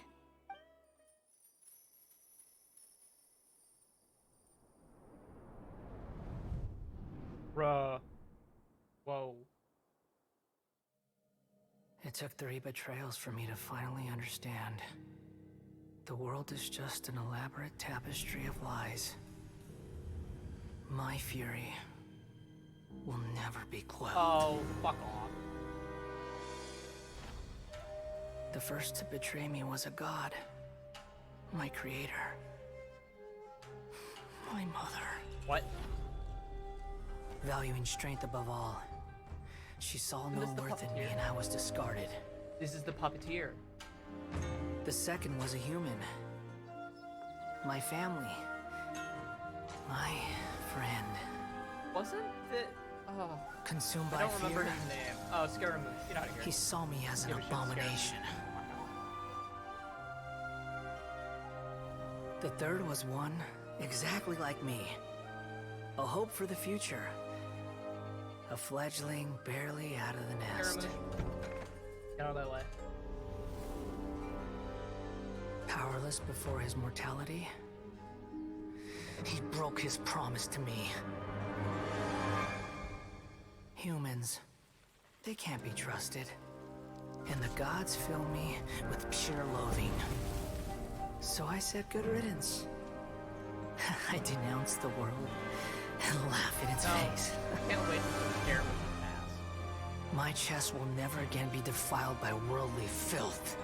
Bruh. Whoa. It took 3 betrayals for me to finally understand. The world is just an elaborate tapestry of lies. My fury will never be quelled. Oh, fuck off. The first to betray me was a god. My creator. My mother. What? Valuing strength above all. She saw no worth in me and I was discarded. This is the puppeteer. The second was a human. My family. My friend. Wasn't it? Oh. Consumed I by don't remember fear. his name. Oh, Scaramouche. Get out of here. He saw me as an Give a shit, abomination. The third was one exactly like me. A hope for the future. A fledgling barely out of the nest. Get out of that way. Powerless before his mortality. He broke his promise to me. Humans, they can't be trusted. And the gods fill me with pure loathing. So I said good riddance. I denounce the world and laugh in its face. I can't wait to hear pass. My chest will never again be defiled by worldly filth.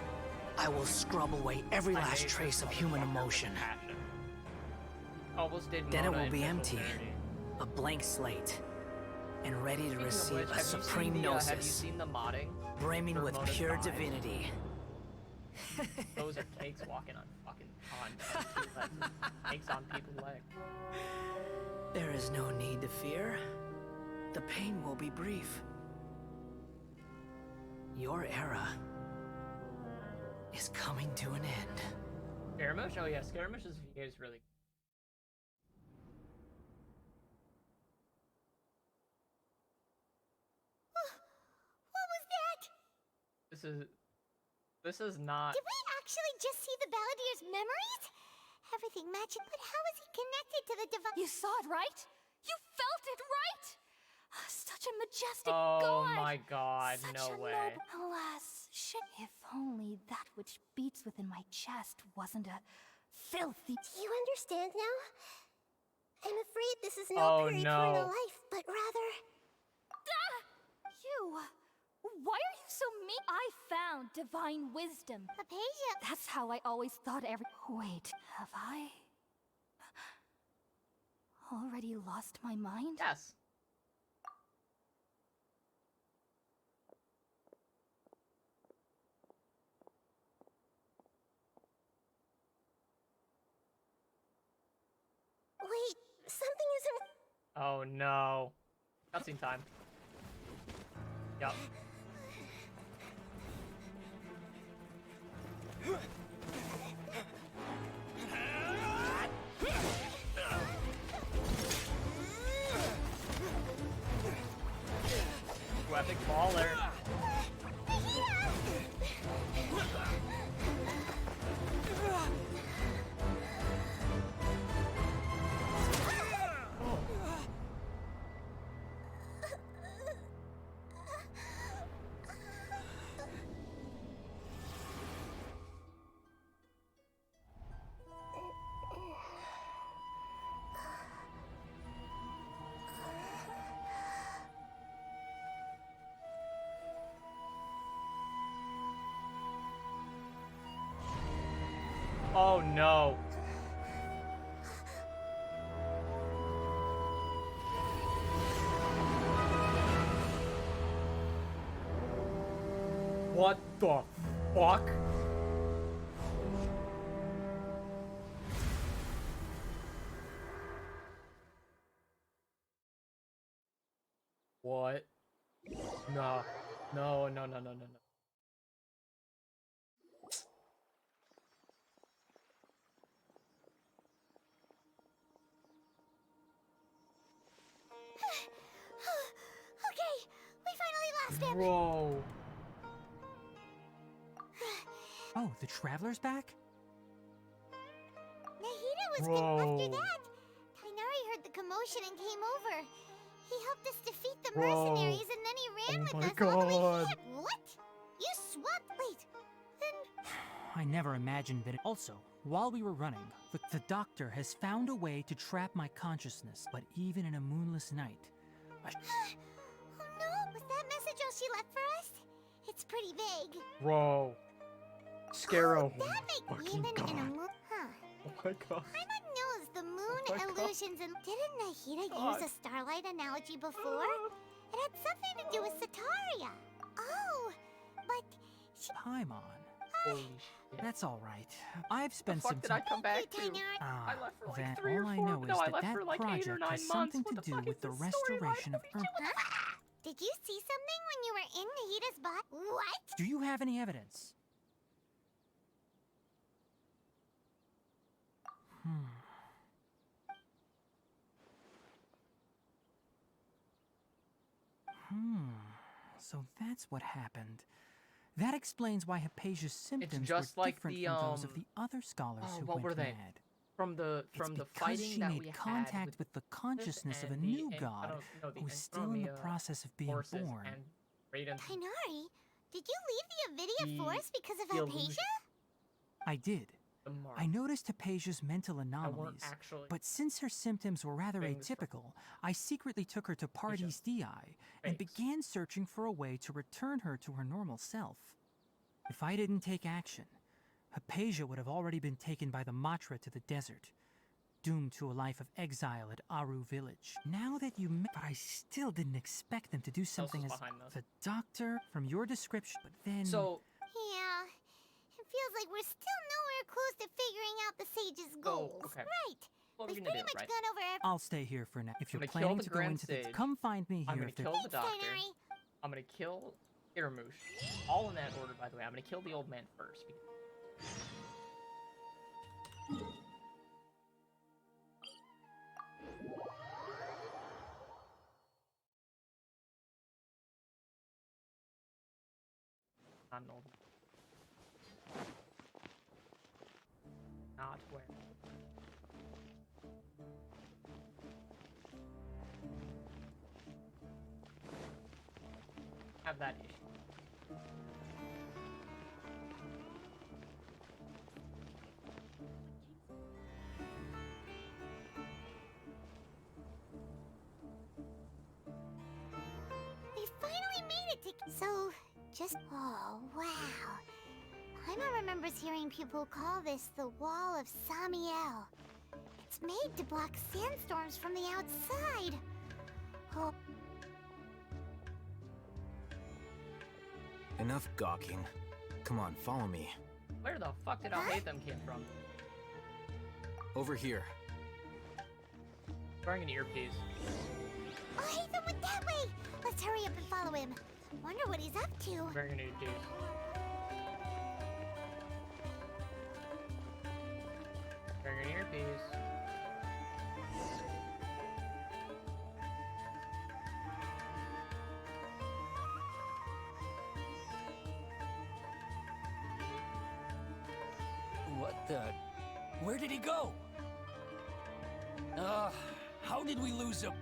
I will scrub away every last trace of human emotion. Almost did. Then it will be empty, a blank slate, and ready to receive a supreme gnosis. Have you seen the modding? Brimming with pure divinity. Those are cakes walking on fucking on cakes on people's legs. There is no need to fear. The pain will be brief. Your era is coming to an end. Scaramouche? Oh yeah, Scaramouche's VA is really. What was that? This is not. Did we actually just see the Baladier's memories? Everything matching, but how is he connected to the divine? You saw it, right? You felt it, right? Such a majestic god! Oh my god, no way. Alas, if only that which beats within my chest wasn't a filthy... Do you understand now? I'm afraid this is no peri-eternal life, but rather... You! Why are you so mean? I found divine wisdom. Hypatia! That's how I always thought Wait, have I... already lost my mind? Yes. Wait, something isn't... Oh no. Cutscene time. Yup. Epic baller. Oh no. What the fuck? What? No. No, no, no, no, no, no. Okay, we finally lost him. Bro. Oh, the Traveler's back? Nahida was Bro. after that. Tighnari heard the commotion and came over. He helped us defeat the Bro. mercenaries and then he ran Oh with my us all the way God. here. What? You swapped? Wait, then... I never imagined that Also, while we were running, the doctor has found a way to trap my consciousness, but even in a moonless night, Oh no, was that message all she left for us? It's pretty vague. Bro. Scarrow. That makes Fucking even God. in a moon... Huh. Oh my god. Paimon knows the moon Oh my God. illusions and... Didn't Nahida God. use a starlight analogy before? It had something to do with Sataria. Oh, but... She... Paimon. Holy shit. That's all right. I've spent fuck some did I time. come back to? Ah, I left for like then 3 or 4. all I know No, is I that left that for like 8 or project 9 has months. something What to the do fuck with is the this storyline? restoration of Earth. Huh? Did you see something when you were in Nahida's body? What? Do you have any evidence? So that's what happened. That explains why Hypatia's symptoms just were like different the, from those of the other scholars oh, who what went were they? mad. from the because fighting she that made we contact had with the consciousness of a and new the god who was still in the process of being born. Tighnari, did you leave the Avidia The- Forest because of the illusion. Hypatia? I did. I noticed Hypatia's mental anomalies, actually but since her symptoms were rather atypical, I secretly took her to Pardes Dii and began searching for a way to return her to her normal self. If I didn't take action, Hypatia would have already been taken by the Matra to the desert, doomed to a life of exile at Aru village. Now that you met, but I still didn't expect them to do something as the doctor from your description, but then... Yeah, it feels like we're still nowhere close to figuring out the sage's goals. okay. Right. What are we We've gonna pretty do, much right? gone over every... I'll stay here for now. If you're I'm gonna planning kill to the go Grand into the... Sage. Come find me I'm here gonna if there... kill the doctor. I'm gonna kill Iramouche. All in that order, by the way. I'm gonna kill the old man first. Not an old man. Not where. Have that issue. We finally made it to... So, just... Oh, wow. Paimon remembers hearing people call this the Wall of Samiel. It's made to block sandstorms from the outside. Oh, Enough gawking. Come on, follow me. Where the fuck did Alhaitham came from? Over here. Wearing an earpiece. Oh, Hatham went that way! Let's hurry up and follow him. Wonder what he's up to. Wearing an earpiece. Wearing an earpiece. What the? Where did he go? How did we lose him?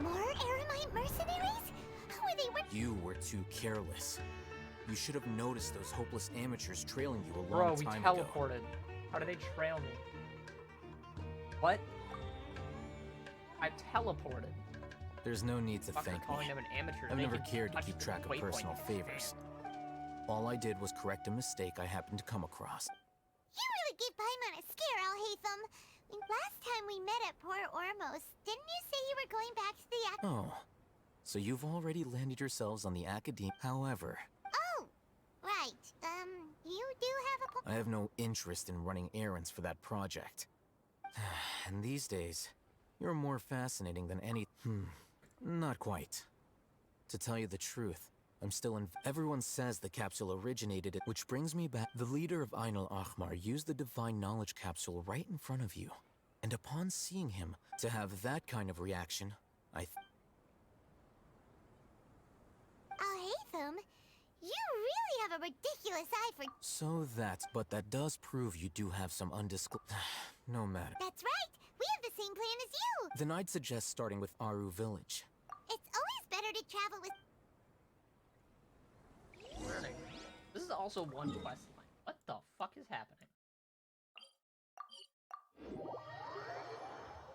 More Aramite mercenaries? How are they You were too careless. You should have noticed those hopeless amateurs trailing you a Bro, long we time teleported. ago. How did they trail me? What? I teleported. The's no need to Fucking thank calling me. them an amateur. I've They never can cared to touch keep the track of waypoint. personal favors. All I did was correct a mistake I happened to come across. You really gave Paimon a scare, Alhaitham. Last time we met at Port Ormos, didn't you say you were going back to the Oh, so you've already landed yourselves on the Academe. However, Oh, right. You do have a I have no interest in running errands for that project. And these days, you're more fascinating than any... not quite. To tell you the truth, I'm still in... Everyone says the capsule originated at... Which brings me back... The leader of Ain al-Ahmar used the Divine Knowledge Capsule right in front of you. And upon seeing him, to have that kind of reaction, Alhaitham, you really have a ridiculous eye for... But that does prove you do have some undisclosed... No matter. That's right! We have the same plan as you! Then I'd suggest starting with Aru Village. It's always better to travel with... Learning. This is also one quest line. What the fuck is happening?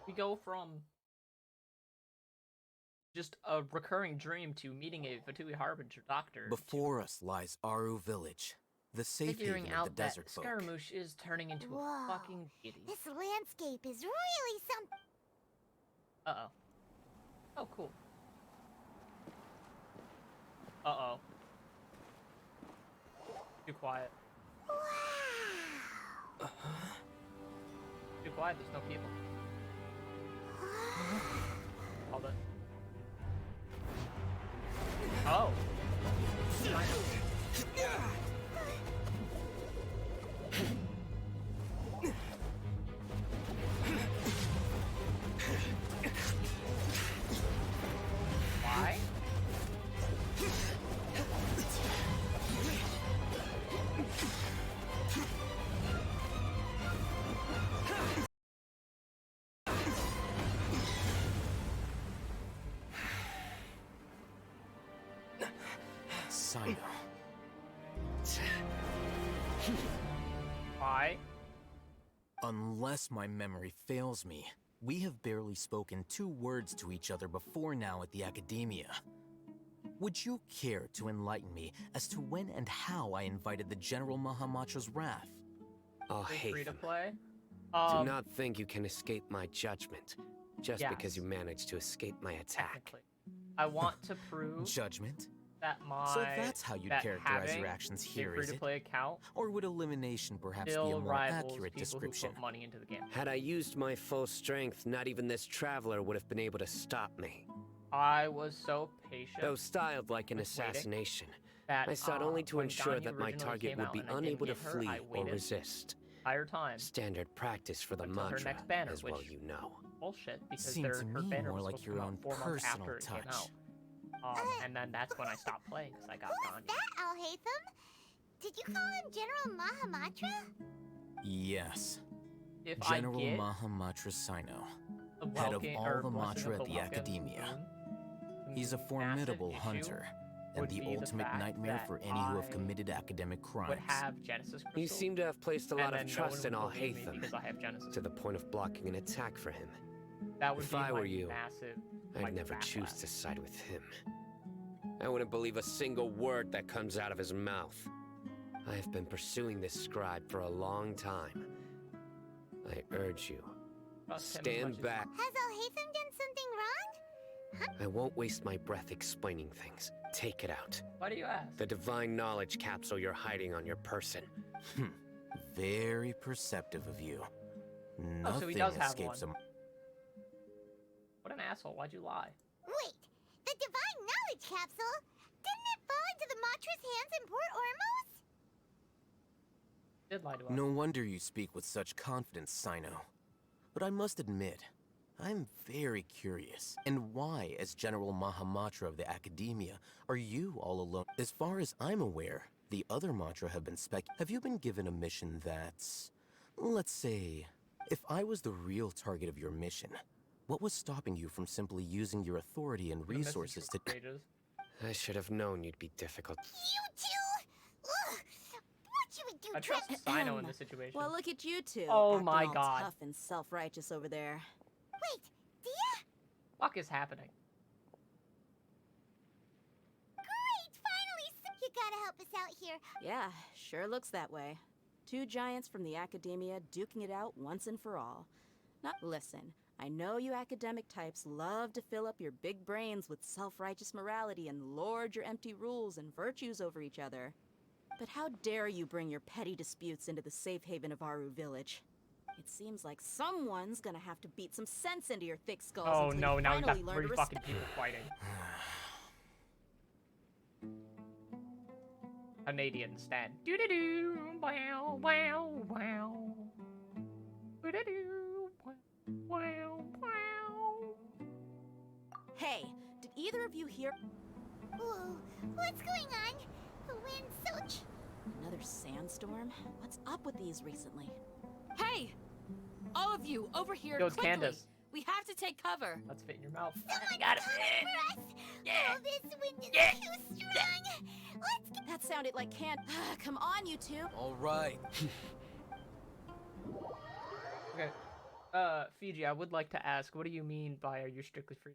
We go from just a recurring dream to meeting a Fatui Harbinger doctor. Before us lies Aru Village, the safe Figuring haven of out the that desert folk. Scaramouche is turning into Whoa. a fucking deity. This landscape is really something... Uh-oh. Oh, cool. Uh-oh. Too quiet. Too quiet, there's no people. Hold it. Oh. Why? Cyno. Why? Unless my memory fails me, we have barely spoken 2 words to each other before now at the Academia. Would you care to enlighten me as to when and how I invited the General Mahamatra's wrath? Oh, Free to Haytham. play. Do not think you can escape my judgment, just because you managed to escape my attack. I want to prove Judgment? that my So that's how you'd characterize your actions here, free is to it? play account Or would elimination perhaps be a still more rivals accurate people description? who put money into the game. Had I used my full strength, not even this traveler would have been able to stop me. I was so patient. Though styled like an with waiting assassination, that, I sought only to when ensure Ganyu that my originally target came would out be and I didn't unable to get her, flee I or waited resist. entire time Standard practice for the until her mantra, next banner, as well which you know. bullshit because Seemed to her me banner more was like supposed your to come own out 4 months personal after it came touch. out. And then that's when I stopped playing because I got Ganyu. That Alhaitham? Did you call him General Mahamatra? Yes. If General I get Mahamatra Cyno, the head of Welkin- all or the Blessing Matra of at the Welkin Academia. Moon, He's a formidable issue hunter, and would the be the ultimate fact nightmare that for any who have I committed academic crimes. would have Genesis Crystal. You seem to have placed a and lot of then no trust one in would believe me Alhaitham, because I have Genesis. to the point of blocking an attack for him. That would If be I my were you, massive. I'd like, never backlash. choose to side with him. I wouldn't believe a single word that comes out of his mouth. I have been pursuing this scribe for a long time. I urge you, Trust him as much stand as- back. Has Alhaitham done something wrong? I won't waste my breath explaining things. Take it out. Why do you ask? The divine knowledge capsule you're hiding on your person. Very perceptive of you. Nothing Oh, so he does have escapes one. him. What an asshole! Why'd you lie? Wait, the Divine Knowledge Capsule? Didn't it fall into the Matra's hands in Port Ormos? Did lie to us. No wonder you speak with such confidence, Cyno. But I must admit, I'm very curious. And why, as General Mahamatra of the Academia, are you all alone? As far as I'm aware, the other Matra have been Have you been given a mission that's... Let's say, if I was the real target of your mission, what was stopping you from simply using your authority and resources to... I should have known you'd be difficult. You two? Ugh! What you would do, I trust Cyno in this situation. Well, look at you two. Oh acting my all God. Tough and self-righteous over there. Wait, Dia? Fuck is happening? Great, finally! You gotta help us out here. Yeah, sure looks that way. 2 giants from the Academia duking it out once and for all. Listen, I know you academic types love to fill up your big brains with self-righteous morality and lord your empty rules and virtues over each other. But how dare you bring your petty disputes into the safe haven of Aru Village? It seems like someone's gonna have to beat some sense into your thick skulls Oh until no! you Now we got finally learn 3 to fucking respect. people fighting. Canadian stand. Doo doo doo. Wow wow wow. Doo doo doo. Wow wow. Hey, did either of you hear Whoa, what's going on? The wind's so another sandstorm? What's up with these recently? Hey! All of you, over here, Yo, it's quickly! Candace. We have to take cover! Let's fit in your mouth. Someone Got it. for us! Oh, this wind is too strong! Let's get... That sounded like Come on, you two! All right. Okay. Fiji, I would like to ask, what do you mean by are you strictly free?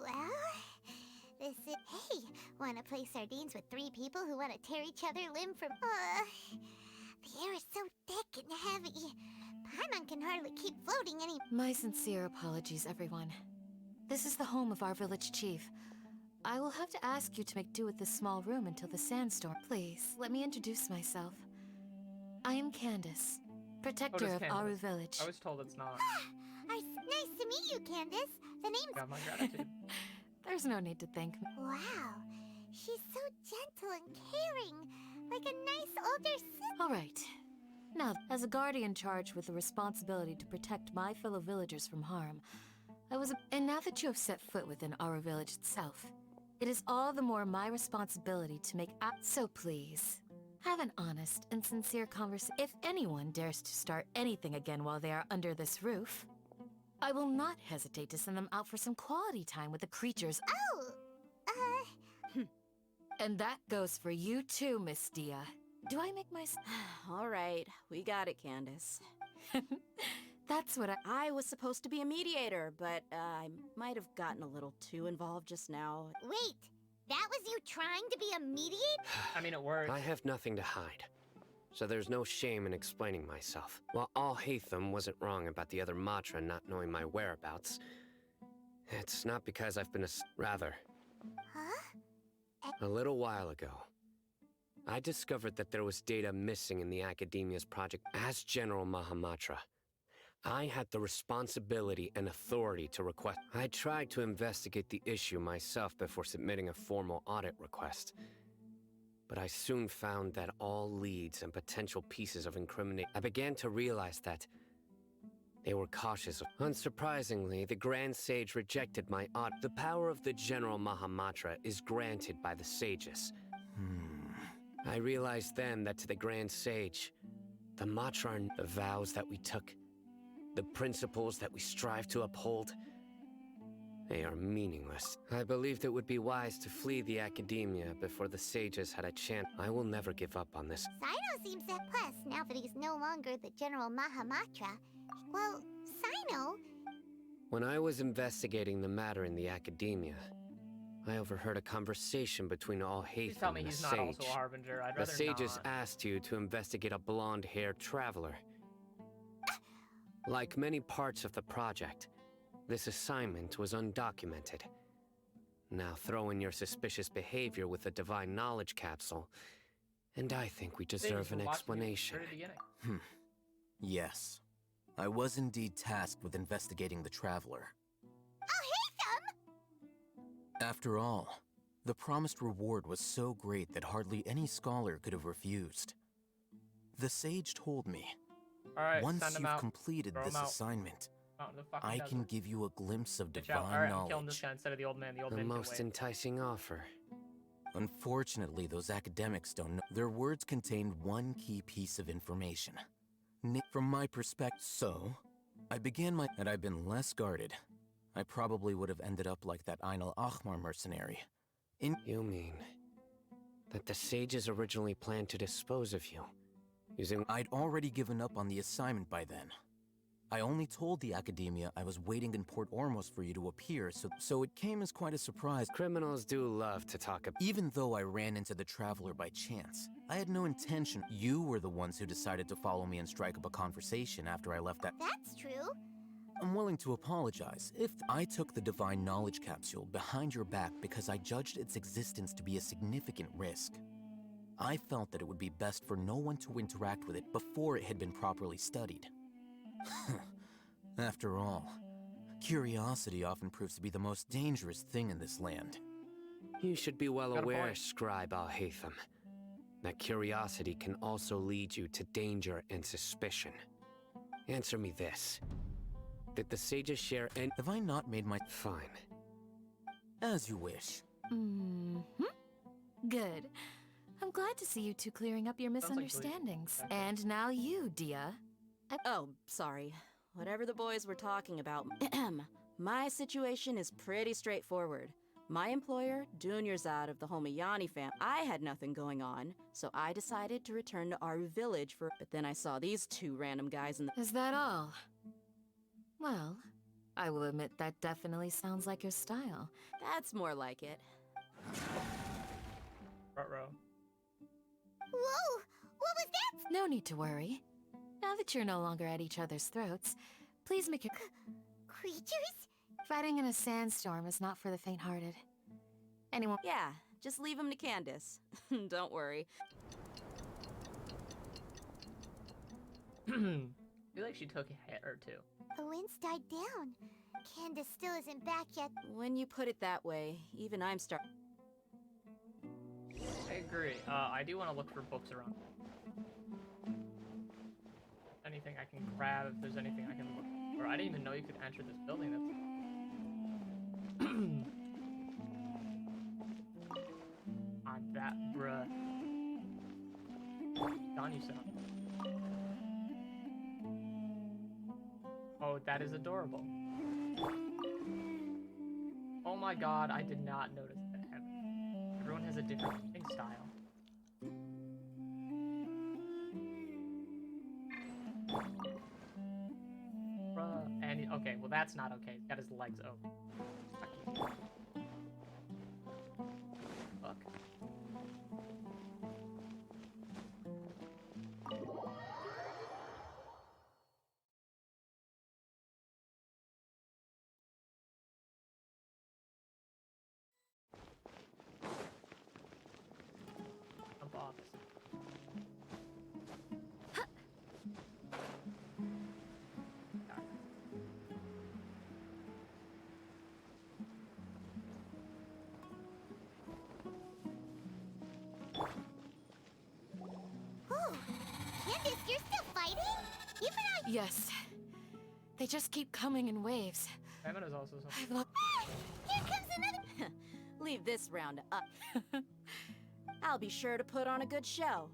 Well, this is... Hey, wanna play sardines with 3 people who wanna tear each other limb from... the air is so thick and heavy. Paimon can hardly keep floating any... My sincere apologies, everyone. This is the home of our village chief. I will have to ask you to make do with this small room until the sandstorm. Please, let me introduce myself. I am Candace, protector of Candace? Aru Village. I was told it's not. Nice to meet you, Candace. The name's... Got my gratitude. There's no need to thank me. Wow. She's so gentle and caring. Like a nice older sister. All right. Now, as a guardian charged with the responsibility to protect my fellow villagers from harm, and now that you have set foot within Aru Village itself, it is all the more my responsibility to make So please, Have an honest and sincere conversation. If anyone dares to start anything again while they are under this roof, I will not hesitate to send them out for some quality time with the creatures. Oh, And that goes for you too, Miss Dia. Do I make my... All right, we got it, Candace. That's what I was supposed to be a mediator, but I might have gotten a little too involved just now. wait. That was you trying to be a mediator? I mean, it works. I have nothing to hide, so there's no shame in explaining myself. While Al-Haytham wasn't wrong about the other Matra not knowing my whereabouts, it's not because I've been rather. Huh? A little while ago, I discovered that there was data missing in the Academia's project. As General Mahamatra, I had the responsibility and authority to request. I tried to investigate the issue myself before submitting a formal audit request. But I soon found that all leads and potential pieces of incrimination. I began to realize that they were cautious. Unsurprisingly, the Grand Sage rejected my audit. The power of the General Mahamatra is granted by the sages. I realized then that to the Grand Sage, the Matra, the vows that we took, the principles that we strive to uphold, they are meaningless. I believed it would be wise to flee the Academia before the sages had a chance. I will never give up on this. Sino seems plus now that he's no longer the General Mahamatra. Well, Sino... When I was investigating the matter in the Academia, I overheard a conversation between Al-Haytham and the he's sage. not also a harbinger. I'd The rather sages not. asked you to investigate a blonde-haired traveler. Like many parts of the project, this assignment was undocumented. Now throw in your suspicious behavior with the Divine Knowledge Capsule, and I think we deserve an explanation. Yes. I was indeed tasked with investigating the Traveler. After all, the promised reward was so great that hardly any scholar could have refused. The sage told me, once you've completed this assignment, I can give you a glimpse of divine knowledge. Kill him this guy instead of the old man. The old The man can most wait. enticing offer. Unfortunately, those academics don't know. Their words contained one key piece of information. From my perspective, so, I began my... Had I been less guarded, I probably would have ended up like that Ain al-Ahmar mercenary. You mean that the sages originally planned to dispose of you, using... I'd already given up on the assignment by then. I only told the Academia I was waiting in Port Ormos for you to appear, so it came as quite a surprise. Criminals do love to talk about... Even though I ran into the Traveler by chance, I had no intention. You were the ones who decided to follow me and strike up a conversation after I left that... That's true. I'm willing to apologize if I took the Divine Knowledge Capsule behind your back because I judged its existence to be a significant risk. I felt that it would be best for no one to interact with it before it had been properly studied. After all, curiosity often proves to be the most dangerous thing in this land. You should be well aware, Scribe Al-Haytham, that curiosity can also lead you to danger and suspicion. Answer me this. Did the sages share any... Have I not made my... Fine. As you wish. Good. I'm glad to see you two clearing up your misunderstandings. And now you, Dia. Oh, sorry. Whatever the boys were talking about, my situation is pretty straightforward. My employer, Dunyarzad of the Homayani family, I had nothing going on, so I decided to return to Aru village for... But then I saw these two random guys in the... Is that all? Well, I will admit that definitely sounds like your style. That's more like it. Ruh-roh. Whoa! What was that? No need to worry. Now that you're no longer at each other's throats, please make your... Creatures? Fighting in a sandstorm is not for the faint-hearted. Anyone... Yeah, just leave him to Candace. Don't worry. I feel like she took a hit or two. The winds died down. Candace still isn't back yet. When you put it that way, even I'm starting... I agree. I do want to look for books around. Anything I can grab, if there's anything I can look for. I didn't even know you could enter this building. That's... On that, bruh. on you, son. Oh, that is adorable. Oh my god, I did not notice that. Everyone has a different eating style. And okay, well that's not okay. He's got his legs open. Fuck. Jump off. Candace, you're still fighting? You've been out. Yes. They just keep coming in waves. Simon is also I've lost. Here comes another. Leave this round up. I'll be sure to put on a good show.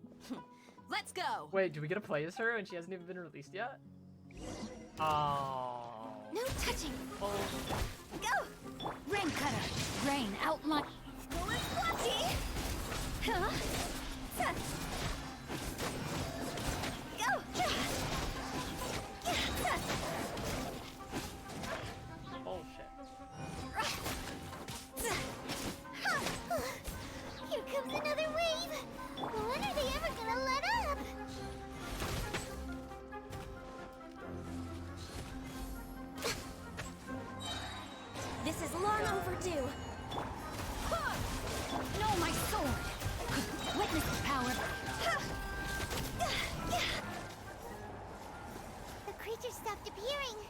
Let's go. Wait, do we get to play as her and she hasn't even been released yet? Oh. No touching. Oh. Go. Rain cutter. Rain outline. Going squatty. Huh? Go. Bullshit. Here comes another wave. When are they ever gonna let up? This is long overdue. No, my sword. Witness the power. The creature stopped appearing.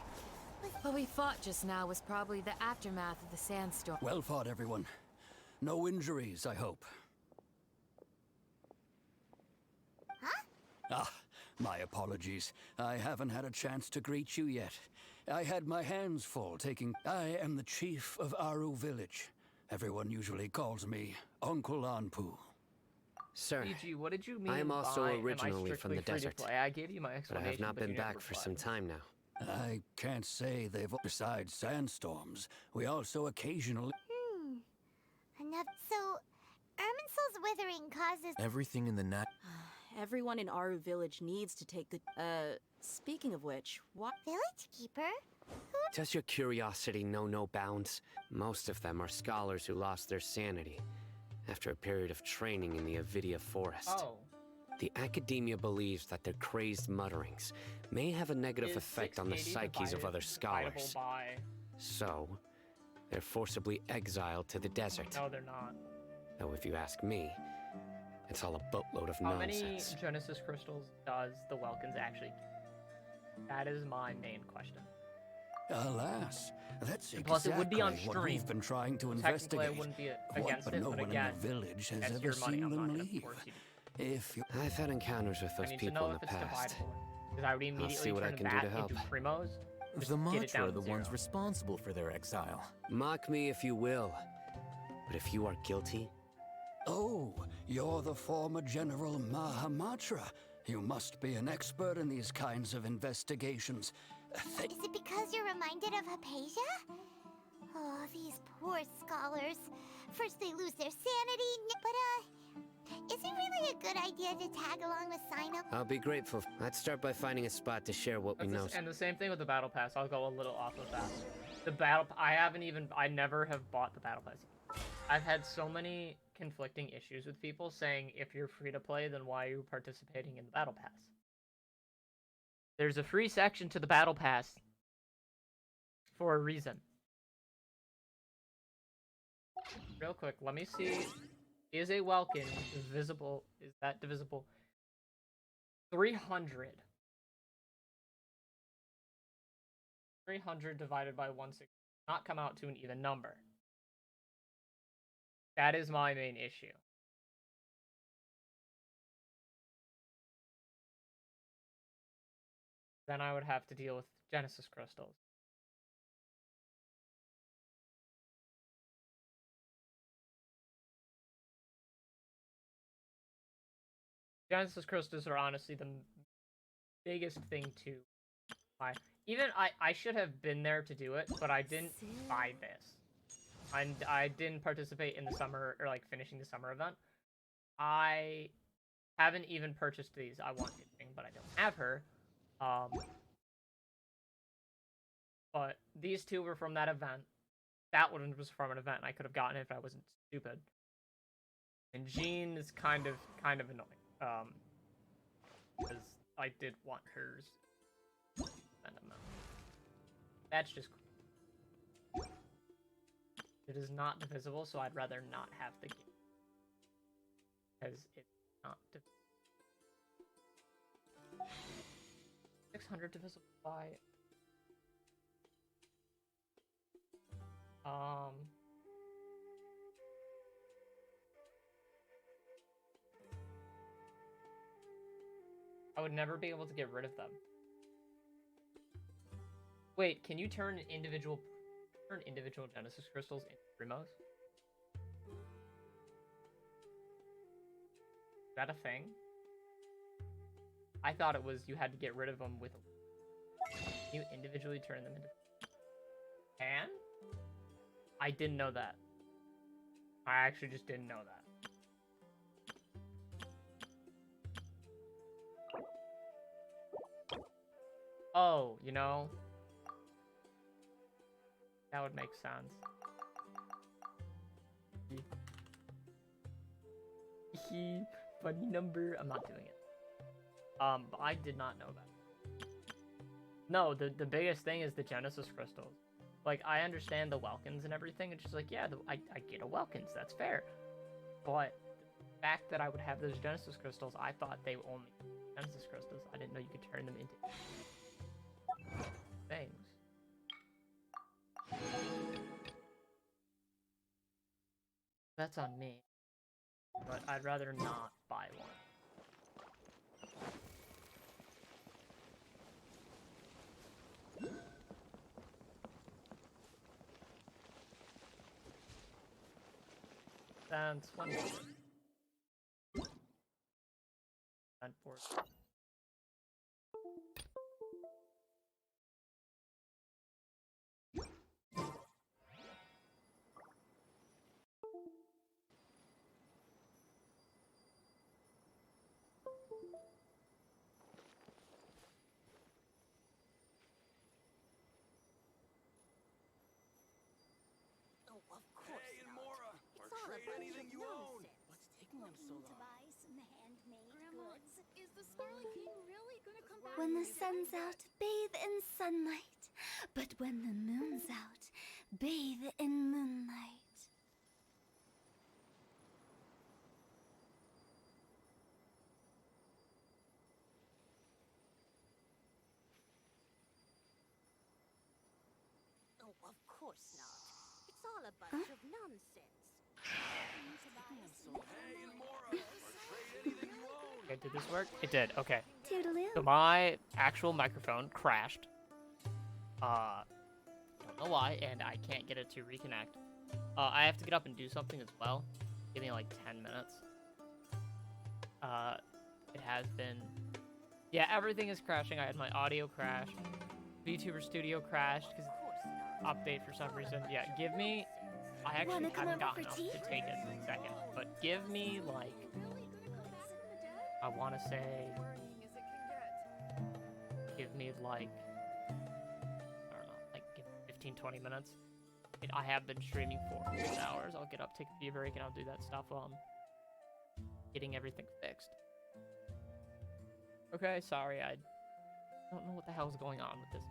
What we fought just now was probably the aftermath of the sandstorm. Well fought, everyone. No injuries, I hope. Huh? Ah, my apologies. I haven't had a chance to greet you yet. I had my hands full taking... I am the chief of Aru Village. Everyone usually calls me Uncle Anpu. Sir, PG, what did you mean I am also by, originally am I from the strictly free to desert. play? I gave you my But I explanation, have not been you never back for replied. some time now. I can't say they've... Besides sandstorms, we also occasionally... Enough. So, Irminsul's withering causes. Everything in the nat. Everyone in Aru Village needs to take good. Speaking of which, what? Village Keeper? Does your curiosity know no bounds? Most of them are scholars who lost their sanity after a period of training in the Avidia forest. Oh. The academia believes that their crazed mutterings may have a negative Is effect on the 680 psyches of other dividable scholars. by... So, they're forcibly exiled to the desert. No, they're not. Though if you ask me, it's all a boatload of How nonsense. many Genesis crystals does the Welkins actually keep? That is my main question. Alas, that's And plus, it would be on exactly what stream. we've been trying to Technically, investigate. I wouldn't be What, against but it, no but one again, in the village has that's ever your money. seen I'm not them gonna leave. force you. If you... I've had encounters with I those need to people know in if the it's past. dividable. Because I would I'll immediately see what I turn can do that to help. into Primos. Just The get it Mantra down are the to ones zero. responsible for their exile. Mock me if you will, but if you are guilty, Oh, you're the former General Mahamatra. You must be an expert in these kinds of investigations. Is it because you're reminded of Hypatia? Oh, these poor scholars. First they lose their sanity, but is it really a good idea to tag along with Sinop? I'll be grateful. Let's start by finding a spot to share what we know. And the same thing with the Battle Pass. I'll go a little off of that. I never have bought the Battle Pass. I've had so many conflicting issues with people saying, if you're free to play, then why are you participating in the Battle Pass? There's a free section to the Battle Pass for a reason. Real quick, let me see. Is a Welkin divisible? Is that divisible? 300. 300 divided by 160 not come out to an even number. That is my main issue. Then I would have to deal with Genesis crystals. Genesis crystals are honestly the biggest thing to buy. Even I should have been there to do it, but I didn't buy this. And I didn't participate in the summer, or like finishing the summer event. I haven't even purchased these. I want Itching, but I don't have her. But these two were from that event. That one was from an event. I could have gotten it if I wasn't stupid. And Jean is kind of annoying. Because I did want hers. That's just cool. It is not divisible, so I'd rather not have the game. Because it's not divisible. 600 divisible by... I would never be able to get rid of them. Wait, can you turn individual Genesis crystals into Primos? Is that a thing? I thought it was you had to get rid of them with... Can you individually turn them into... Can? I didn't know that. I actually just didn't know that. Oh, you know... That would make sense. Funny number. I'm not doing it. But I did not know that. No, the biggest thing is the Genesis crystals. Like, I understand the Welkins and everything. It's just like, yeah, I get a Welkins. That's fair. But the fact that I would have those Genesis crystals, I thought they were only Genesis crystals. I didn't know you could turn them into things. That's on me. But I'd rather not buy one. That's one more. And four. Anything you own. What's taking them so long? To buy some handmade goods. Is the Scarlet King really gonna come back? When the sun's out, bathe in sunlight. But when the moon's out, bathe in moonlight. Oh, of course not. It's all a bunch of nonsense. Okay, did this work? It did, okay. Toodaloo. So my actual microphone crashed. Don't know why, and I can't get it to reconnect. I have to get up and do something as well. Give me like 10 minutes. It has been... Yeah, everything is crashing. I had my audio crash. VTuber Studio crashed because update for some reason. Yeah, give me... I actually haven't gotten enough to take it in a second, but give me, like, I want to say, give me, like, I don't know, like, 15, 20 minutes. I have been streaming for 6 hours. I'll get up, take a pee break, and I'll do that stuff while I'm getting everything fixed. Okay, sorry, I don't know what the hell is going on with this.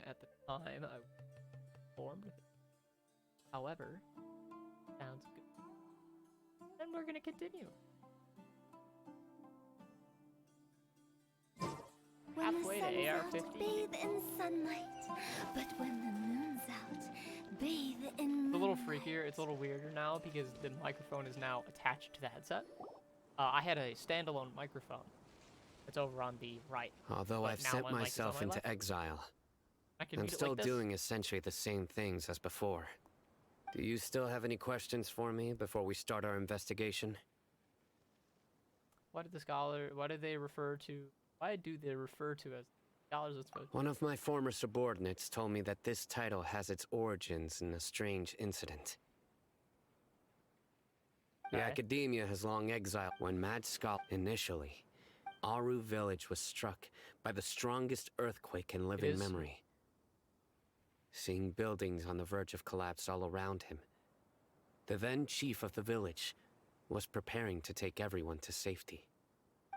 at the time I formed. However, sounds good. And we're gonna continue. When Halfway the sun's to out, AR-15. bathe in sunlight. But when the moon's out, bathe in It's a little moonlight. freakier. It's a little weirder now because the microphone is now attached to the headset. I had a standalone microphone. It's over on the right. Although but I've now sent my mic is on myself my into left. exile, I can I'm read it still like this. doing essentially the same things as before. Do you still have any questions for me before we start our investigation? What did the scholar? What did they refer to? Why do they refer to as scholars as supposed? One of my former subordinates told me that this title has its origins in a strange incident. The Okay. academia has long exiled when Mad Skull initially. Aru village was struck by the strongest earthquake in living is. memory. Seeing buildings on the verge of collapse all around him, the then chief of the village was preparing to take everyone to safety.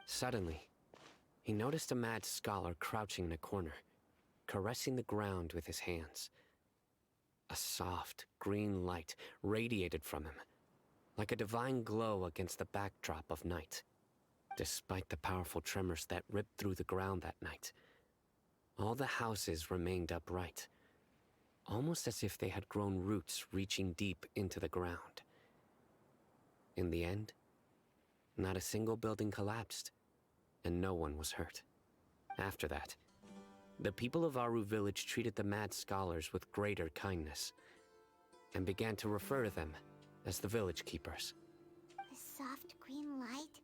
Suddenly, he noticed a mad scholar crouching in a corner, caressing the ground with his hands. A soft, green light radiated from him, like a divine glow against the backdrop of night. Despite the powerful tremors that ripped through the ground that night, all the houses remained upright, almost as if they had grown roots reaching deep into the ground. In the end, not a single building collapsed, and no one was hurt. After that, the people of Aru village treated the mad scholars with greater kindness, and began to refer to them as the village keepers. The soft green light?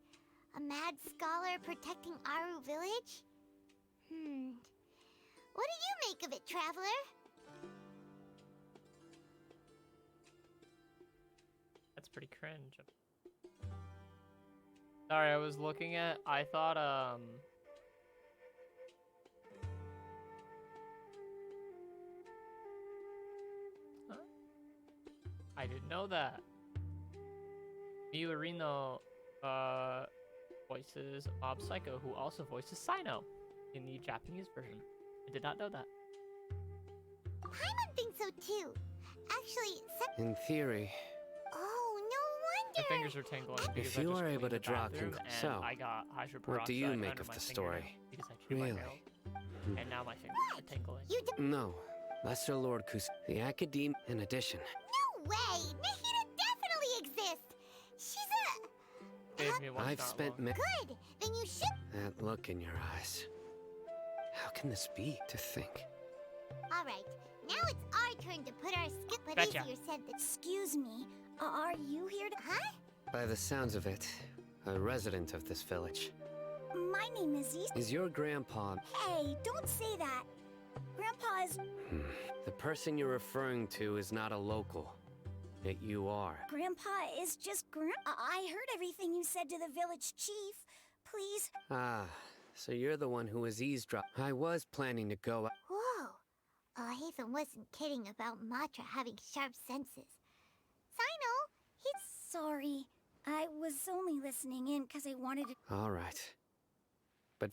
A mad scholar protecting Aru village? What do you make of it, traveler? That's pretty cringe. Sorry, I was looking at. I thought Huh? I didn't know that. Miurino voices Bob Psycho, who also voices Sino in the Japanese version. I did not know that. Paimon thinks so too. Actually, In theory, oh, My fingers are tingling because if I you just are able cleaned to the draw bathroom conclusions, and so I got hydroperoxide what do you make under of my the fingernail story? because I chewed my Really? nail, and now my fingers are tingling. No, Lesser Lord Kus, the Academe, in addition. no way! Nahida definitely exists! She's Gave me one I've shot spent long. good! Then you should. that look in your eyes. How can this be? To think. Alright, now it's our turn to put our skip. But Betcha. easier said than. Excuse me, are you here to. Huh? By the sounds of it, a resident of this village. My name is East. Is your grandpa... Hey, don't say that. Grandpa is. The person you're referring to is not a local. Yet you are. Grandpa is just I heard everything you said to the village chief. Please. Ah, so you're the one who was eavesdropping. I was planning to go... Whoa. Hatham wasn't kidding about Matra having sharp senses. Sino, he's. Sorry. I was only listening in because I wanted to. All right. But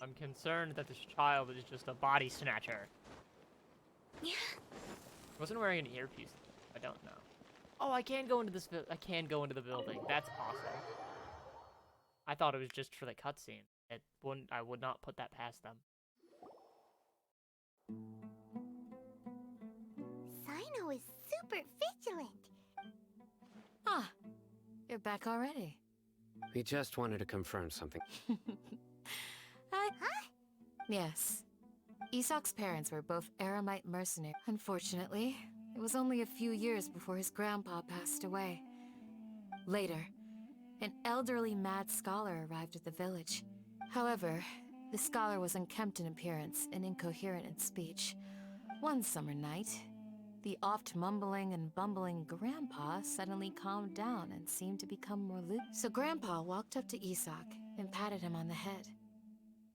I'm concerned that this child is just a body snatcher. Yeah. Wasn't wearing an earpiece. I don't know. Oh, I can go into this. I can go into the building. That's awesome. I thought it was just for the cutscene. It wouldn't. I would not put that past them. Sino is super vigilant. Ah, you're back already. we just wanted to confirm something. Yes. Isak's parents were both Aramite mercenaries. Unfortunately, it was only a few years before his grandpa passed away. Later, an elderly mad scholar arrived at the village. However, the scholar was unkempt in appearance and incoherent in speech. One summer night, the oft mumbling and bumbling grandpa suddenly calmed down and seemed to become more loose. So grandpa walked up to Isak and patted him on the head.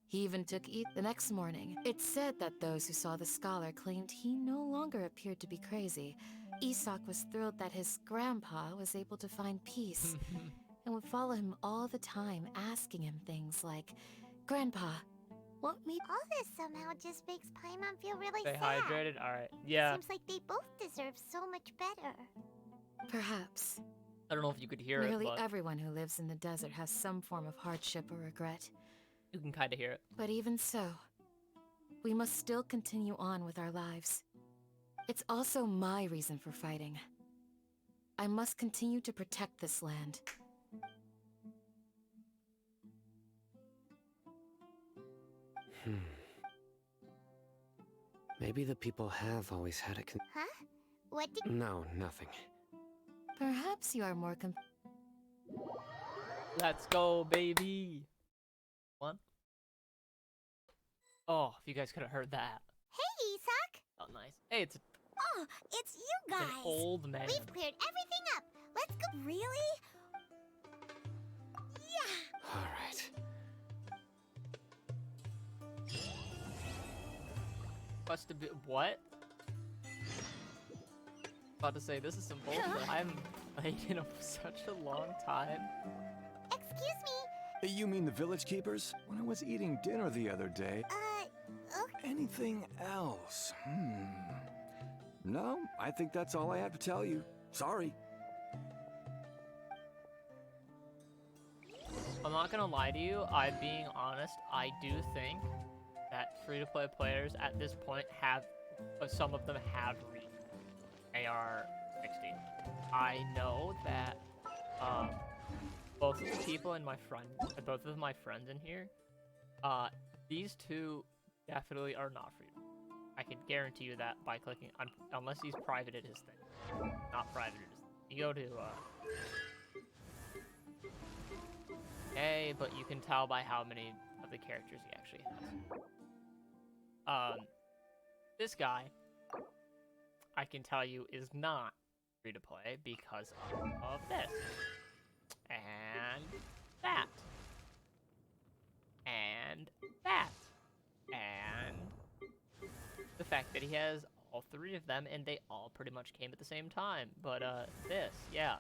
He even took the next morning. It's said that those who saw the scholar claimed he no longer appeared to be crazy. Isak was thrilled that his grandpa was able to find peace and would follow him all the time, asking him things like, Grandpa, What me? All this somehow just makes Paimon feel really Stay sad. hydrated. All right. Yeah. Seems like they both deserve so much better. perhaps. I don't know if you could hear Nearly it, but everyone who lives in the desert has some form of hardship or regret. you can kind of hear it. But even so, we must still continue on with our lives. It's also my reason for fighting. I must continue to protect this land. Maybe the people have always had a Huh? What did? No, nothing. Perhaps you are more Let's go, baby. One. Oh, if you guys could have heard that. Hey, Isak. Oh, nice. Hey, it's Oh, it's you guys. an old man. We've cleared everything up. Let's go. Really? Yeah. All right. Must have been what? About to say this is some bullshit. I haven't played in such a long time. Excuse me. You mean the village keepers? When I was eating dinner the other day. Okay. Anything else? No, I think that's all I have to tell you. Sorry. I'm not gonna lie to you. I'm being honest. I do think that free-to-play players at this point have, some of them have reached AR-16. I know that both of the people in both of my friends in here, these two definitely are not free. I can guarantee you that by clicking, unless he's privated his thing. Not privated his thing. You go to, hey, but you can tell by how many of the characters he actually has. This guy, I can tell you, is not free to play because of this. And that. And that. And the fact that he has all three of them and they all pretty much came at the same time. But this, yeah.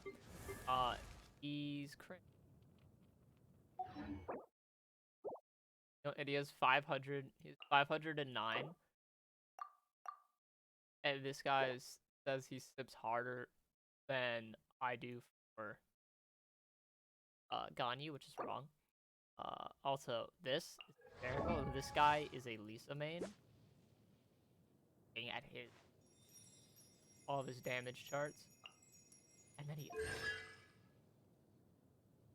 He's crazy. And he has 500, he's 509. And this guy says he sips harder than I do for Ganyu, which is wrong. Also, this is hysterical. This guy is a Lisa main. Looking at all of his damage charts. And then he...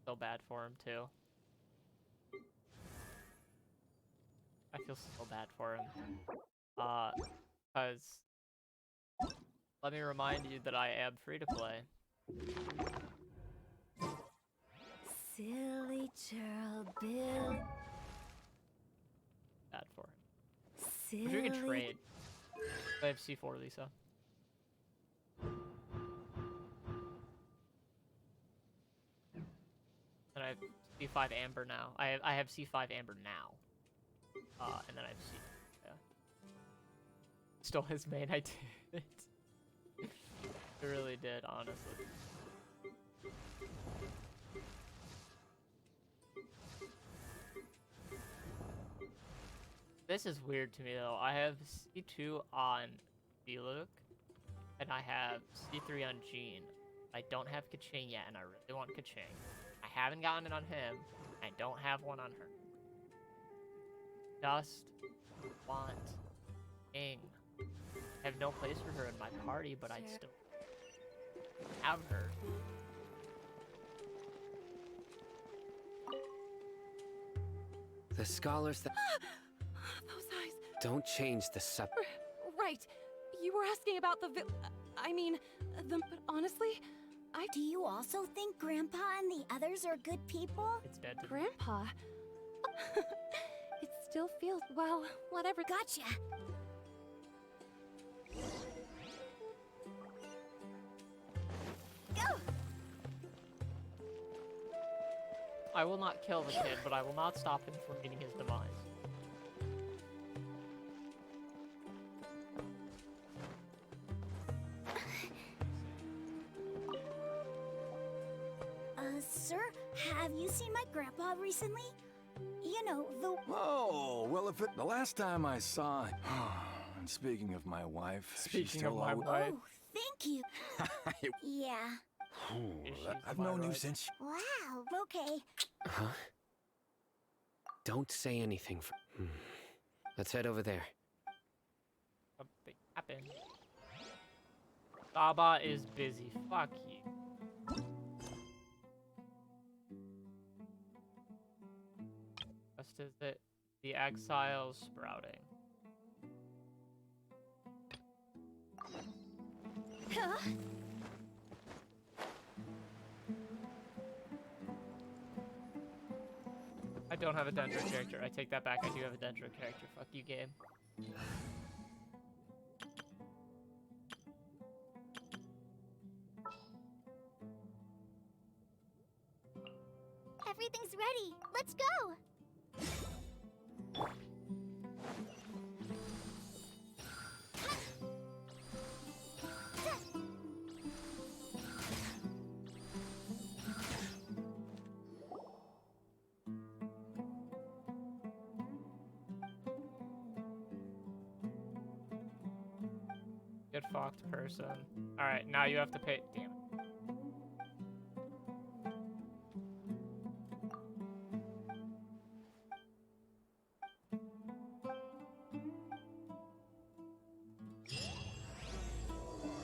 So bad for him, too. I feel so bad for him. Because... Let me remind you that I am free to play. Silly Churl Bill. Bad for him. Silly. Which we can trade. I have C4, Lisa. And I have C5 Amber now. I have C5 Amber now. And then I have C. Yeah. Stole his main. I did it. I really did, honestly. This is weird to me though. I have C2 on Diluc, and I have C3 on Jean. I don't have Kaching yet, and I really want Kaching. I haven't gotten it on him. I don't have one on her. Just want King. I have no place for her in my party, but I'd still have her. The scholars that... Those eyes. Don't change the Right. You were asking about the but honestly, Do you also think Grandpa and the others are good people? It's dead to me. Grandpa? It still feels, well, whatever. Gotcha. Go! I will not kill the kid, but I will not stop him from meeting his demise. Sir, have you seen my grandpa recently? You you know, the... Oh, well, if the last time I saw... And speaking of my wife, she's still wife. Oh, thank you. Yeah. I've known you since... Wow, okay. Huh? Don't say anything. Let's head over there. Something happened. Baba is busy. Fuck you. Just is it the exile sprouting? Huh? I don't have a Dendro character. I take that back. I do have a Dendro character. Fuck you, game. Everything's ready. Let's go. Get fucked, person. Alright, now you have to pay. Damn it.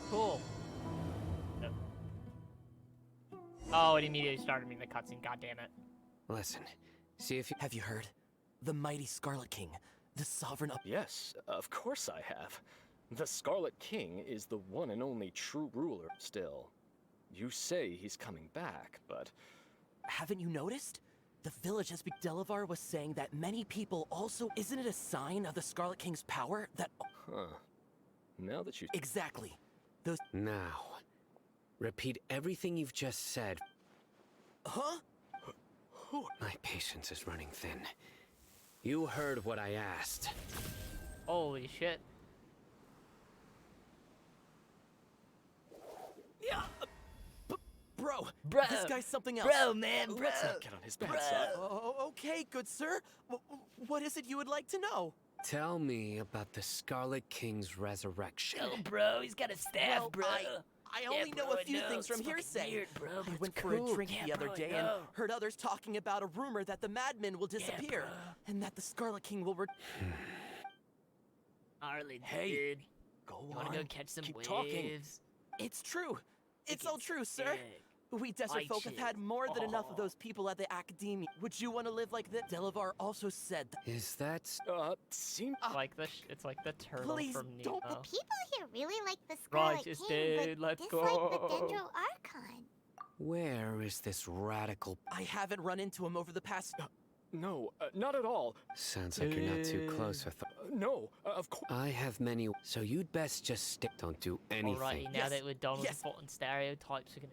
Cool. Yep. Oh, it immediately started me in the cutscene. God damn it. Listen, see if you... Have you heard? The mighty Scarlet King, the sovereign of... Yes, of course I have. The Scarlet King is the one and only true ruler still. You say he's coming back, but... Haven't you noticed? The village has been... Delavar was saying that many people also... Isn't it a sign of the Scarlet King's power that... Huh. Now that you... Exactly. Those... Now, repeat everything you've just said. Huh? My patience is running thin. You heard what I asked. Holy shit. Yeah, bro, this guy's something else. Bro, man, bro. Let's not get on his bad side. Oh, okay, good sir. What is it you would like to know? Tell me about the Scarlet King's resurrection. Oh, bro, he's got a staff, bro. I only know a few things from hearsay. I went for a drink the other day and heard others talking about a rumor that the madman will disappear and that the Scarlet King will Arlen, Hey, dude. go You wanna on. go catch some Keep waves? talking. It's true. It's all true, sir. We desert folk have had more than enough of those people at the academia. Would you want to live like that? Delavar also said that. Is that... Like the it's like the turtle Please from don't- Nemo. People here really like the Scarlet Righteous King, dude, but let's dislike the go. Dendro Archon. Where is this radical... I haven't run into him over the past... No, not at all. Sounds like you're not too close with... No, of course. I have many... So you'd best just stick... Don't do anything. Alrighty, now that we're done with the Fulton stereotypes, we're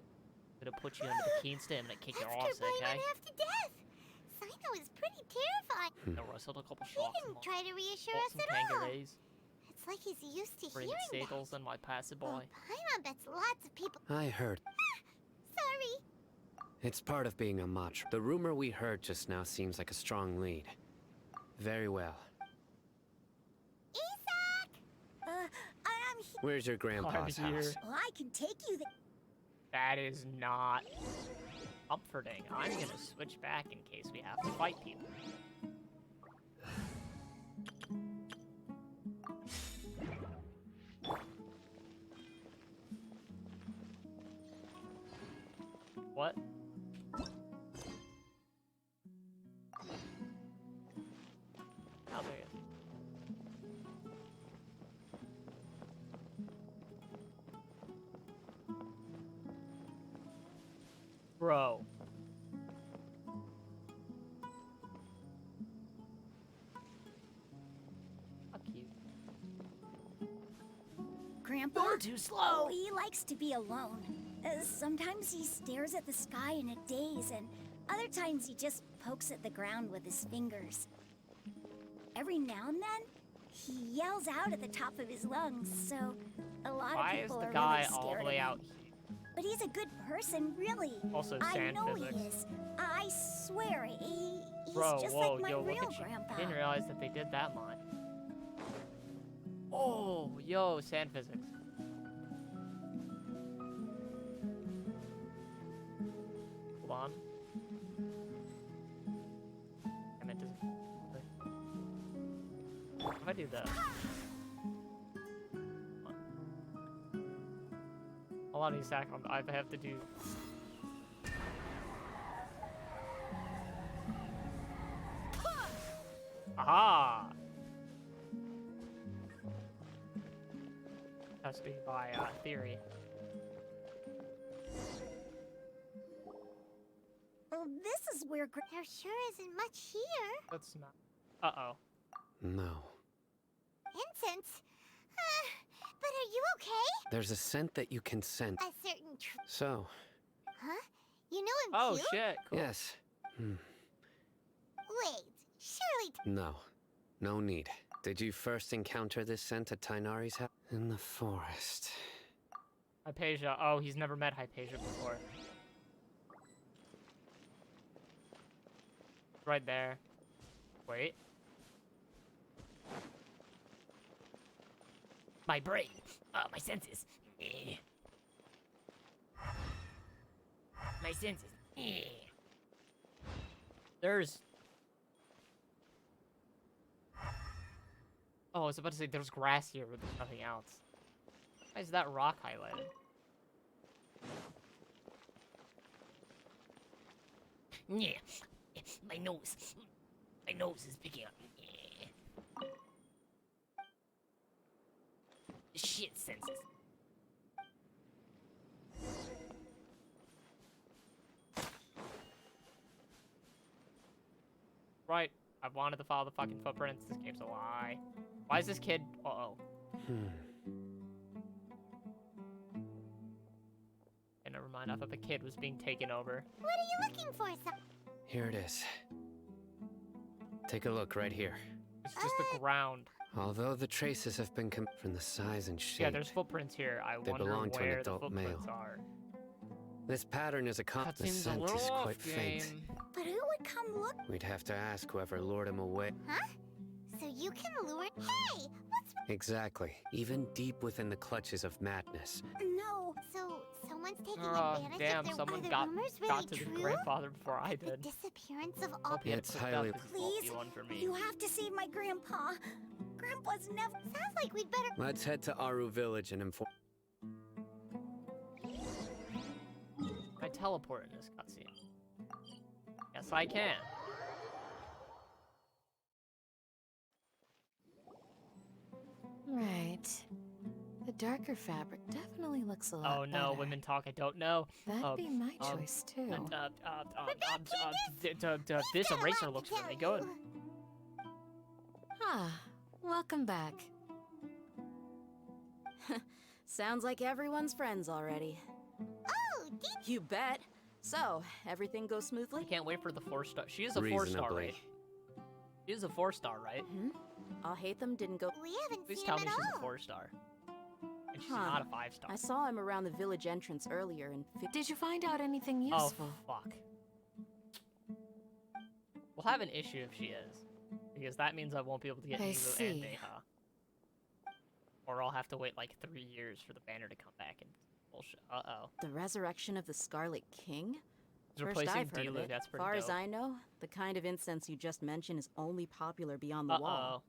gonna put you under the keen stem and kick your ass, Blame okay? half to death. Sino is pretty terrifying. Alright, so a couple He shots. didn't try to reassure Fought us some at all. kangaroos. It's like he's used to Bring hearing that. seagulls and my passerby. Paimon bets lots of people. I heard. Sorry. It's part of being a Matra. The rumor we heard just now seems like a strong lead. Very well. I'm here. Where's your grandpa's I'm here. house? Well, I can take you there. That is not comforting. I'm gonna switch back in case we have to fight people. What? Oh, there it is. Bro. Fuck you. Grandpa? You're too slow. Oh, he likes to be alone. Sometimes he stares at the sky in a daze, and other times he just pokes at the ground with his fingers. Every now and then, he yells out at the top of his lungs, so a lot Why of is people the are guy really all scared the way of out him. But he's a good person, really. Also, I sand know physics. he is. I swear, he's Bro, just whoa, like my yo, look real at you. grandpa. I didn't realize that they did that line. Oh, yo, sand physics. Hold on. I meant to. What if I do that? Hold on a second. I have to do. Aha! Has to be by theory. Well, this is where there sure isn't much here. That's not. Uh-oh. No. Incense? But are you okay? There's a scent that you can sense. A certain So. Huh? You know him Oh, too? shit. Cool. Yes. Wait, surely... No. No need. Did you first encounter this scent at Tainari's house? In the forest. Hypatia. Oh, he's never met Hypatia before. Right there. Wait. My brain. My senses. My senses. There's... Oh, I was about to say there's grass here, but there's nothing else. Why is that rock highlighted? Yeah. My nose. My nose is picking up. Yeah. Shit senses. Right. I wanted to follow the fucking footprints. This game's a lie. Why is this kid... Uh-oh. Okay, never mind. I thought the kid was being taken over. What are you looking for, son? Here it is. Take a look right here. It's just the ground. Although the traces have been from the size and shape. Yeah, there's footprints here. I They wonder belong to an where the adult footprints male. are. This pattern is a That the seems a scent little is off, quite faint. game. But who would come look? We'd have to ask whoever lured him away. Huh? So you can lure... Hey! What's... Exactly. Even deep within the clutches of madness. No. So someone's taking Oh, advantage damn, of their... someone Are the got rumors really to the true? grandfather before I did. The disappearance of all... Hope you had It's it picked highly- up. This won't be Please, one for me. you have to save my grandpa. Grandpa's never... Sounds like we'd better... Let's head to Aru Village and inform. I teleport in this cutscene. Yes, I can. Right. The darker fabric definitely looks a lot Oh no, better. women talk. I don't know. That'd be my choice too. This eraser looks really good. Ah, welcome back. Sounds like everyone's friends already. Oh, You bet. So, everything goes smoothly? I can't wait for the 4-star. She is a 4-star, right? She is a 4-star, right? I'll hate them didn't go. We haven't Please seen tell him me at she's all. a 4-star. And she's Huh. not a 5-star. I saw him around the village entrance earlier and Did you find out anything useful? Oh, fuck. We'll have an issue if she is. Because that means I won't be able to get I Nilu and see. Neha. Or I'll have to wait like 3 years for the banner to come back and bullshit. Uh-oh. the resurrection of the Scarlet King? He's First replacing I've heard of Diluc, it. that's pretty Far as dope. I know, the kind of incense you just mentioned is only popular beyond the wall.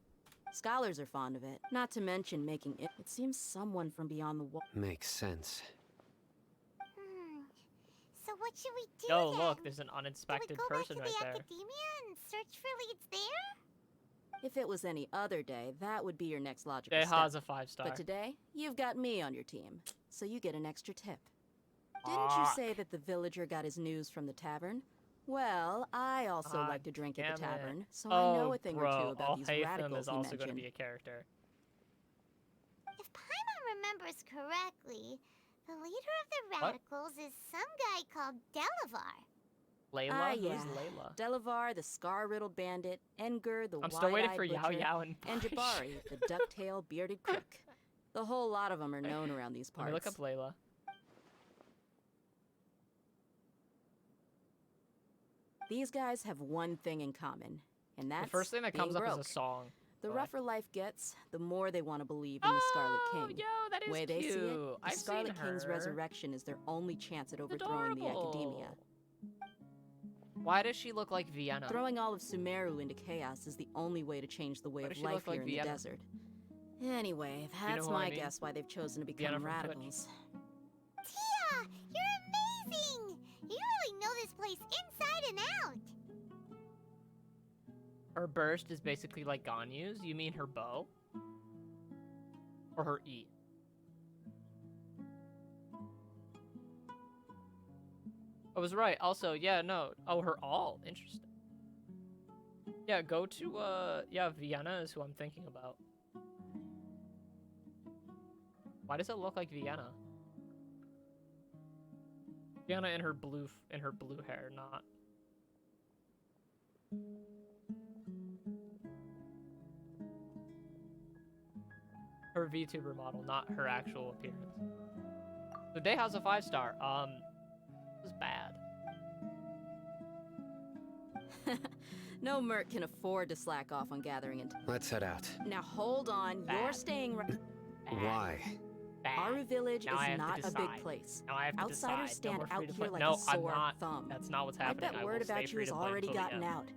Scholars are fond of it, not to mention making it. It seems someone from beyond the wall. Makes sense. So what should we do Oh, then? look, there's an uninspected Go person back to right the there. academia and search for leads there? If it was any other day, that would be your next logical Deha's step. a 5-star. But today, you've got me on your team, so you get an extra tip. Didn't you say that the villager got his news from the tavern? Well, I also like to drink at the Damn it. tavern, so I know a thing bro, or two about these Alhaitham radicals is he also going to mentioned. be a character. If Paimon remembers correctly, the leader of the What? radicals is some guy called Delavar. Layla? Ah, Who's yeah. Layla? Delavar, the scar-riddled bandit, Enger, the I'm still waiting for wide-eyed Yao butcher, Yao and and Bush. Jabari, the duck-tailed bearded crook. The whole lot of them are known around these Let me parts. look up Layla. These guys have one thing in common, and that's The first thing that being comes up broke. is a song. The but- rougher life gets, the more they want to believe in the Scarlet King. Yo, that is Way they see it, cute. the I've Scarlet seen King's her. resurrection is their only chance at overthrowing the Academia. Why does she look like Vienna? Throwing all of Sumeru into chaos is the only way to change the way Why of does she life look like here in Vienna? the desert. Anyway, know that's who I my mean? guess why they've chosen to Vienna become from Twitch. radicals. Tia, you're amazing! You really know this place inside and out. Her burst is basically like Ganyu's. You mean her bow? Or her E? I was right. Also, yeah, no. Oh, her all. Interesting. Yeah, go to, yeah, Vienna is who I'm thinking about. Why does it look like Vienna? Vienna in her blue hair, not. Her VTuber model, not her actual appearance. So Day has a 5-star. This is bad. No merc can afford to slack off on gathering into. Let's head out. Now hold on, you're staying right. Why? Aru Village Now I is have to not a big decide. place. Now I have to Outsiders decide. stand No more out free to here play. like No, a sore I'm not. thumb. That's not what's I happening. bet will word stay about you free has to play already until the gotten end. out.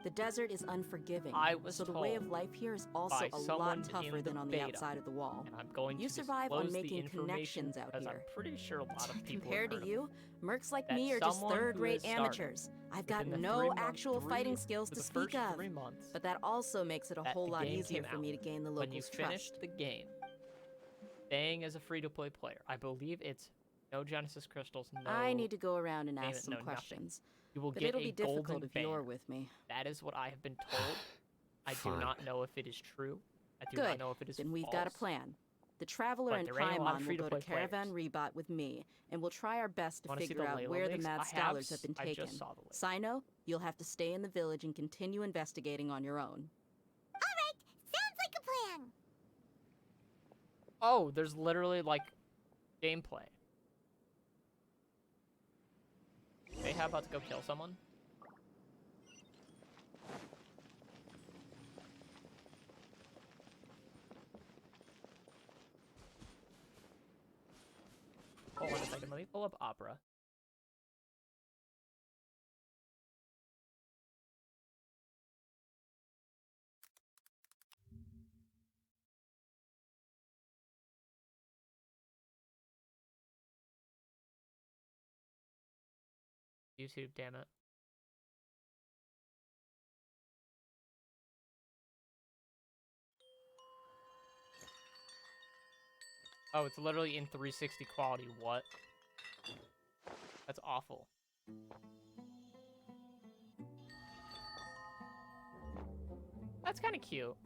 The desert is unforgiving, I was so the way of told life here is also by a someone lot tougher in than the on the beta, outside of the wall. And I'm going You to survive on disclose the making information connections out because here. I'm pretty sure a lot of people Compared have to heard you, mercs like that me are just someone who third-rate has started amateurs. I've got within the no 3 actual fighting skills for to the speak first of. 3 months But that also makes it a that whole the lot game easier came for me to out. gain the When you locals' finished trust. the game, staying as a free-to-play player, I believe it's no Genesis crystals, no. I need to go around and payment, ask some no nothing. questions. You will But get it'll a be difficult golden if you're banner. with me. That is what I have been told. I do Fine. not know if it is true. I do not Good. know if it is Then we've false. got a plan. The Traveler But and there ain't a lot of Paimon will go to free-to-play Caravan Rebot with me, and we'll try our best to Wanna see figure the out Layla where the links? Mad I Scholars have been I taken. just saw the link. Sino, you'll have to stay in the village and continue investigating on your own. Alright, sounds like a plan. Oh, there's literally like gameplay. They have about to go kill someone. Hold on a second, let me pull up Opera. YouTube, damn it. Oh, it's literally in 360 quality. What? That's awful. That's kind of cute.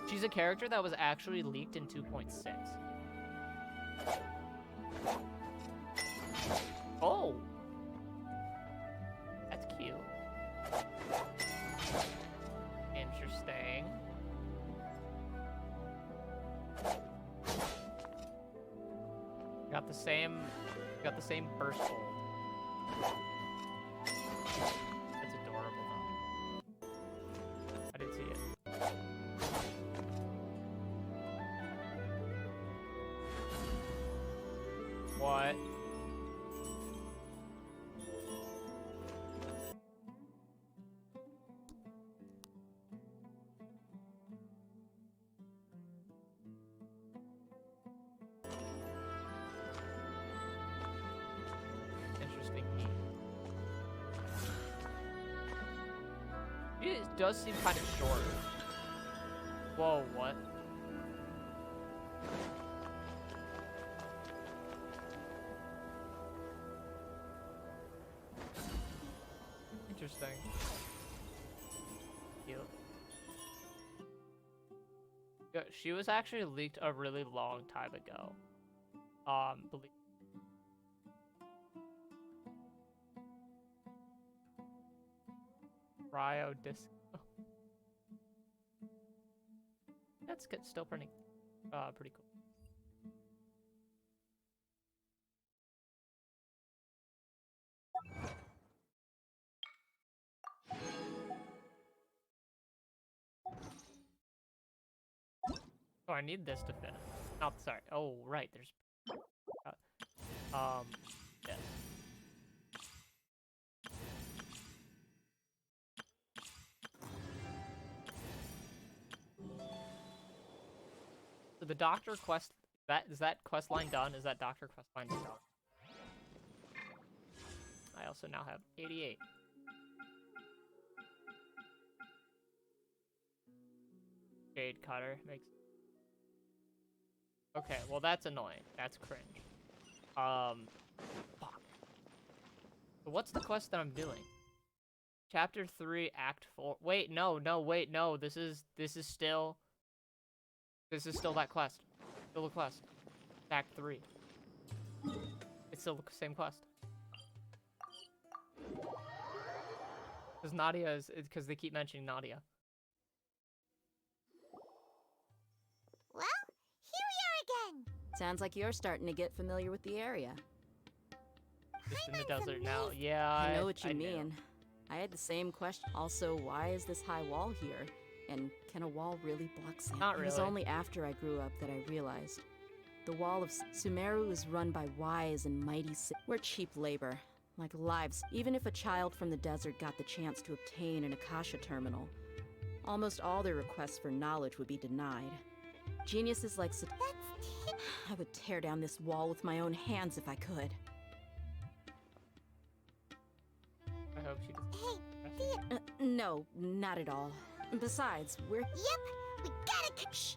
She's a character that was actually leaked in 2.6. Oh! That's cute. Interesting. Got the same burst hold. That's adorable though. I didn't see it. What? Interesting. It does seem kind of short. Whoa, what? Interesting. Cute. Yeah, she was actually leaked a really long time ago. Believe. Cryo disc. That's good. Still pretty cool. Oh, I need this to finish. Oh, sorry. Oh, right. There's. Yeah. So the doctor quest. Is that quest line done? Is that doctor quest line done? I also now have 88. Jade cutter makes. Okay, well that's annoying. That's cringe. Fuck. So what's the quest that I'm doing? Chapter 3, Act 4. Wait, no. This is still that quest. Still a quest. Act 3. It's still the same quest. Because Nadia is because they keep mentioning Nadia. Well, here we are again. Sounds like you're starting to get familiar with the area. Just in the desert now. Yeah, I know what you I mean. knew. I had the same question. Also, why is this high wall here? And can a wall really block sand? Not It was really. only after I grew up that I realized. The wall of Sumeru is run by wise and mighty We're cheap labor. Like lives. Even if a child from the desert got the chance to obtain an Akasha terminal, almost all their requests for knowledge would be denied. Geniuses like I would tear down this wall with my own hands if I could. I hope she does. No, not at all. Besides, we're... Yep, we gotta... Shh!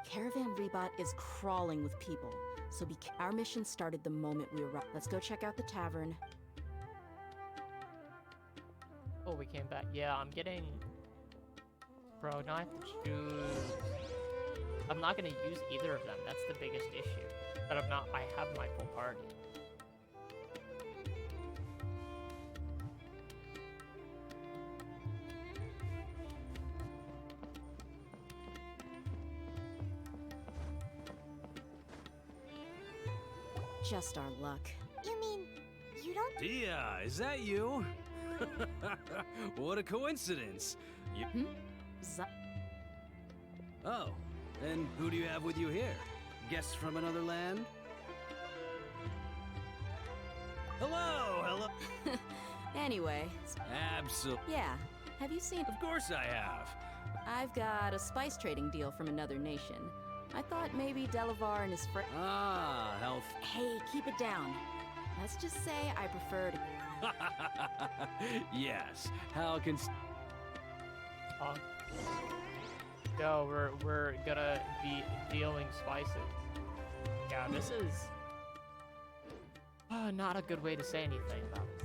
Caravan Rebot is crawling with people, so our mission started the moment we arrived. Let's go check out the tavern. Oh, we came back. Yeah, I'm getting... Bro, now I have to choose... I'm not gonna use either of them. That's the biggest issue. That I have my full party. Just our luck. You mean, you don't... Dia, is that you? What a coincidence. You... Oh, and who do you have with you here? Guests from another land? Hello! Anyway. Absolutely. Yeah, have you seen... Of course I have. I've got a spice trading deal from another nation. I thought maybe Delavar and his friend... Ah, health. Hey, keep it down. Let's just say I prefer to... Yes, how can... Yo, we're gonna be dealing spices. Yeah, this is... not a good way to say anything about it.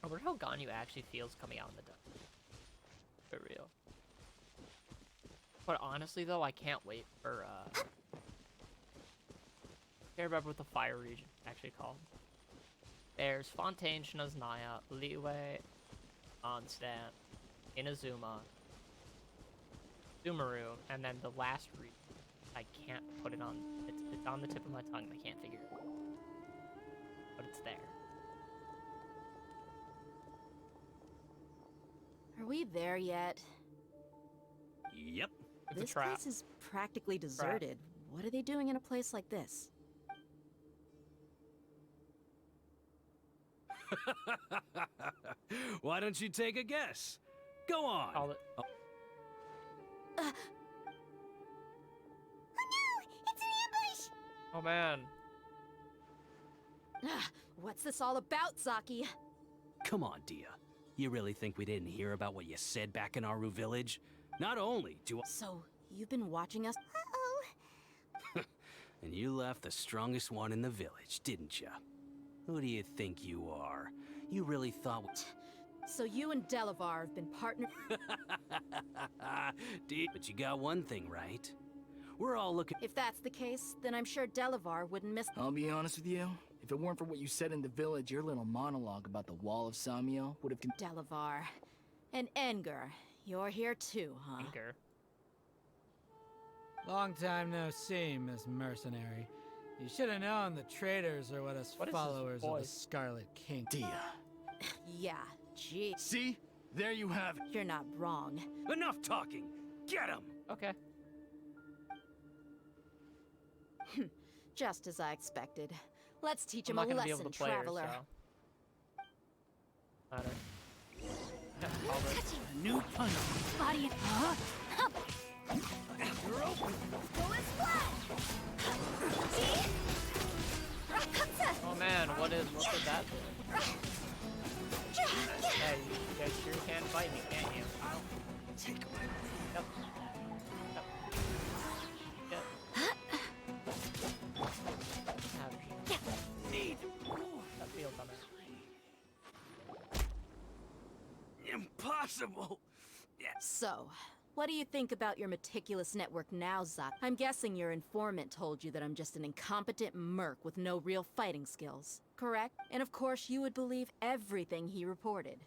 I wonder how Ganyu actually feels coming out in the desert. For real. But honestly though, I can't wait for care about what the fire region actually called. There's Fontaine, Shinaznaya, Liyue, Mondstadt, Inazuma, Sumeru, and then the last region. I can't put it on. It's on the tip of my tongue and I can't figure it out. But it's there. Are we there yet? Yep. It's This a trap. place is practically deserted. What are they doing in a place like this? Why don't you take a guess? Go on. Call it. Oh. Oh no! It's an ambush! Oh man. What's this all about, Zaki? Come on, Dia. You really think we didn't hear about what you said back in Aru Village? Not only do I... So, you've been watching us? Uh-oh. And you left the strongest one in the village, didn't ya? Who do you think you are? You really thought... So you and Delavar have been partnered... But you got one thing right. We're all looking... If that's the case, then I'm sure Delavar wouldn't miss... I'll be honest with you. If it weren't for what you said in the village, your little monologue about the Wall of Samiel would have... Delavar. And Enger. You're here too, huh? Enger. Long time no see, Miss Mercenary. You should have known the traitors are what us What is his followers of the voice? Scarlet King. Dia. Yeah, gee. See? There you have it. You're not wrong. Enough talking. Get him. Okay. Just as I expected. Let's teach I'm him a not gonna be able lesson, to play her, traveler. so. Matter. A new punch. Body. Huh? You're open. Oh man, what did that do? Hey, you guys sure can fight me, can't you? Take my... Yep. Yep. Need. That feels on Impossible. Yeah. So, what do you think about your meticulous network now, Zak? I'm guessing your informant told you that I'm just an incompetent merc with no real fighting skills, correct? And of course, you would believe everything he reported.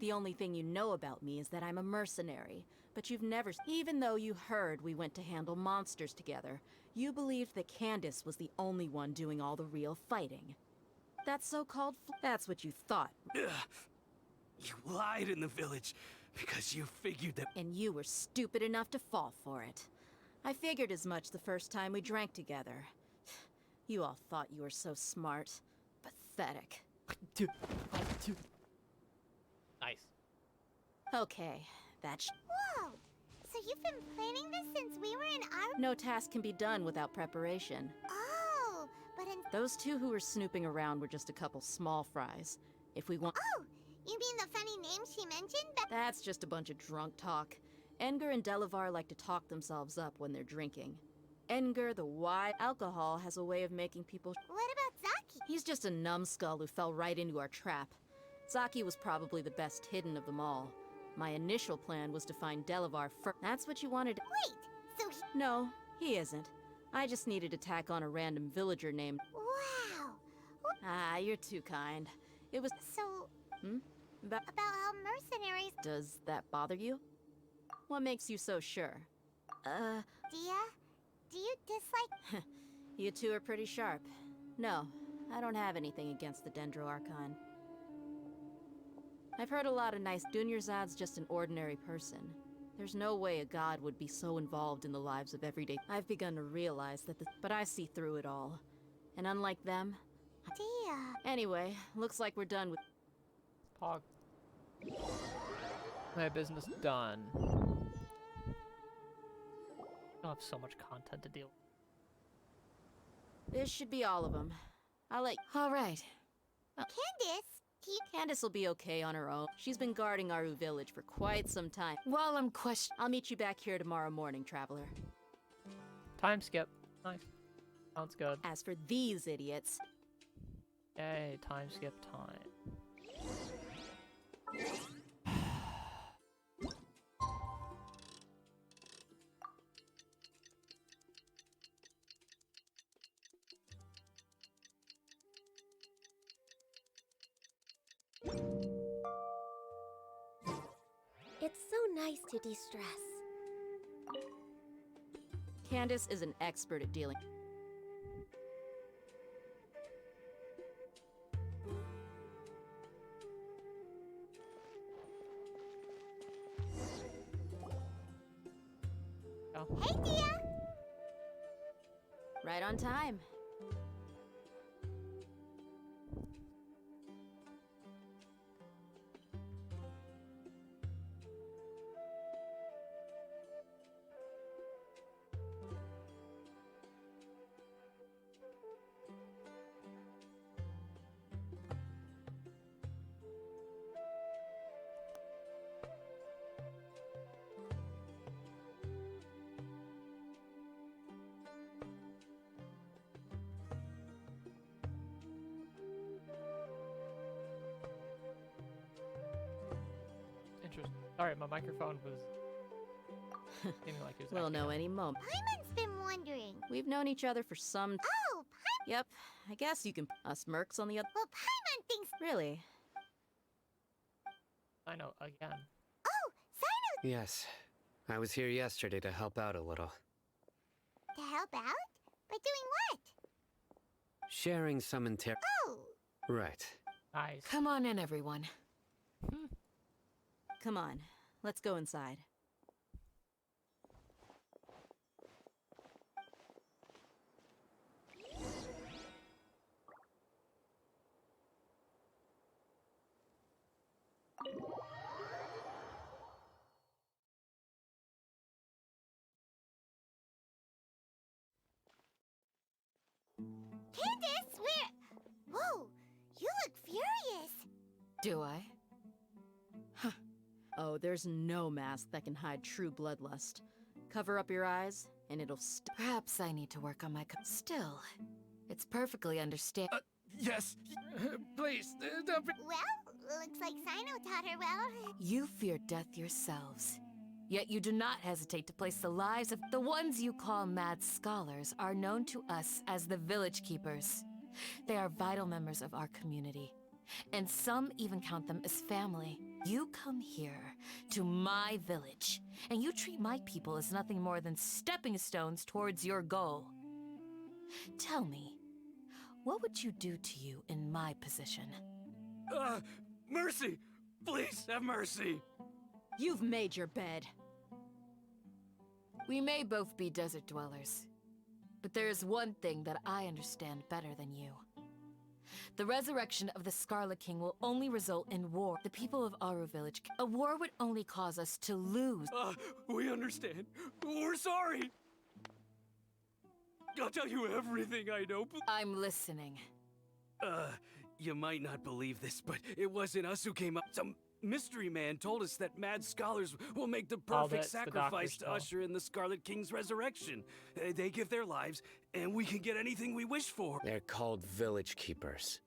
The only thing you know about me is that I'm a mercenary, but you've never... Even though you heard we went to handle monsters together, you believed that Candace was the only one doing all the real fighting. That so-called... That's what you thought. Ugh. You lied in the village because you figured that... And you were stupid enough to fall for it. I figured as much the first time we drank together. You all thought you were so smart. Pathetic. Nice. Okay, that's... Whoa! So you've been planning this since we were in our... No task can be done without preparation. Oh, but in... Those two who were snooping around were just a couple small fries. If we want... Oh! You mean the funny name she mentioned? That's just a bunch of drunk talk. Edgar and Delavar like to talk themselves up when they're drinking. Edgar, the wide alcohol, has a way of making people... What about Zaki? He's just a numbskull who fell right into our trap. Zaki was probably the best hidden of them all. My initial plan was to find Delavar first. That's what you wanted... Wait, so he... No, he isn't. I just needed to tack on a random villager named... Wow! Ah, you're too kind. It was... So... Hmm? About how mercenaries... Does that bother you? What makes you so sure? Dia? Do you dislike... You two are pretty sharp. No, I don't have anything against the Dendro Archon. I've heard a lot of nice... Dunyarzad's just an ordinary person. There's no way a god would be so involved in the lives of everyday... I've begun to realize that But I see through it all. And unlike them... Dia... Anyway, looks like we're done with... Pog. My business done. I have so much content to deal with. This should be all of them. I'll let... All right. Candace? Candace will be okay on her own. She's been guarding Aru village for quite some time. While I'm I'll meet you back here tomorrow morning, traveler. Time skip. Nice. Sounds good. As for these idiots... Yay, time skip time. It's so nice to de-stress. Candace is an expert at dealing... Hey, Dia! Right on time. Interesting. Sorry, my microphone was seeming like it was. We'll know any moment. Paimon's been wondering. We've known each other for some... Oh, Paimon! Yep, I guess you can... Us mercs on the other... Well, Paimon thinks... Really? I know, again. Oh, Cyno! Yes. I was here yesterday to help out a little. To help out? By doing what? Sharing some Oh! Right. Nice. Come on in, everyone. Come on, let's go inside. Candace, whoa, you look furious. Do I? Huh. Oh, there's no mask that can hide true bloodlust. Cover up your eyes, and it'll Perhaps I need to work on my Still, it's perfectly understand- Yes! Please, don't be- Well, looks like Sino taught her well. You fear death yourselves. Yet you do not hesitate to place the lives of the ones you call mad scholars are known to us as the Village Keepers. They are vital members of our community, and some even count them as family. You come here, to my village, and you treat my people as nothing more than stepping stones towards your goal. Tell me, what would you do to you in my position? Mercy! Please, have mercy! You've made your bed. We may both be desert dwellers, but there is one thing that I understand better than you. The resurrection of the Scarlet King will only result in war. The people of Aru Village, a war would only cause us to lose. We understand. We're sorry! I'll tell you everything I know, but... I'm listening. You might not believe this, but it wasn't us who came up. Some mystery man told us that mad scholars will make the perfect sacrifice to usher in the Scarlet King's resurrection. They give their lives, and we can get anything we wish for. They're called Village Keepers.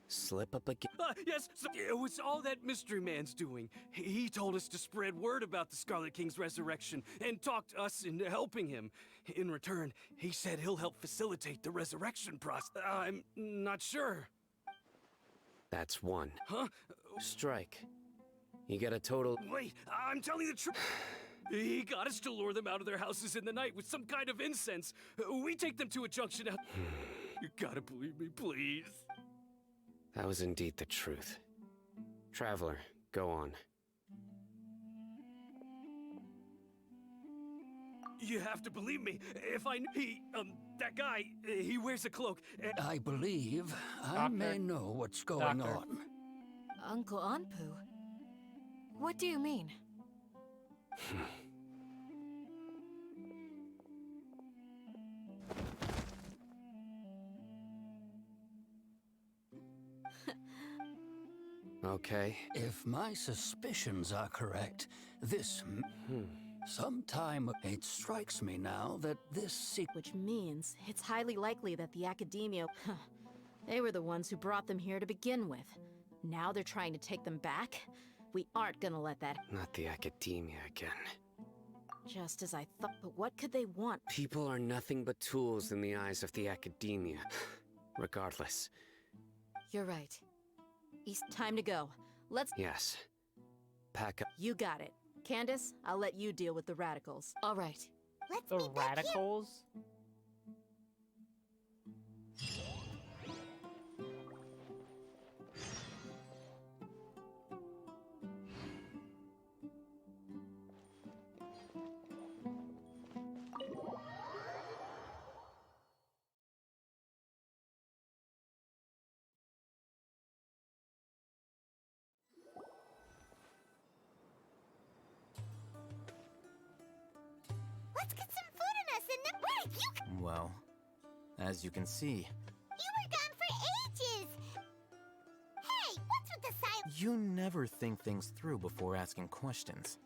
Slip up again. Yes, so it was all that mystery man's doing. He told us to spread word about the Scarlet King's resurrection and talked us into helping him. In return, he said he'll help facilitate the resurrection process. I'm not sure. That's one. Huh? Strike. You get a total... Wait, I'm telling the truth. He got us to lure them out of their houses in the night with some kind of incense. We take them to a junction out... You gotta believe me, please. That was indeed the truth. Traveler, go on. You have to believe me. If I knew that guy, he wears a cloak. I believe I may know what's going on. Uncle Anpu? What do you mean? Okay. If my suspicions are correct, this... Sometime it strikes me now that this Which means it's highly likely that the Academia... They were the ones who brought them here to begin with. Now they're trying to take them back? We aren't gonna let that... Not the Academia again. Just as I thought, but what could they want? People are nothing but tools in the eyes of the Academia. Regardless. You're right. Time to go. Let's... Yes. Pack up. You got it. Candace, I'll let you deal with the radicals. All right. Let's the radicals? Let's get some food in us and then wait, you... Well, as you can see... You were gone for ages! Hey, what's with the silence? You never think things through before asking questions.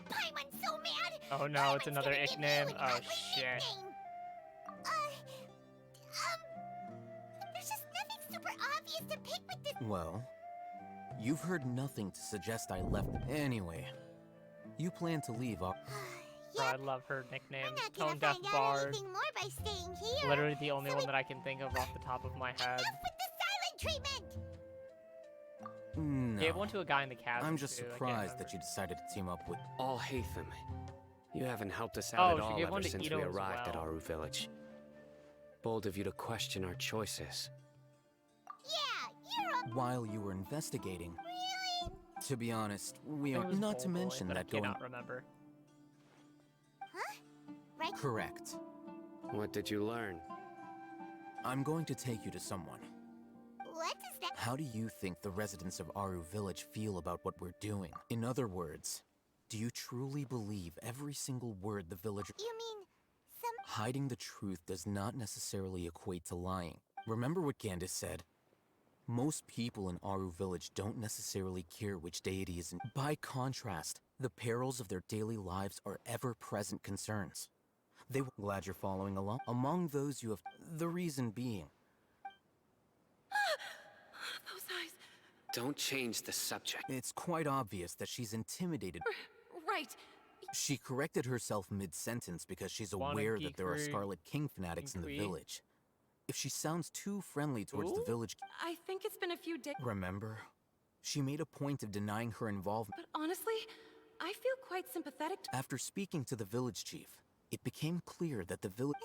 Paimon's so mad! Oh no, it's another nickname. Oh shit. There's just nothing super obvious to pick with this... Well, you've heard nothing to suggest I left. Anyway, you plan to leave up. Bro, I love her nickname. Tone Deaf Bard. By staying here. Literally the only one that I can think of off the top of my head. With the silent treatment! No. Gave one to a guy in the cabin. I'm just surprised that you decided to team up with Alhaitham. You haven't helped us out at all ever since we Ito arrived at well. Aru Village. Bold of you to question our choices. Yeah, you're while you were investigating. Really? To be honest, we It are was not to Bullboy, mention but that I going. cannot remember. Huh? Right? Correct. What did you learn? I'm going to take you to someone. What is that? How do you think the residents of Aru Village feel about what we're doing? In other words, do you truly believe every single word the village... You mean some... Hiding the truth does not necessarily equate to lying. Remember what Candace said? Most people in Aru Village don't necessarily care which deity is in. By contrast, the perils of their daily lives are ever-present concerns. They were glad you're following along. Among those you have... The reason being... Those eyes. Don't change the subject. It's quite obvious that she's intimidated. Right. She corrected herself mid-sentence because she's aware that there are Scarlet King fanatics in the village. If she sounds too friendly towards the village... I think it's been a few days. Remember? She made a point of denying her involvement. But honestly, I feel quite sympathetic to... After speaking to the village chief, it became clear that the village...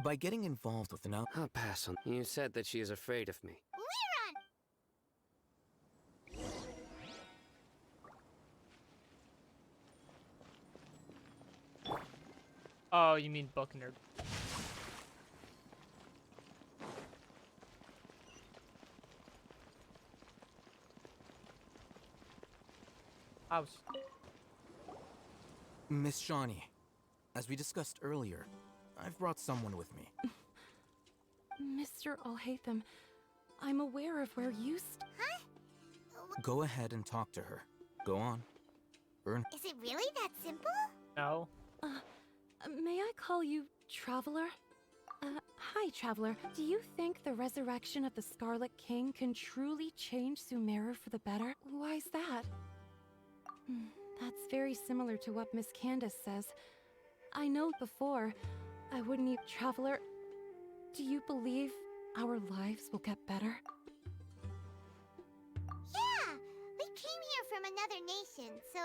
By getting involved with an out... I'll pass on. You said that she is afraid of me. Oh, you mean book nerd. House. Miss Shawnee, as we discussed earlier, I've brought someone with me. Mr. Alhaitham, I'm aware of where you Huh? Go ahead and talk to her. Go on. Earn. Is it really that simple? No. May I call you Traveler? Hi, Traveler. Do you think the resurrection of the Scarlet King can truly change Sumeru for the better? Why's that? That's very similar to what Miss Candace says. I know before, I wouldn't even... Traveler, do you believe our lives will get better? Yeah! We came here from another nation, so...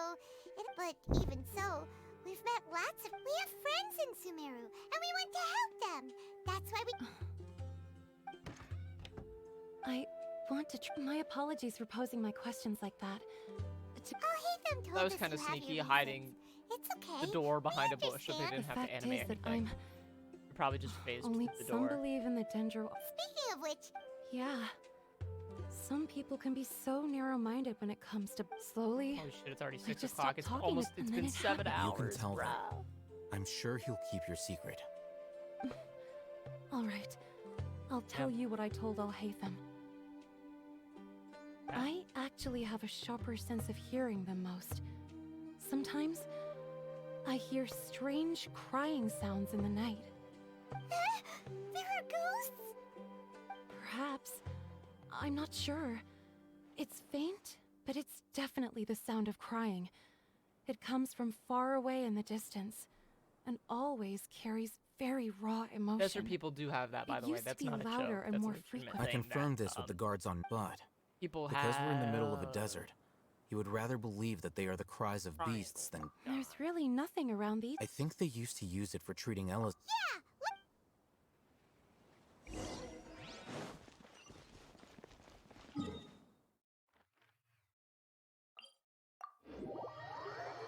But even so, we've met lots of... We have friends in Sumeru, and we want to help them! That's why we... I want to... My apologies for posing my questions like that. Alhaitham told That was us kind of you have sneaky, your hiding It's okay. the door behind a We bush so they didn't have to The fact animate is that anything. I'm... You probably just phased Only the some door. believe in the Dendro... Speaking of which... Yeah. Some people can be so narrow-minded when it comes to... Slowly... Holy shit, it's already I 6 just o'clock. stopped It's talking almost... and It's then been it 7 happened. You hours, can tell bro. them. I'm sure he'll keep your secret. All right. I'll tell you what I told Alhaitham. I actually have a sharper sense of hearing than most. Sometimes, I hear strange crying sounds in the night. There are ghosts? Perhaps. I'm not sure. It's faint, but it's definitely the sound of crying. It comes from far away in the distance, and always carries very raw emotion. Desert people do have that, by the way. That's not a joke. louder and That's more a legitimate frequent. I thing confirmed that, this with the guards on Bud. People Because we're in the middle of a have- desert, you would rather believe that they are the cries of beasts than... There's really nothing around these. I think they used to use it for treating Ella's...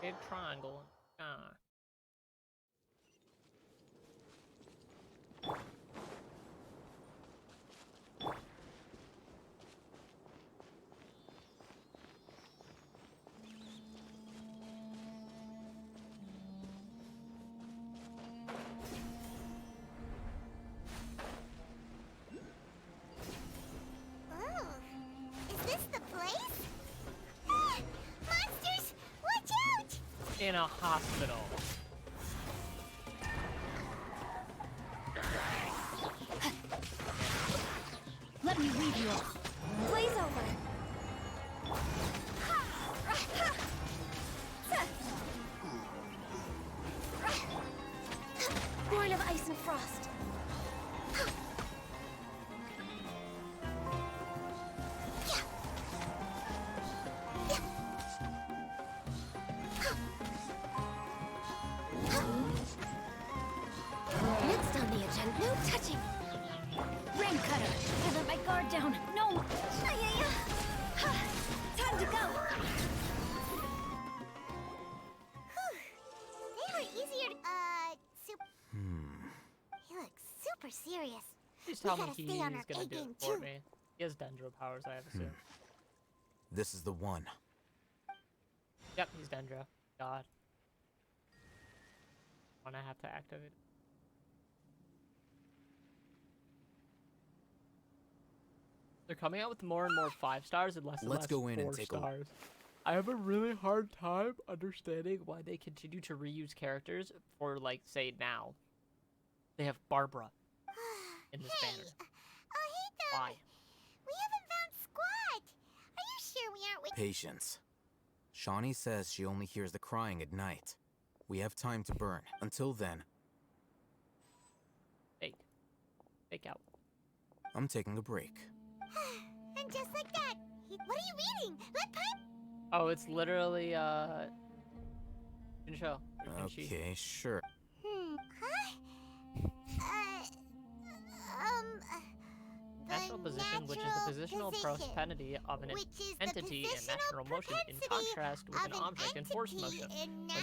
Big triangle. Ah. Oh, is this the place? Ah, monsters! Watch out! In a hospital. Let me lead you off. Blaze over. Born of ice and frost. Next on the agenda, no touching. Rain cutter. I let my guard down. No home. Time to go. They were easier to, He looks super serious. Please We tell me gotta he's stay on our gonna A do game it for too. me. He has Dendro powers, I have assumed. This is the one. Yep, he's Dendro. God. When I have to activate. They're coming out with more and more 5 stars and less and Let's less go in 4 and take a look. stars. I have a really hard time understanding why they continue to reuse characters for, like, say now. They have Barbara in this banner. Why? We haven't found Squat. Are you sure we aren't with... Patience. Shawnee says she only hears the crying at night. We have time to burn. Until then, Fake out. I'm taking a break. And just like that, what are you reading? Let Pipe... Oh, it's literally, Jinsho. Okay, sure. Huh? Natural position, which is the positional prosperity of an entity in natural motion, in contrast with an object in force motion.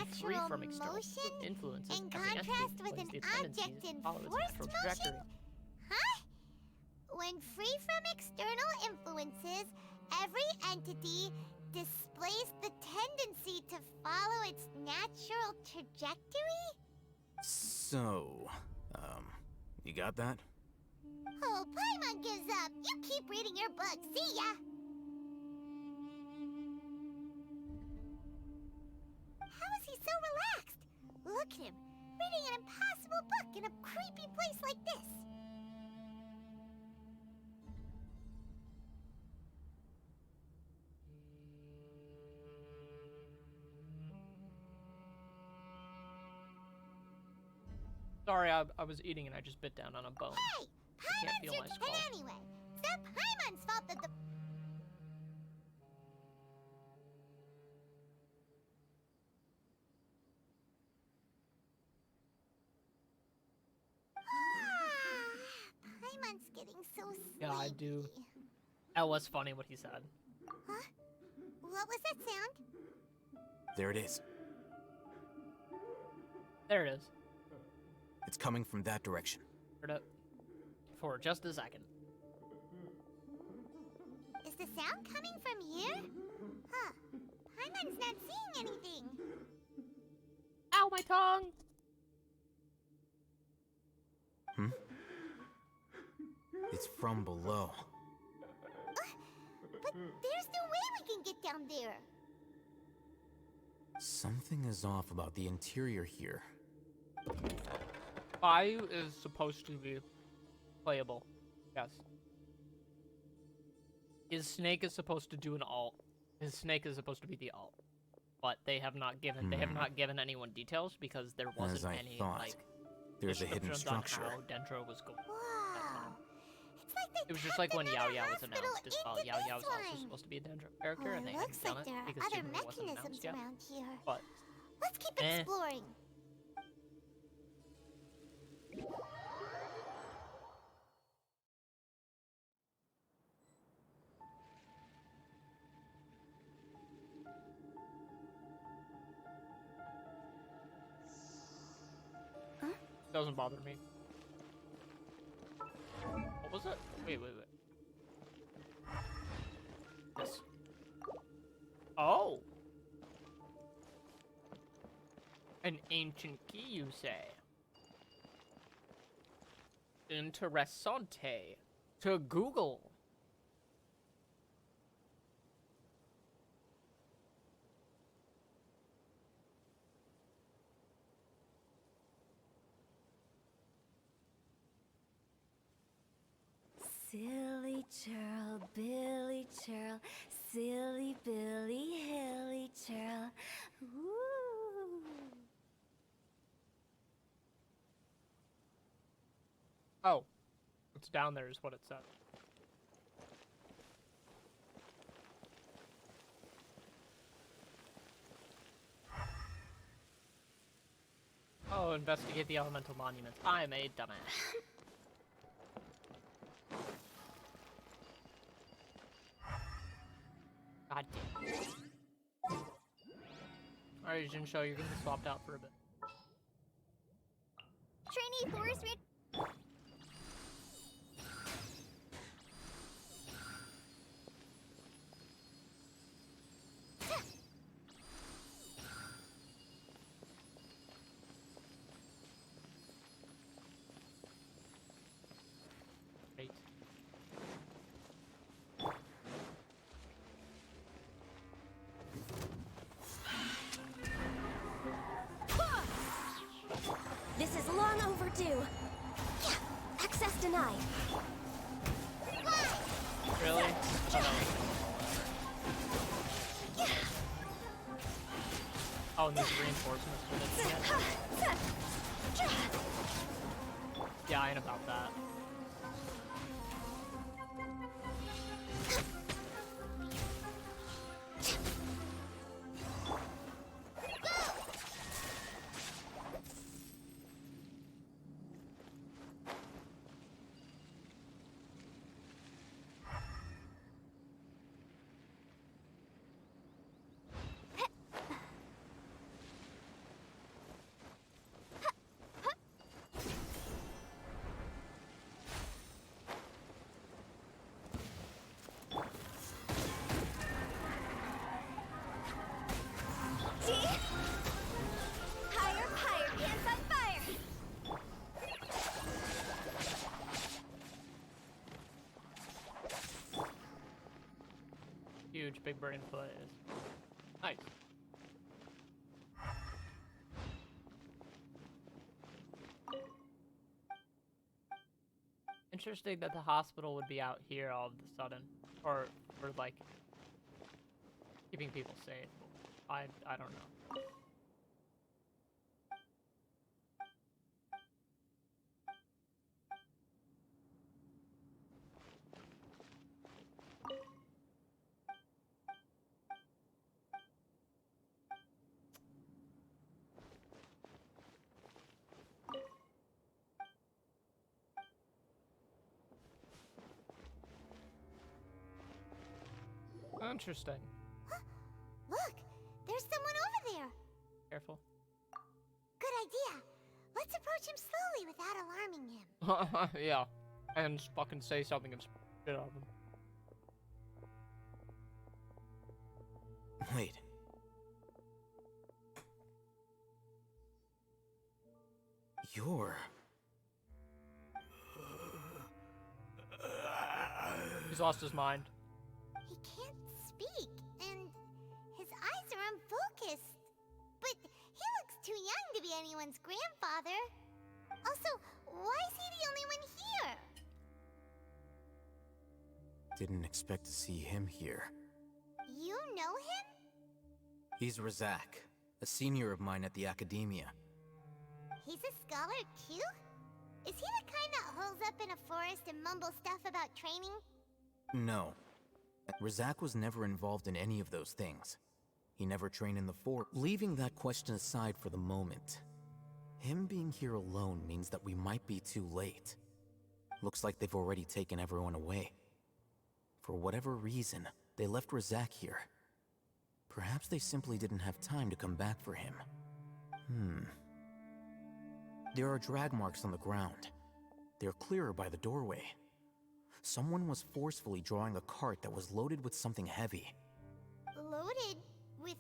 When free from external influences, every entity displays the tendencies to follow its natural trajectory. Huh? When free from external influences, every entity displays the tendency to follow its natural trajectory? So, you got that? Oh, Paimon gives up. You keep reading your book. See ya. How is he so relaxed? Look at him, reading an impossible book in a creepy place like this. Sorry, I was eating and I just bit down on a bone. Hey! I can't Paimon's feel your my kid skull. anyway. It's not Paimon's fault that the... Paimon's getting so sleepy. Yeah, I do. That was funny what he said. Huh? What was that sound? There it is. There it is. It's coming from that direction. Heard it. For just a second. Is the sound coming from here? Huh. Paimon's not seeing anything. Ow, my tongue! It's from below. But there's no way we can get down there. Something is off about the interior here. Bayou is supposed to be playable. Yes. His snake is supposed to do an alt. His snake is supposed to be the alt. But they have not given anyone details because there wasn't As I any thought, like there's a hidden descriptions structure. on how Dendro was going. Wow. It's like they It was just like when Yao Yao was hospital announced as well. into Yao Yao was this also one. supposed to be a Dendro character, Well, and they it looks hadn't done like it there are because other Subaru wasn't mechanisms announced yet. around here. But Let's keep Eh. exploring. doesn't bother me. What was it? Wait. This. Oh! An ancient key, you say? Interessante. To Google. Silly churl, Billy churl, silly Billy, hilly churl. Ooh. Oh. It's down there is what it said. Oh, investigate the elemental monuments. I'm a dumbass. God damn. Alright, Jinsho, you're gonna be swapped out for a bit. Trainee Forest Ranger. Great. This is long overdue. Yeah, access denied. Really? Oh, and these reinforcements for this again. Yeah, I ain't about that. Huge big brain plays. Nice. Interesting that the hospital would be out here all of a sudden, or for like keeping people safe. I don't know. Interesting. Look, there's someone over there. Careful. Good idea. Let's approach him slowly without alarming him. Yeah, and fucking say something and spit out of him. Wait. You're... He's lost his mind. He can't speak, and his eyes are unfocused. But he looks too young to be anyone's grandfather. Also, why is he the only one here? Didn't expect to see him here. You know him? He's Razak, a senior of mine at the Academia. He's a scholar too? Is he the kind that holes up in a forest and mumbles stuff about training? No. Razak was never involved in any of those things. He never trained in the fort. Leaving that question aside for the moment, him being here alone means that we might be too late. Looks like they've already taken everyone away. For whatever reason, they left Razak here. Perhaps they simply didn't have time to come back for him. There are drag marks on the ground. They're clearer by the doorway. Someone was forcefully drawing a cart that was loaded with something heavy. Loaded with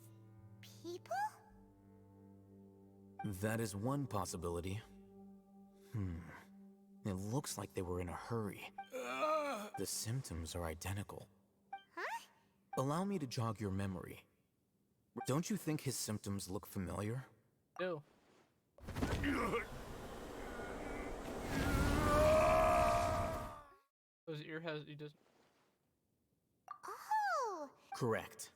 people? That is one possibility. It looks like they were in a hurry. The symptoms are identical. Huh? Allow me to jog your memory. Don't you think his symptoms look familiar? Ew. Those ear has he just. Oh! Correct.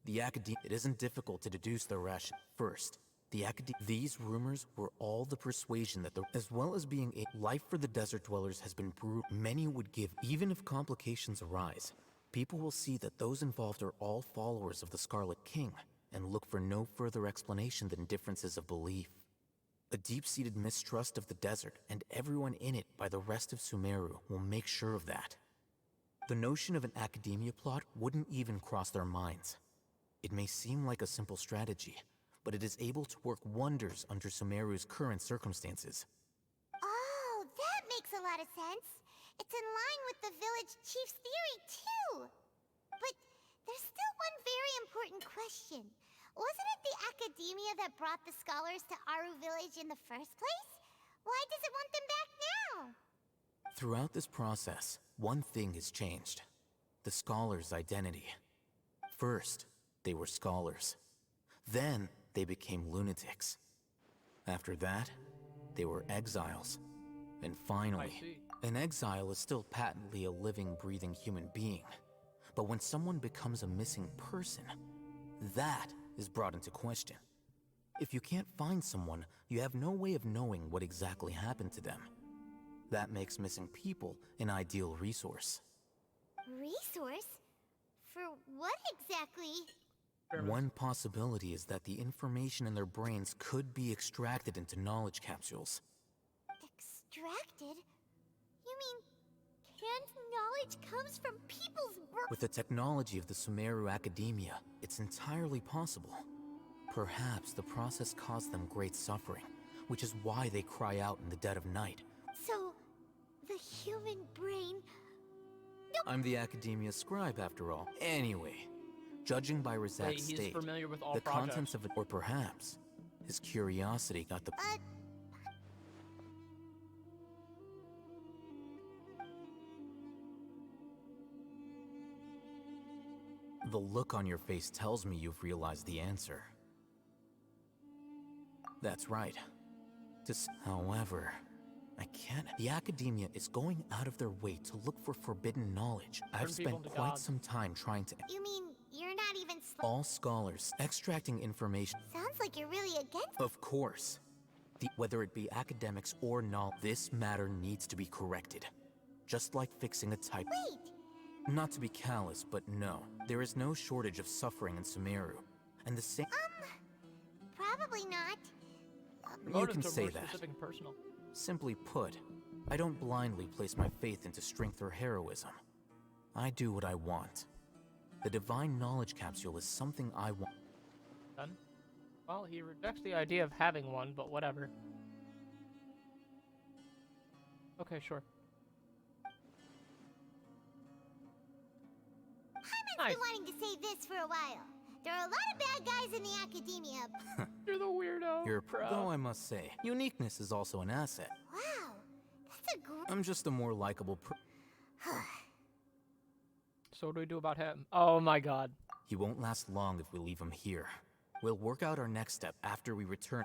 The Academia. It isn't difficult to deduce their ration. First, the Academia. These rumors were all the persuasion that as well as being a life for the desert dwellers has been brutal. Many would give, even if complications arise. People will see that those involved are all followers of the Scarlet King, and look for no further explanation than differences of belief. A deep-seated mistrust of the desert and everyone in it by the rest of Sumeru will make sure of that. The notion of an academia plot wouldn't even cross their minds. It may seem like a simple strategy, but it is able to work wonders under Sumeru's current circumstances. Oh, that makes a lot of sense. It's in line with the village chief's theory, too. But there's still one very important question. Wasn't it the academia that brought the scholars to Aru Village in the first place? Why does it want them back now? Throughout this process, one thing has changed. The scholars' identity. First, they were scholars. Then, they became lunatics. After that, they were exiles. And finally, an exile is still patently a living, breathing human being. But when someone becomes a missing person, that is brought into question. If you can't find someone, you have no way of knowing what exactly happened to them. That makes missing people an ideal resource. Resource? For what exactly? One possibility is that the information in their brains could be extracted into knowledge capsules. Extracted? You mean canned knowledge comes from people's brains? With the technology of the Sumeru Academia, it's entirely possible. Perhaps the process caused them great suffering, which is why they cry out in the dead of night. So, the human brain... I'm the Academia scribe, after all. Anyway, judging by Razak's he's state, familiar with all the projects. contents of it, or perhaps his curiosity got the... The look on your face tells me you've realized the answer. That's right. However, I can't... The Academia is going out of their way to look for forbidden knowledge. I've spent quite some time trying to... You mean you're not even... All scholars extracting information... Sounds like you're really against... Of course. Whether it be academics or not, this matter needs to be corrected. Just like fixing a type... Wait! Not to be callous, but no. There is no shortage of suffering in Sumeru. And the same... Probably not. You can say that. Specific and personal. Simply put, I don't blindly place my faith into strength or heroism. I do what I want. The divine knowledge capsule is something I want. Done? Well, he rejects the idea of having one, but whatever. Okay, sure. I've been wanting to say this for a while. There are a lot of bad guys in the Academia. You're the weirdo. You're though I must say, uniqueness is also an asset. Wow, that's a great... I'm just a more likable So what do we do about him? Oh my god. He won't last long if we leave him here. We'll work out our next step after we return.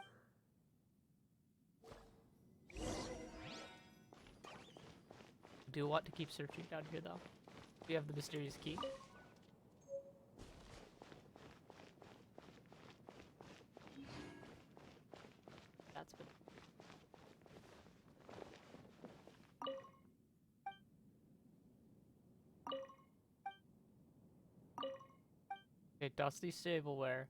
Do what to keep searching down here, though? We have the mysterious key. That's been... Okay, Dusty Sableware.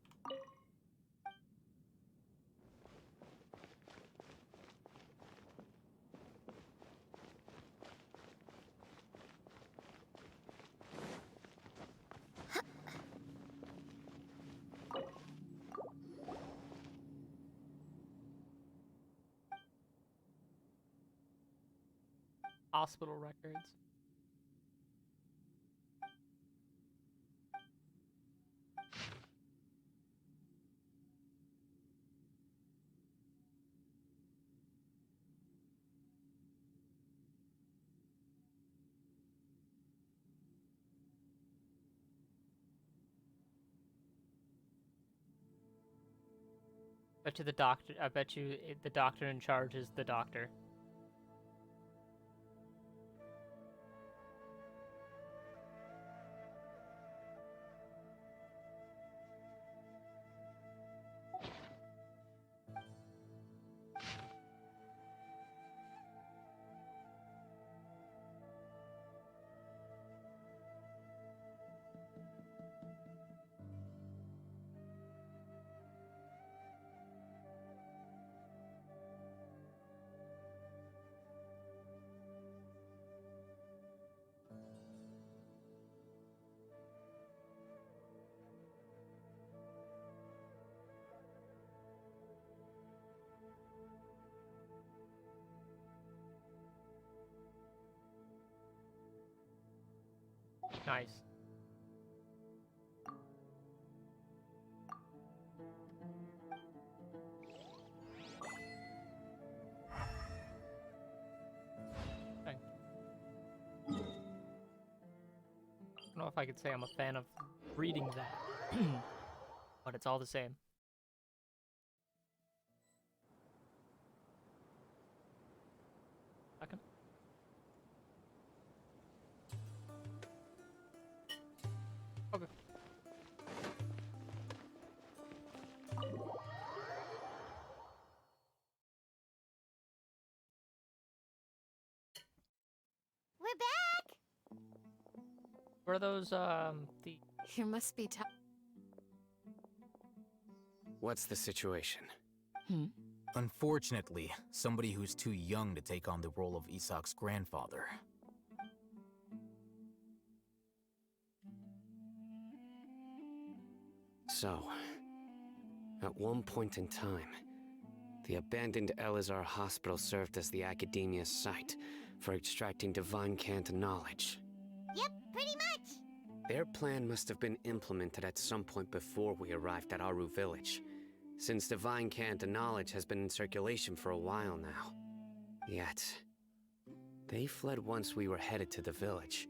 Hospital records. Bet you the doctor. I bet you the doctor in charge is the doctor. Nice. Okay. I don't know if I could say I'm a fan of reading that, but it's all the same. Second. Okay. We're back! What are those, the... You must be What's the situation? Unfortunately, somebody who's too young to take on the role of Isak's grandfather. So, at one point in time, the abandoned Elazar Hospital served as the Academia's site for extracting Divine Cant knowledge. Yep, pretty much! Their plan must have been implemented at some point before we arrived at Aru Village, since Divine Cant knowledge has been in circulation for a while now. Yet, they fled once we were headed to the village,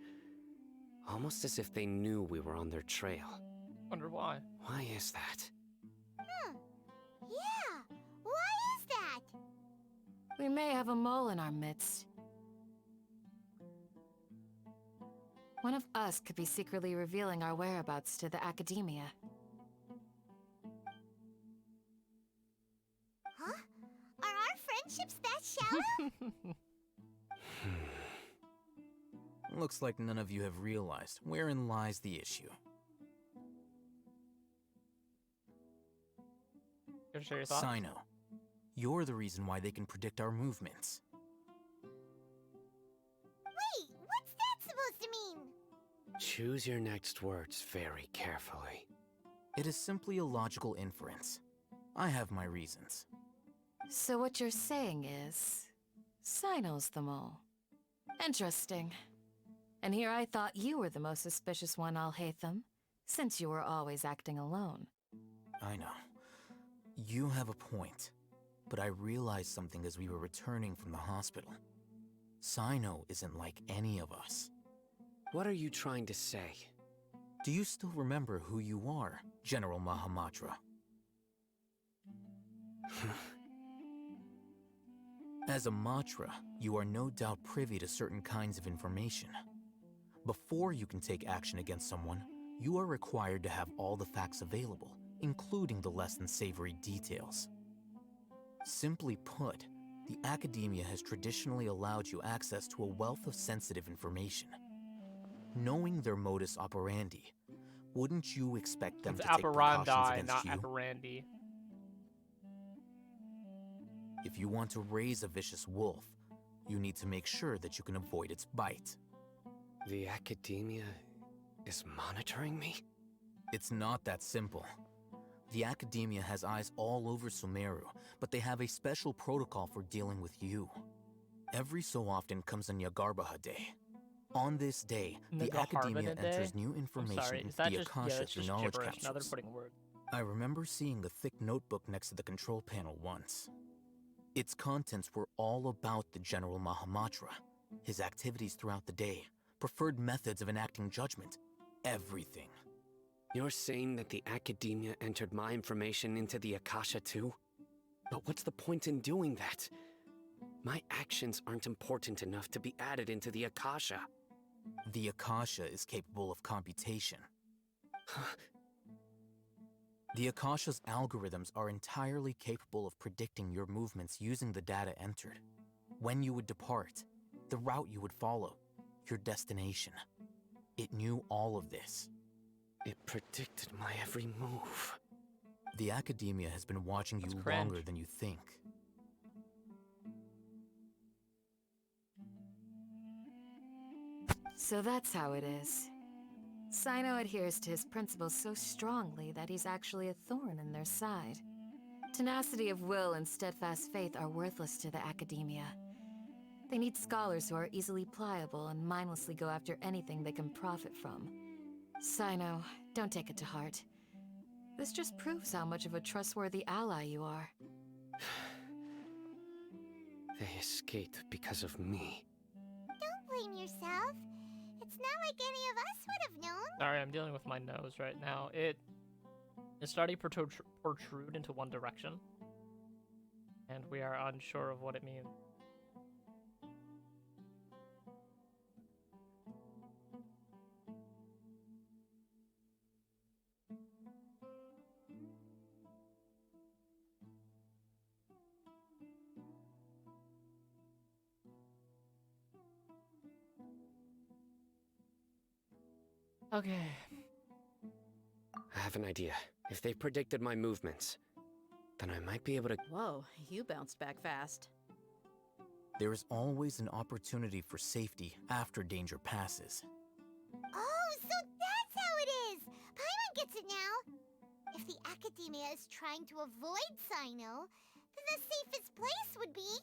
almost as if they knew we were on their trail. Wonder why. Why is that? Yeah, why is that? We may have a mole in our midst. One of us could be secretly revealing our whereabouts to the Academia. Huh? Are our friendships that shallow? Looks like none of you have realized wherein lies the issue. Care to share your thoughts? Sino, you're the reason why they can predict our movements. Wait, what's that supposed to mean? Choose your next words very carefully. It is simply a logical inference. I have my reasons. So what you're saying is, Sino's the mole. Interesting. And here I thought you were the most suspicious one, Alhaitham, since you were always acting alone. I know. You have a point, but I realized something as we were returning from the hospital. Sino isn't like any of us. What are you trying to say? Do you still remember who you are, General Mahamatra? As a Matra, you are no doubt privy to certain kinds of information. Before you can take action against someone, you are required to have all the facts available, including the less than savory details. Simply put, the Academia has traditionally allowed you access to a wealth of sensitive information. Knowing their modus operandi, wouldn't you expect them to take precautions against not you? Operandi. If you want to raise a vicious wolf, you need to make sure that you can avoid its bite. The Academia is monitoring me? It's not that simple. The Academia has eyes all over Sumeru, but they have a special protocol for dealing with you. Every so often comes a Nyagarbaha Day. On this day, the Academia enters new information into the Akasha through knowledge capsules. I remember seeing a thick notebook next to the control panel once. Its contents were all about the General Mahamatra, his activities throughout the day, preferred methods of enacting judgment, everything. You're saying that the Academia entered my information into the Akasha too? But what's the point in doing that? My actions aren't important enough to be added into the Akasha. The Akasha is capable of computation. The Akasha's algorithms are entirely capable of predicting your movements using the data entered. When you would depart, the route you would follow, your destination. It knew all of this. It predicted my every move. The Academia has been watching you longer than you think. So that's how it is. Sino adheres to his principles so strongly that he's actually a thorn in their side. Tenacity of will and steadfast faith are worthless to the Academia. They need scholars who are easily pliable and mindlessly go after anything they can profit from. Sino, don't take it to heart. This just proves how much of a trustworthy ally you are. They escaped because of me. Don't blame yourself. It's not like any of us would have known. Sorry, I'm dealing with my nose right now. It is starting to protrude into one direction, and we are unsure of what it means. Okay. I have an idea. If they predicted my movements, then I might be able to... Whoa, you bounced back fast. There is always an opportunity for safety after danger passes. Oh, so that's how it is! Paimon gets it now! If the Academia is trying to avoid Sino, then the safest place would be...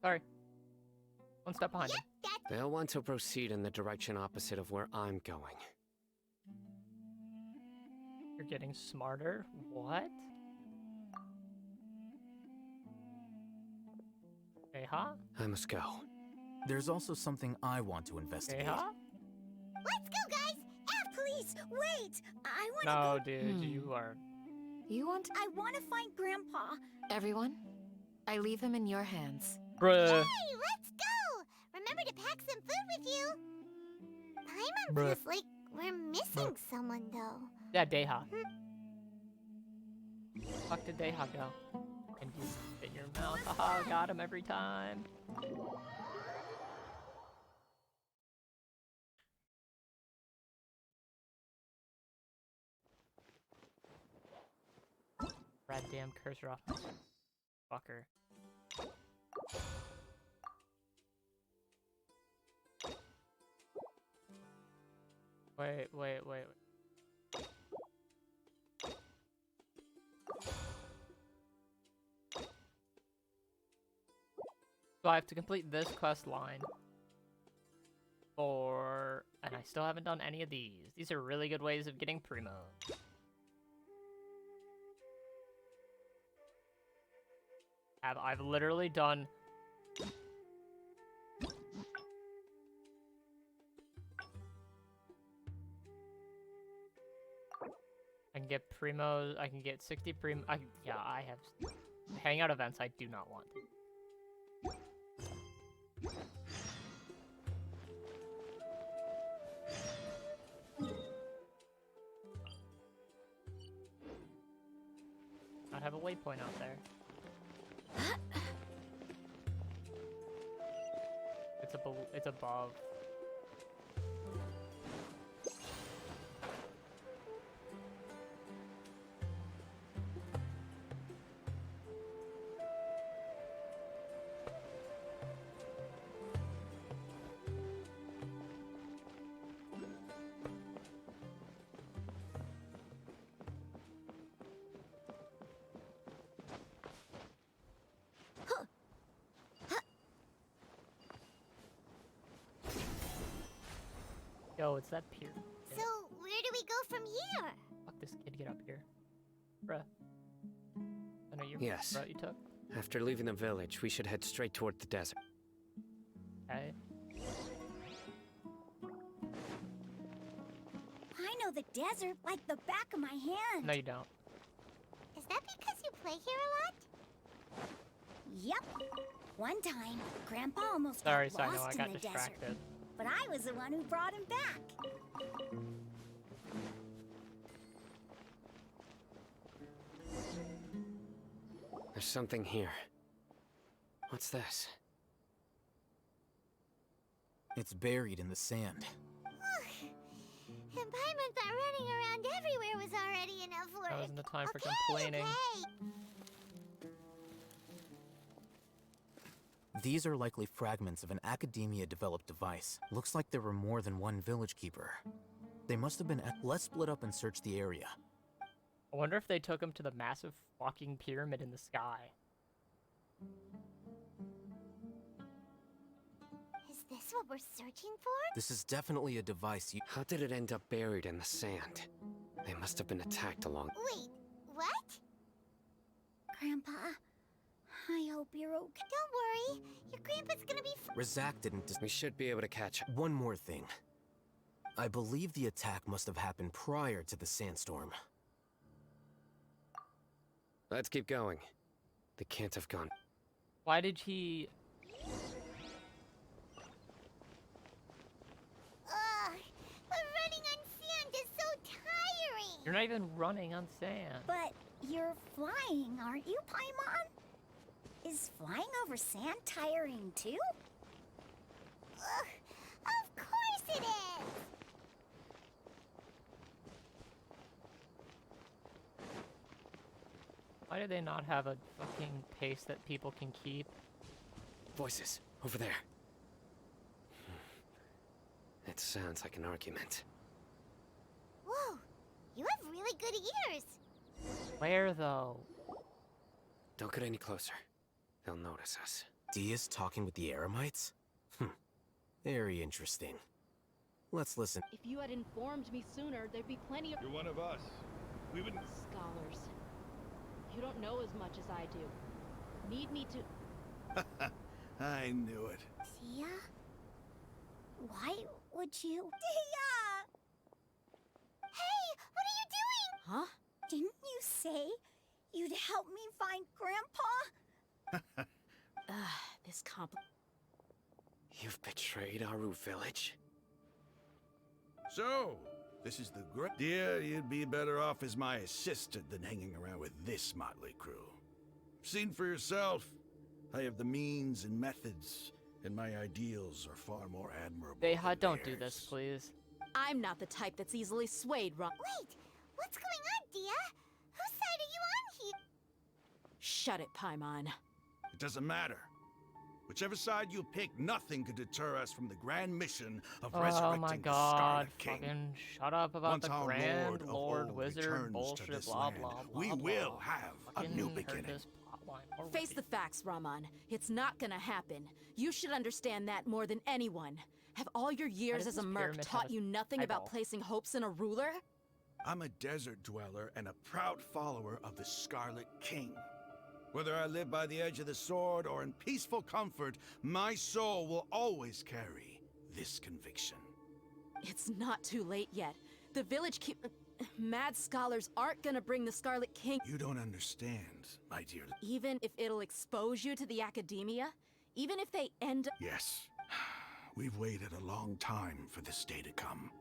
Sorry. One step behind Yep, me. They'll want to proceed in the direction opposite of where I'm going. You're getting smarter? What? Aha? I must go. There's also something I want to investigate. Aha? Let's go, guys! Please, wait! I want to No, go... dude, you are... You want... I want to find Grandpa. Everyone, I leave him in your hands. Bruh. Hey, let's go! Remember to pack some food with you. Paimon Bruh. feels like we're missing someone, though. Yeah, Deha. Fuck did Deha go? And you spit in your mouth. Haha, got him every time. Goddamn cursor off. Fucker. Wait. So I have to complete this quest line. And I still haven't done any of these. These are really good ways of getting Primo. I've literally done... I can get Primos, I can get 60 Primo, yeah, I have... Hangout events I do not want. I have a waypoint out there. It's above. Yo, it's that pier. So, where do we go from here? Fuck this kid, get up here. Bruh. I know you Yes. route you took. After leaving the village, we should head straight toward the desert. Okay. I know the desert like the back of my hand. No, you don't. Is that because you play here a lot? Yep. One time, Grandpa almost Sorry, got Sino, lost I got in the distracted. desert. But I was the one who brought him back. There's something here. What's this? It's buried in the sand. And Paimon thought running around everywhere was already enough work. That wasn't the time for Okay, complaining. okay. These are likely fragments of an Academia-developed device. Looks like there were more than one village keeper. They must have been Let's split up and search the area. I wonder if they took him to the massive fucking pyramid in the sky. Is this what we're searching for? This is definitely a device you... How did it end up buried in the sand? They must have been attacked along... Wait, what? Grandpa, I hope you're okay. Don't worry, your grandpa's gonna be Razak didn't... We should be able to catch up. One more thing. I believe the attack must have happened prior to the sandstorm. Let's keep going. They can't have gone. Why did he... running on sand is so tiring! You're not even running on sand. But you're flying, aren't you, Paimon? Is flying over sand tiring too? Of course it is! Why do they not have a fucking pace that people can keep? Voices, over there. It sounds like an argument. Whoa, you have really good ears. Where, though? Don't get any closer. They'll notice us. Dia's talking with the Eremites? Very interesting. Let's listen. If you had informed me sooner, there'd be plenty of... You're one of us. We would... Scholars. You don't know as much as I do. Need me to... I knew it. Dia? Why would you... Dia! Hey, what are you doing? Huh? Didn't you say you'd help me find Grandpa? This You've betrayed Aru village? So, this is the great... Dear, you'd be better off as my assistant than hanging around with this motley crew. Seen for yourself. I have the means and methods, and my ideals are far more admirable. Don't do this, please. I'm not the type that's easily swayed, Ron. Wait, what's going on, Dia? Whose side are you on here? Shut it, Paimon. It doesn't matter. Whichever side you pick, nothing could deter us from the grand mission of resurrecting the Scarlet King. Fucking shut up about Once the our Grand Lord, Lord of Wizard returns to bullshit, this blah, land, blah, blah, we blah. will have a new Fucking heard beginning. this plotline already. Face the facts, Raman. It's not gonna happen. You should understand that more than anyone. Have all your years as a merc taught you nothing about placing hopes in a ruler? I'm a desert dweller and a proud follower of the Scarlet King. Whether I live by the edge of the sword or in peaceful comfort, my soul will always carry this conviction. It's not too late yet. The village Mad Scholars aren't gonna bring the Scarlet King. You don't understand, my dear. Even if it'll expose you to the Academia? Even if they end up... Yes. We've waited a long time for this day to come.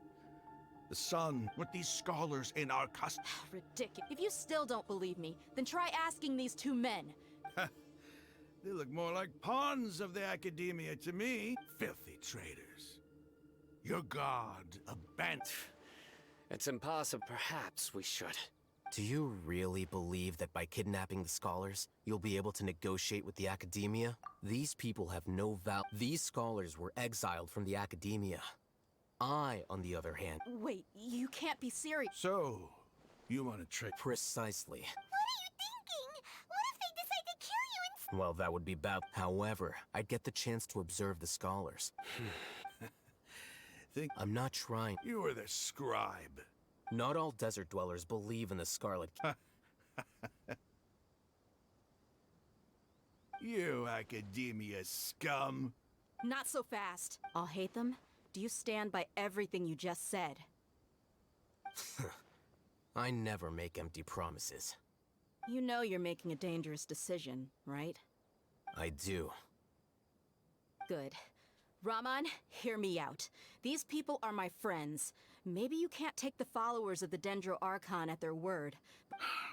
The sun, with these scholars in our custody. Ridiculous. If you still don't believe me, then try asking these two men. They look more like pawns of the Academia to me. Filthy traitors. Your god abandoned. It's impossible. Perhaps we should. Do you really believe that by kidnapping the scholars, you'll be able to negotiate with the Academia? These people have no value. These scholars were exiled from the Academia. I, on the other hand... Wait, you can't be serious. So, you want to trick... Precisely. What are you thinking? What if they decide to kill you instead? Well, that would be bad. However, I'd get the chance to observe the scholars. I'm not trying... You were the scribe. Not all desert dwellers believe in the Scarlet King. You Academia scum. Not so fast. I'll hate them. Do you stand by everything you just said? I never make empty promises. You know you're making a dangerous decision, right? I do. Good. Raman, hear me out. These people are my friends. Maybe you can't take the followers of the Dendro Archon at their word.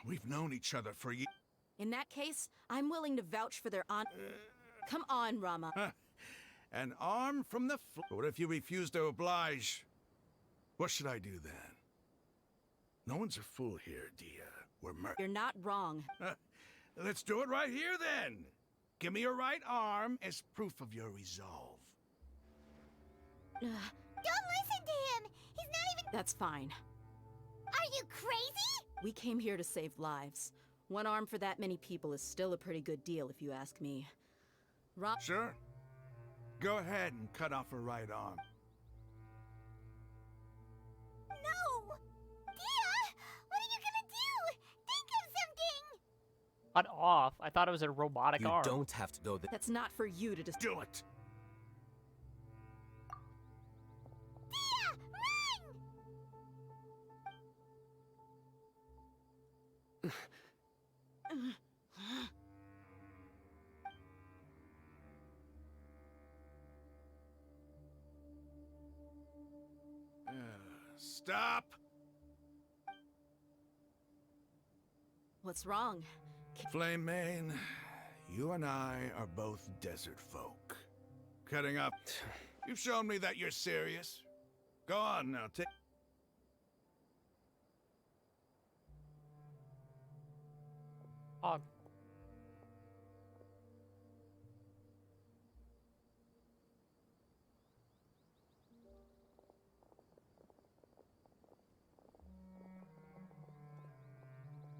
We've known each other for years. In that case, I'm willing to vouch for their Come on, Rama. An arm from the What if you refuse to oblige? What should I do then? No one's a fool here, Dia. We're You're not wrong. Let's do it right here, then. Give me your right arm as proof of your resolve. Don't listen to him! He's not even— That's fine. Are you crazy? We came here to save lives. One arm for that many people is still a pretty good deal, if you ask me. Sure. Go ahead and cut off her right arm. No! Dia! What are you gonna do? Think of something! Cut off? I thought it was a robotic arm. You don't have to go there. That's not for you to just do it! Dia! Run! Stop! What's wrong? Flame Mane, you and I are both desert folk. Cutting up. You've shown me that you're serious. Go on now, take... Hog.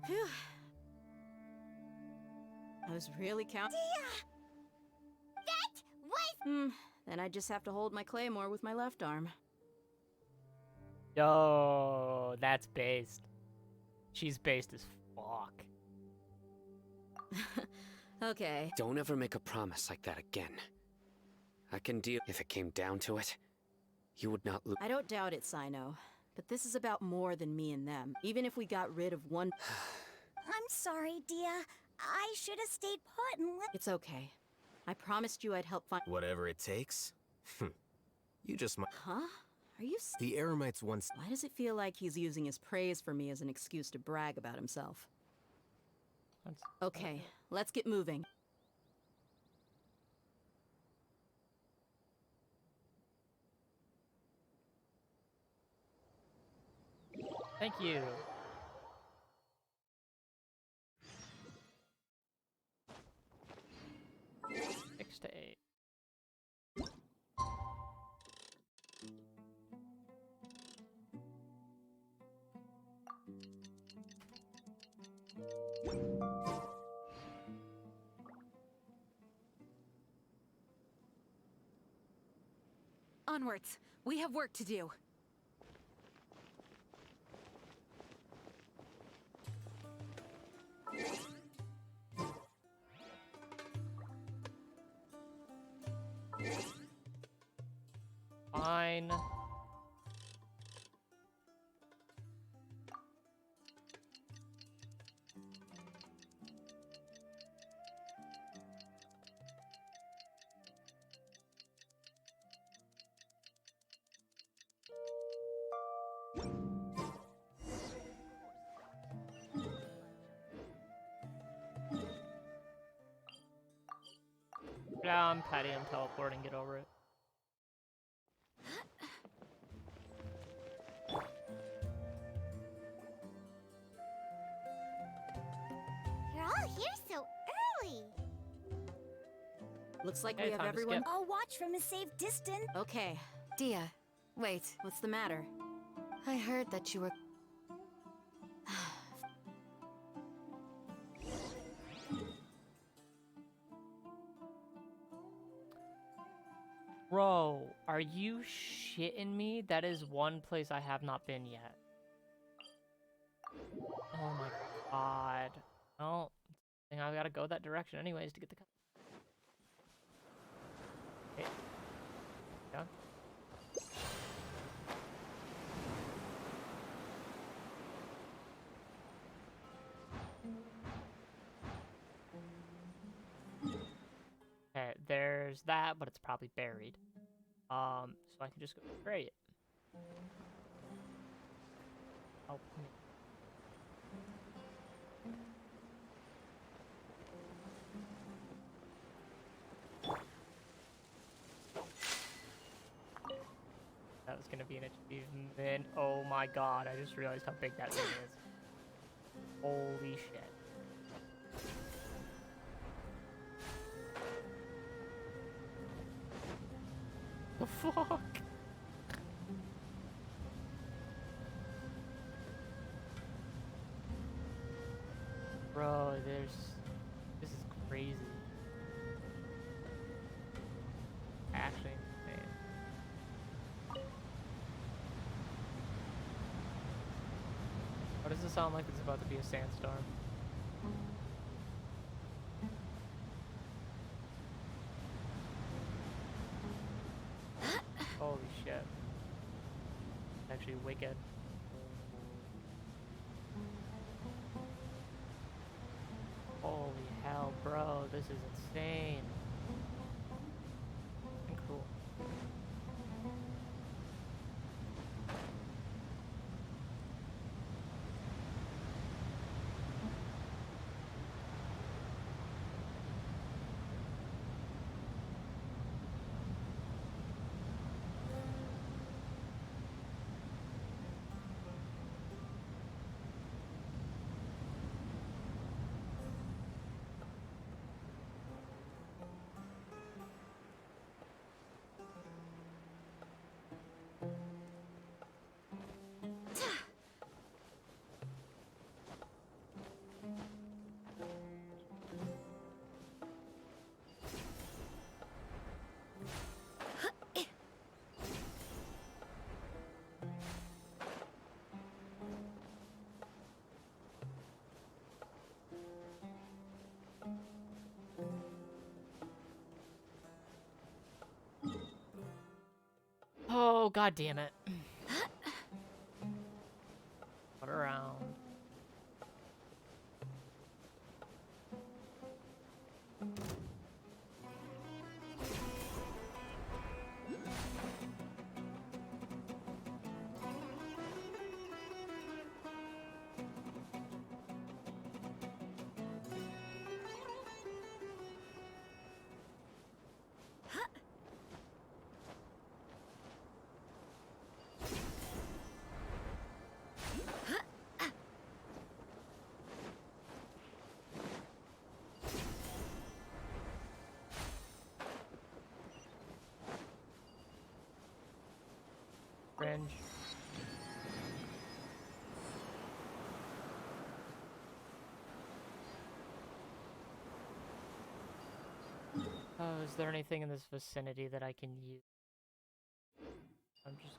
Phew. I was really counting. That was— Then I just have to hold my claymore with my left arm. Yo, that's based. She's based as fuck. Okay. Don't ever make a promise like that again. I can deal if it came down to it. You would not lose. I don't doubt it, Sino. But this is about more than me and them. Even if we got rid of one... I'm sorry, Dia. I should have stayed put and let— It's okay. I promised you I'd help find... Whatever it takes? You just might... Huh? Are you... The Eremites once... Why does it feel like he's using his praise for me as an excuse to brag about himself? Okay, let's get moving. Thank you. Six to 8. Onwards. We have work to do. Fine. Yeah, I'm Patty, I'm teleporting, get over it. You're all here so early. Looks like Hey, we have time to everyone... skip. I'll watch from a safe distance. Okay. Dia, wait. What's the matter? I heard that you were... Bro, are you shitting me? That is one place I have not been yet. Oh my god. Well, I think I've got to go that direction anyways to get the... Okay. Yeah. Okay, there's that, but it's probably buried. So I can just go spray it. Help me. That was gonna be an achievement. Oh my god, I just realized how big that thing is. Holy shit. The fuck? Bro, this is crazy. Actually insane. Why does it sound like it's about to be a sandstorm? Holy shit. Actually wicked. Holy hell, bro, this is insane. And cool. Oh, god damn it. What around? Cringe. Oh, is there anything in this vicinity that I can use? I'm just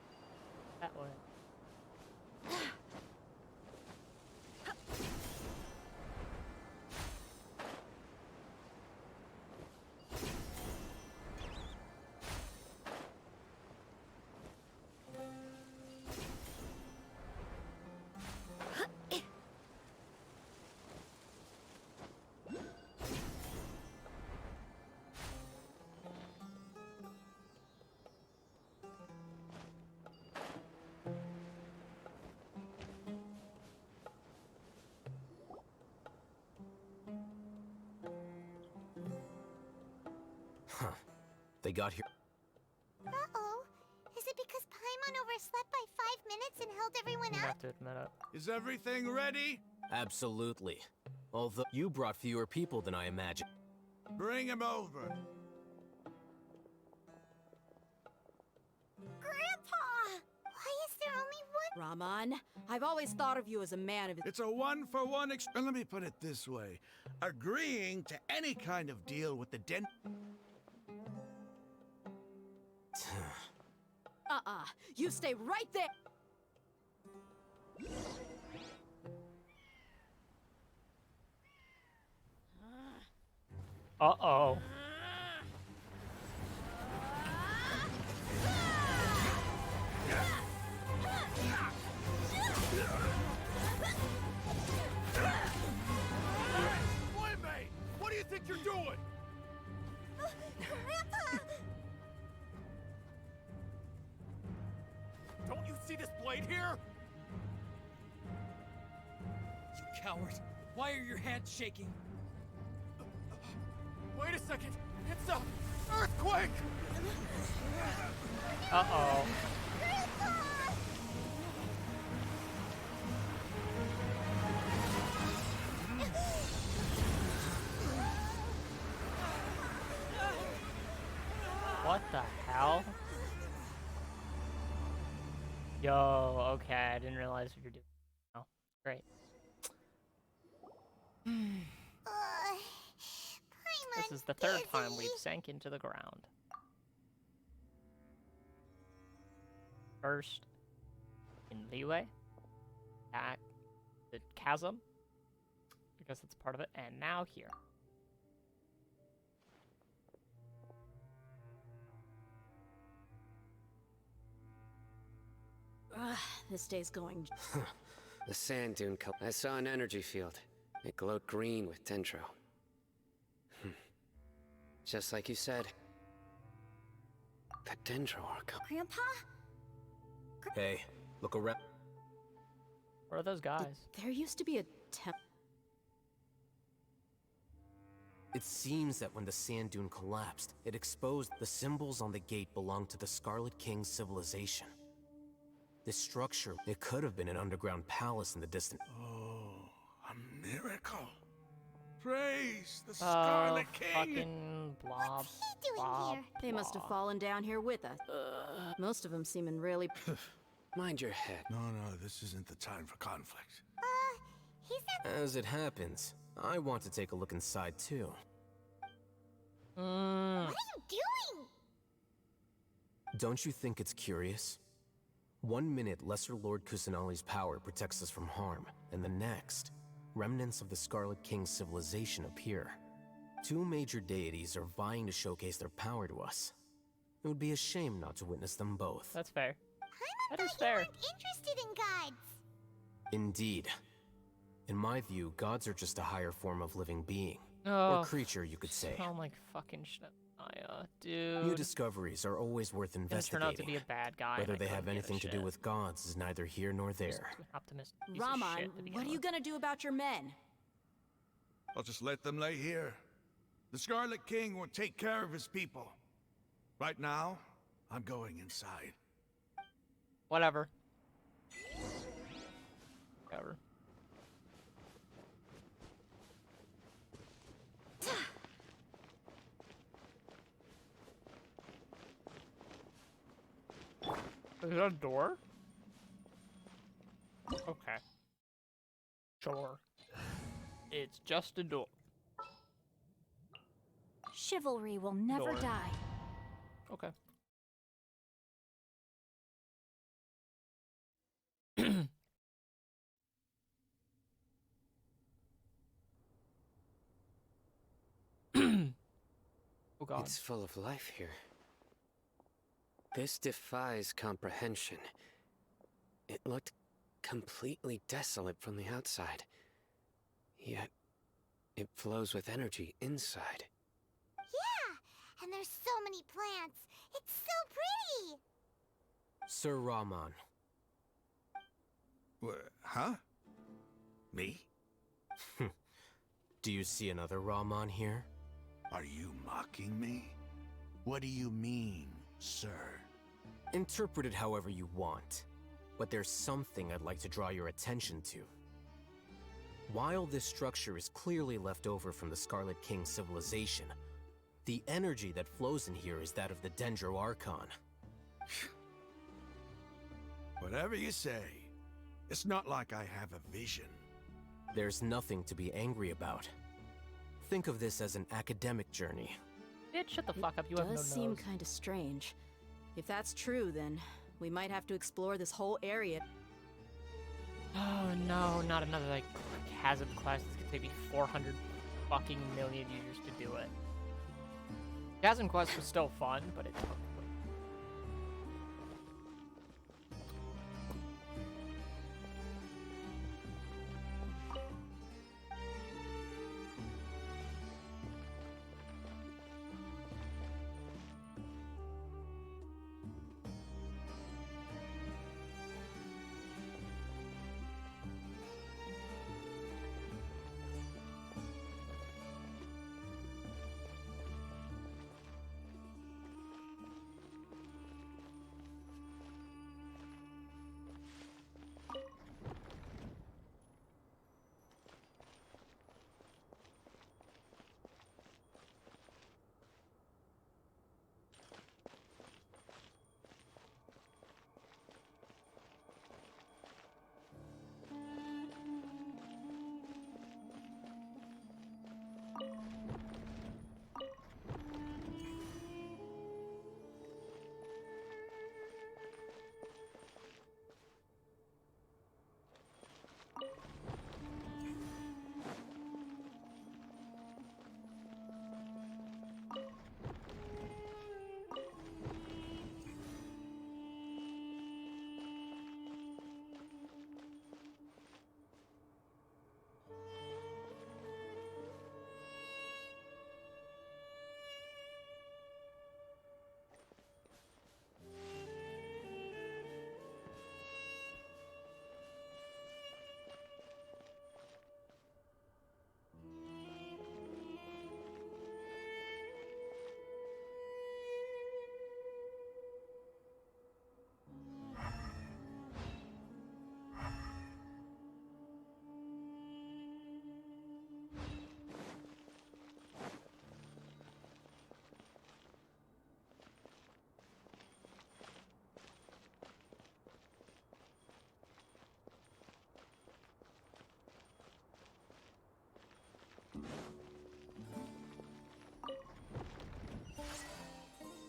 that way. They got here. Uh-oh. Is it because Paimon overslept by 5 minutes and held everyone You up? have to admit it. Is everything ready? Absolutely. Although you brought fewer people than I imagined. Bring him over. Grandpa! Why is there only one? Raman, I've always thought of you as a man of... It's a one-for-one and let me put it this way. Agreeing to any kind of deal with the den... You stay right there! Uh-oh. Flammate! What do you think you're doing? Grandpa! Don't you see this blade here? You coward! Why are your hands shaking? Wait a second! It's a earthquake! Uh-oh. What the hell? Yo, okay, I didn't realize what you're doing. Oh, great. This is the third time we've sank into the ground. First, in Liyue, at the chasm. I guess that's part of it, and now here. This day's going. The sand dune I saw an energy field. It glowed green with dendro. Just like you said. The dendro archon. Grandpa? Hey, look around. What are those guys? There used to be a temp. It seems that when the sand dune collapsed, it exposed the symbols on the gate belonged to the Scarlet King's civilization. This structure, it could have been an underground palace in the distant. Oh, a miracle. Praise the Scarlet King. Fucking blob. What's he doing here? They must have fallen down here with us. Most of them seem in really. Mind your head. No, this isn't the time for conflict. He's not. As it happens, I want to take a look inside too. What are you doing? Don't you think it's curious? 1 minute, Lesser Lord Kusanali's power protects us from harm, and the next, remnants of the Scarlet King's civilization appear. 2 major deities are vying to showcase their power to us. It would be a shame not to witness them both. That's fair. Paimon That is thought fair. you weren't interested in gods. Indeed. In my view, gods are just a higher form of living being. Oh, or creature, you could say. Sound like fucking Shania, dude. New discoveries are always worth Gonna investigating. turn out to be a bad guy. Whether and I they have couldn't give a anything to do shit. with gods is neither here nor there. Optimist. Raman, what are you gonna do about your men? I'll just let them lay here. The Scarlet King will take care of his people. Right now, I'm going inside. Whatever. Whatever. Is that a door? Okay. Sure. It's just a door. Chivalry will never Door. die. Okay. Oh god. It's full of life here. This defies comprehension. It looked completely desolate from the outside. Yet, it flows with energy inside. Yeah, and there's so many plants. It's so pretty. Sir Raman. Huh? Me? Do you see another Raman here? Are you mocking me? What do you mean, sir? Interpret it however you want, but there's something I'd like to draw your attention to. While this structure is clearly left over from the Scarlet King civilization, the energy that flows in here is that of the Dendro Archon. Whatever you say. It's not like I have a vision. There's nothing to be angry about. Think of this as an academic journey. Bitch, shut the fuck up. You have no Does seem nose. kind of strange. If that's true, then we might have to explore this whole area. Oh no, not another like chasm quest. It's gonna take me 400 fucking million years to do it. Chasm quest was still fun, but it took way.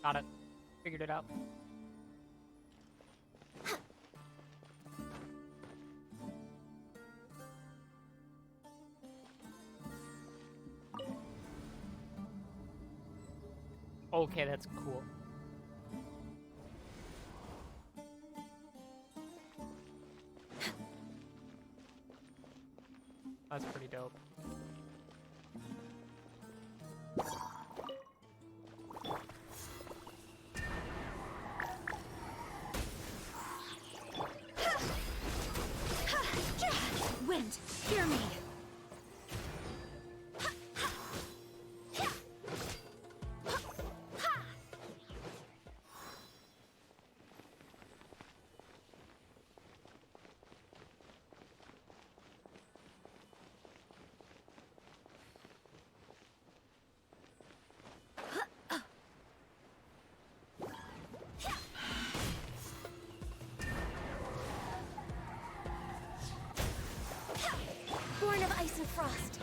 Got it. Figured it out. Okay, that's cool. That's pretty dope. Wind, hear me. Born of ice and frost.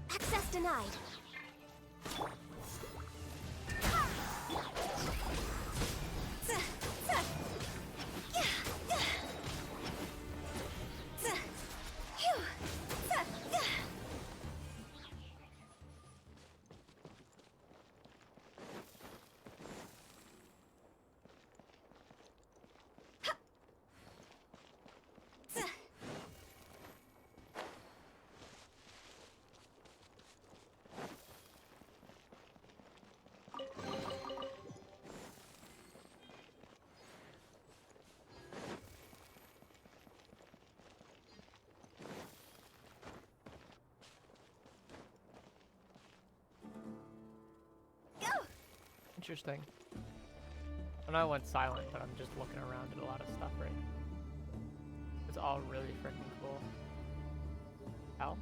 Access denied. Interesting. I know I went silent, but I'm just looking around at a lot of stuff right now. It's all really freaking cool. Ow.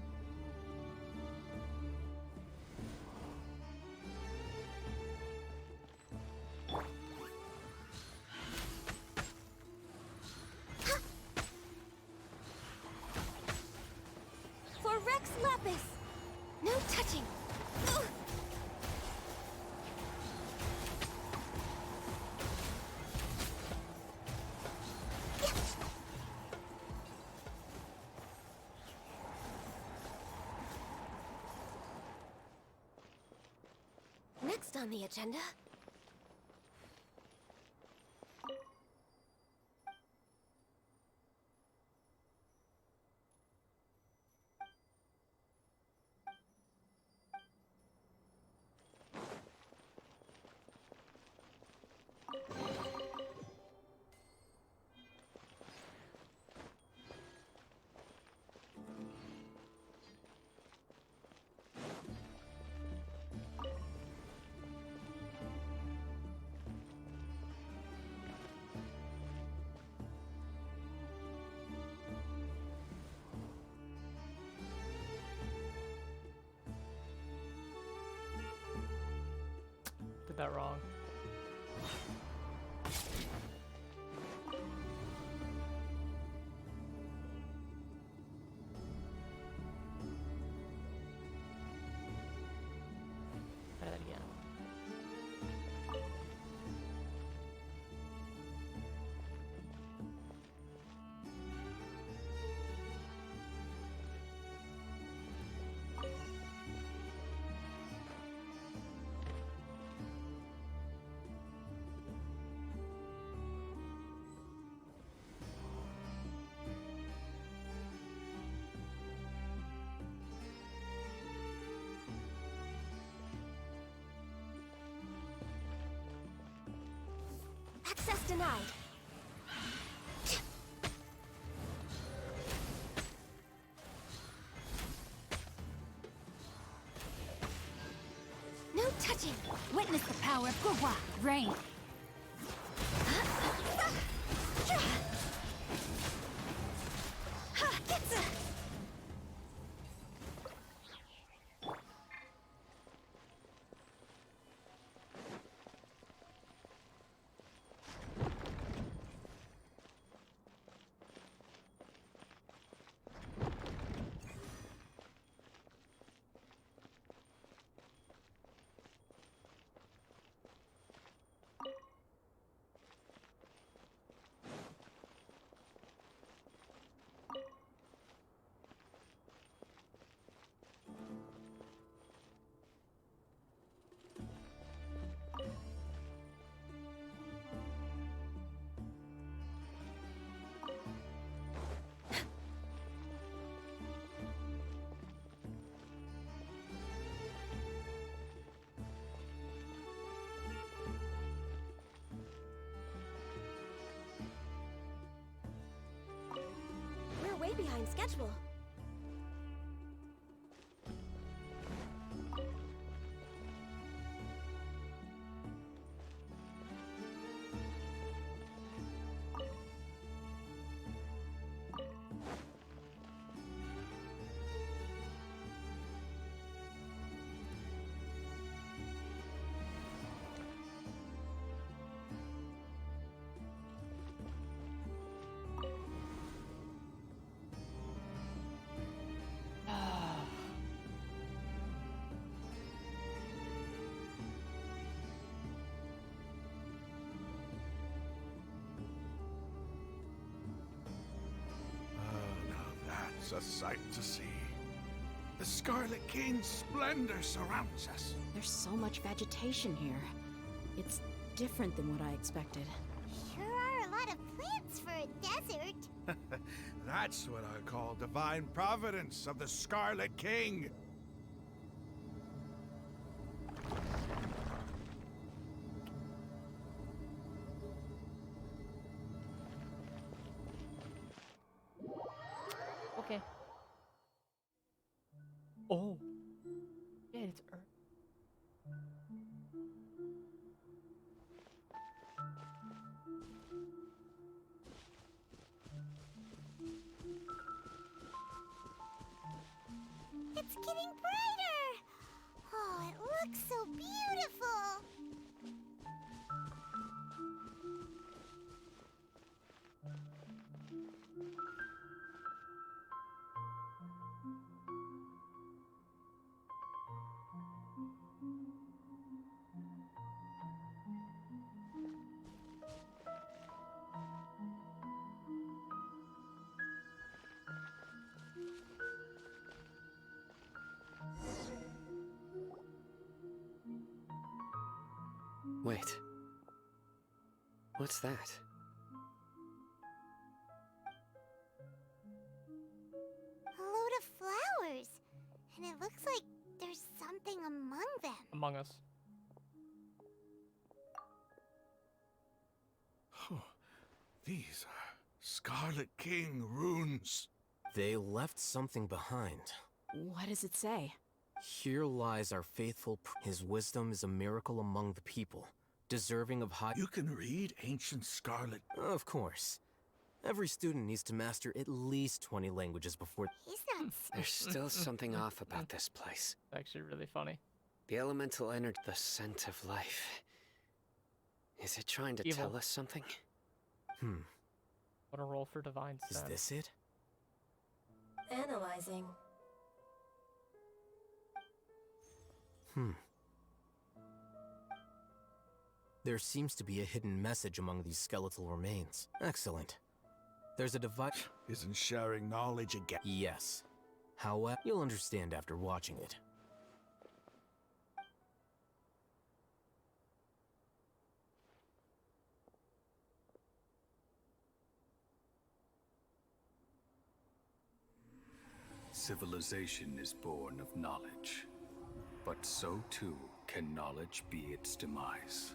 For Rex Lapis! No touching! Ugh. Next on the agenda. Did that wrong. Try that again. Access denied. No touching! Witness the power of Gurwa, Rain. We're way behind schedule. It's a sight to see. The Scarlet King's splendor surrounds us. There's so much vegetation here. It's different than what I expected. Sure are a lot of plants for a desert. That's what I call divine providence of the Scarlet King. Okay. Oh. Yeah, it's Earth. It's getting brighter! Oh, it looks so beautiful! Wait. What's that? A load of flowers. And it looks like there's something among them. Among Us. Oh, these are Scarlet King runes. They left something behind. What does it say? Here lies our faithful His wisdom is a miracle among the people, deserving of high— You can read ancient Scarlet? Of course. Every student needs to master at least 20 languages before— He's not— There's still something off about this place. It's actually really funny. The elemental energy, the scent of life. Is it trying to tell us something? What a roll for divine sense. Is this it? Analyzing. There seems to be a hidden message among these skeletal remains. Excellent. There's a device. Isn't sharing knowledge again? Yes. However, you'll understand after watching it. Civilization is born of knowledge, but so too can knowledge be its demise.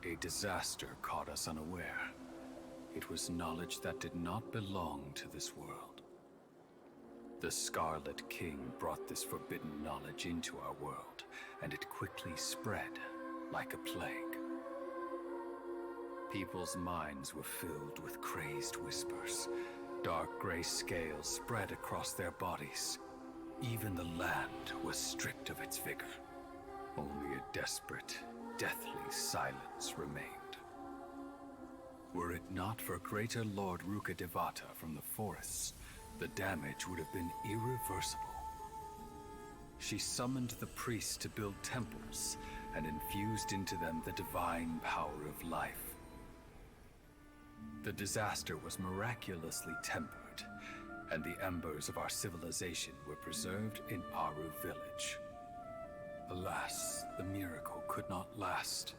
A disaster caught us unaware. It was knowledge that did not belong to this world. The Scarlet King brought this forbidden knowledge into our world, and it quickly spread like a plague. People's minds were filled with crazed whispers. Dark gray scales spread across their bodies. Even the land was stripped of its vigor. Only a desperate, deathly silence remained. Were it not for greater Lord Rukkhadevata from the forests, the damage would have been irreversible. She summoned the priests to build temples and infused into them the divine power of life. The disaster was miraculously tempered, and the embers of our civilization were preserved in Aru village. Alas, the miracle could not last.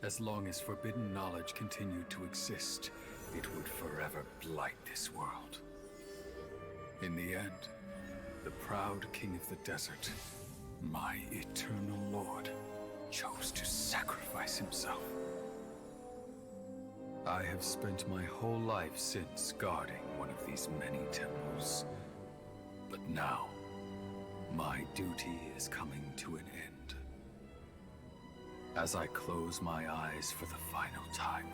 As long as forbidden knowledge continued to exist, it would forever blight this world. In the end, the proud king of the desert, my eternal lord, chose to sacrifice himself. I have spent my whole life since guarding one of these many temples. But now, my duty is coming to an end. As I close my eyes for the final time,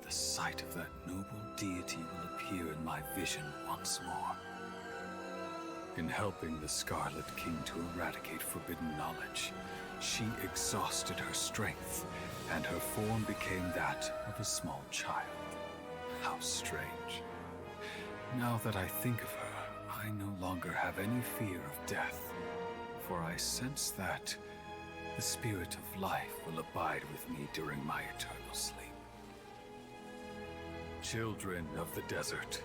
the sight of that noble deity will appear in my vision once more. In helping the Scarlet King to eradicate forbidden knowledge, she exhausted her strength, and her form became that of a small child. How strange. Now that I think of her, I no longer have any fear of death, for I sense that the spirit of life will abide with me during my eternal sleep. Children of the desert,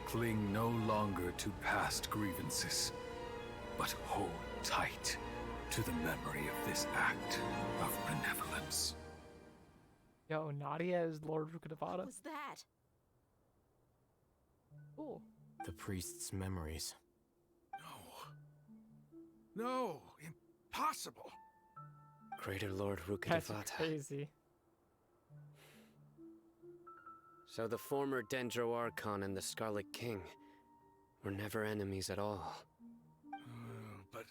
cling no longer to past grievances, but hold tight to the memory of this act of benevolence. Yo, Nadia is Lord Rukkhadevata. What was that? Cool. The priest's memories. No, impossible. Greater Lord That's Rukkhadevata. crazy. So the former Dendro Archon and the Scarlet King were never enemies at all. But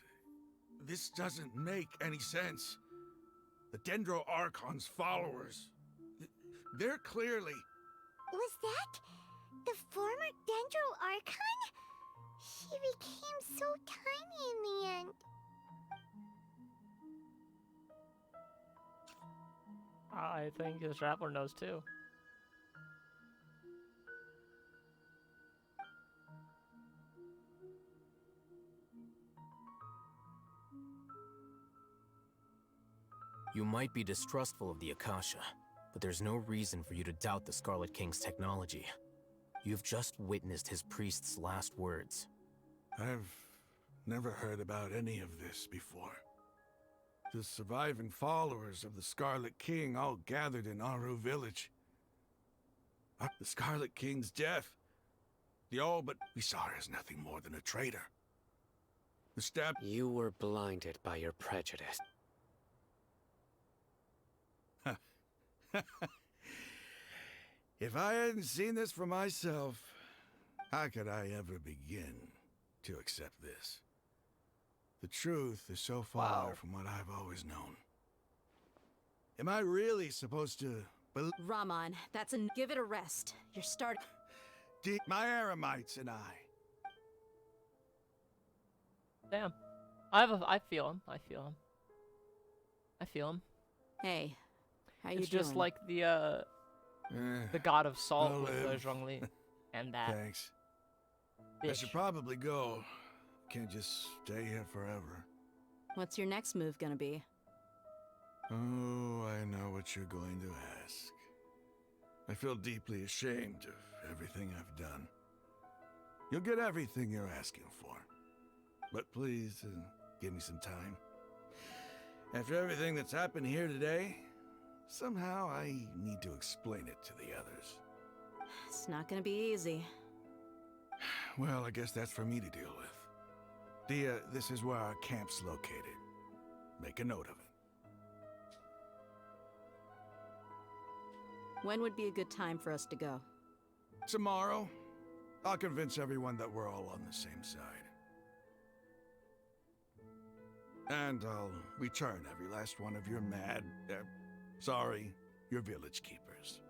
this doesn't make any sense. The Dendro Archon's followers, they're clearly... Was that the former Dendro Archon? She became so tiny in the end. I think the Traveler knows too. You might be distrustful of the Akasha, but there's no reason for you to doubt the Scarlet King's technology. You've just witnessed his priest's last words. I've never heard about any of this before. The surviving followers of the Scarlet King all gathered in Aru village. The Scarlet King's death, they all but we saw her as nothing more than a traitor. The stab... You were blinded by your prejudice. If I hadn't seen this for myself, how could I ever begin to accept this? The truth is so far from what I've always known. Am I really supposed to believe? Raman, that's a... Give it a rest. You're starting... My Eremites and I. Damn. I feel him. I feel him. I feel him. Hey, how you It's doing? just like the god of salt with Zhongli, and that. Thanks. I Bitch. should probably go. Can't just stay here forever. What's your next move gonna be? Oh, I know what you're going to ask. I feel deeply ashamed of everything I've done. You'll get everything you're asking for. But please, give me some time. After everything that's happened here today, somehow I need to explain it to the others. It's not gonna be easy. Well, I guess that's for me to deal with. Dia, this is where our camp's located. Make a note of it. When would be a good time for us to go? Tomorrow, I'll convince everyone that we're all on the same side. And I'll return every last one of your your village keepers.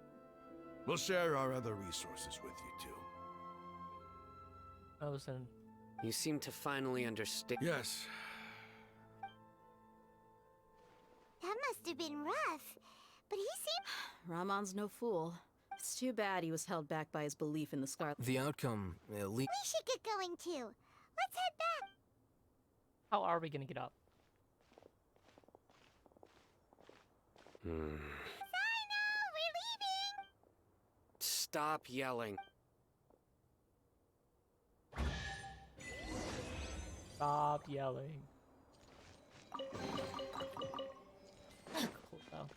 We'll share our other resources with you too. Ozen. You seem to finally understand. Yes. That must have been rough, but he seemed... Ramon's no fool. It's too bad he was held back by his belief in the Scarlet. The outcome, at least. We should get going too. Let's head back. How are we gonna get up? We're leaving. Stop yelling. Stop yelling. Cool though.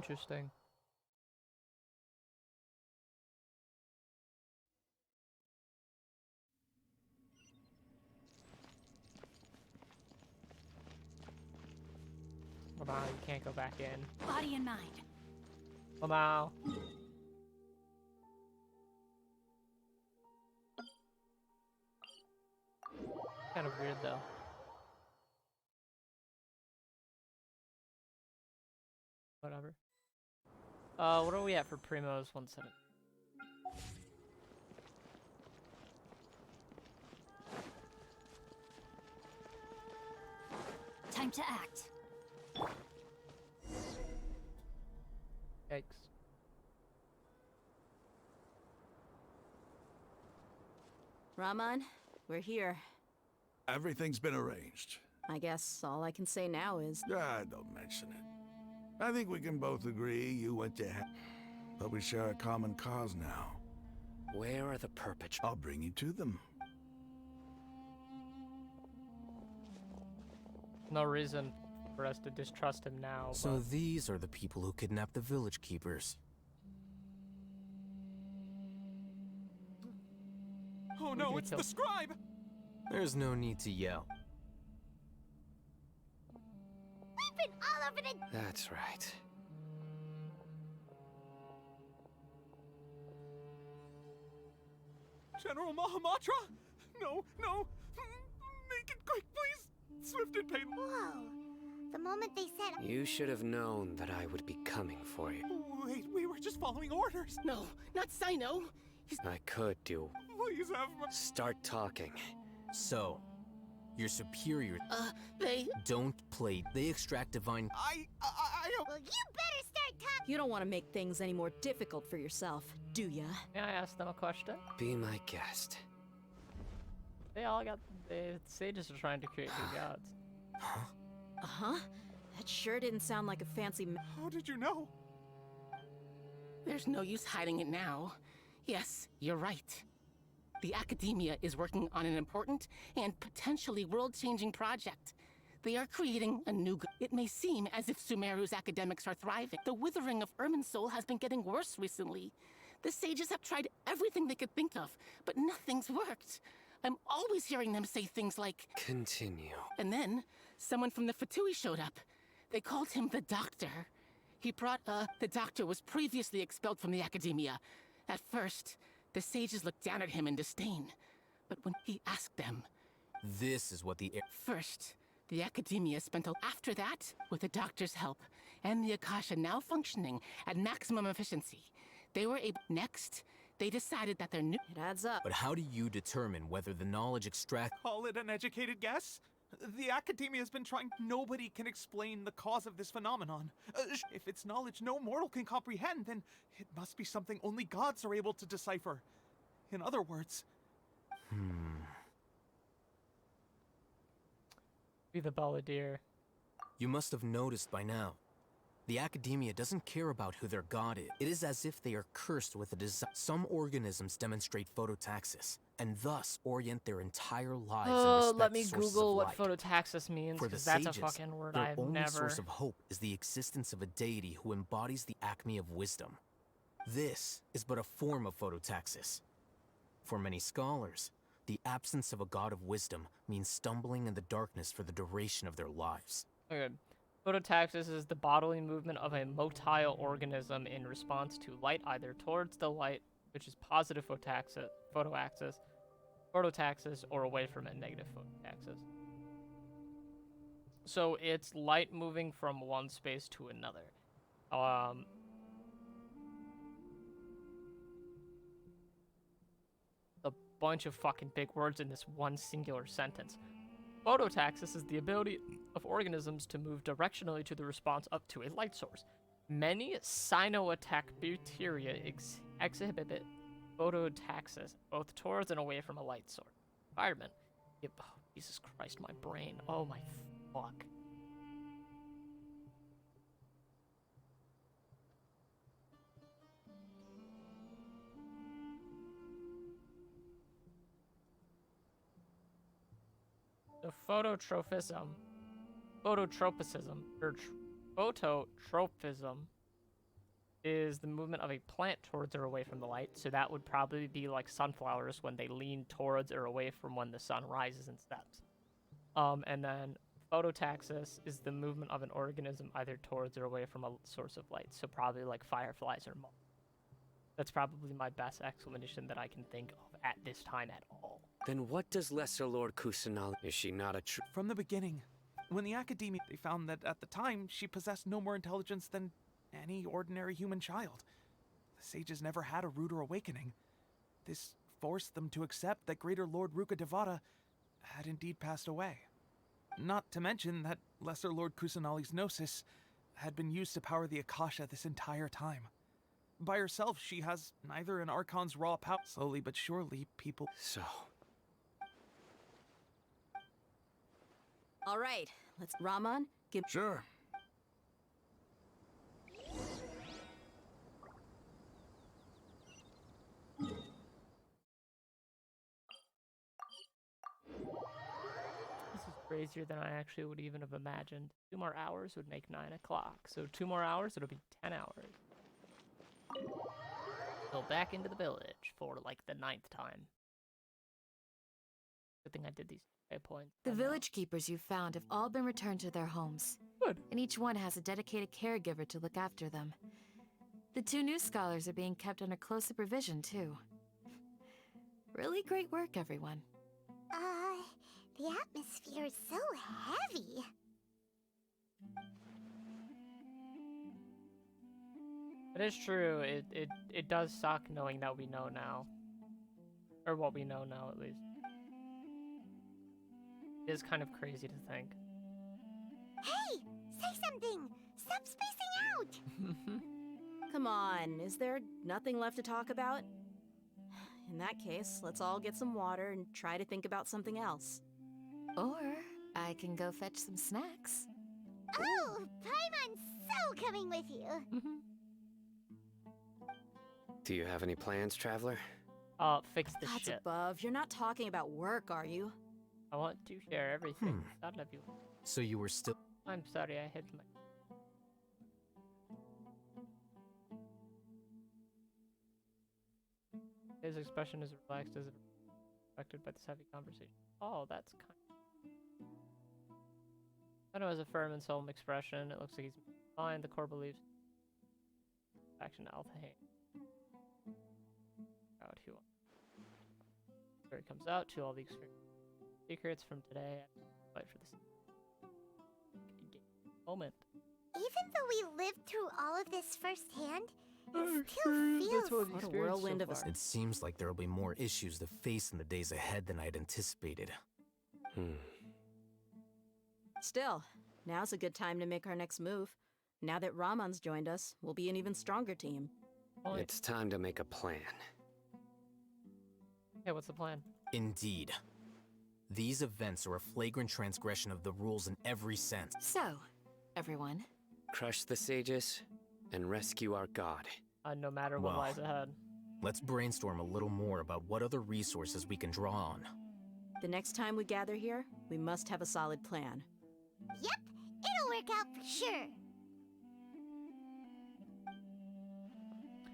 Interesting. Lamau, you can't go back in. Body and mind. Lamau. Kind of weird though. Whatever. What are we at for Primos 17? Time to act. Yikes. Ramon, we're here. Everything's been arranged. I guess all I can say now is... Don't mention it. I think we can both agree you went to hell. But we share a common cause now. Where are the perpetrators? I'll bring you to them. No reason for us to distrust him now. So these are the people who kidnapped the village keepers. Oh no, it's the scribe! There's no need to yell. We've been all over the... That's right. General Mahamatra? No, no! Make it quick, please! Swift and painless. Whoa. The moment they said... You should have known that I would be coming for you. Wait, we were just following orders. No, not Sino. I could do. Please have my... Start talking. So, your superior... They... Don't play. They extract divine... Well, you better start talking. You don't want to make things any more difficult for yourself, do ya? May I ask them a question? Be my guest. They all got... The sages are trying to create new gods. Uh-huh. That sure didn't sound like a fancy... How did you know? There's no use hiding it now. Yes, you're right. The Academia is working on an important and potentially world-changing project. They are creating a new... It may seem as if Sumeru's academics are thriving. The withering of Irminsul has been getting worse recently. The sages have tried everything they could think of, but nothing's worked. I'm always hearing them say things like... Continue. And then, someone from the Fatui showed up. They called him the Doctor. He brought, the Doctor was previously expelled from the Academia. At first, the sages looked down at him in disdain. But when he asked them... This is what the... First, the Academia spent after that, with the Doctor's help, and the Akasha now functioning at maximum efficiency, they were able... Next, they decided that their new... It adds up. But how do you determine whether the knowledge extract... Call it an educated guess? The Academia has been trying. Nobody can explain the cause of this phenomenon. If it's knowledge no mortal can comprehend, then it must be something only gods are able to decipher. In other words... Be the balladeer. You must have noticed by now. The Academia doesn't care about who their god is. It is as if they are cursed with a desire. Some organisms demonstrate phototaxis, and thus orient their entire lives in respect let me to sources Google of what light. phototaxis means, For the because that's a sages, fucking word their I've only never... source of hope is the existence of a deity who embodies the acme of wisdom. This is but a form of phototaxis. For many scholars, the absence of a god of wisdom means stumbling in the darkness for the duration of their lives. Okay. Phototaxis is the bodily movement of a motile organism in response to light, either towards the light, which is positive photoaxis, or away from it, negative photoaxis. So it's light moving from one space to another. A bunch of fucking big words in this one singular sentence. Phototaxis is the ability of organisms to move directionally to the response up to a light source. Many cyanoattack bacteria exhibit phototaxis, both towards and away from a light source. Environment. Yep. Oh, Jesus Christ, my brain. Oh my fuck. So phototropism, or phototrophism, is the movement of a plant towards or away from the light. So that would probably be like sunflowers when they lean towards or away from when the sun rises and sets. And then phototaxis is the movement of an organism either towards or away from a source of light. So probably like fireflies or moths. That's probably my best explanation that I can think of at this time at all. Then what does Lesser Lord Kusanali? Is she not a true... From the beginning, when the Academia, they found that at the time, she possessed no more intelligence than any ordinary human child. The sages never had a ruder awakening. This forced them to accept that Greater Lord Ruka Devata had indeed passed away. Not to mention that Lesser Lord Kusanali's Gnosis had been used to power the Akasha this entire time. By herself, she has neither an Archon's raw power. Slowly but surely, people... So... All right, let's... Raman, give... Sure. This is crazier than I actually would even have imagined. 2 more hours would make 9 o'clock. So 2 more hours, it'll be 10 hours. Go back into the village for like the 9th time. Good thing I did these points. The village keepers you found have all been returned to their homes. Good. And each one has a dedicated caregiver to look after them. The 2 new scholars are being kept under close supervision, too. Really great work, everyone. The atmosphere is so heavy. It is true. It does suck knowing that we know now. Or what we know now, at least. It is kind of crazy to think. Hey! Say something! Stop spacing out! Come on, is there nothing left to talk about? In that case, let's all get some water and try to think about something else. Or I can go fetch some snacks. Oh, Paimon's so coming with you! Do you have any plans, Traveler? Fix this That's shit. above. You're not talking about work, are you? I want to share everything. Not of you. So you were still... I'm sorry, I hid my... His expression is relaxed as... affected by this heavy conversation. Oh, that's kind of... Sino has a firm and solemn expression. It looks like he's fine. The core believes. Action Alpha Hain. Out who. Here it comes out to all the extreme secrets from today. Fight for this moment. Even though we lived through all of this firsthand, it still feels what a whirlwind of a... It seems like there will be more issues to face in the days ahead than I'd anticipated. Still, now's a good time to make our next move. Now that Ramon's joined us, we'll be an even stronger team. It's time to make a plan. Hey, what's the plan? Indeed. These events are a flagrant transgression of the rules in every sense. So, everyone. Crush the sages and rescue our god. No matter what lies ahead. Let's brainstorm a little more about what other resources we can draw on. The next time we gather here, we must have a solid plan. Yep, it'll work out for sure.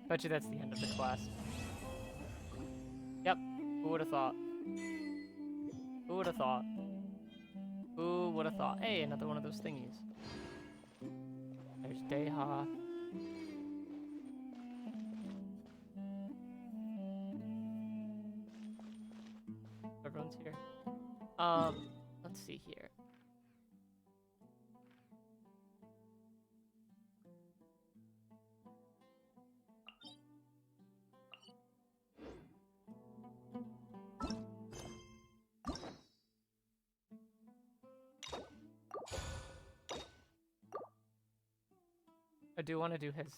Bet you that's the end of the class. Yep, who would have thought? Who would have thought? Who would have thought? Hey, another one of those thingies. There's Deha. Everyone's here. Let's see here. I do want to do his.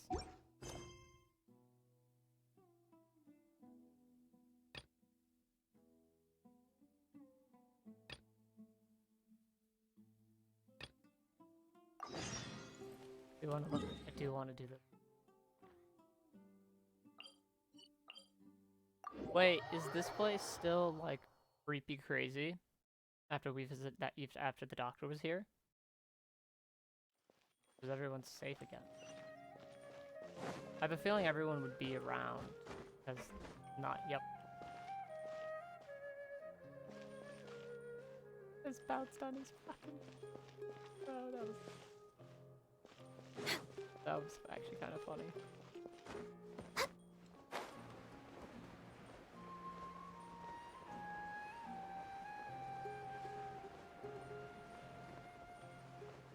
I do want to do this. Wait, is this place still like creepy crazy after we visited that after the doctor was here? Is everyone safe again? I have a feeling everyone would be around. Because not, yep. This bounced on his fucking... Oh, that was actually kind of funny.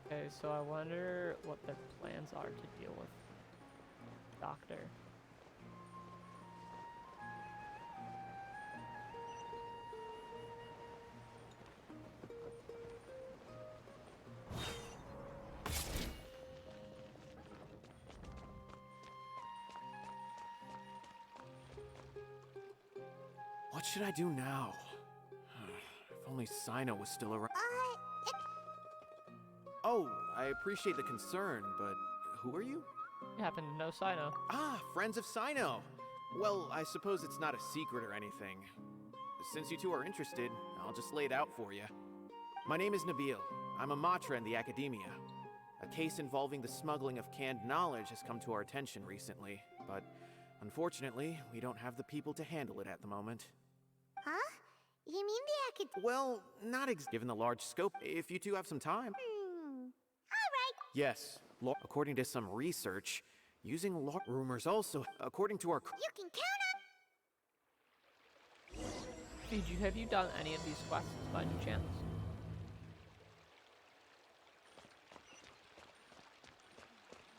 Okay, so I wonder what their plans are to deal with Doctor. What should I do now? If only Sino was still around. Oh, I appreciate the concern, but who are you? You happen to know Sino. Ah, friends of Sino. Well, I suppose it's not a secret or anything. Since you two are interested, I'll just lay it out for you. My name is Nabil. I'm a Matra in the Academia. A case involving the smuggling of canned knowledge has come to our attention recently, but unfortunately, we don't have the people to handle it at the moment. Huh? You mean the Academia? Well, not given the large scope, if you two have some time. Alright. Yes. According to some research, using rumors also, according to our... You can count on... Fiji, have you done any of these quests by any chance?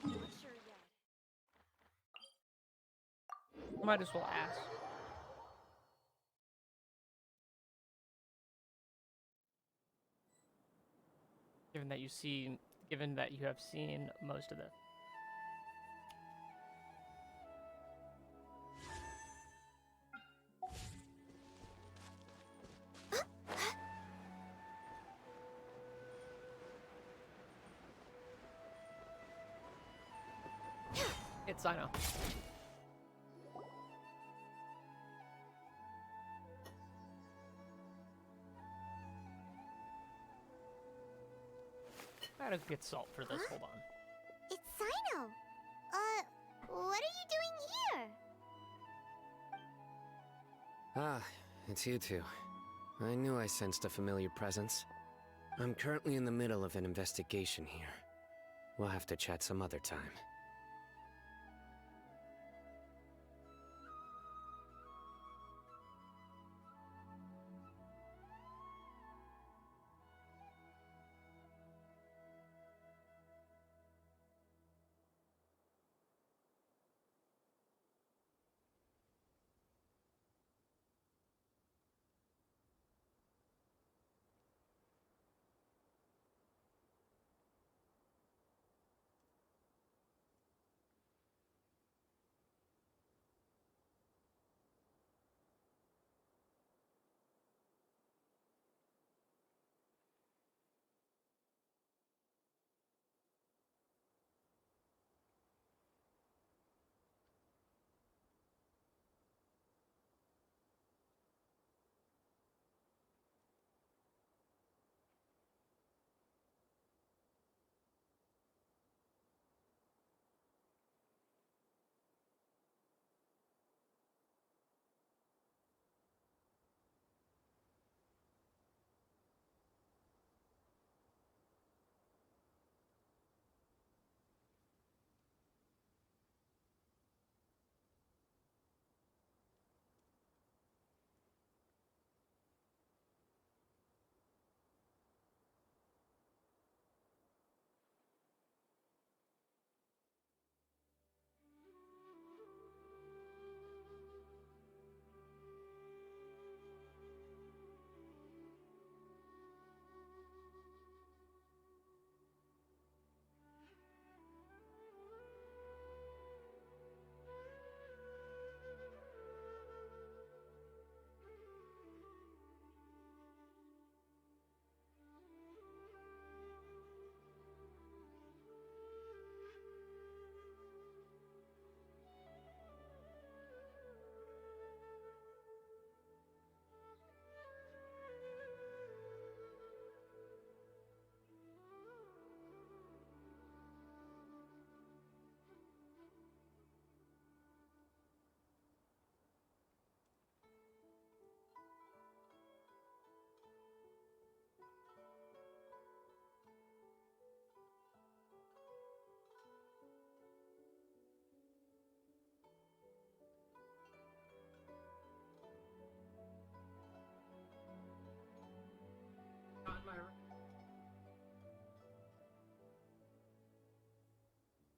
Not sure yet. Might as well ask. Given that you have seen most of this. It's Sino. Gotta get salt for this, hold on. It's Sino. What are you doing here? It's you two. I knew I sensed a familiar presence. I'm currently in the middle of an investigation here. We'll have to chat some other time.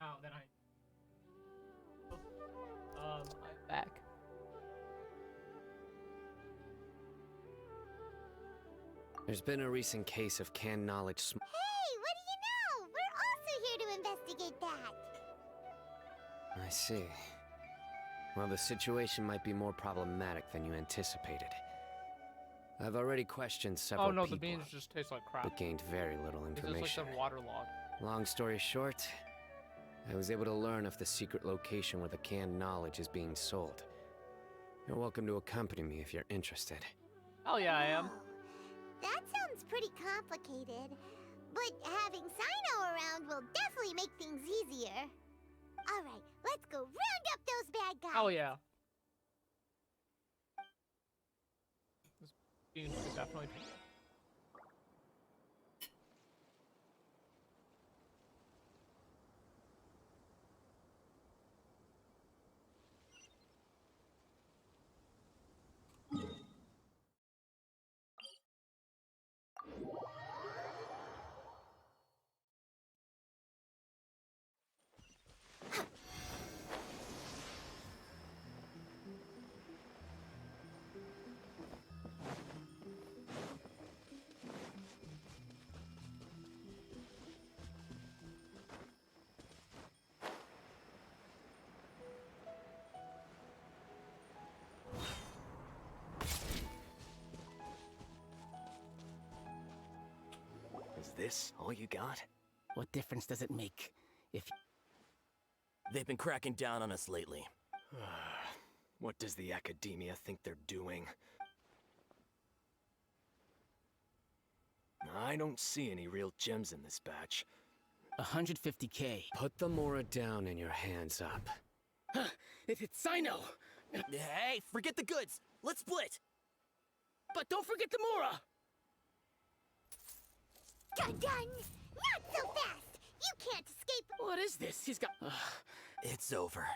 Oh, then I'm back. There's been a recent case of canned knowledge Hey, what do you know? We're also here to investigate that. I see. Well, the situation might be more problematic than you anticipated. I've already questioned several people. Oh no, the beans just taste like crap. But gained very little information. It's just like waterlogged. Long story short, I was able to learn of the secret location where the canned knowledge is being sold. You're welcome to accompany me if you're interested. Hell yeah, I am. That sounds pretty complicated, but having Sino around will definitely make things easier. All right, let's go round up those bad guys. Oh yeah. This beans could definitely. Is this all you got? What difference does it make if... They've been cracking down on us lately. What does the Academia think they're doing? I don't see any real gems in this batch. 150K. Put the Mora down and your hands up. It hit Sino! Hey, forget the goods! Let's split! But don't forget the Mora! Dun dun! Not so fast! You can't escape! What is this? He's got... It's over.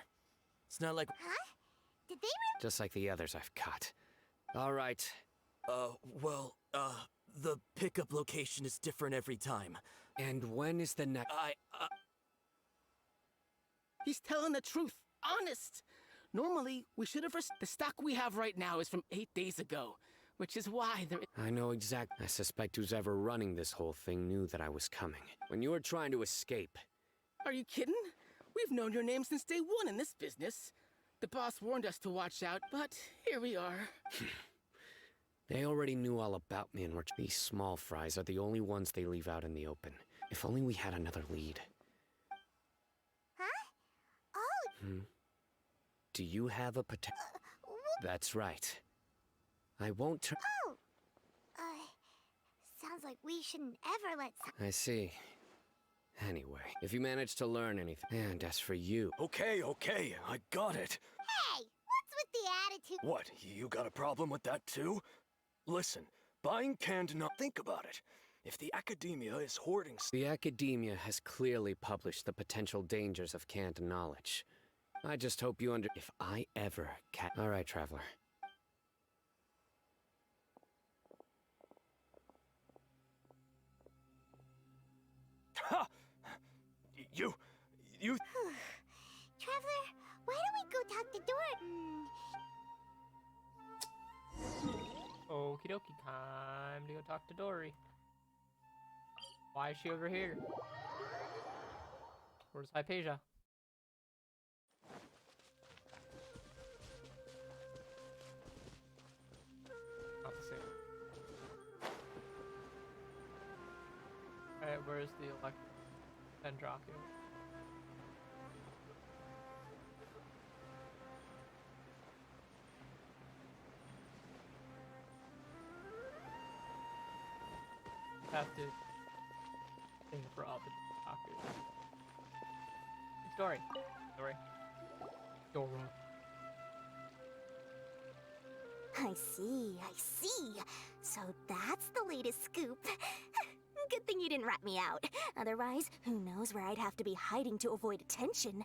It's not like... Huh? Did they really... Just like the others I've caught. All right. The pickup location is different every time. And when is the next... He's telling the truth. Honest! Normally, we should have... The stock we have right now is from 8 days ago, which is why there... I know exactly. I suspect who's ever running this whole thing knew that I was coming. When you were trying to escape. Are you kidding? We've known your name since day one in this business. The boss warned us to watch out, but here we are. They already knew all about me, and these small fries are the only ones they leave out in the open. If only we had another lead. Huh? Oh! Do you have a potential? That's right. I won't turn... Oh! Sounds like we shouldn't ever let I see. Anyway, if you manage to learn anything... And as for you... Okay, I got it. Hey! What's with the attitude? What, you got a problem with that too? Listen, buying canned not think about it. If the academia is hoarding... The academia has clearly published the potential dangers of canned knowledge. I just hope you If I ever All right, Traveler. Ha! You... Traveler, why don't we go talk to Dory? Okie dokie, time to go talk to Dory. Why is she over here? Where's Hypatia? Not the same. Alright, where's the Dendrochio? Have to think for all the Dendrochios. It's Dory. Dora. I see. So that's the latest scoop. Good thing you didn't rat me out. Otherwise, who knows where I'd have to be hiding to avoid attention.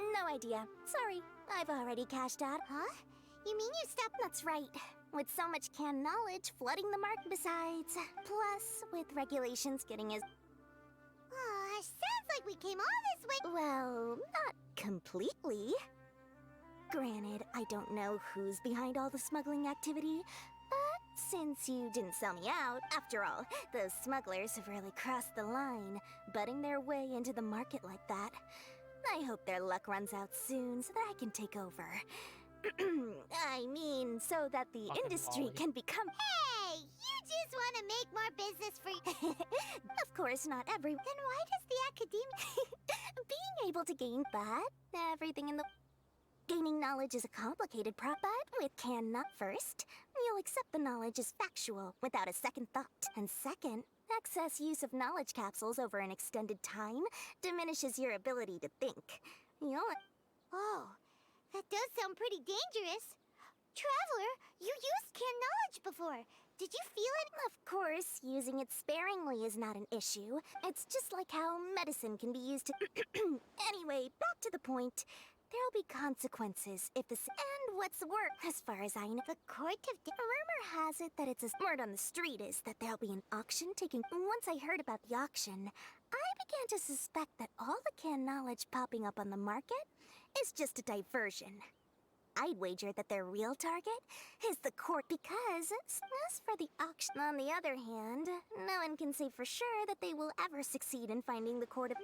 No idea. Sorry, I've already cashed out. Huh? You mean you stopped? That's right. With so much canned knowledge flooding the market besides. Plus, with regulations getting as... sounds like we came all this way... Well, not completely. Granted, I don't know who's behind all the smuggling activity, but since you didn't sell me out, after all, those smugglers have really crossed the line, butting their way into the market like that. I hope their luck runs out soon so that I can take over. I mean, so that the industry can become... Hey! You just want to make more business for you. Of course, not everyone. Then why does the academia... Being able to gain everything in the... Gaining knowledge is a complicated but with cannot first, you'll accept the knowledge as factual without a second thought. And second, excess use of knowledge capsules over an extended time diminishes your ability to think. Oh, that does sound pretty dangerous. Traveler, you used canned knowledge before. Did you feel it? Of course, using it sparingly is not an issue. It's just like how medicine can be used to... Anyway, back to the point. There'll be consequences if this... And what's worse, as far as I know, the court of... Rumor has it that it's word on the street is that there'll be an auction taking... Once I heard about the auction, I began to suspect that all the canned knowledge popping up on the market is just a diversion. I'd wager that their real target is the court because, as for the auction, on the other hand, no one can say for sure that they will ever succeed in finding the court of...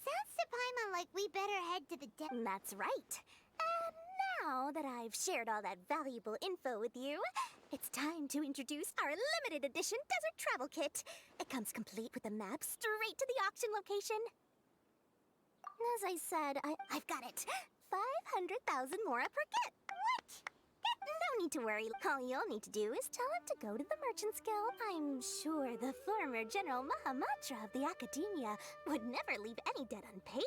Sounds to Paimon like we better head to the That's right. And now that I've shared all that valuable info with you, it's time to introduce our limited edition desert travel kit. It comes complete with a map straight to the auction location. As I said, I've got it. 500,000 mora per kit. What? No need to worry. All you'll need to do is tell him to go to the Merchant's Guild. I'm sure the former General Mahamatra of the Academia would never leave any debt unpaid.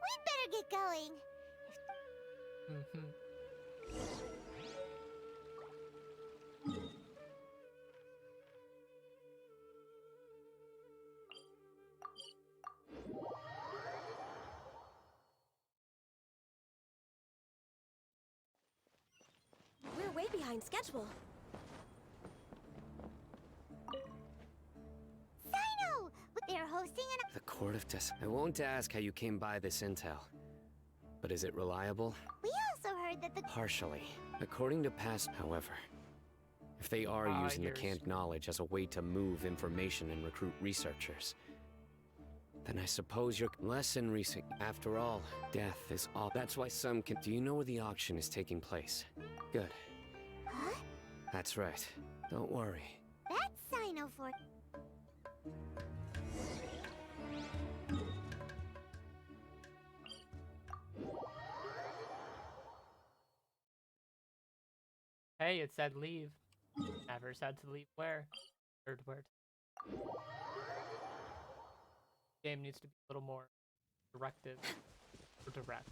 We'd better get going. behind schedule. Sino! They're hosting an... The Court of I won't ask how you came by this intel. But is it reliable? We also heard that the... Partially. According to past, however. If they are using the canned knowledge as a way to move information and recruit researchers, then I suppose you're less in recent. After all, death is all. That's why some can. Do you know where the auction is taking place? Good. Huh? That's right. Don't worry. That's Sino for... Hey, it said leave. Never said to leave where. Third word. Game needs to be a little more directive or direct.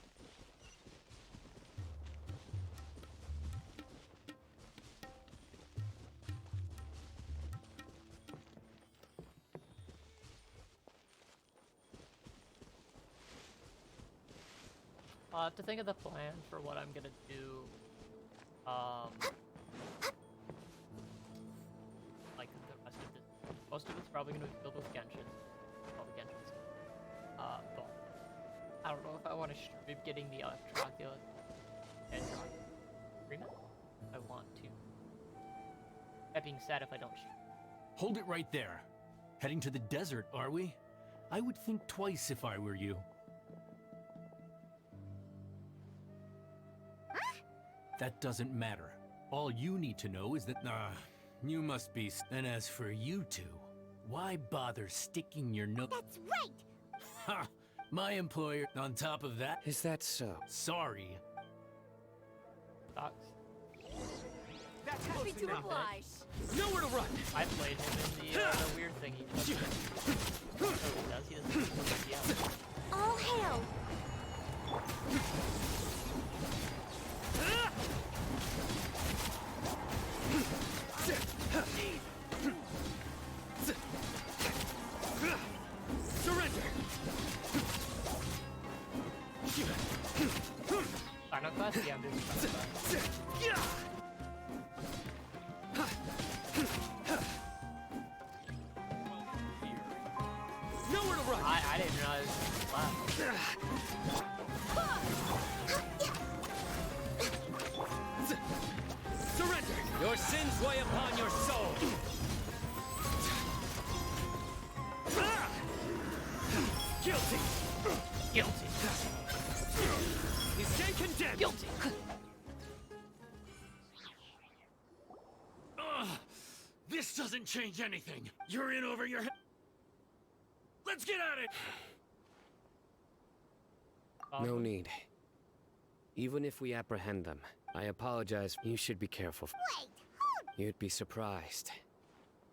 I'll have to think of the plan for what I'm gonna do. Like the rest of this. Most of it's probably gonna be filled with Genshin. All the Genshins. But I don't know if I want to stream getting the Dracula and Dracula agreement. I want to. That being said, if I don't Hold it right there. Heading to the desert, are we? I would think twice if I were you. That doesn't matter. All you need to know is that, you must be. And as for you two, why bother sticking your nose? That's right! Ha! My employer, on top of that. Is that so? Sorry. Thoughts? That's happy to oblige. Nowhere to run! I played him in the weird thing he does. Oh, he does? He doesn't. Yeah. All hail! Surrender! Final class? Yeah, I'm doing final class. Nowhere to run! I didn't realize it was left. Surrender! Your sins weigh upon your soul! Guilty! Guilty. You stand condemned! Guilty. This doesn't change anything. You're in over your head. Let's get at it! No need. Even if we apprehend them, I apologize. You should be careful. Wait, You'd be surprised.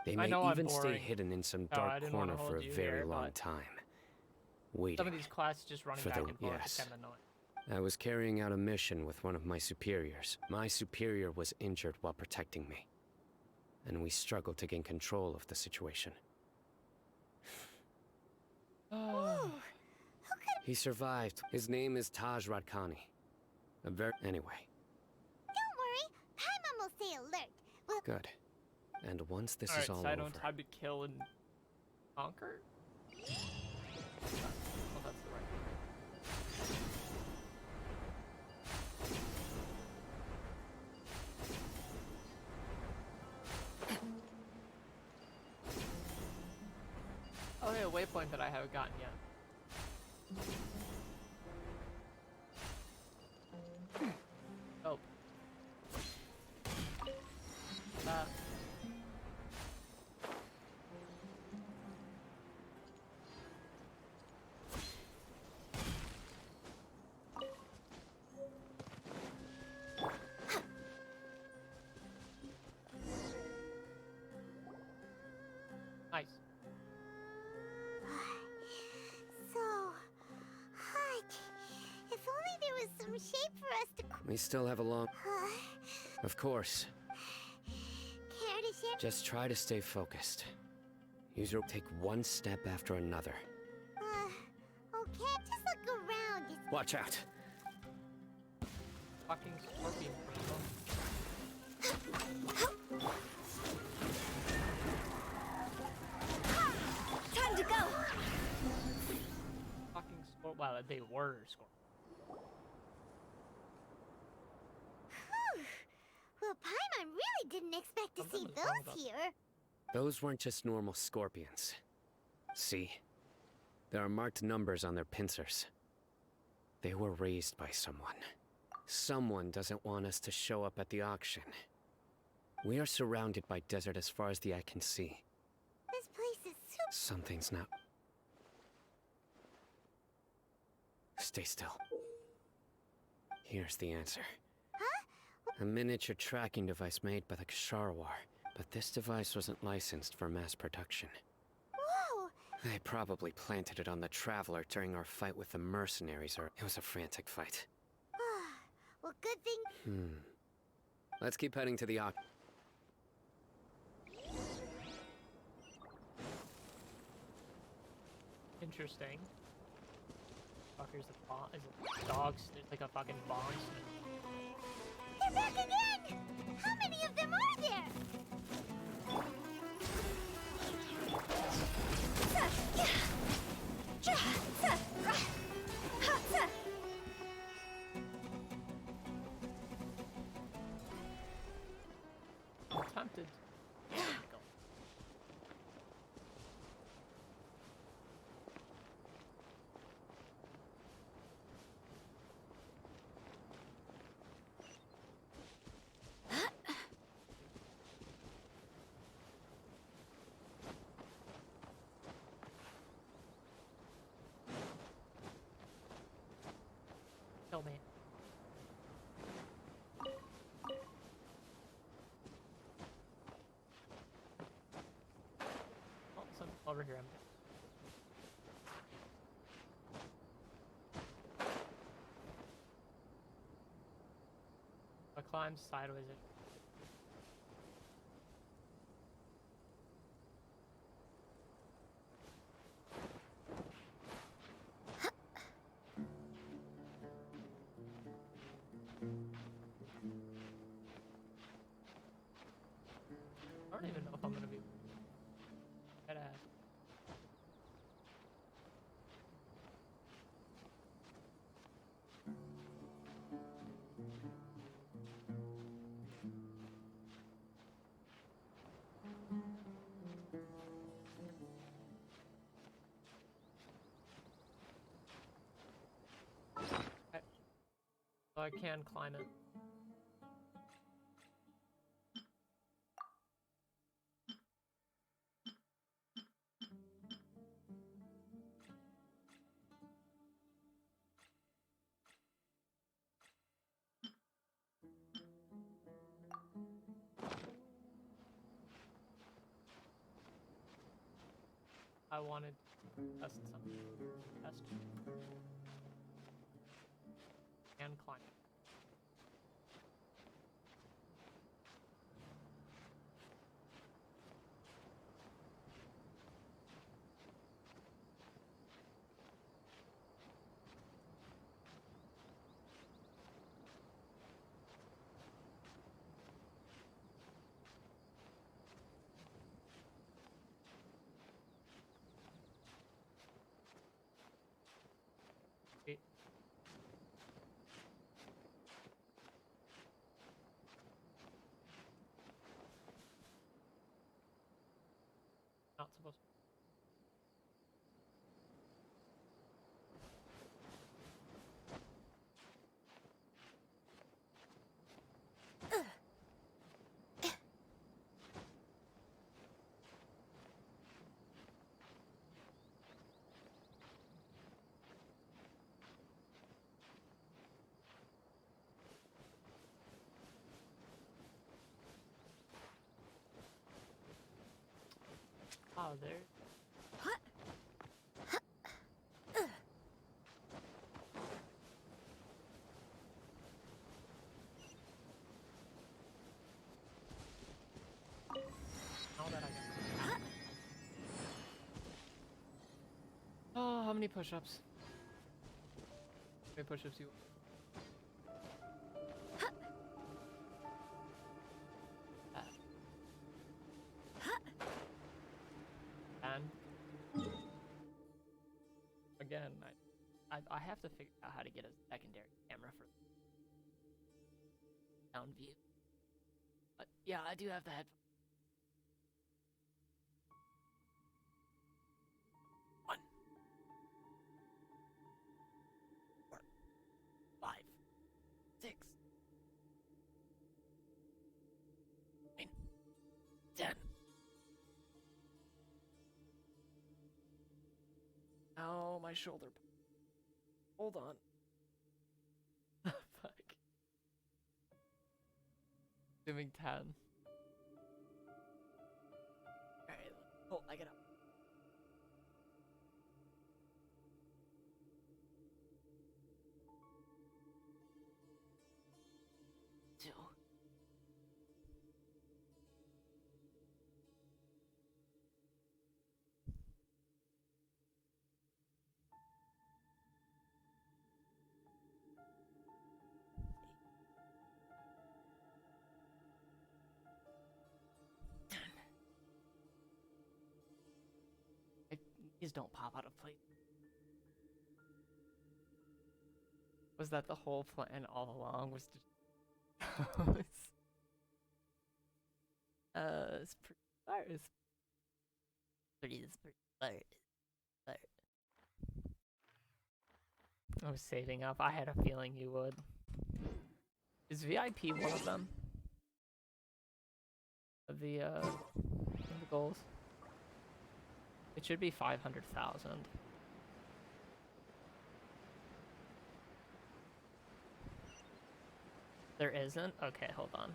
They I may know I'm even stay boring. hidden in some Oh, I dark didn't wanna corner for hold a you very here, long but time. Waiting. Some of these classes just running for back the- and forth yes. is kind of annoying. I was carrying out a mission with one of my superiors. My superior was injured while protecting me, and we struggled to gain control of the situation. He survived. His name is Taj Radkani. Anyway, don't worry. Paimon will stay alert. We'll... good. And once this Alright, is all so I over... don't time to kill and conquer? Well, that's the right Oh, yeah, a waypoint that I haven't gotten yet. Oh. Nice. So hot. If only there was some shape for us to... We still have a long... Of course. Care to share? Just try to stay focused. User take one step after another. Okay, just look around. Watch out. Fucking scorpion. Time to go. Fucking score. Wow, they were score. Well, Paimon really didn't expect to see those here. Those weren't just normal scorpions. See? There are marked numbers on their pincers. They were raised by someone. Someone doesn't want us to show up at the auction. We are surrounded by desert as far as the eye can see. This place is super... Something's not... Stay still. Here's the answer. A miniature tracking device made by the Ksharawar, but this device wasn't licensed for mass production. Whoa! They probably planted it on the Traveler during our fight with the mercenaries, or it was a frantic fight. Well, good thing... Let's keep heading to the auction. Interesting. Fuckers, the bomb. Is it dogs? It's like a fucking bomb. They're back again! How many of them are there? I'm tempted. Kill me. Oh, some over here. I climbed sideways. I don't even know if I'm gonna be dead ass. Okay. So I can climb it. I wanted to test something. Test. And climb it. Not supposed to. Oh, there. Now that I got. Oh, how many push-ups? How many push-ups you? again, I have to figure out how to get a secondary camera for sound view. But yeah, I do have the headphones. 1, 4, 5, 6, 9, 10. Oh, my shoulder. Hold on. Fuck. Doing 10. Alright, oh, I get up. Two. These don't pop out of place. Was that the whole plan all along? Was to it's pretty smart. It's pretty smart. I was saving up. I had a feeling you would. Is VIP one of them? Of the goals? It should be 500,000. There isn't? Okay, hold on.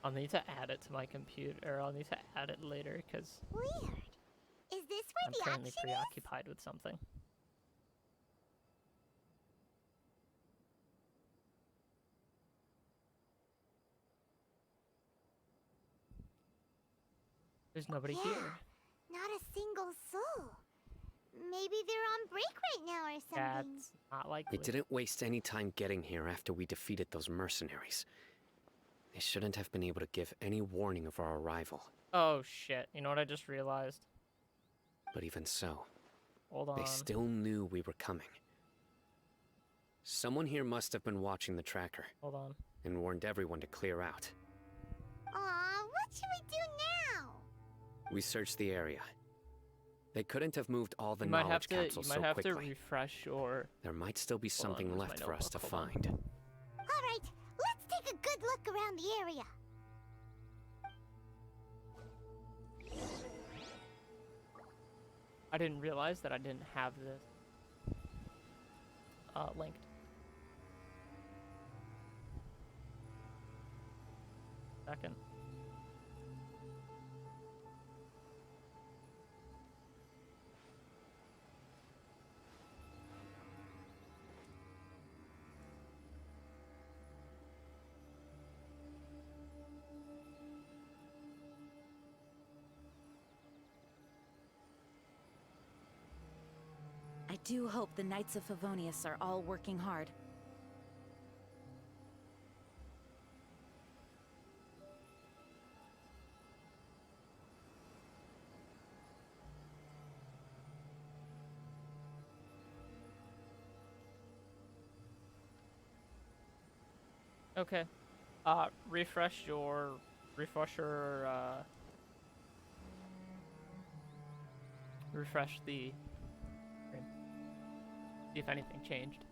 I'll need to add it to my computer, or I'll need to add it later, because Weird. Is this where I'm the currently action preoccupied with something. There's nobody here. Not a single soul. Maybe they're on break right now or something. That's not likely. They didn't waste any time getting here after we defeated those mercenaries. They shouldn't have been able to give any warning of our arrival. Oh shit, you know what I just realized? But even so, Hold on. they still knew we were coming. Someone here must have been watching the tracker. Hold on. And warned everyone to clear out. Aw, what should we do now? We searched the area. They couldn't have moved all the You might have knowledge to. capsules You so might have quickly. to refresh your. There might still be something where's my left for us to notebook? Hold on. find. All right, let's take a good look around the area. I didn't realize that I didn't have this linked. Second. I do hope the Knights of Favonius are all working hard. Okay. Refresh your refresh the screen. See if anything changed.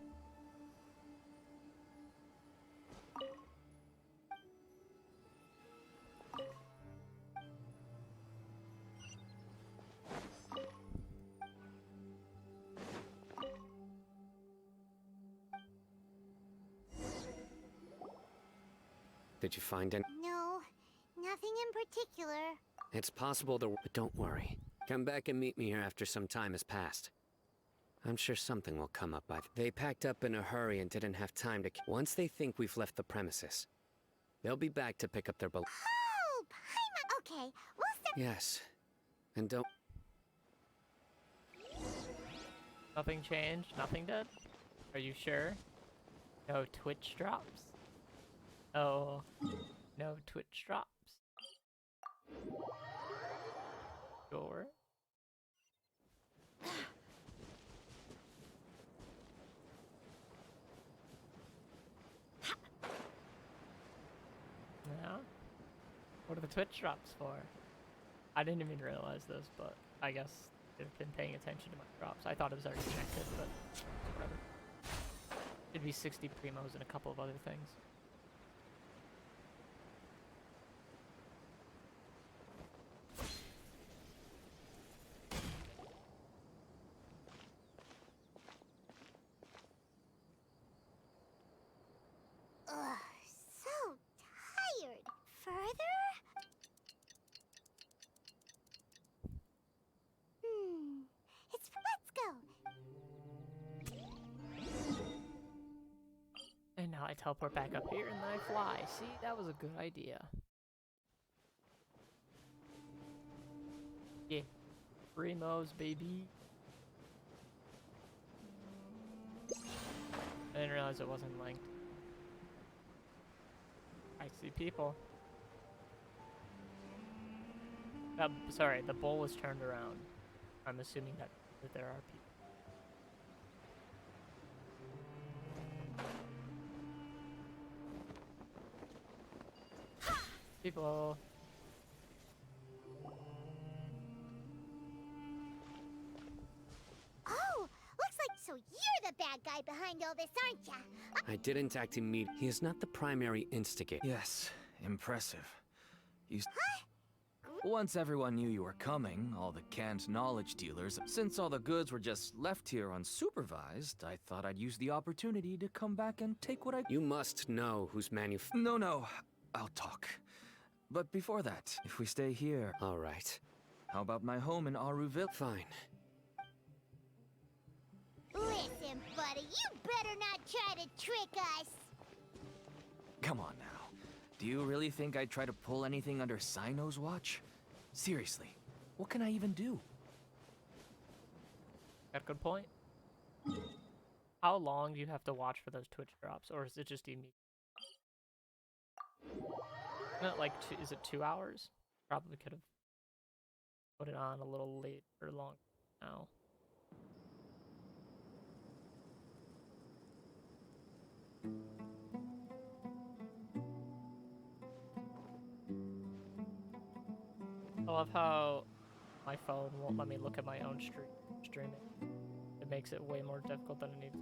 Did you find any? No, nothing in particular. It's possible there, but don't worry. Come back and meet me here after some time has passed. I'm sure something will come up. They packed up in a hurry and didn't have time to. Once they think we've left the premises, they'll be back to pick up their Oh, Paimon. Okay, we'll start. Yes, and don't. Nothing changed? Nothing did? Are you sure? No Twitch drops? Oh, no Twitch drops. Sure. Yeah. What are the Twitch drops for? I didn't even realize this, but I guess they've been paying attention to my drops. I thought it was already connected, but whatever. It'd be 60 primos and a couple of other things. Ugh, so tired. Further? Let's go. And now I teleport back up here and then I fly. See, that was a good idea. Yeah. Primos, baby. I didn't realize it wasn't linked. I see people. Sorry, the bowl is turned around. I'm assuming that there are people. People. Oh, looks like so you're the bad guy behind all this, aren't ya? I didn't act immediately. He is not the primary instigator. Yes, impressive. Once everyone knew you were coming, all the canned knowledge dealers, since all the goods were just left here unsupervised, I thought I'd use the opportunity to come back and take what I— You must know who's No, I'll talk. But before that, if we stay here— All right. How about my home in Aruville? Fine. Listen, buddy, you better not try to trick us. Come on now. Do you really think I'd try to pull anything under Sino's watch? Seriously, what can I even do? Got a good point. How long do you have to watch for those Twitch drops, or is it just immediate? Not like is it 2 hours? Probably could have put it on a little late or long now. I love how my phone won't let me look at my own streaming. It makes it way more difficult than it needs.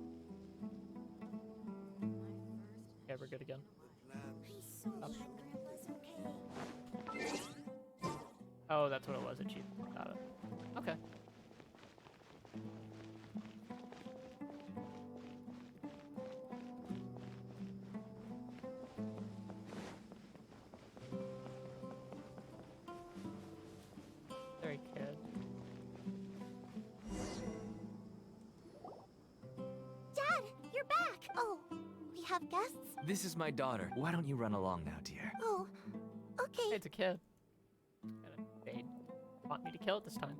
Okay, we're good again. Up. Oh, that's what it was. Achievement. Got it. Okay. Very kid. Dad, you're back. Oh, we have guests? This is my daughter. Why don't you run along now, dear? Oh, okay. Hey, it's a kid. They want me to kill it this time.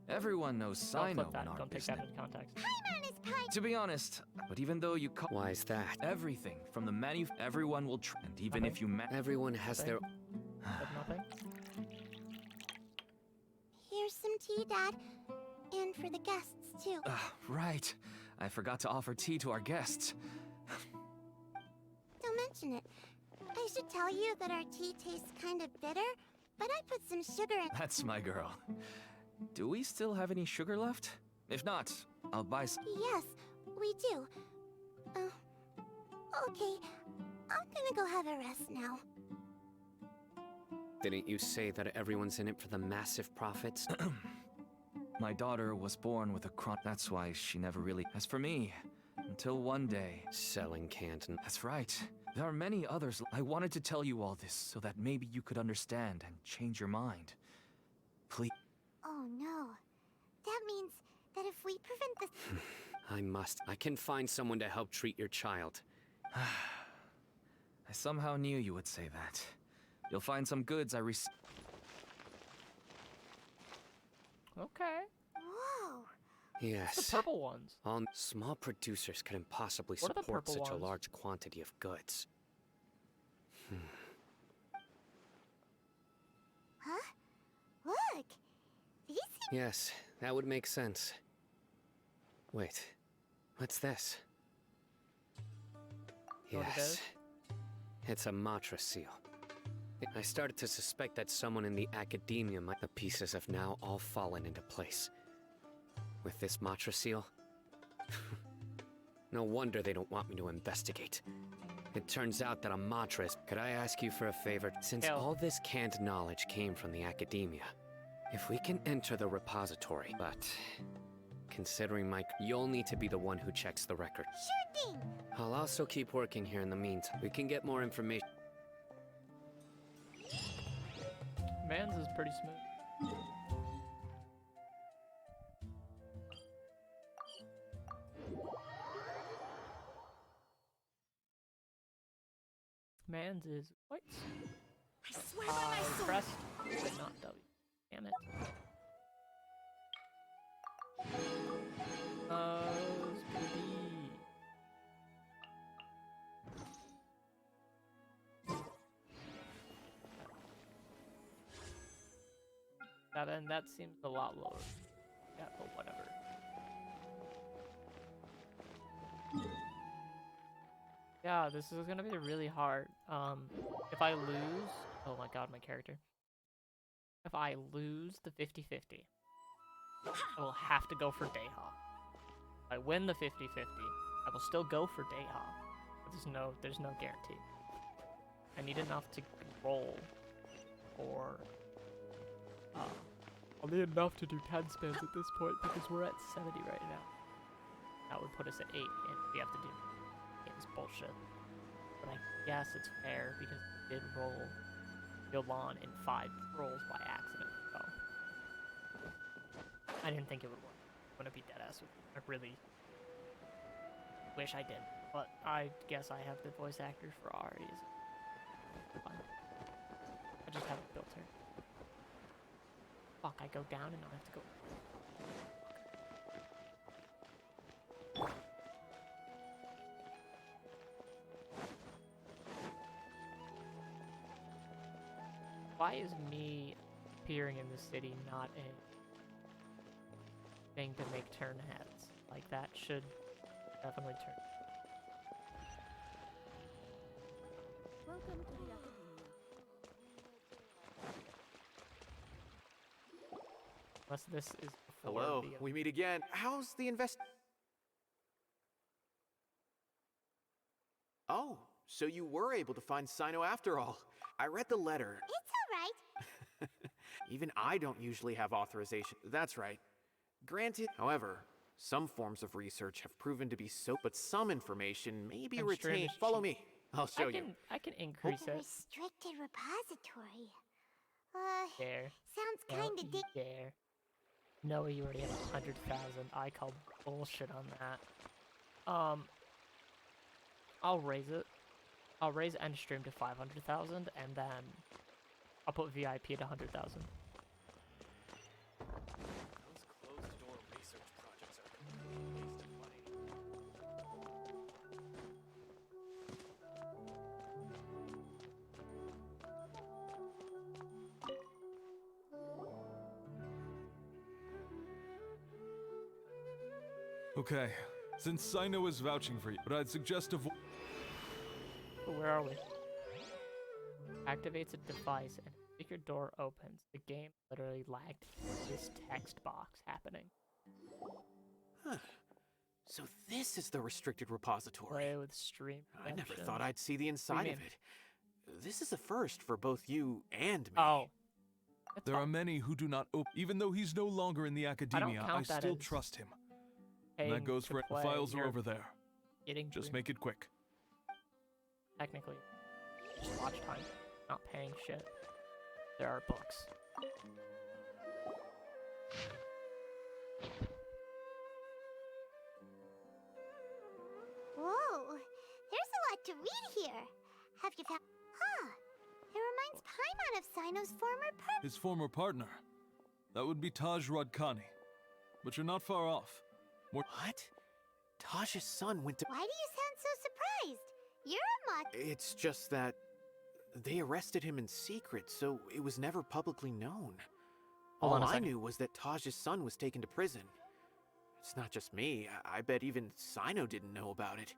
Everyone knows Don't Sino clip that. in our Don't take business. that into context. Paimon is kind. To be honest, but even though you call— Why is that? Everything from the everyone will and even if you Everyone has their— Said nothing. Here's some tea, Dad. And for the guests, too. Right. I forgot to offer tea to our guests. Don't mention it. I should tell you that our tea tastes kind of bitter, but I put some sugar in— That's my girl. Do we still have any sugar left? If not, I'll buy some. Yes, we do. Okay. I'm gonna go have a rest now. Didn't you say that everyone's in it for the massive profits? My daughter was born with a that's why she never really— As for me, until one day— Selling Canton. That's right. There are many others. I wanted to tell you all this so that maybe you could understand and change your mind. Please. Oh no. That means that if we prevent this— I must. I can find someone to help treat your child. I somehow knew you would say that. You'll find some goods I received. Okay. Whoa. Yes. The purple ones. All small producers couldn't possibly What are the support purple such a ones? large quantity of goods. Huh? Look! These Yes, that would make sense. Wait, what's this? Know what it Yes, is? it's a Matra seal. I started to suspect that someone in the academia might. The pieces have now all fallen into place. With this Matra seal, no wonder they don't want me to investigate. It turns out that a Matra is. Could I ask you for a favor? Since all this canned knowledge came from the academia, if we can enter the repository, but considering you'll need to be the one who checks the record. Sure thing! I'll also keep working here in the meantime. We can get more information. Mans is pretty smooth. Mans is quite smooth. I swear by my sword! Pressed, but not W. Damn it. That seems a lot lower. Yeah, but whatever. Yeah, this is gonna be really hard. If I lose, oh my god, my character. If I lose the 50-50, I will have to go for Deha. If I win the 50-50, I will still go for Deha. But there's no guarantee. I need enough to roll for I'll need enough to do 10 spins at this point because we're at 70 right now. That would put us at 8, and we have to do game's bullshit. But I guess it's fair because we did roll Yolan in 5 rolls by accident, so I didn't think it would work. I'm gonna be deadass with it. I really wish I did, but I guess I have the voice actor for Ari. Fine. I just haven't built her. Fuck, I go down and I have to go. Why is me appearing in the city not a thing to make turn heads? Like, that should definitely turn. Welcome to the Academia. Unless this is before Hello, the, we meet again. How's the Oh, so you were able to find Sino after all. I read the letter. It's alright. Even I don't usually have authorization. That's right. Granted, however, some forms of research have proven to be so, but some information may be retained. Follow me. I'll show you. I can increase The it. restricted repository. There. Sounds kinda Don't you dare. No, you already have 100,000. I call bullshit on that. I'll raise it. I'll raise Endstream to 500,000, and then I'll put VIP at 100,000. Those closed-door research projects are a waste of money. Okay, since Sino is vouching for you, but I'd suggest Where are we? Activates a device and a secret door opens. The game literally lagged. This text box happening. Huh. So this is the restricted repository. Play with stream. I never options. thought I'd see the inside mean? of it. This is a first for both you and me. Oh. there are many who do not open. Even though he's no longer in the academia, I count that still as trust him. And that paying goes to for play. the files are You're over there. getting Just green. make it quick. Technically, just watch time. Not paying shit. There are books. Whoa, there's a lot to read here. Have you found? Huh. It reminds Paimon of Sino's former His former partner. That would be Taj Radkani. But you're not far off. What? Taj's son went to. Why do you sound so surprised? You're a Matra. It's just that They arrested him in secret, so it was never publicly known. Hold on All a I second. knew was that Taj's son was taken to prison. It's not just me. I bet even Sino didn't know about it.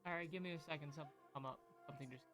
Alright, give me a second. Something come up. Something just.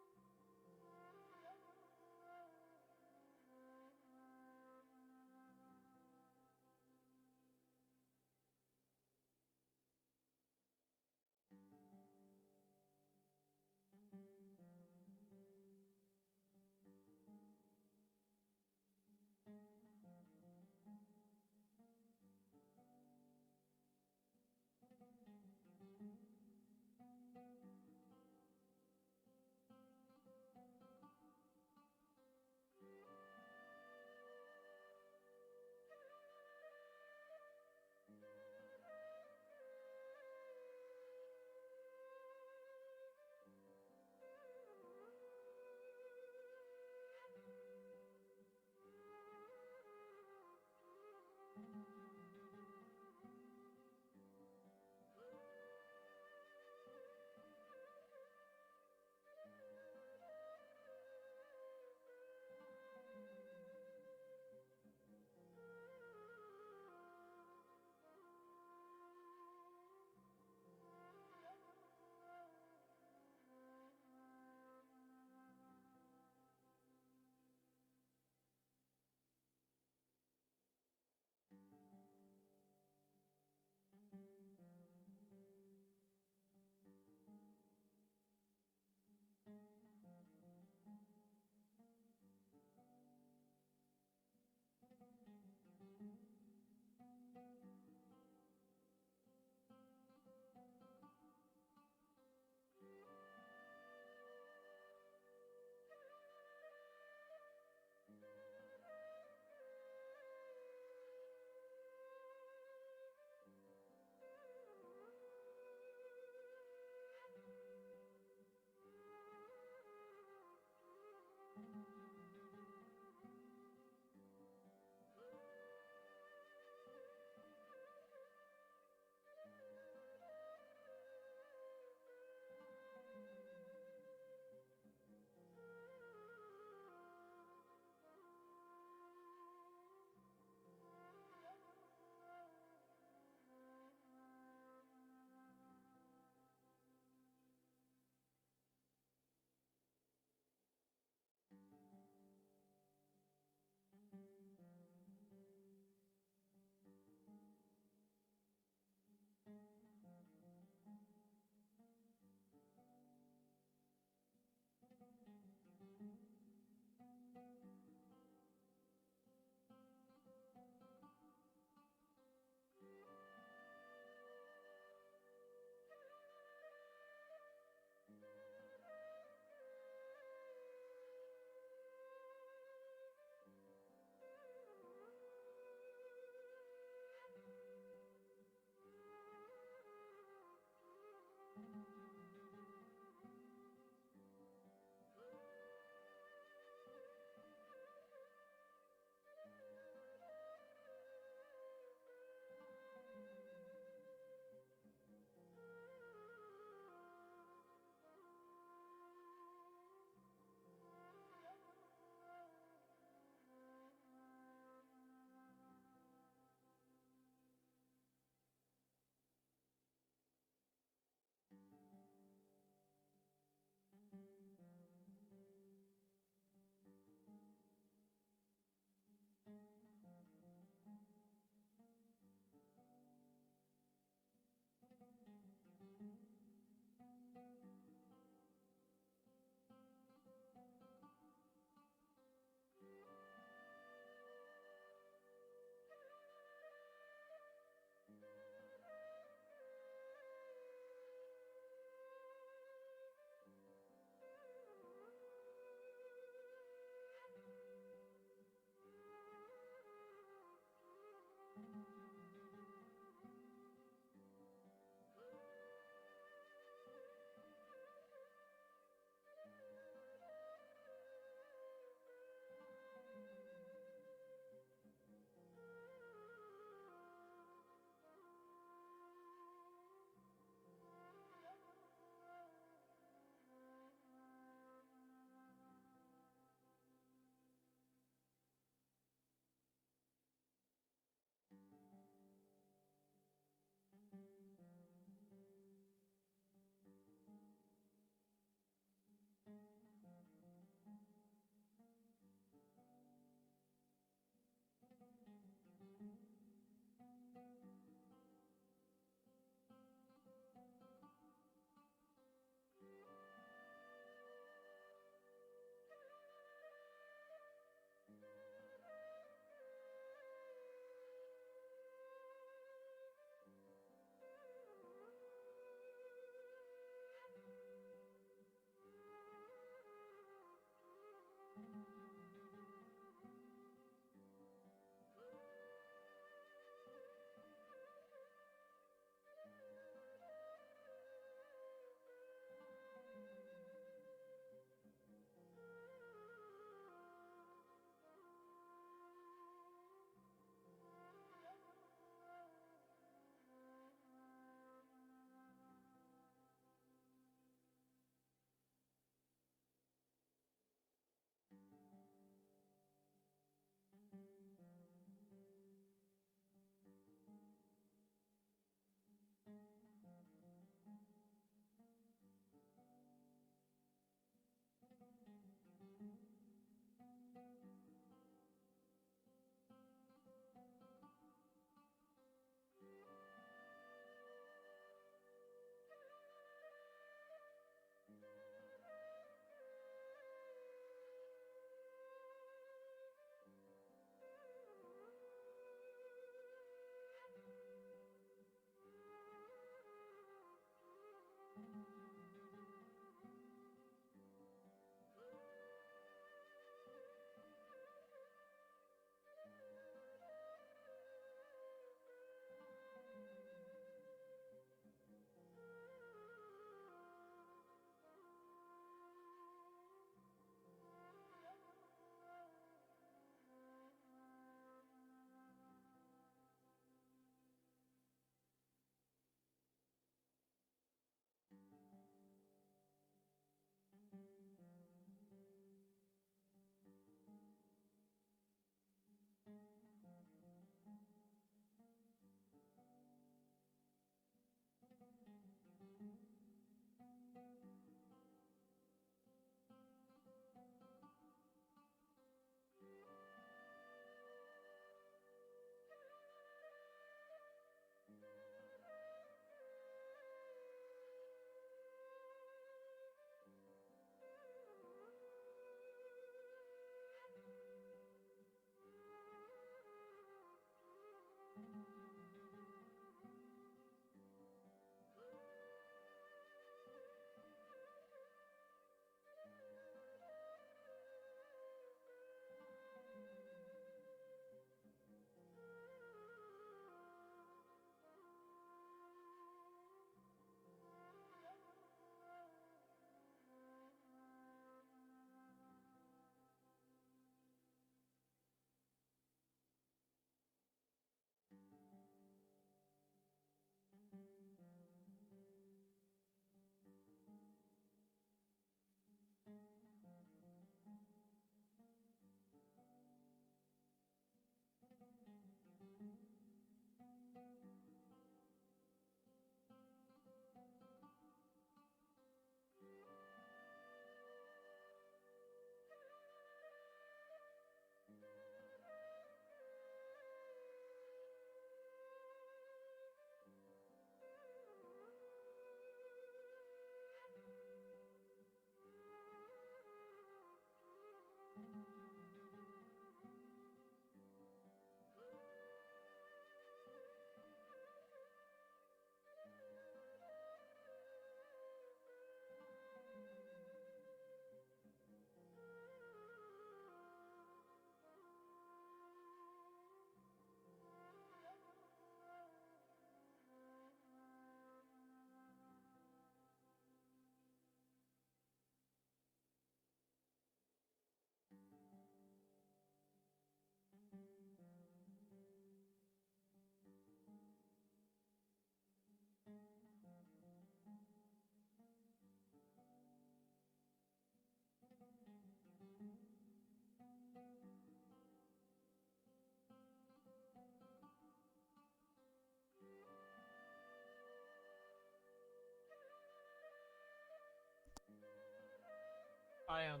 I am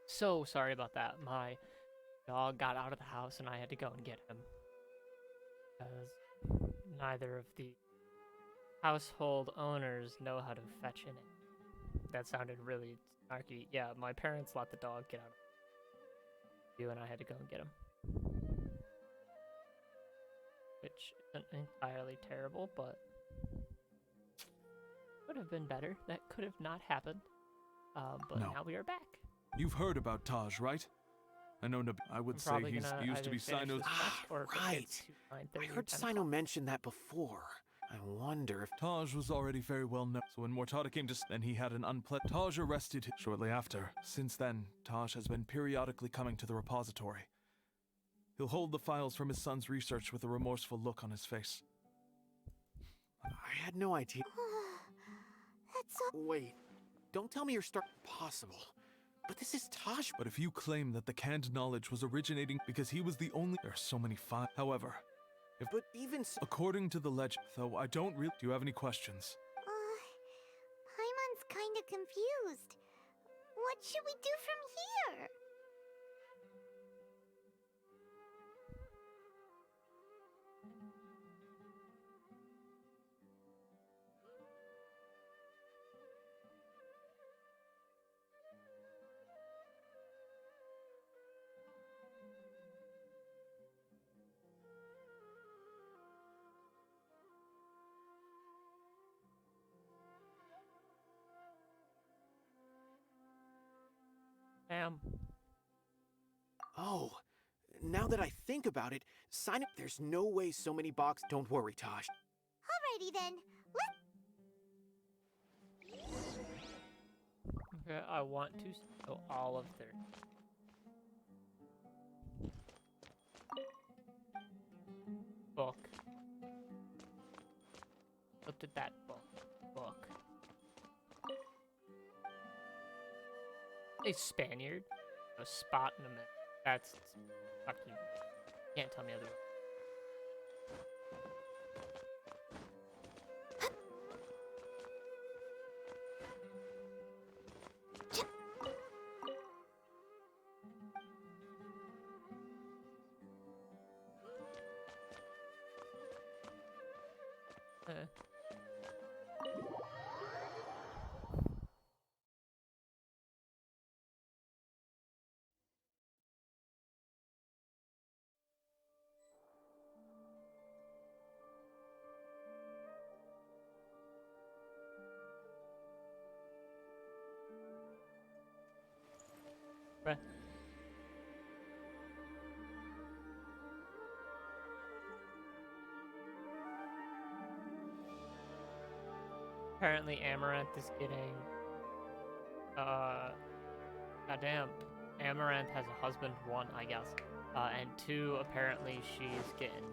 so sorry about that. My dog got out of the house and I had to go and get him. Because neither of the household owners know how to fetch in it. That sounded really snarky. Yeah, my parents let the dog get out of you and I had to go and get him. Which isn't entirely terrible, but could have been better. That could have not happened. But No. now we are back. You've heard about Taj, right? I know I would say Probably he's gonna used to either be finish Sino's. this match or if it Right. gets to 9:30 I or heard 10 Sino mention that before. I wonder if Taj was already very well known, so when Mortada came to then he had an unpleasant. Taj arrested him shortly after. Since then, Taj has been periodically coming to the repository. He'll hold the files from his son's research with a remorseful look on his face. I had no idea. That's so... Wait, don't tell me you're possible. But this is Taj. But if you claim that the canned knowledge was originating because he was the only... There are so many files. However, if... But even so... According to the legend, though I don't really... Do you have any questions? Paimon's kinda confused. What should we do from here? Oh, now that I think about it, there's no way so many boxes. Don't worry, Taj. Alrighty then. Okay, I want to know all of their... book. Looked at that book. A Spaniard? A spot in a minute. That's fucking... Can't tell me otherwise. Right. Apparently Amaranth is getting, goddamn, Amaranth has a husband, 1, I guess, and 2, apparently she's getting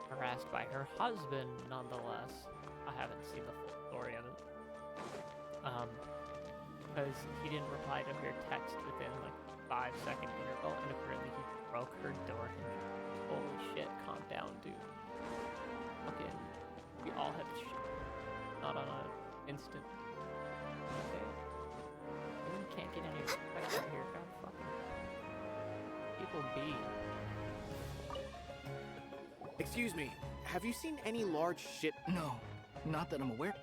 harassed by her husband, nonetheless. I haven't seen the full story of it. Because he didn't reply to her text within, like, 5-second interval, and apparently he broke her door hinge. Holy shit, calm down, dude. Fucking, we all have shit. Not on an instant. Okay. You can't get any respect out here, god fucking. People be. Excuse me, have you seen any large ship? No, not that I'm aware.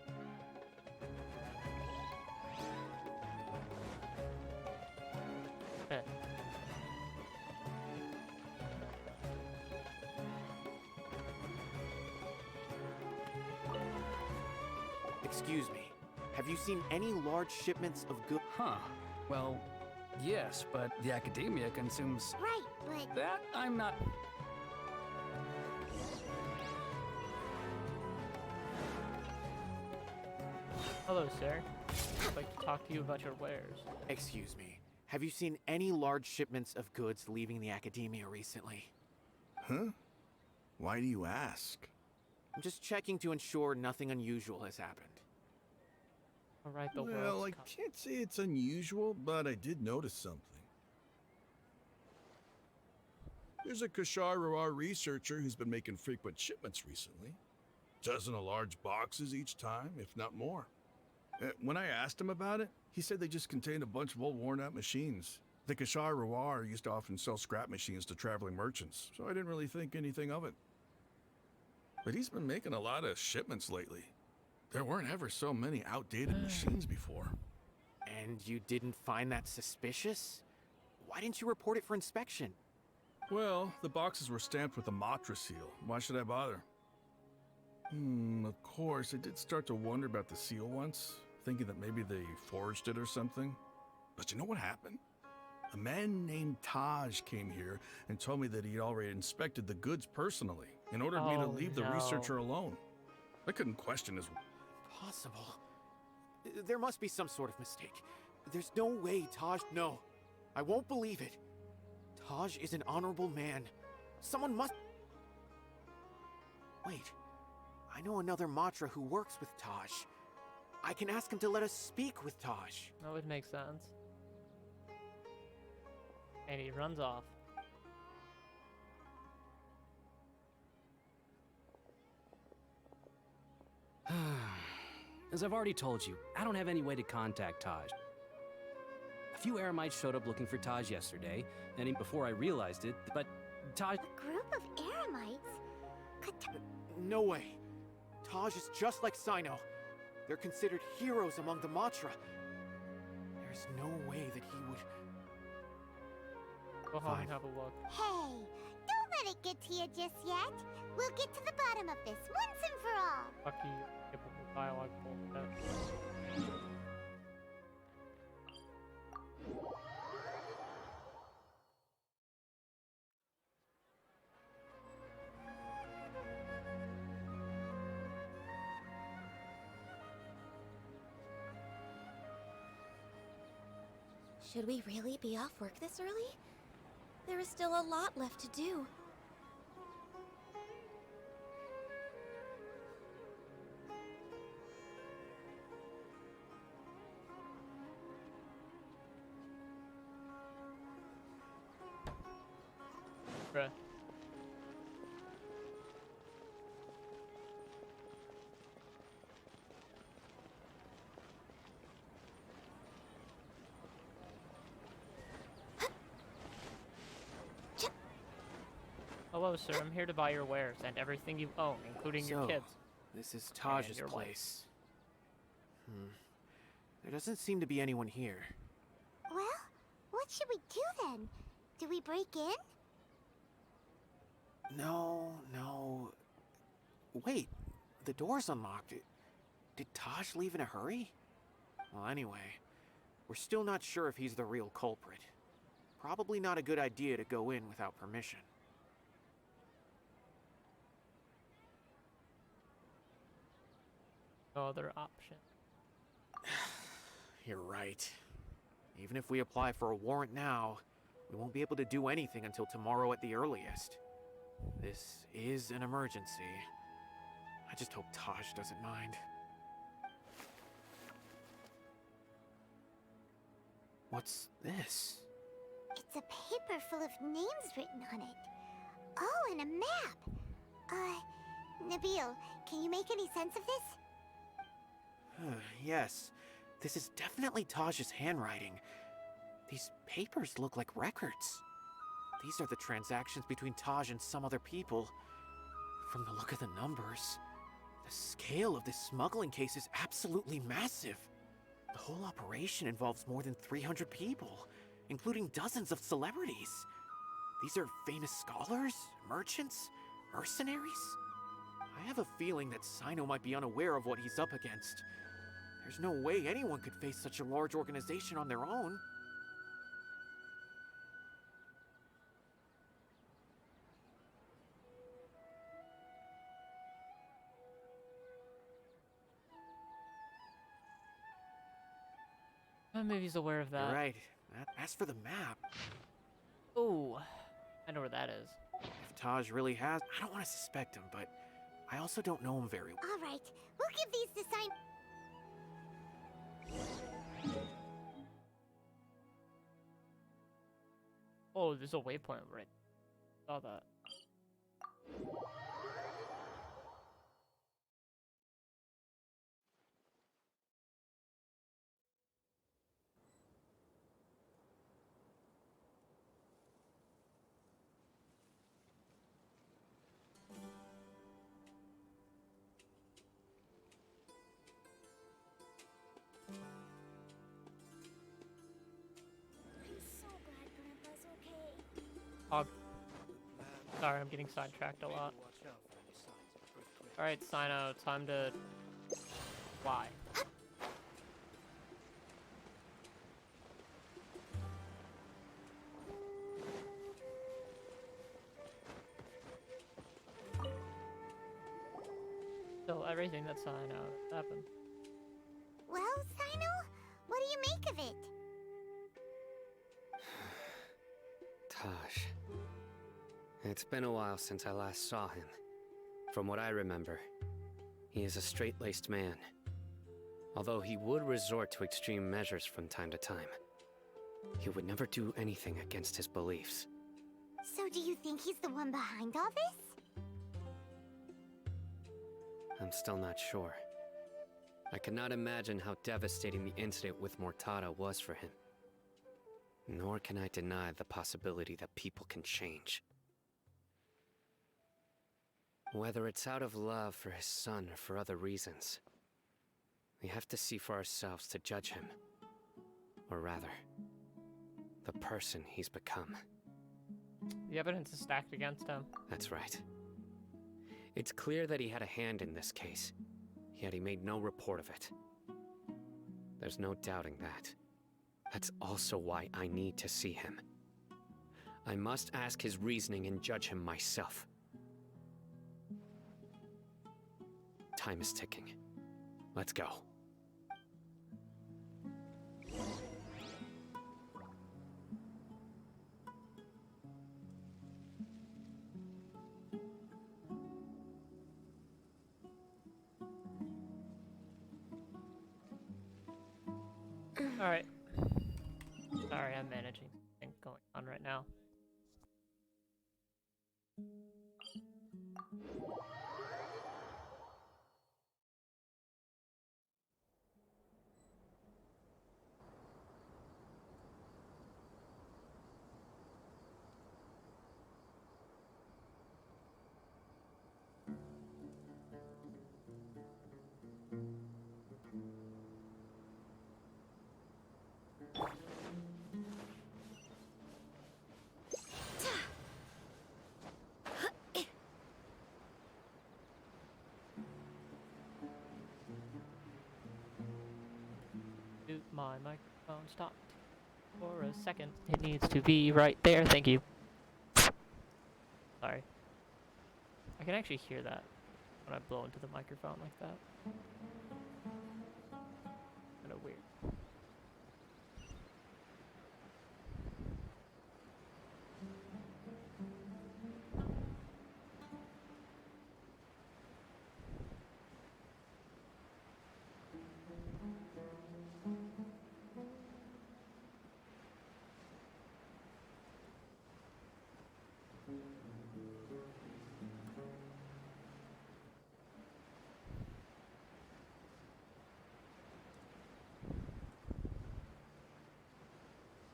Excuse me, have you seen any large shipments of goods? Huh. Well, yes, but the academia consumes... Right, but... That I'm not... Hello, sir. I'd like to talk to you about your wares. Excuse me, have you seen any large shipments of goods leaving the academia recently? Huh? Why do you ask? I'm just checking to ensure nothing unusual has happened. Alright, the Well, I can't say it's unusual, but I did notice something. There's a Kashar researcher who's been making frequent shipments recently. Dozen of large boxes each time, if not more. When I asked him about it, he said they just contained a bunch of old worn-out machines. The Kashar Rawar used to often sell scrap machines to traveling merchants, so I didn't really think anything of it. But he's been making a lot of shipments lately. There weren't ever so many outdated machines before. And you didn't find that suspicious? Why didn't you report it for inspection? Well, the boxes were stamped with a Matra seal. Why should I bother? Of course, I did start to wonder about the seal once, thinking that maybe they forged it or something. But you know what happened? A man named Taj came here and told me that he'd already inspected the goods personally and ordered me to leave the researcher alone. I couldn't question his... Possible. There must be some sort of mistake. There's no way Taj... No, I won't believe it. Taj is an honorable man. Someone must... Wait. I know another Matra who works with Taj. I can ask him to let us speak with Taj. That would make sense. And he runs off. As I've already told you, I don't have any way to contact Taj. A few Eremites showed up looking for Taj yesterday, and before I realized it, but Taj... A group of Eremites? Could... No way. Taj is just like Sino. They're considered heroes among the Matra. There's no way that he would... Go home and have a look. Hey, don't let it get to you just yet. We'll get to the bottom of this once and for all. Fucky, typical dialogue bullshit. Should we really be off work this early? There is still a lot left to do. Bruh. Hello, sir. I'm here to buy your wares and everything you own, including your kids. This is Taj's your place. There doesn't seem to be anyone here. Well, what should we do then? Do we break in? No. Wait, the door's unlocked. Did Taj leave in a hurry? Well, anyway, we're still not sure if he's the real culprit. Probably not a good idea to go in without permission. No other option. You're right. Even if we apply for a warrant now, we won't be able to do anything until tomorrow at the earliest. This is an emergency. I just hope Taj doesn't mind. What's this? It's a paper full of names written on it. Oh, and a map. Nabil, can you make any sense of this? Yes, this is definitely Taj's handwriting. These papers look like records. These are the transactions between Taj and some other people. From the look of the numbers, the scale of this smuggling case is absolutely massive. The whole operation involves more than 300 people, including dozens of celebrities. These are famous scholars, merchants, mercenaries. I have a feeling that Sino might be unaware of what he's up against. There's no way anyone could face such a large organization on their own. Maybe he's aware of that. You're right. As for the map... Ooh, I know where that is. If Taj really has... I don't want to suspect him, but I also don't know him very well. All right, we'll give these to Sign... Oh, there's a waypoint right. Saw that. Oh. Sorry, I'm getting sidetracked a lot. Alright, Sino, time to fly. So everything that Sino happened. Well, Sino, what do you make of it? Taj. It's been a while since I last saw him. From what I remember, he is a straight-laced man. Although he would resort to extreme measures from time to time, he would never do anything against his beliefs. So do you think he's the one behind all this? I'm still not sure. I cannot imagine how devastating the incident with Mortada was for him. Nor can I deny the possibility that people can change. Whether it's out of love for his son or for other reasons, we have to see for ourselves to judge him. Or rather, the person he's become. The evidence is stacked against him. That's right. It's clear that he had a hand in this case, yet he made no report of it. There's no doubting that. That's also why I need to see him. I must ask his reasoning and judge him myself. Time is ticking. Let's go. Alright. Sorry, I'm managing something going on right now. My microphone stopped for a second. It needs to be right there. Thank you. Sorry. I can actually hear that when I blow into the microphone like that. Kind of weird.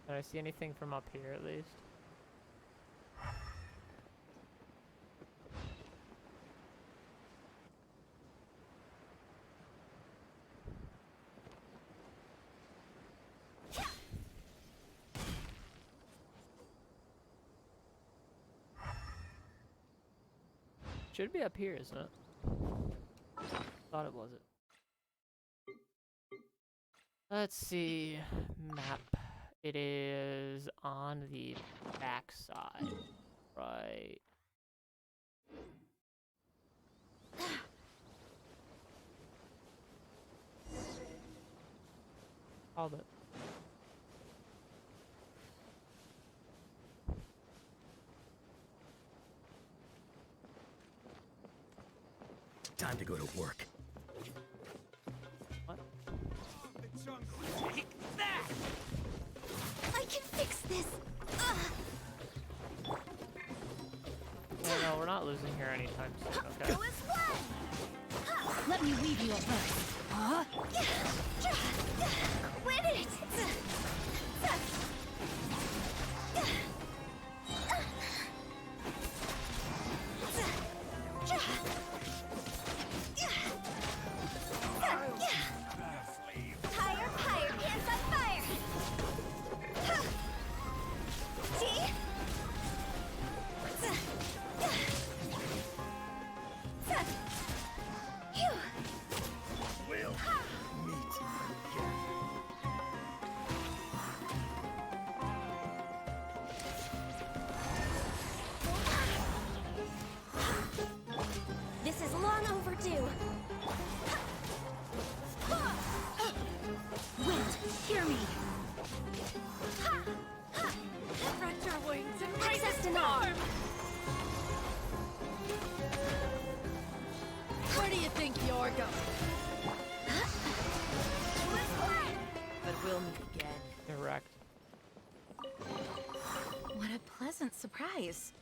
Did I see anything from up here at least? Should be up here, isn't it? Thought it was it. Let's see. Map. It is on the back side, right? Called it. Time to go to work. What? Take that! I can fix this! No, we're not losing here anytime soon, okay? Go as one! Let me weave you a verse. Huh? Quit it! Higher, hands on fire! See? denied. Where do you think you're going? But we'll meet again. Correct. What a pleasant surprise.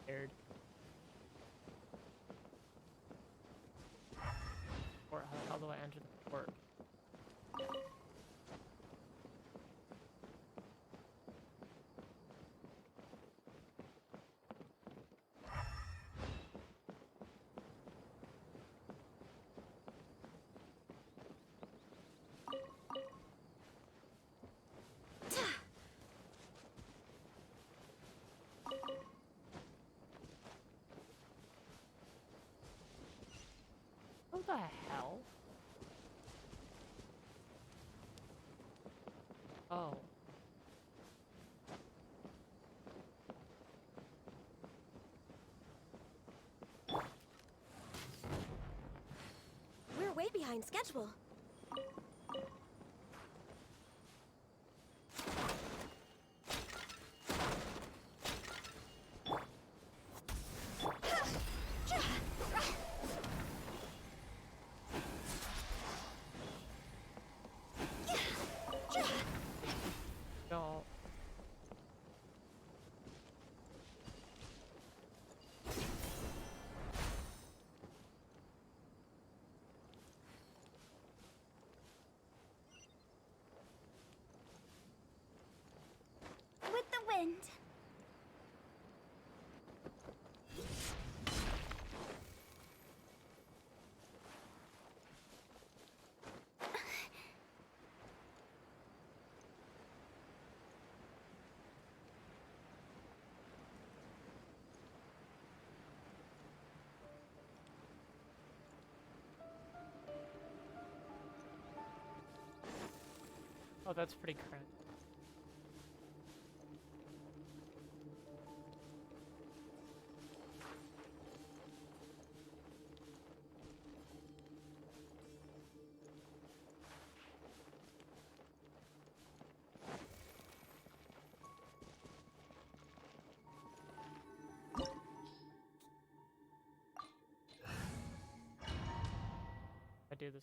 Scared. Or how do I enter the port? What the hell? Oh. We're way behind schedule. Don't. With the wind. Oh, that's pretty crazy. I do this.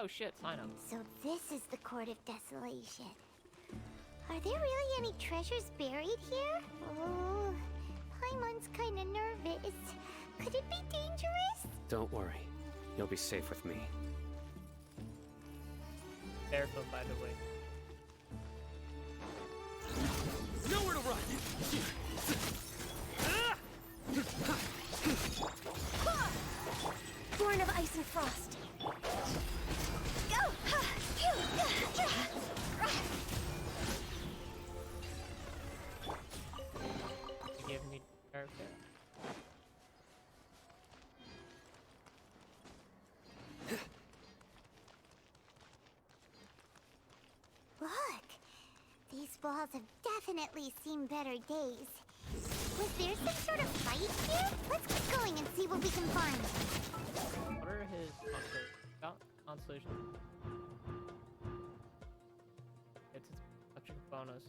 Oh shit, sign up. So this is the Court of Desolation. Are there really any treasures buried here? Oh, Paimon's kinda nervous. Could it be dangerous? Don't worry. You'll be safe with me. Barefoot, by the way. Nowhere to run! Born of ice and frost. Go! Give me barefoot. Look! These balls have definitely seen better days. Was there some sort of fight here? Let's keep going and see what we can find. What are his consolation? It's its electric bonus.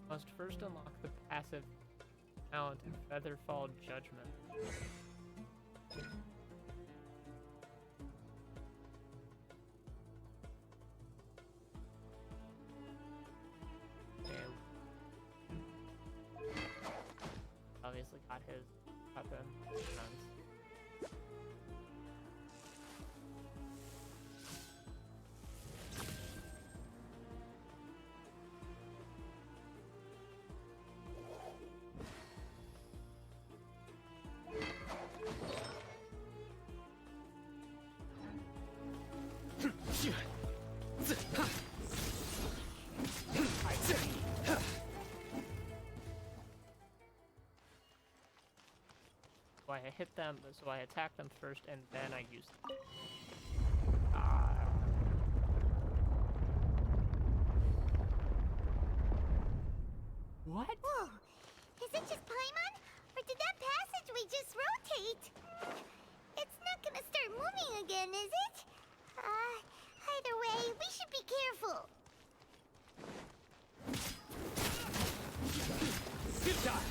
Must first unlock the passive talent in Featherfall Judgment. got his weapon. Makes sense. So I hit them, so I attack them first, and then I use them. What? Whoa! Is it just Paimon? Or did that passageway just rotate? It's not gonna start moving again, is it? Either way, we should be careful. Good die!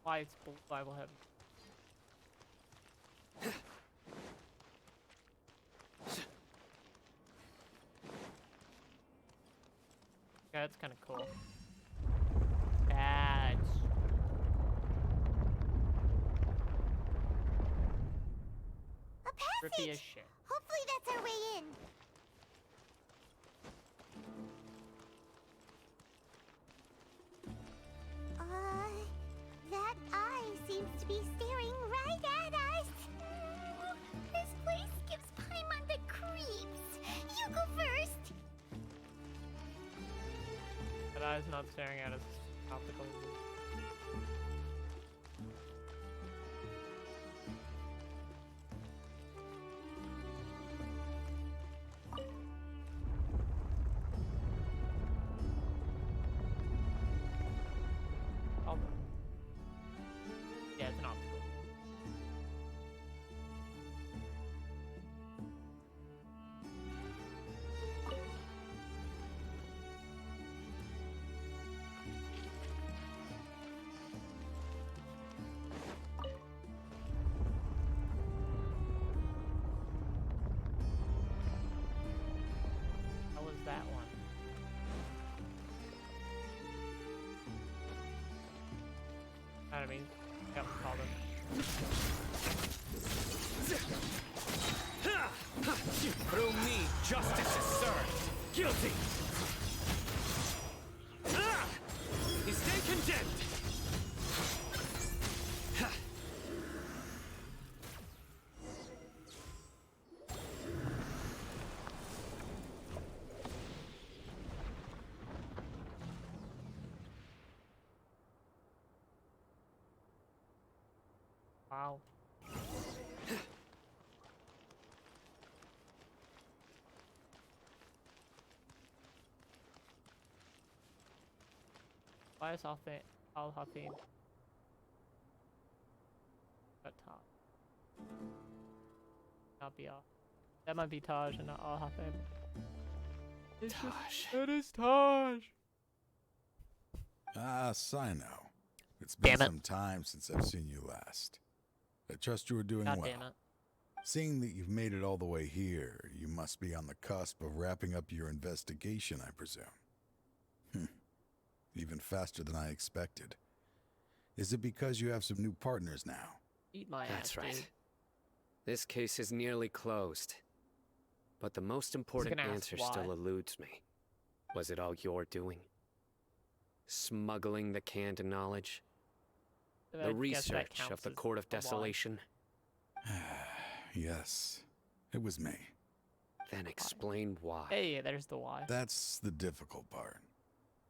Why it's both Bible heavy. Yeah, that's kind of cool. Badge. A passage! Trippy as shit. Hopefully that's our way in. That eye seems to be staring right at us. This place gives Paimon the creeps. You go first. That eye's not staring at us. Optical. Yeah, it's an optical. How was that one? I mean, yep, called him. Through me, justice is served. Guilty! You stay condemned! Wow. Why is Al-Hathim at top? Not be off. That might be Taj and not Al-Hathim. Taj. It is Taj! Ah, Sino. It's Damn been it. some time since I've seen you last. I trust you are doing God well. damn it. Seeing that you've made it all the way here, you must be on the cusp of wrapping up your investigation, I presume. Even faster than I expected. Is it because you have some new partners now? Eat my That's ass, right. dude. This case is nearly closed. But the most important gonna ask answer why. still eludes me. Was it all your doing? Smuggling the canned knowledge? I The guess that research counts of the as Court of a lie. Desolation? Yes, it was me. Then explain why. Hey, there's the why. That's the difficult part.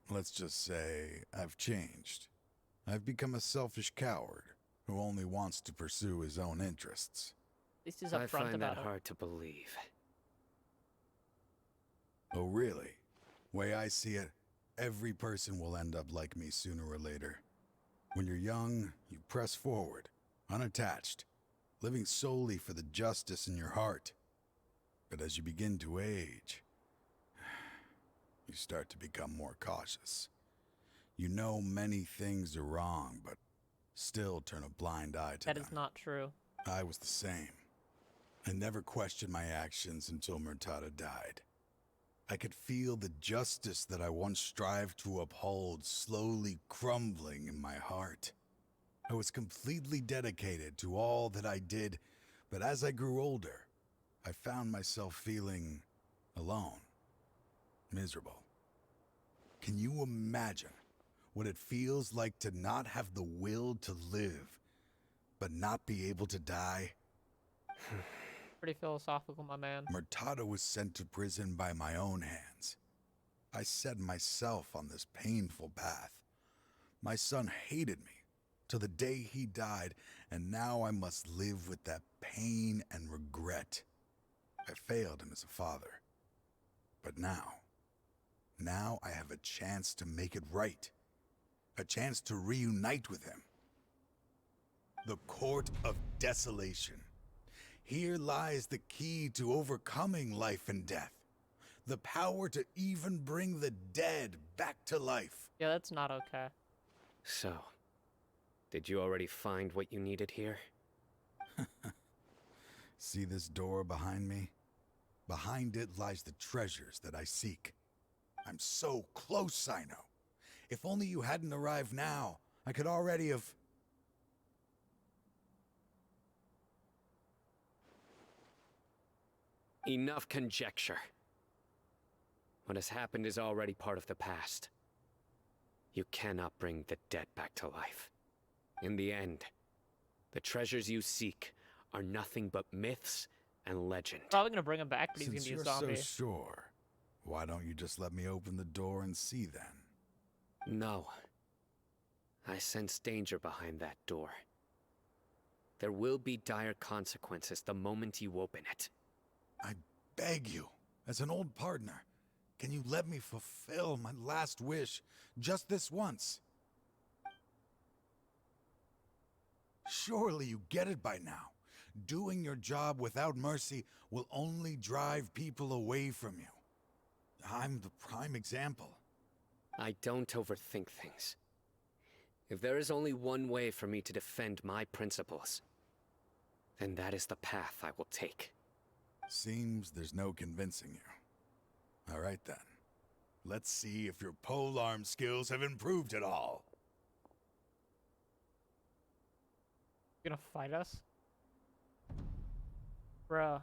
Let's just say I've changed. I've become a selfish coward who only wants to pursue his own interests. This is I upfront find about that it. hard to believe. Oh, really? Way I see it, every person will end up like me sooner or later. When you're young, you press forward, unattached, living solely for the justice in your heart. But as you begin to age, you start to become more cautious. You know many things are wrong, but still turn a blind eye to That them. is not true. I was the same. I never questioned my actions until Murtada died. I could feel the justice that I once strived to uphold slowly crumbling in my heart. I was completely dedicated to all that I did, but as I grew older, I found myself feeling alone, miserable. Can you imagine what it feels like to not have the will to live, but not be able to die? Pretty philosophical, my man. Murtada was sent to prison by my own hands. I set myself on this painful path. My son hated me till the day he died, and now I must live with that pain and regret. I failed him as a father. But now I have a chance to make it right. A chance to reunite with him. The Court of Desolation. Here lies the key to overcoming life and death. The power to even bring the dead back to life. Yeah, that's not okay. So, did you already find what you needed here? See this door behind me? Behind it lies the treasures that I seek. I'm so close, Cyno. If only you hadn't arrived now, I could already have... Enough conjecture. What has happened is already part of the past. You cannot bring the dead back to life. In the end, the treasures you seek are nothing but myths and legend. Probably gonna bring him back, but he's Since gonna be a you're zombie. so sure, why don't you just let me open the door and see then? No. I sense danger behind that door. There will be dire consequences the moment you open it. I beg you, as an old partner, can you let me fulfill my last wish just this once? Surely you get it by now. Doing your job without mercy will only drive people away from you. I'm the prime example. I don't overthink things. If there is only one way for me to defend my principles, then that is the path I will take. Seems there's no convincing you. All right then. Let's see if your polearm skills have improved at all. You gonna fight us? Bruh.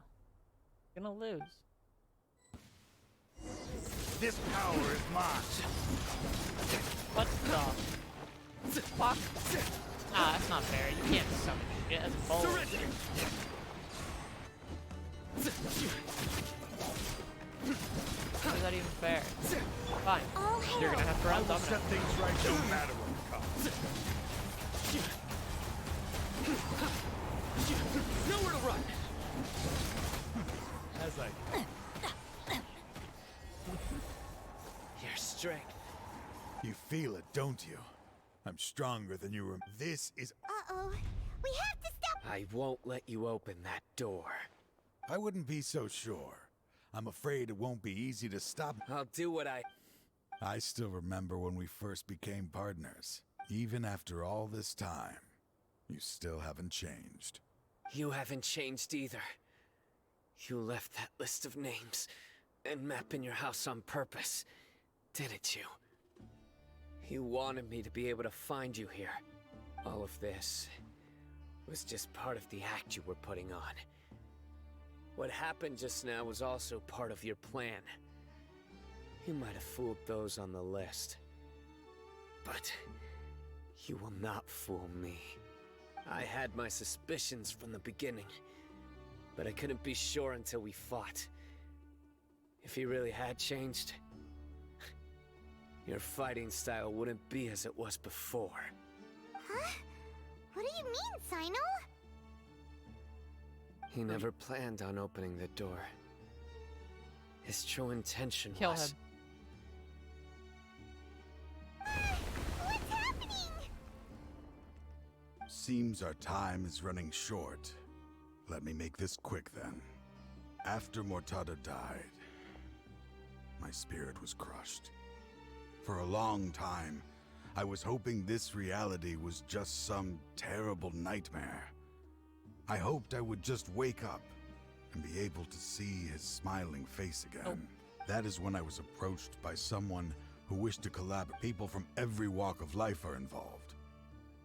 You're gonna lose. This power is mine. What the fuck? Ah, that's not fair. You can't summon shit as a bowl. How is that even fair? Fine. You're gonna have friends. I'm set things right no matter what comes. Nowhere to run. As I... Your strength. You feel it, don't you? I'm stronger than you were. This is... Uh-oh. We have to stop... I won't let you open that door. I wouldn't be so sure. I'm afraid it won't be easy to stop. I'll do what I still remember when we first became partners. Even after all this time, you still haven't changed. You haven't changed either. You left that list of names and map in your house on purpose, didn't you? You wanted me to be able to find you here. All of this was just part of the act you were putting on. What happened just now was also part of your plan. You might have fooled those on the list. But you will not fool me. I had my suspicions from the beginning, but I couldn't be sure until we fought. If he really had changed, your fighting style wouldn't be as it was before. Huh? What do you mean, Cyno? He never planned on opening the door. His true intention Kill was... him. What's happening? Seems our time is running short. Let me make this quick then. After Murtada died, my spirit was crushed. For a long time, I was hoping this reality was just some terrible nightmare. I hoped I would just wake up and be able to see his smiling face again. That is when I was approached by someone who wished to collaborate. People from every walk of life are involved.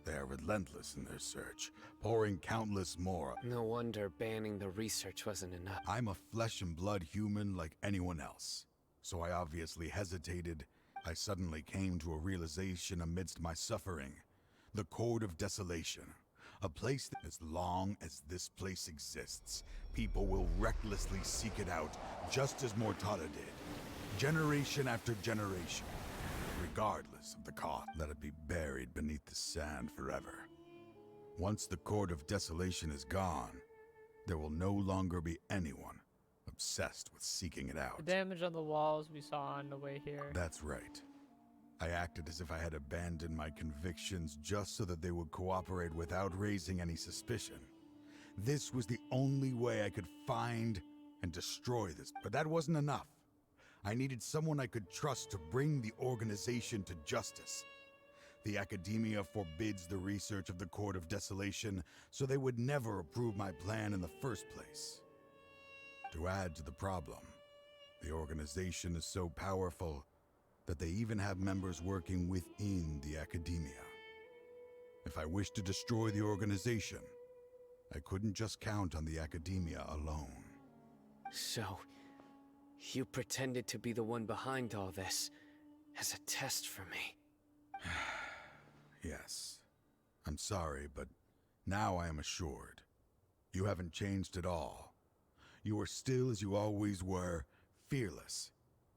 They are relentless in their search, pouring countless more. No wonder banning the research wasn't enough. I'm a flesh and blood human like anyone else, so I obviously hesitated. I suddenly came to a realization amidst my suffering. The Court of Desolation. A place that, as long as this place exists, people will recklessly seek it out, just as Mortada did. Generation after generation. Regardless of the cost, let it be buried beneath the sand forever. Once the Court of Desolation is gone, there will no longer be anyone obsessed with seeking it out. The damage on the walls we saw on the way here. That's right. I acted as if I had abandoned my convictions just so that they would cooperate without raising any suspicion. This was the only way I could find and destroy this, but that wasn't enough. I needed someone I could trust to bring the organization to justice. The Academia forbids the research of the Court of Desolation, so they would never approve my plan in the first place. To add to the problem, the organization is so powerful that they even have members working within the Academia. If I wished to destroy the organization, I couldn't just count on the Academia alone. So, you pretended to be the one behind all this, as a test for me. Yes. I'm sorry, but now I am assured. You haven't changed at all. You are still as you always were, fearless,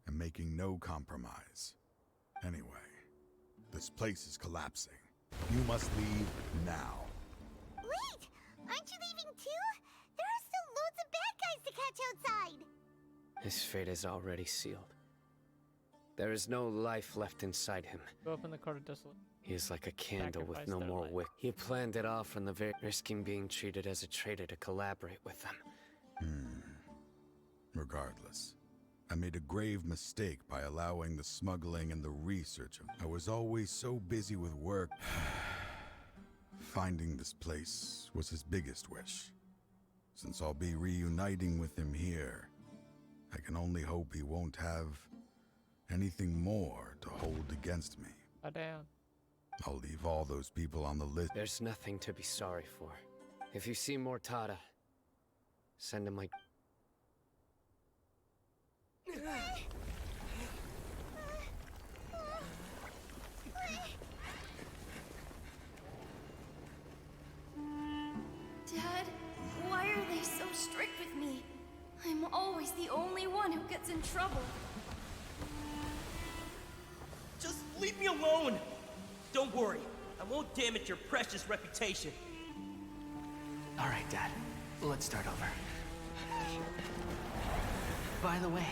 and making no compromise. Anyway, this place is collapsing. You must leave now. Wait! Aren't you leaving too? There are still loads of bad guys to catch outside! His fate is already sealed. There is no life left inside him. Go open the Court of Desolation. He is like a candle with Sacrifice no their more life. wick. He planned it all from the very risking being treated as a traitor to collaborate with them. Regardless, I made a grave mistake by allowing the smuggling and the research. I was always so busy with work. Finding this place was his biggest wish. Since I'll be reuniting with him here, I can only hope he won't have anything more to hold against me. Oh, damn. I'll leave all those people on the list. There's nothing to be sorry for. If you see Mortada, send him my... Dad, why are they so strict with me? I'm always the only one who gets in trouble. Just leave me alone! Don't worry, I won't damage your precious reputation. All right, Dad. Let's start over. By the way,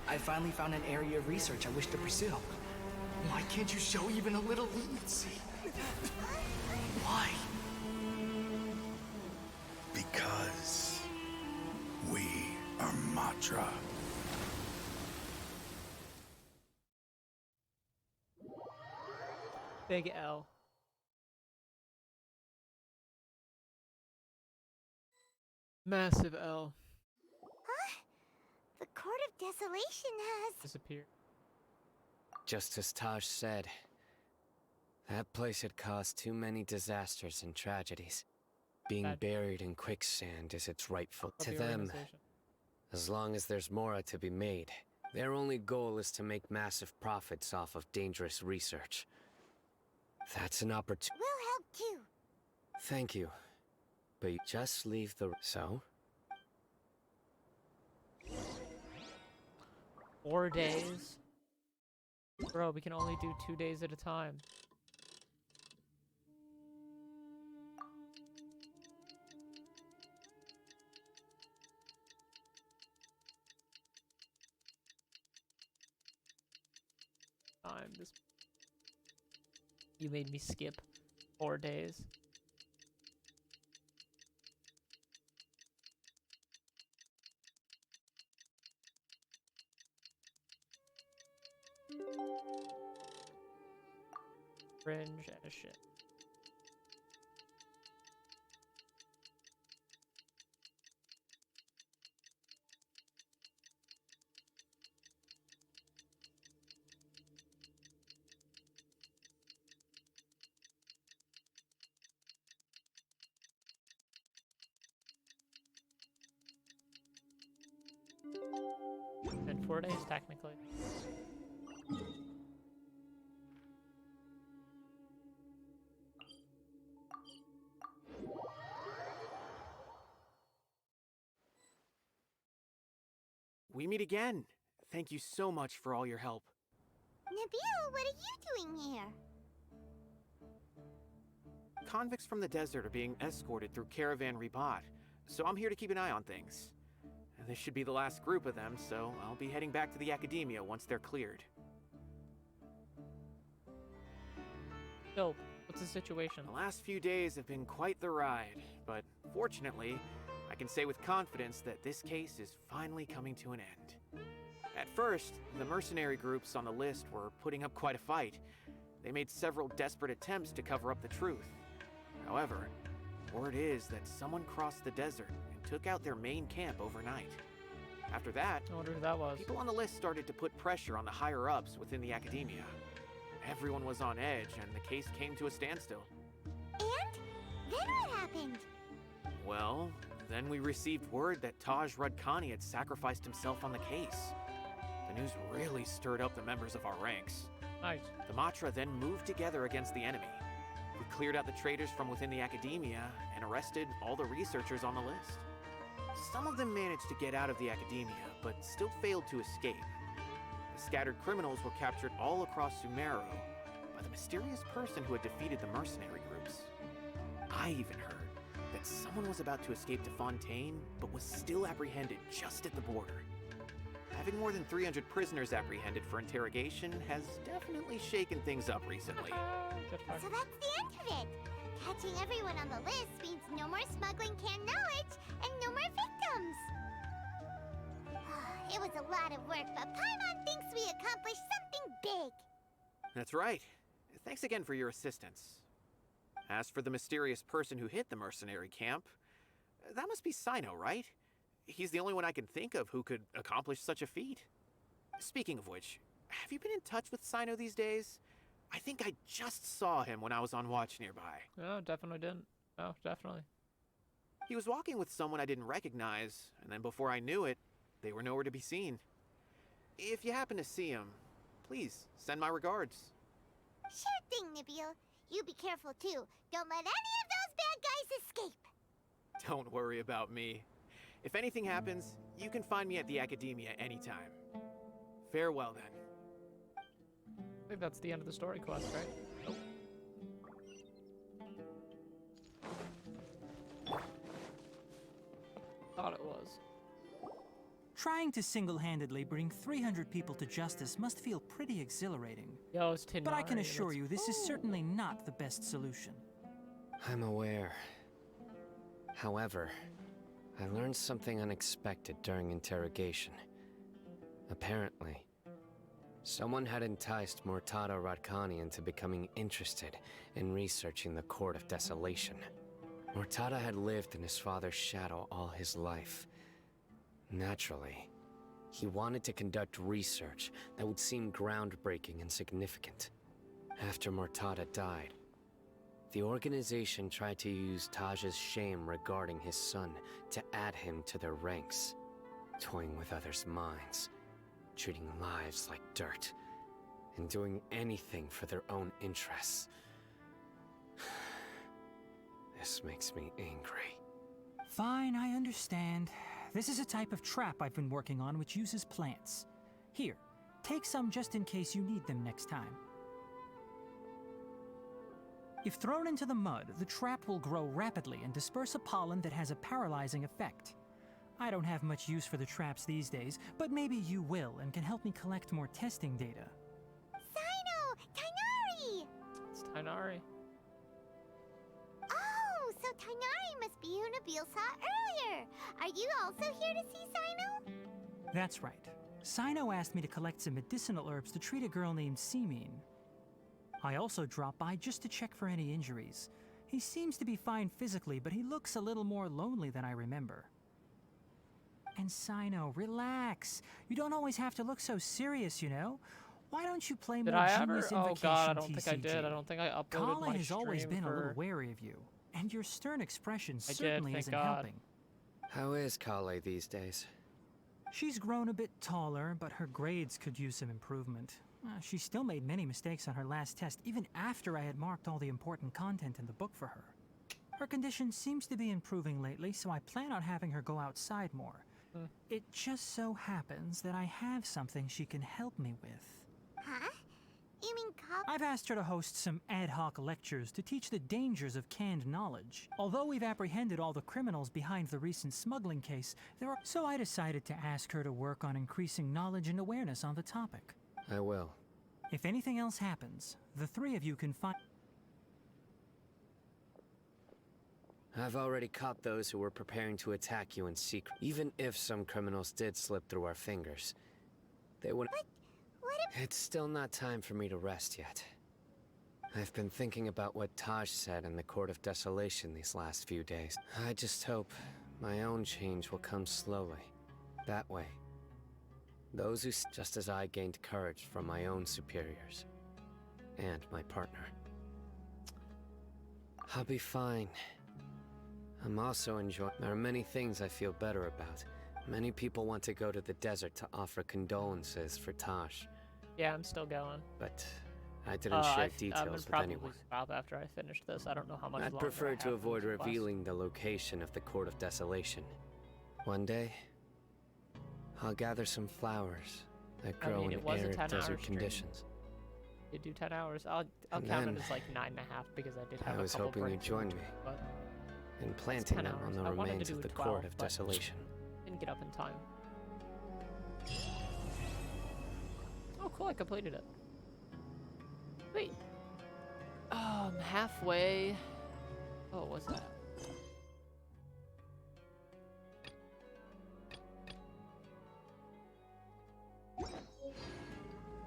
I finally found an area of research I wish to pursue. Why can't you show even a little leniency? Why? Because we are Matra. Big L. Massive L. Huh? The Court of Desolation has... Disappeared. Just as Taj said, that place had caused too many disasters and tragedies. Being buried in quicksand is its rightful to them. As long as there's more to be made, their only goal is to make massive profits off of dangerous research. That's an opportunity. We'll help too. Thank you. But you just leave the... So? 4 days? Bro, we can only do 2 days at a time. This... You made me skip 4 days. Fringe as shit. 4 days, technically. We meet again. Thank you so much for all your help. Nabil, what are you doing here? Convicts from the desert are being escorted through Caravan Ribat, so I'm here to keep an eye on things. This should be the last group of them, so I'll be heading back to the Academia once they're cleared. So, what's the situation? The last few days have been quite the ride, but fortunately, I can say with confidence that this case is finally coming to an end. At first, the mercenary groups on the list were putting up quite a fight. They made several desperate attempts to cover up the truth. However, word is that someone crossed the desert and took out their main camp overnight. After that, I wonder who that was. People on the list started to put pressure on the higher-ups within the Academia. Everyone was on edge, and the case came to a standstill. And? Then what happened? Well, then we received word that Taj Radkani had sacrificed himself on the case. The news really stirred up the members of our ranks. Nice. The Matra then moved together against the enemy. We cleared out the traitors from within the Academia and arrested all the researchers on the list. Some of them managed to get out of the Academia, but still failed to escape. The scattered criminals were captured all across Sumeru by the mysterious person who had defeated the mercenary groups. I even heard that someone was about to escape to Fontaine, but was still apprehended just at the border. Having more than 300 prisoners apprehended for interrogation has definitely shaken things up recently. So that's the end of it. Catching everyone on the list means no more smuggling canned knowledge and no more victims. It was a lot of work, but Paimon thinks we accomplished something big. That's right. Thanks again for your assistance. As for the mysterious person who hit the mercenary camp, that must be Sino, right? He's the only one I can think of who could accomplish such a feat. Speaking of which, have you been in touch with Sino these days? I think I just saw him when I was on watch nearby. No, definitely didn't. No, definitely. He was walking with someone I didn't recognize, and then before I knew it, they were nowhere to be seen. If you happen to see him, please send my regards. Sure thing, Nabil. You be careful too. Don't let any of those bad guys escape. Don't worry about me. If anything happens, you can find me at the Academia anytime. Farewell then. I think that's the end of the story quest, right? Nope. Thought it was. Trying to single-handedly bring 300 people to justice must feel pretty exhilarating. Yo, it's Tighnari. But I can assure you, this is certainly not the best solution. I'm aware. However, I learned something unexpected during interrogation. Apparently, someone had enticed Murtada Radkani into becoming interested in researching the Court of Desolation. Murtada had lived in his father's shadow all his life. Naturally, he wanted to conduct research that would seem groundbreaking and significant. After Murtada died, the organization tried to use Taj's shame regarding his son to add him to their ranks, toying with others' minds, treating lives like dirt, and doing anything for their own interests. This makes me angry. Fine, I understand. This is a type of trap I've been working on which uses plants. Here, take some just in case you need them next time. If thrown into the mud, the trap will grow rapidly and disperse a pollen that has a paralyzing effect. I don't have much use for the traps these days, but maybe you will and can help me collect more testing data. Sino! Tighnari! It's Tighnari. Oh, so Tighnari must be who Nabil saw earlier. Are you also here to see Sino? That's right. Sino asked me to collect some medicinal herbs to treat a girl named Simin. I also dropped by just to check for any injuries. He seems to be fine physically, but he looks a little more lonely than I remember. And Sino, relax. You don't always have to look so serious, you know? Why don't you play Did more I ever? Genius Oh Invocation god, I don't TCG? think I did. I don't think I uploaded Colin my has always stream been a little for... wary of you, and your stern expression I did, certainly thank isn't God. helping. How is Kale these days? She's grown a bit taller, but her grades could use some improvement. She still made many mistakes on her last test, even after I had marked all the important content in the book for her. Her condition seems to be improving lately, so I plan on having her go outside more. It just so happens that I have something she can help me with. Huh? You mean I've asked her to host some ad hoc lectures to teach the dangers of canned knowledge. Although we've apprehended all the criminals behind the recent smuggling case, so I decided to ask her to work on increasing knowledge and awareness on the topic. I will. If anything else happens, the three of you can find... I've already caught those who were preparing to attack you in secret. Even if some criminals did slip through our fingers, they wouldn't... It's still not time for me to rest yet. I've been thinking about what Taj said in the Court of Desolation these last few days. I just hope my own change will come slowly. That way, those who... just as I gained courage from my own superiors. And my partner. I'll be fine. I'm also enjoying... There are many things I feel better about. Many people want to go to the desert to offer condolences for Taj. Yeah, I'm still going. But I didn't share details with anyone. Probably stop after I finish this. I don't know how much longer I'd prefer to avoid in this quest. revealing the location of the Court of Desolation. One day, I'll gather some flowers that grow in arid desert conditions. You do 10 hours. I'll count it as like 9.5 because I did have I was a couple hoping you'd join me in planting them on the remains of the Court of Desolation. Didn't get up in time. Oh, cool! I completed it. Wait. Halfway. Oh, what's that?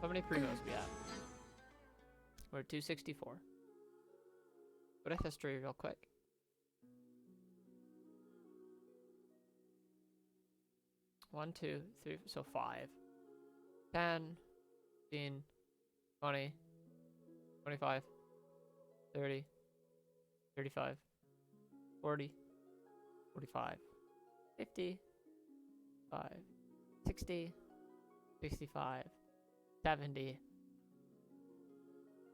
How many primos we at? We're at 264. Go to history real quick. One, 2, 3, so 5. 10, 15, 20, 25, 30, 35, 40, 45, 50, 5, 60, 65, 70.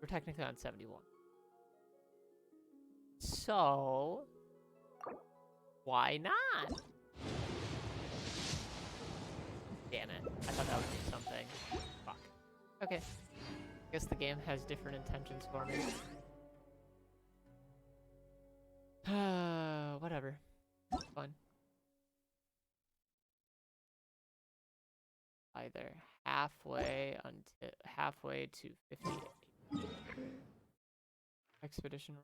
We're technically on 71. So, why not? Damn it. I thought that would do something. Fuck. Okay. Guess the game has different intentions for me. Whatever. Fine. Either halfway to 58. Expedition.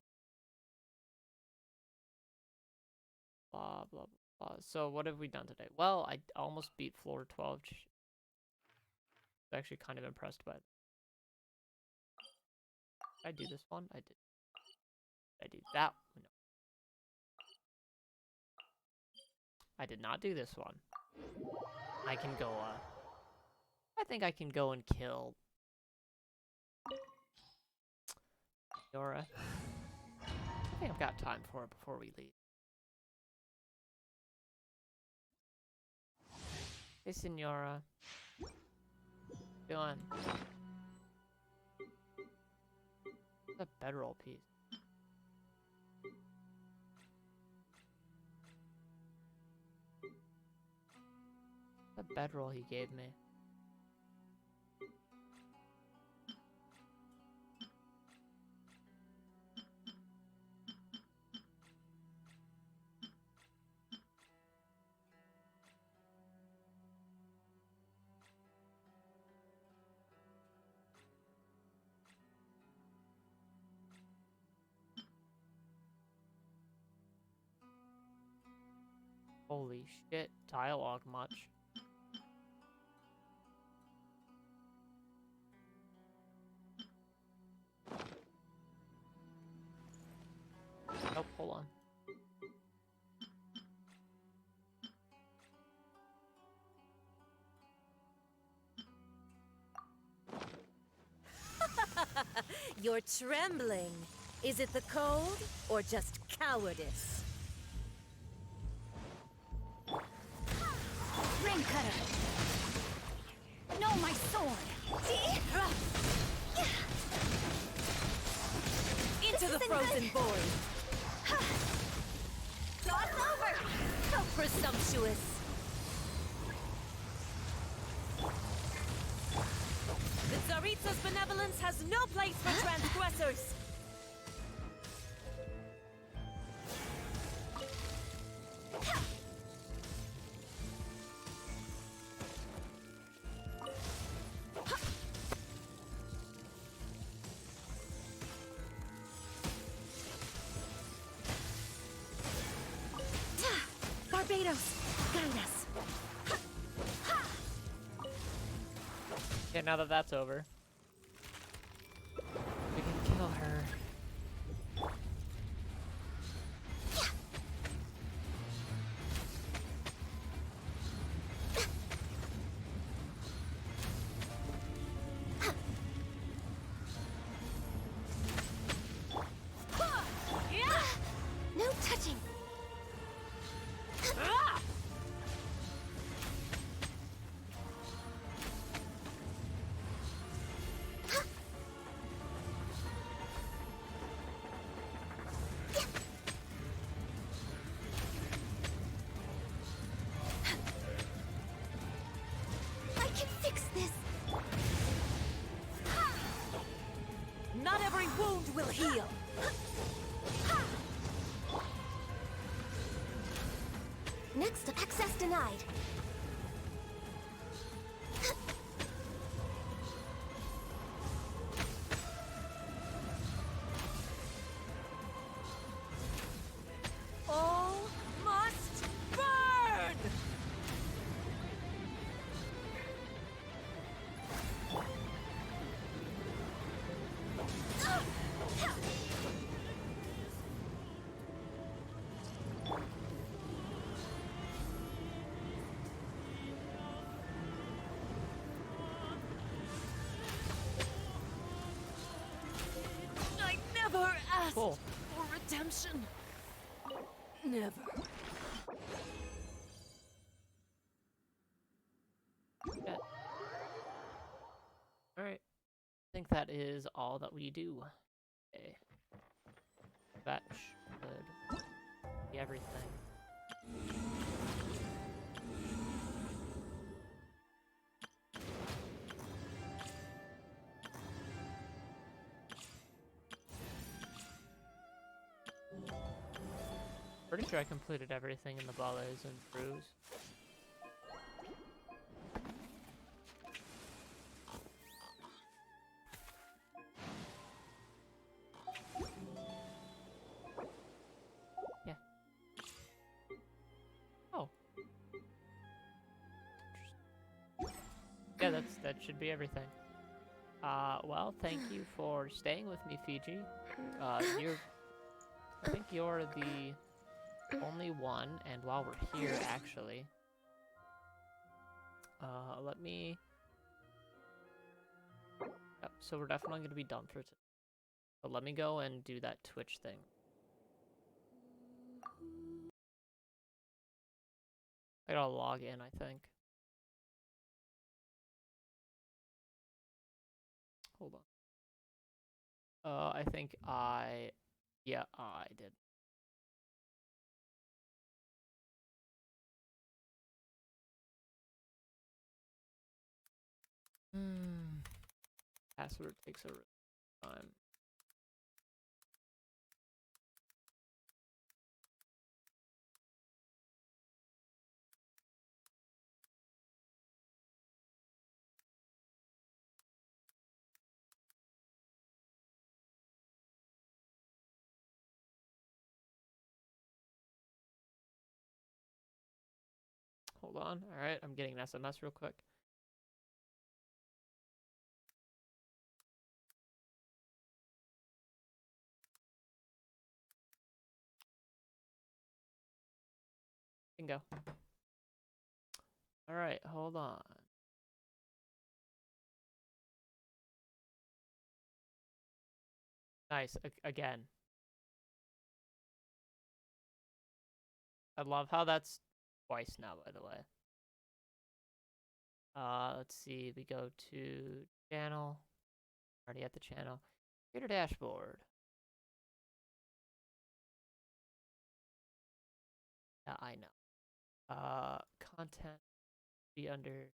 Blah blah blah. So what have we done today? Well, I almost beat floor 12. I'm actually kind of impressed by it. Did I do this one? I did. Did I do that? No. I did not do this one. I can go, I think I can go and kill Yora. I think I've got time for it before we leave. Hey, Senora. Doing a bedroll piece. The bedroll he gave me. Holy shit, dialogue much. Nope, hold on. You're trembling. Is it the cold or just cowardice? Ring cutter! know my sword. Into the frozen void. God's over. So presumptuous. The Tsaritsa's benevolence has no place for transgressors. Barbados, guide us. Okay, now that that's over, we can kill her. No touching. I can fix this. Not every wound will heal. Next up, access denied. All must burn! I never asked Cool. for redemption. Never. Yeah. Alright. I think that is all that we do. Okay. That should be everything. Pretty sure I completed everything in the ballets and Bruise. Yeah. Oh. Yeah, that should be everything. Well, thank you for staying with me, Fiji. I think you're the only one, and while we're here, actually, let me. Yep, so we're definitely going to be done for today. But let me go and do that Twitch thing. I gotta log in, I think. Hold on. I think yeah, I did. Password takes a time. Hold on. All right, I'm getting an SMS real quick. Bingo. All right, hold on. Nice. Again. I love how that's twice now, by the way. Let's see. We go to channel. Already at the channel. Creator dashboard. Yeah, I know. Content be under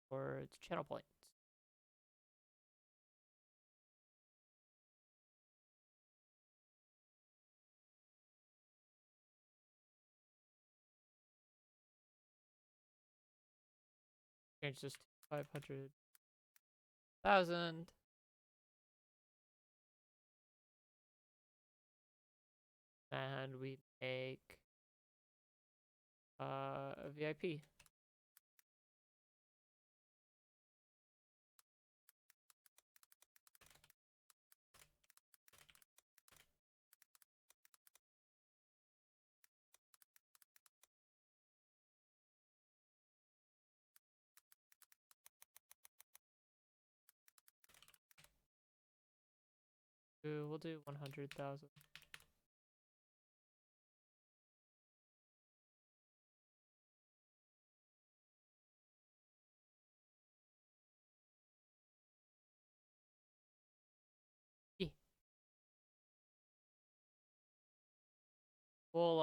or it's channel points. Change this to 500,000. And we make a VIP. We'll do 100,000. We'll